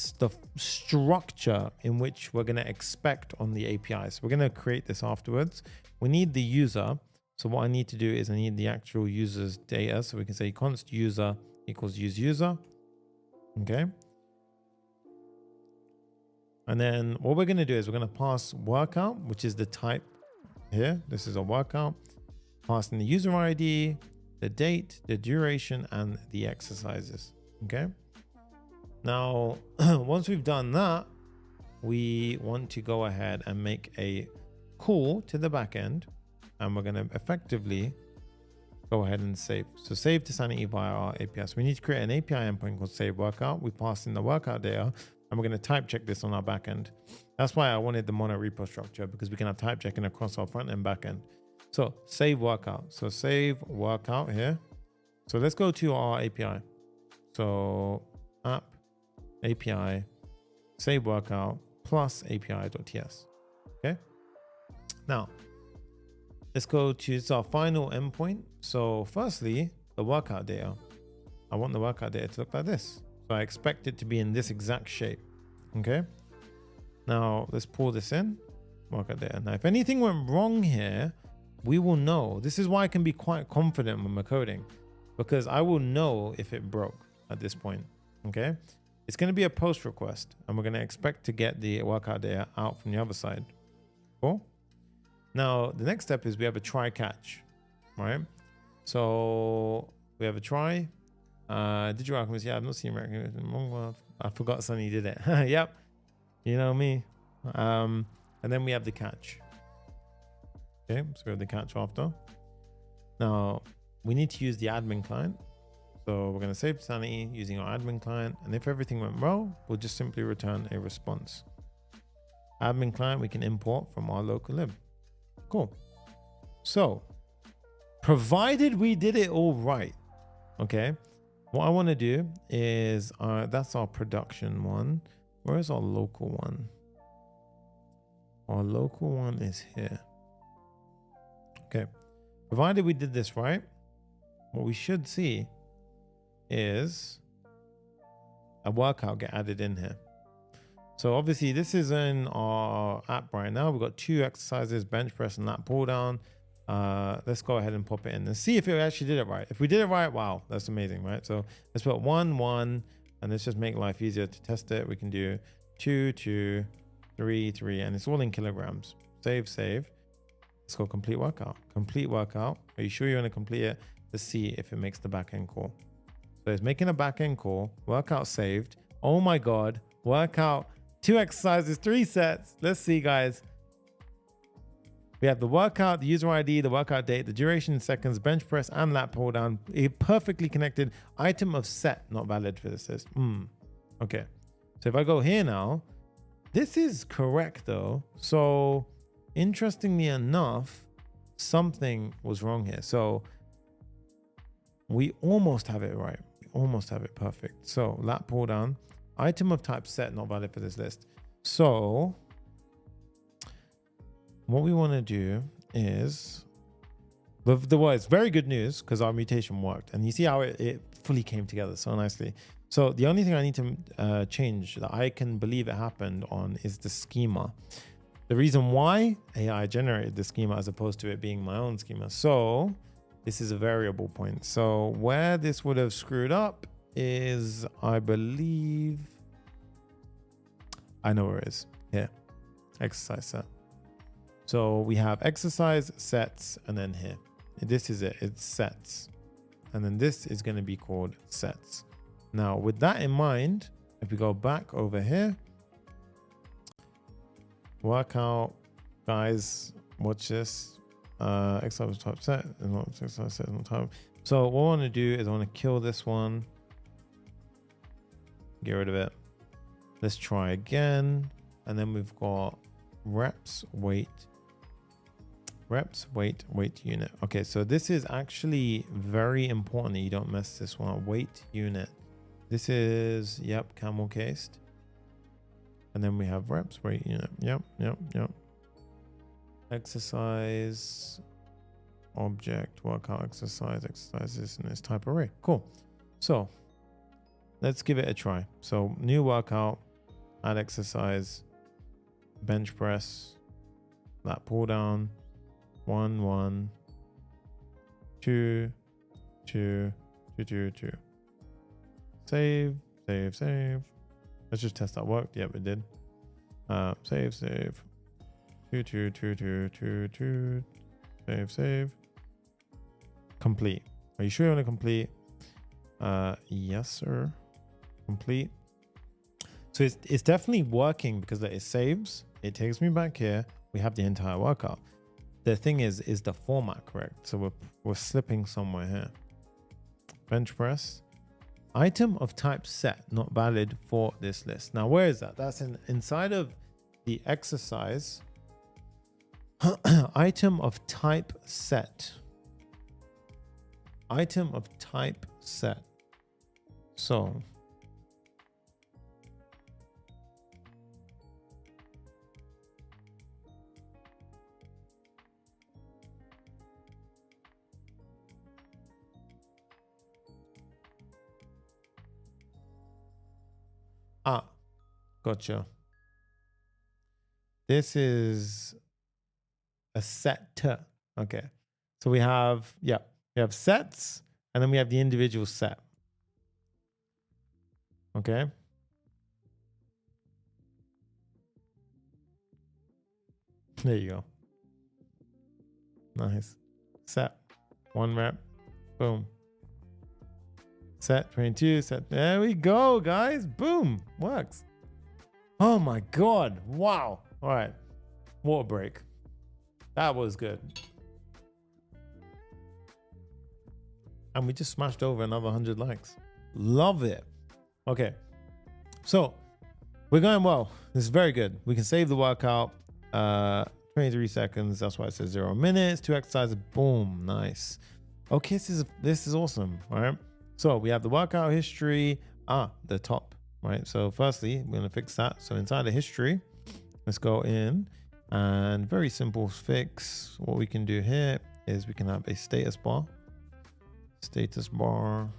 structure in which we're going to expect on the API. So we're going to create this afterwards. We need the user. So what I need to do is I need the actual user's data. So we can say const user equals use user. Okay. And then what we're going to do is we're going to pass workout, which is the type here. This is a workout. Passing the user ID, the date, the duration, and the exercises. Okay. Now, once we've done that, we want to go ahead and make a call to the backend, and we're going to effectively go ahead and save. So save to Sanity via our API. So we need to create an API endpoint called save workout. We pass in the workout data, and we're going to type check this on our backend. That's why I wanted the mono repo structure, because we can have type checking across our front and backend. So save workout. So save workout here. So let's go to our API. So app API save workout plus API.ts. Okay. Now let's go to our final endpoint. So firstly, the workout data. I want the workout data to look like this. So I expect it to be in this exact shape. Okay. Now let's pull this in. Workout data. Now, if anything went wrong here, we will know. This is why I can be quite confident when we're coding, because I will know if it broke at this point. Okay. It's going to be a post request, and we're going to expect to get the workout data out from the other side. Cool. Now, the next step is we have a try catch, right? So we have a try. Did you recommend? Yeah, I've not seen recommend. I forgot Sonny did it. Yep. You know me. And then we have the catch. Okay. So we have the catch after. Now we need to use the admin client. So we're going to save Sanity using our admin client. And if everything went well, we'll just simply return a response. Admin client, we can import from our local lib. Cool. So provided we did it all right. Okay. What I want to do is, that's our production one. Where is our local one? Our local one is here. Okay. Provided we did this right, what we should see is a workout get added in here. So obviously this is in our app right now. We've got 2 exercises, bench press and lat pull down. Let's go ahead and pop it in and see if it actually did it right. If we did it right, wow, that's amazing, right? So let's put 1, 1, and let's just make life easier to test it. We can do 2, 2, 3, 3, and it's all in kilograms. Save, save. Let's go complete workout. Complete workout. Are you sure you want to complete it? Let's see if it makes the backend call. So it's making a backend call. Workout saved. Oh my God. Workout. 2 exercises, 3 sets. Let's see, guys. We have the workout, the user ID, the workout date, the duration in seconds, bench press, and lat pull down. A perfectly connected item of set, not valid for this list. Okay. So if I go here now, this is correct though. So interestingly enough, something was wrong here. So we almost have it right. We almost have it perfect. So lat pull down, item of type set, not valid for this list. So what we want to do is, it's very good news because our mutation worked, and you see how it fully came together so nicely. So the only thing I need to change that I can believe it happened on is the schema. The reason why AI generated the schema as opposed to it being my own schema. So this is a variable point. So where this would have screwed up is, I believe, I know where it is. Here, exercise set. So we have exercise sets, and then here, this is it, it's sets. And then this is going to be called sets. Now with that in mind, if we go back over here, workout, guys, watch this. Exercise type set, not exercise set, not type. So what I want to do is I want to kill this one. Get rid of it. Let's try again. And then we've got reps, weight, unit. Okay, so this is actually very important that you don't mess this one up. Weight unit. This is, yep, camel cased. And then we have reps, weight unit. Yep. Exercise, object, workout, exercises in this type array. Cool. So let's give it a try. So new workout, add exercise, bench press, that pull down, 1 1 2 2 2 2 2. Save. Let's just test that worked. Yep, it did. Save 2 2 2 2 2 2. Save. Complete. Are you sure you want to complete? Yes, sir. Complete. So it's definitely working because it saves. It takes me back here. We have the entire workout. The thing is the format correct? So we're slipping somewhere here. Bench press. Item of type set not valid for this list. Now where is that? That's inside of the exercise. Item of type set. Item of type set. So gotcha. This is a set. Okay. So we have, we have sets and then we have the individual set. Okay. There you go. Nice. Set. 1 rep. Boom. Set 22. Set. There we go, guys. Boom. Works. Oh my God. Wow. All right. Water break. That was good. And we just smashed over another 100 likes. Love it. Okay. So we're going well. This is very good. We can save the workout. 23 seconds. That's why it says 0 minutes. 2 exercises. Boom. Nice. Okay. This is awesome. All right. So we have the workout history. The top. Right. So firstly, we're going to fix that. So inside the history, let's go in and very simple fix. What we can do here is we can have a status bar. Status bar.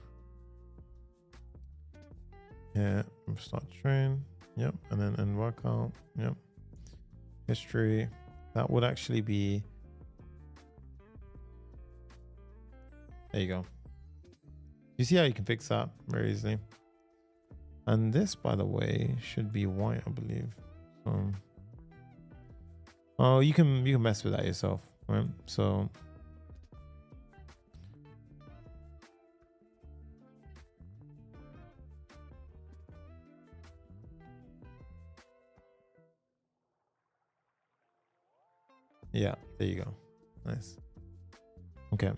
Here, start train. Yep. And then end workout. Yep. History. That would actually be. There you go. You see how you can fix that very easily. And this, by the way, should be white, I believe. Oh, you can mess with that yourself, right? So yeah, there you go. Nice. Okay.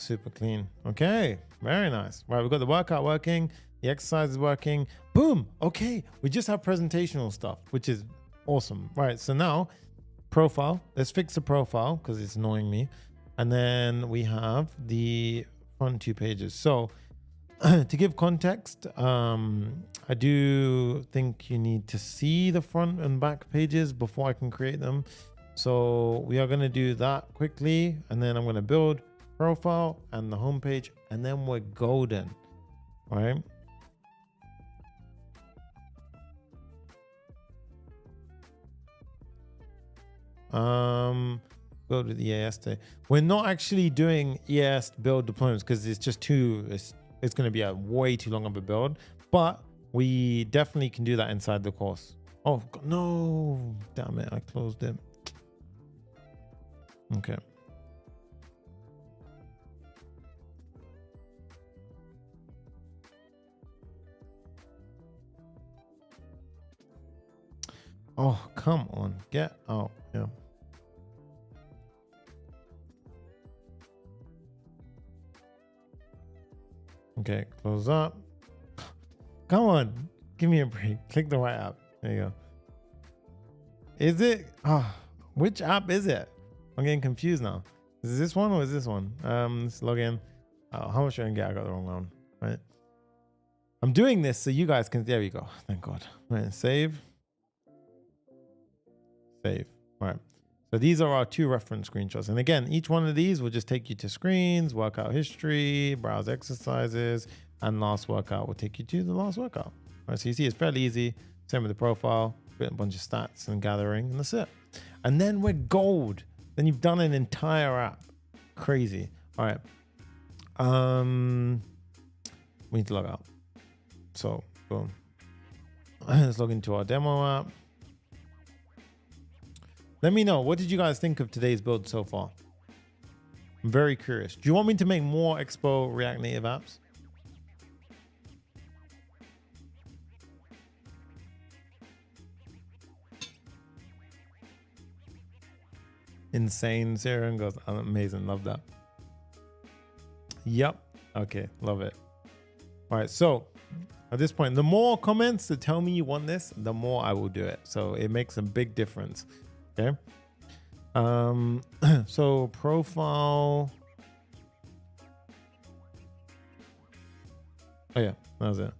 Super clean. Okay, very nice. Right, we've got the workout working, the exercise is working. Boom. Okay, we just have presentational stuff, which is awesome. Right, so now profile. Let's fix the profile because it's annoying me. And then we have the front 2 pages. So to give context, I do think you need to see the front and back pages before I can create them. So we are going to do that quickly, and then I'm going to build profile and the home page, and then we're golden. All right. Go to the EAS day. We're not actually doing EAS build deployments because it's just it's going to be a way too long of a build, but we definitely can do that inside the course. Oh God, no, damn it, I closed it. Okay. Oh, come on, get out. Yeah. Okay, close up. Come on, give me a break. Click the right app. There you go. Is it? Which app is it? I'm getting confused now. Is this one or is this one? Let's log in. Oh, how much should I get? I got the wrong one. Right. I'm doing this so you guys can. There we go. Thank God. Right. Save. Save. All right. So these are our 2 reference screenshots. And again, each one of these will just take you to screens, workout history, browse exercises, and last workout will take you to the last workout. All right. So you see, it's fairly easy. Same with the profile, put a bunch of stats and gathering, and that's it. And then we're gold. Then you've done an entire app. Crazy. All right. We need to log out. So boom. Let's log into our demo app. Let me know, what did you guys think of today's build so far? I'm very curious. Do you want me to make more Expo React Native apps? Insane. Sarah goes, amazing. Love that. Yep. Okay. Love it. All right. So at this point, the more comments that tell me you want this, the more I will do it. So it makes a big difference. Okay. So profile. Oh yeah, that was it.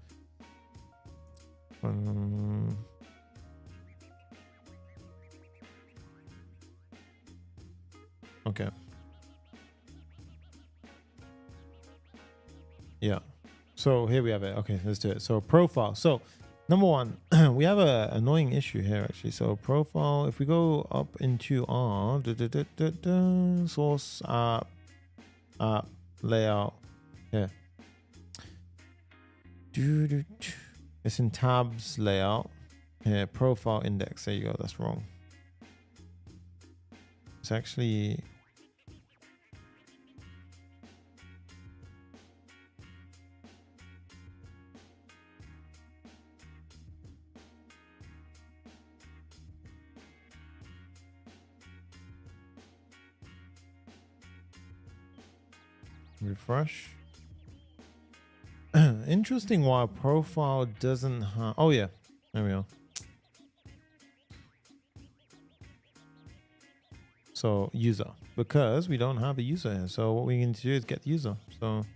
Okay. Yeah. So here we have it. Okay, let's do it. So profile. So number one, we have an annoying issue here actually. So profile, if we go up into our source app layout here. It's in tabs layout. Here, profile index. There you go. That's wrong. It's actually refresh. Interesting why profile doesn't have. Oh yeah, there we go. So user, because we don't have a user here. So what we need to do is get the user. So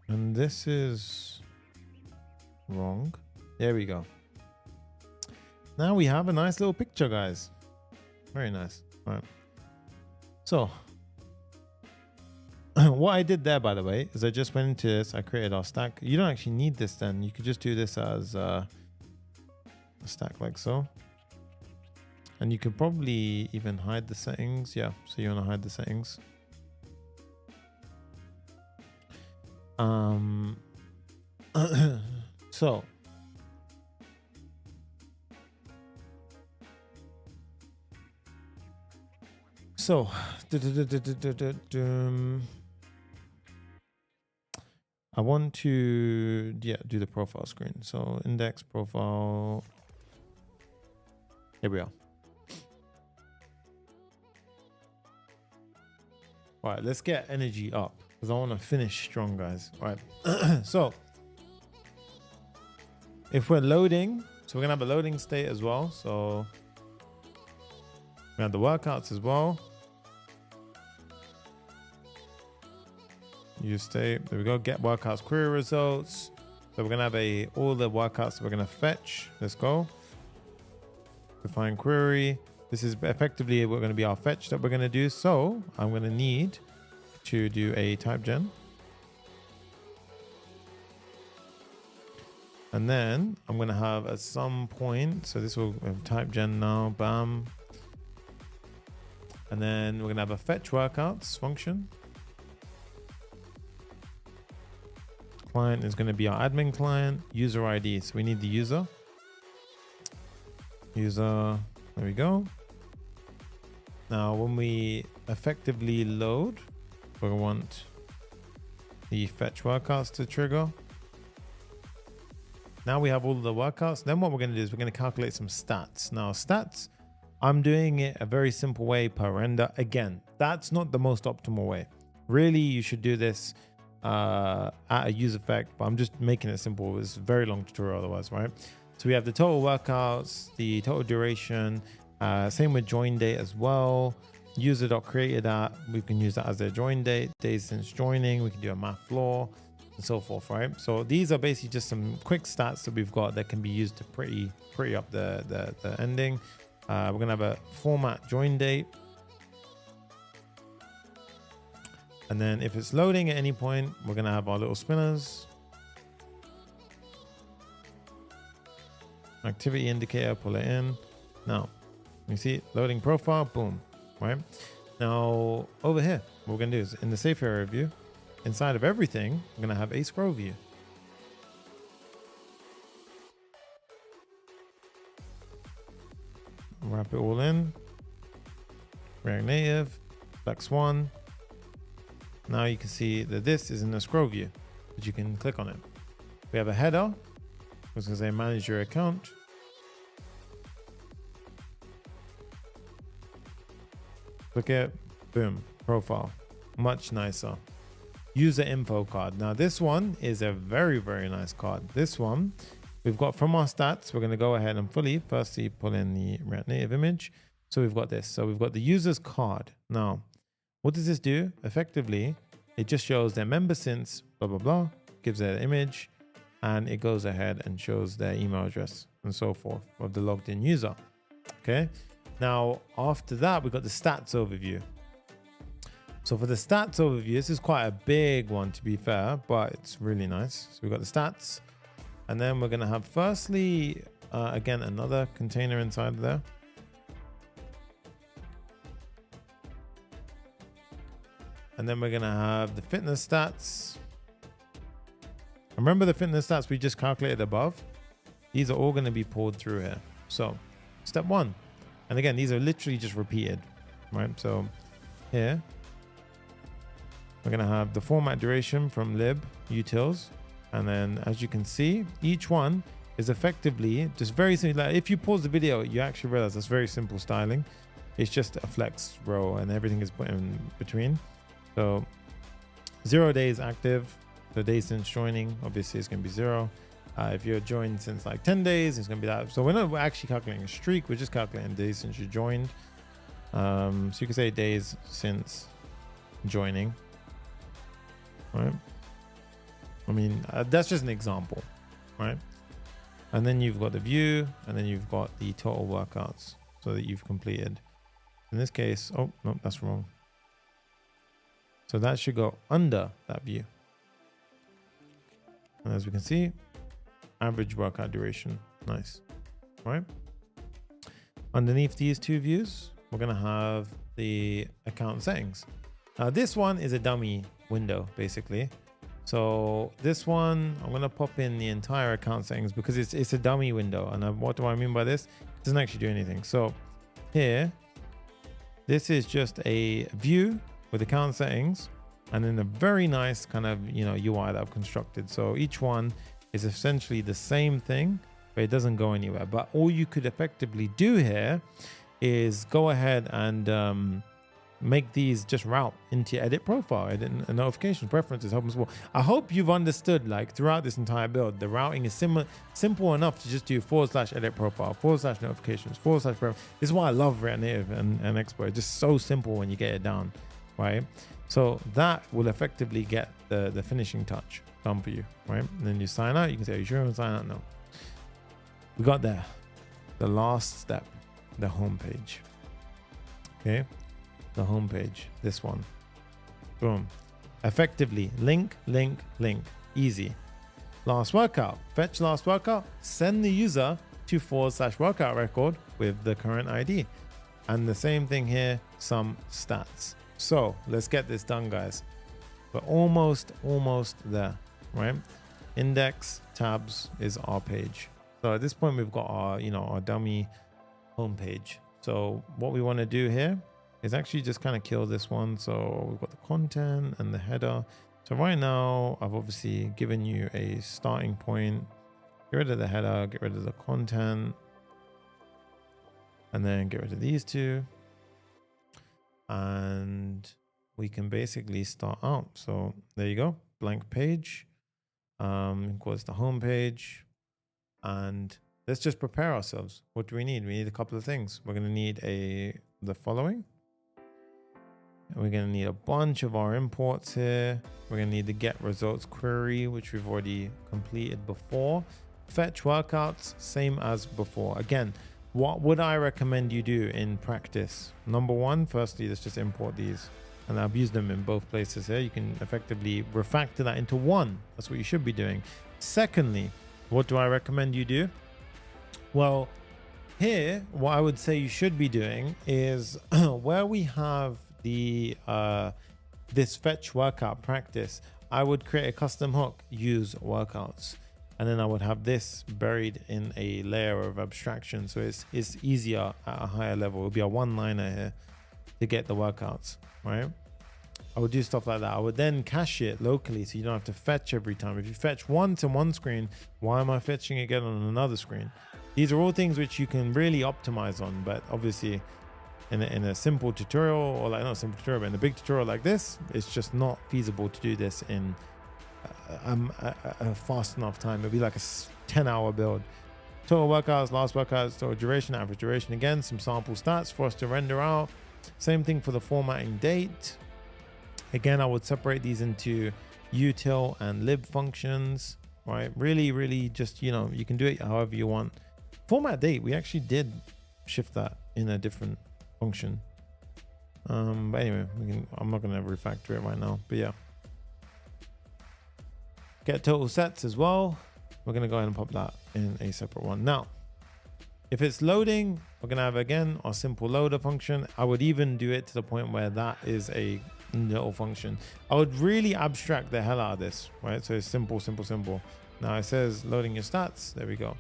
and this is wrong. There we go. Now we have a nice little picture, guys. Very nice. All right. So what I did there, by the way, is I just went into this. I created our stack. You don't actually need this then. You could just do this as a stack like so. And you could probably even hide the settings. Yeah. So you want to hide the settings. So I want to do the profile screen. So index profile. Here we are. All right, let's get energy up because I want to finish strong, guys. All right. So if we're loading, so we're gonna have a loading state as well. So we have the workouts as well. Use state. There we go. Get workouts query results. So we're gonna have all the workouts we're gonna fetch. Let's go. Define query. This is effectively going to be our fetch that we're going to do. So I'm going to need to do a TypeGen. And then I'm going to have at some point, so this will have TypeGen now, bam. And then we're going to have a fetch workouts function. Client is going to be our admin client, user ID. So we need the user. User, there we go. Now, when we effectively load, we want the fetch workouts to trigger. Now we have all of the workouts. Then what we're going to do is we're going to calculate some stats. Now, stats I'm doing it a very simple way per render. Again, that's not the most optimal way. Really, you should do this at a use effect, but I'm just making it simple. It's a very long tutorial otherwise, right? So we have the total workouts, the total duration, same with join date as well. User.created at, we can use that as their join date, days since joining, we can do a math floor and so forth, right? So these are basically just some quick stats that we've got that can be used to pretty up the ending. We're gonna have a format join date. And then if it's loading at any point, we're gonna have our little spinners. Activity indicator, pull it in. Now, you see loading profile, boom, right? Now over here, what we're gonna do is in the safe area view, inside of everything, we're gonna have a scroll view. Wrap it all in. React Native, Flex 1. Now you can see that this is in the scroll view, but you can click on it. We have a header. I was going to say manage your account. Look at, boom, profile, much nicer. User info card. Now this one is a very, very nice card. This one we've got from our stats. We're going to go ahead and firstly pull in the React Native image. So we've got this. So we've got the user's card. Now, what does this do? Effectively, it just shows their member since blah, blah, blah, gives their image, and it goes ahead and shows their email address and so forth of the logged in user. Okay. Now, after that, we've got the stats overview. So for the stats overview, this is quite a big one to be fair, but it's really nice. So we've got the stats, and then we're going to have firstly, again, another container inside there. And then we're going to have the fitness stats. Remember the fitness stats we just calculated above? These are all going to be pulled through here. So step 1. And again, these are literally just repeated, right? So here, we're going to have the format duration from lib utils. And then as you can see, each one is effectively just very simple. Like if you pause the video, you actually realize that's very simple styling. It's just a flex row and everything is put in between. So 0 days active, the days since joining, obviously it's going to be 0. If you're joined since like 10 days, it's going to be that. So we're not actually calculating a streak, we're just calculating days since you joined. So you can say days since joining, right? I mean, that's just an example, right? And then you've got the view, and then you've got the total workouts so that you've completed. In this case, oh, no, that's wrong. So that should go under that view. And as we can see, average workout duration. Nice, right? Underneath these two views, we're going to have the account settings. Now this one is a dummy window, basically. So this one, I'm going to pop in the entire account settings because it's a dummy window. And what do I mean by this? It doesn't actually do anything. So here, this is just a view with account settings and then a very nice kind of, UI that I've constructed. So each one is essentially the same thing, but it doesn't go anywhere. But all you could effectively do here is go ahead and make these just route into your edit profile, edit and notifications, preferences, help and support. I hope you've understood, like throughout this entire build, the routing is simple enough to just do /edit profile, /notifications, /preference. This is why I love React Native and Expo. It's just so simple when you get it down, right? So that will effectively get the finishing touch done for you, right? And then you sign out. You can say, are you sure you want to sign out? No. We got there. The last step, the home page. Okay. The home page, this one. Boom. Effectively, link. Easy. Last workout. Fetch last workout. Send the user to /workout record with the current ID. And the same thing here, some stats. So let's get this done, guys. We're almost there, right? Index tabs is our page. So at this point, we've got our, our dummy home page. So what we want to do here is actually just kind of kill this one. So we've got the content and the header. So right now, I've obviously given you a starting point. Get rid of the header, get rid of the content. and then get rid of these two. And we can basically start out. So there you go, blank page. Equals the home page. And let's just prepare ourselves. What do we need? We need a couple of things. We're going to need the following. We're going to need a bunch of our imports here. We're going to need the get results query, which we've already completed before. Fetch workouts, same as before. Again, what would I recommend you do in practice? Number one, firstly, let's just import these. And I've used them in both places here. You can effectively refactor that into one. That's what you should be doing. Secondly, what do I recommend you do? Well, here, what I would say you should be doing is where we have the this fetch workout practice, I would create a custom hook, use workouts. And then I would have this buried in a layer of abstraction. So it's easier at a higher level. It would be a one-liner here to get the workouts, right? I would do stuff like that. I would then cache it locally so you don't have to fetch every time. If you fetch once in one screen, why am I fetching again on another screen? These are all things which you can really optimize on, but obviously in a simple tutorial, or like not a simple tutorial, but in a big tutorial like this, it's just not feasible to do this in a fast enough time. It'll be like a 10-hour build. Total workouts, last workouts, total duration, average duration. Again, some sample stats for us to render out. Same thing for the formatting date. Again, I would separate these into util and lib functions, right? Really just, you can do it however you want. Format date, we actually did shift that in a different function. But anyway, I'm not going to refactor it right now, but yeah. Get total sets as well. We're going to go ahead and pop that in a separate one. Now, if it's loading, we're going to have, again, our simple loader function. I would even do it to the point where that is a little function. I would really abstract the hell out of this, right? So it's simple. Now it says loading your stats. There we go.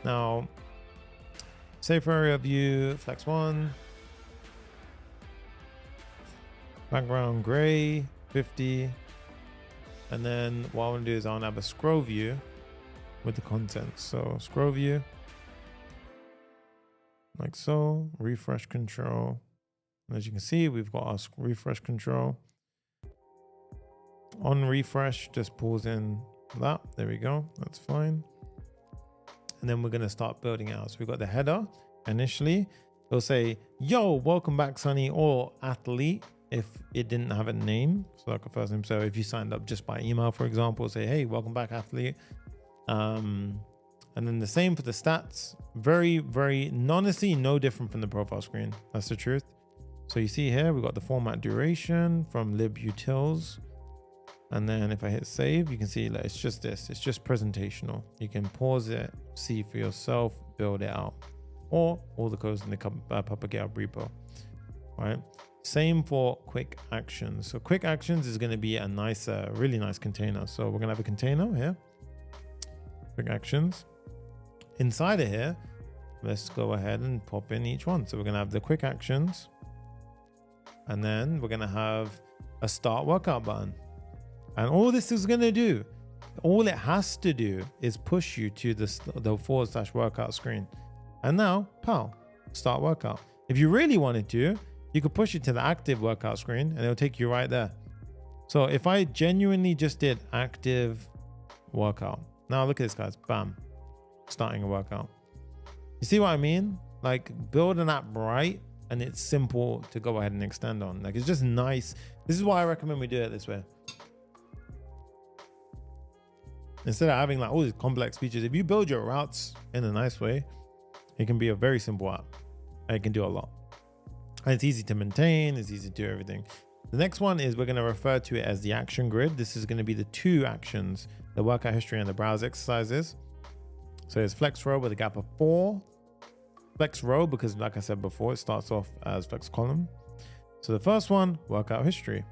Now, safe area view, flex 1. Background gray, 50. And then what I want to do is I want to have a scroll view with the content. So scroll view, like so, refresh control. And as you can see, we've got our refresh control. On refresh, just pulls in that. There we go. That's fine. And then we're going to start building out. So we've got the header. Initially, it'll say, yo, welcome back, Sonny, or athlete, if it didn't have a name. So like a first name. So if you signed up just by email, for example, say, hey, welcome back, athlete. And then the same for the stats. Very, honestly, no different from the profile screen. That's the truth. So you see here, we've got the format duration from libutils. And then if I hit save, you can see like, it's just this. It's just presentational. You can pause it, see for yourself, build it out. Or all the codes in the Papa-GitHub repo, right? Same for quick actions. So quick actions is going to be a nice, really nice container. So we're going to have a container here. Quick actions. Inside of here, let's go ahead and pop in each one. So we're going to have the quick actions. And then we're going to have a start workout button. And all this is going to do, all it has to do is push you to the /workout screen. And now, pow, start workout. If you really wanted to, you could push it to the active workout screen and it'll take you right there. So if I genuinely just did active workout, now look at this, guys, bam, starting a workout. You see what I mean? Like, build an app right, and it's simple to go ahead and extend on. Like, it's just nice. This is why I recommend we do it this way. Instead of having like all these complex features, if you build your routes in a nice way, it can be a very simple app. And it can do a lot. And it's easy to maintain, it's easy to do everything. The next one is we're going to refer to it as the action grid. This is going to be the two actions, the workout history and the browse exercises. So it's flex row with a gap of 4. Flex row, because like I said before, it starts off as flex column. So the first one, workout history.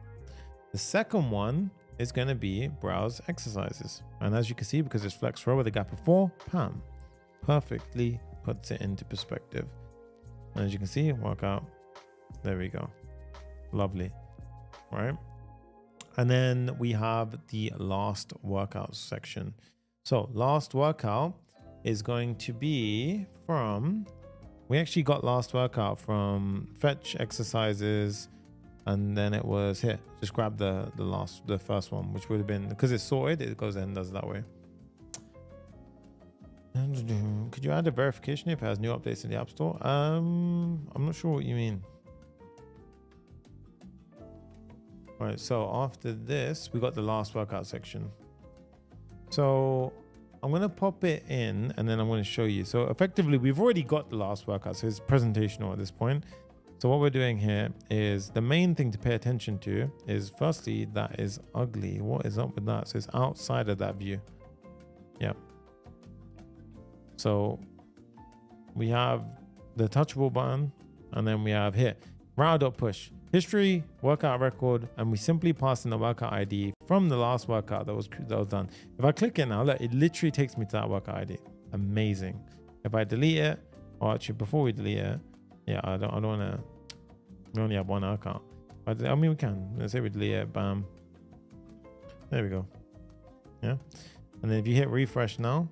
The second one is going to be browse exercises. And as you can see, because it's flex row with a gap of 4, pam, perfectly puts it into perspective. And as you can see, workout, there we go. Lovely, right? And then we have the last workout section. So last workout is going to be from We actually got last workout from fetch exercises, and then it was here. Just grab the first one, which would have been, because it's sorted, it goes and does that way. Could you add a verification if it has new updates in the App Store? I'm not sure what you mean. All right, so after this, we got the last workout section. So I'm going to pop it in and then I'm going to show you. So effectively, we've already got the last workout. So it's presentational at this point. So what we're doing here is the main thing to pay attention to is, firstly, that is ugly. What is up with that? So it's outside of that view. Yeah. So we have the touchable button, and then we have here, router.push, history, workout record, and we simply pass in the workout ID from the last workout that was done. If I click it now, look, it literally takes me to that workout ID. Amazing. If I delete it, or actually before we delete it, yeah, I don't want to, we only have one account. But I mean, we can. Let's say we delete it, bam. There we go. Yeah. And then if you hit refresh now,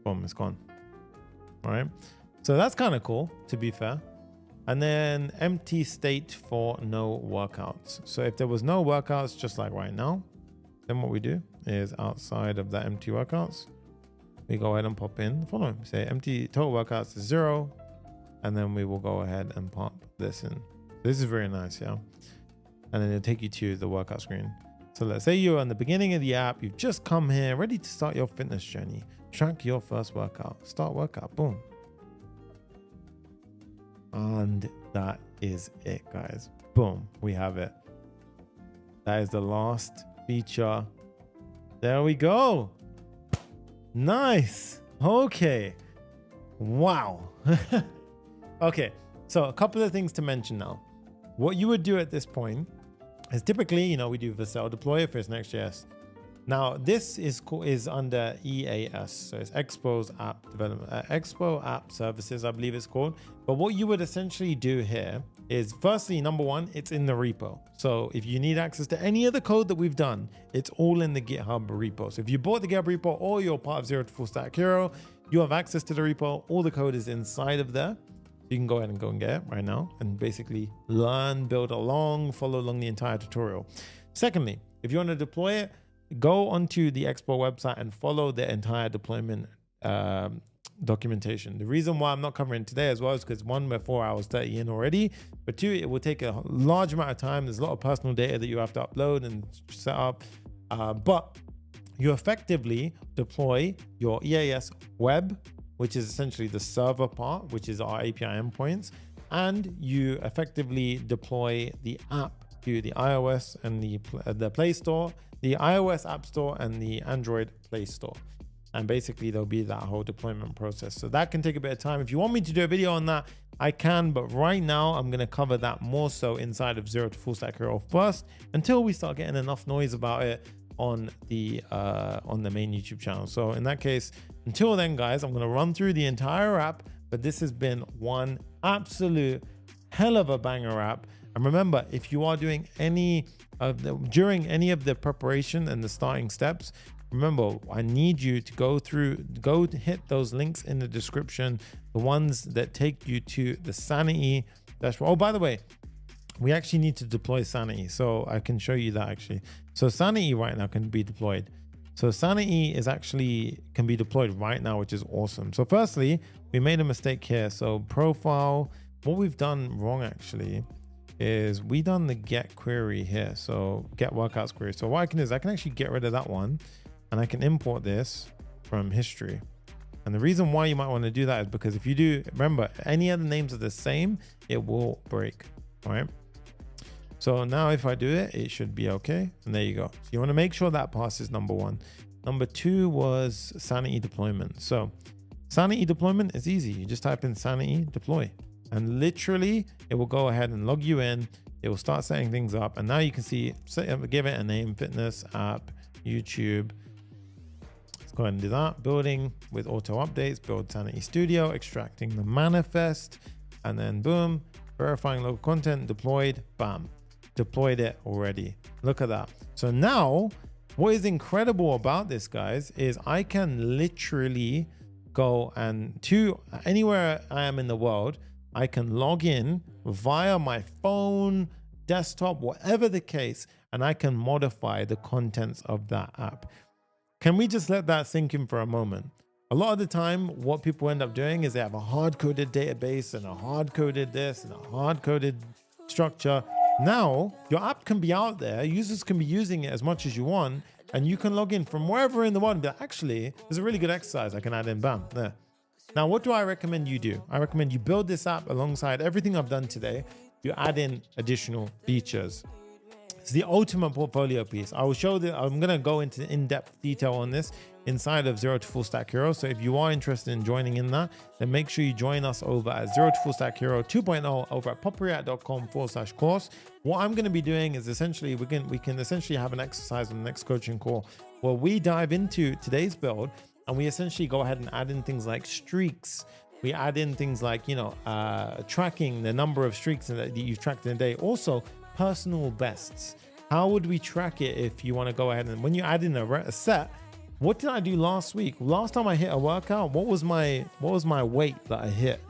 boom, it's gone. All right. So that's kind of cool, to be fair. And then empty state for no workouts. So if there was no workouts, just like right now, then what we do is outside of that empty workouts, we go ahead and pop in the following. Say empty total workouts is 0. And then we will go ahead and pop this in. This is very nice, yeah. And then it'll take you to the workout screen. So let's say you're on the beginning of the app, you've just come here, ready to start your fitness journey. Track your first workout, start workout, boom. And that is it, guys. Boom, we have it. That is the last feature. There we go. Nice. Okay. Wow. Okay, so a couple of things to mention now. What you would do at this point is typically, you know, we do Vercel deploy if it's next.js. Now, this is under EAS, so it's Expo's app development, Expo app services, I believe it's called. But what you would essentially do here is, firstly, number one, it's in the repo. So if you need access to any of the code that we've done, it's all in the GitHub repo. So if you bought the GitHub repo or you're part of Zero to Full Stack Hero, you have access to the repo. All the code is inside of there. You can go ahead and go and get it right now and basically learn, build along, follow along the entire tutorial. Secondly, if you want to deploy it, go onto the Expo website and follow the entire deployment documentation. The reason why I'm not covering today as well is because, one, we're 4 hours 30 in already, but two, it will take a large amount of time. There's a lot of personal data that you have to upload and set up, but you effectively deploy your EAS web, which is essentially the server part, which is our API endpoints, and you effectively deploy the app to the iOS and the Play Store, the iOS App Store and the Android Play Store. And basically there'll be that whole deployment process. So that can take a bit of time. If you want me to do a video on that, I can, but right now I'm gonna cover that more so inside of Zero to Full Stack Hero first, until we start getting enough noise about it on the main YouTube channel. So in that case, until then, guys, I'm gonna run through the entire app, but this has been one absolute hell of a banger app. And remember, if you are doing during any of the preparation and the starting steps, remember, I need you to go hit those links in the description, the ones that take you to the Sanity dashboard. Oh, by the way, we actually need to deploy Sanity, so I can show you that actually. So Sanity right now can be deployed. So Sanity can be deployed right now, which is awesome. So firstly, we made a mistake here. So profile, what we've done wrong actually is we done the get query here. So get workouts query. So what I can do is I can actually get rid of that one and I can import this from history. And the reason why you might want to do that is because if you do, remember, any other names are the same, it will break, all right? So now if I do it, it should be okay. And there you go. So you want to make sure that passes, number one. Number two was Sanity deployment. So Sanity deployment is easy. You just type in Sanity deploy and literally it will go ahead and log you in. It will start setting things up. And now you can see, give it a name, fitness app, YouTube. Let's go ahead and do that. Building with auto updates, build Sanity Studio, extracting the manifest, and then boom, verifying local content, deployed, bam. Deployed it already. Look at that. So now what is incredible about this, guys, is I can literally go and to anywhere I am in the world, I can log in via my phone, desktop, whatever the case, and I can modify the contents of that app. Can we just let that sink in for a moment? A lot of the time, what people end up doing is they have a hard-coded database and a hard-coded this and a hard-coded structure. Now, your app can be out there, users can be using it as much as you want, and you can log in from wherever in the world and be like, actually, there's a really good exercise I can add in, bam, there. Now, what do I recommend you do? I recommend you build this app alongside everything I've done today. You add in additional features. It's the ultimate portfolio piece. I will show that. I'm going to go into in-depth detail on this inside of Zero to Full Stack Hero. So if you are interested in joining in that, then make sure you join us over at Zero to Full Stack Hero 2.0 over at popreact.com/course. What I'm going to be doing is essentially, we can essentially have an exercise on the next coaching call where we dive into today's build and we essentially go ahead and add in things like streaks. We add in things like, tracking the number of streaks that you've tracked in a day. Also, personal bests. How would we track it if you want to go ahead and when you add in a set, what did I do last week? Last time I hit a workout, what was my weight that I hit?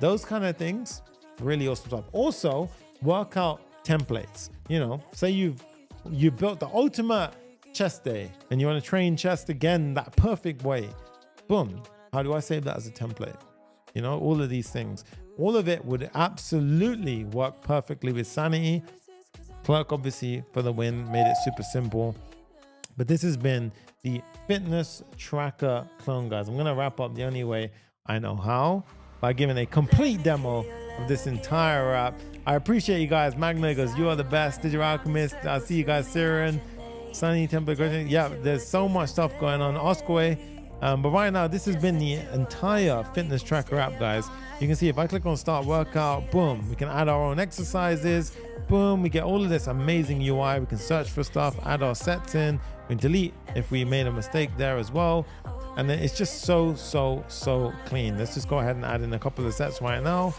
Those kind of things, really awesome stuff. Also, workout templates. Say you built the ultimate chest day and you want to train chest again that perfect way. Boom. How do I save that as a template? All of these things. All of it would absolutely work perfectly with Sanity. Clerk, obviously, for the win, made it super simple. But this has been the fitness tracker clone, guys. I'm going to wrap up the only way I know how, by giving a complete demo of this entire app. I appreciate you guys. Magna goes, you are the best. Digital Alchemist. I see you guys, Siren, Sonny, Temple. Yeah, there's so much stuff going on. Oscar. But right now, this has been the entire fitness tracker app, guys. You can see if I click on start workout, boom, we can add our own exercises. Boom, we get all of this amazing UI. We can search for stuff, add our sets in, we can delete if we made a mistake there as well. And then it's just so clean. Let's just go ahead and add in a couple of sets right now.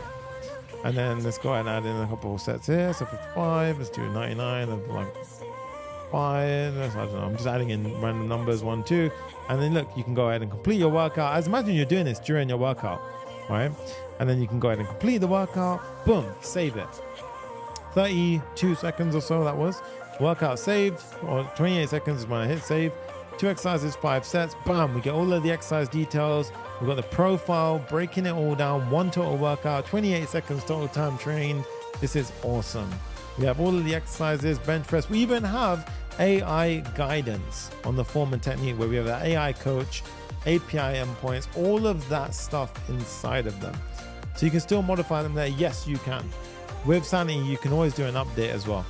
And then let's go ahead and add in a couple of sets here. So 55, let's do 99 of like 5. I don't know, I'm just adding in random numbers, 1, 2. And then look, you can go ahead and complete your workout. As imagine you're doing this during your workout, right? And then you can go ahead and complete the workout. Boom, save it. 32 seconds or so that was. Workout saved, or 28 seconds is when I hit save. 2 exercises, 5 sets. Bam, we get all of the exercise details. We've got the profile, breaking it all down. 1 total workout, 28 seconds total time trained. This is awesome. We have all of the exercises, bench press. We even have AI guidance on the form and technique where we have the AI coach, API endpoints, all of that stuff inside of them. So you can still modify them there. Yes, you can. With Sanity, you can always do an update as well.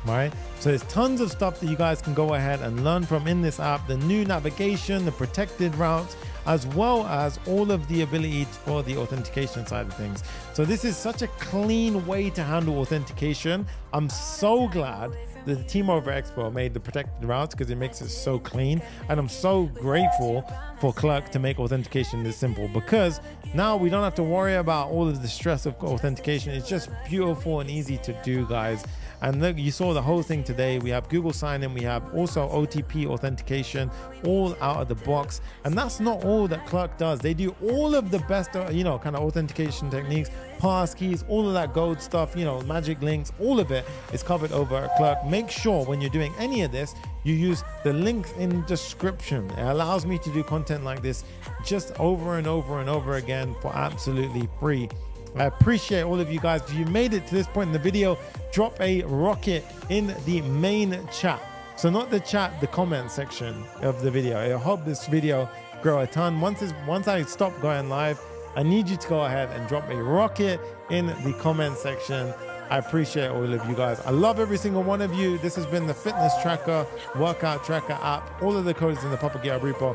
All right. So there's tons of stuff that you guys can go ahead and learn from in this app. The new navigation, the protected routes, as well as all of the ability for the authentication side of things. So this is such a clean way to handle authentication. I'm so glad that the team over at Expo made the protected routes because it makes it so clean. And I'm so grateful for Clerk to make authentication this simple, because now we don't have to worry about all of the stress of authentication. It's just beautiful and easy to do, guys. And look, you saw the whole thing today. We have Google sign-in, we have also OTP authentication, all out of the box. And that's not all that Clerk does. They do all of the best, kind of authentication techniques, passkeys, all of that gold stuff, magic links, all of it is covered over at Clerk. Make sure when you're doing any of this, you use the links in description. It allows me to do content like this just over and over and over again for absolutely free. I appreciate all of you guys. If you made it to this point in the video, drop a rocket in the main chat. So not the chat, the comment section of the video. I hope this video grow a ton. Once I stop going live, I need you to go ahead and drop a rocket in the comment section. I appreciate all of you guys. I love every single one of you. This has been the fitness tracker, workout tracker app. All of the code is in the Papa GitHub repo.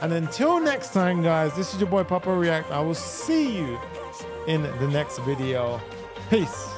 And until next time, guys, this is your boy Papa React. I will see you in the next video. Peace.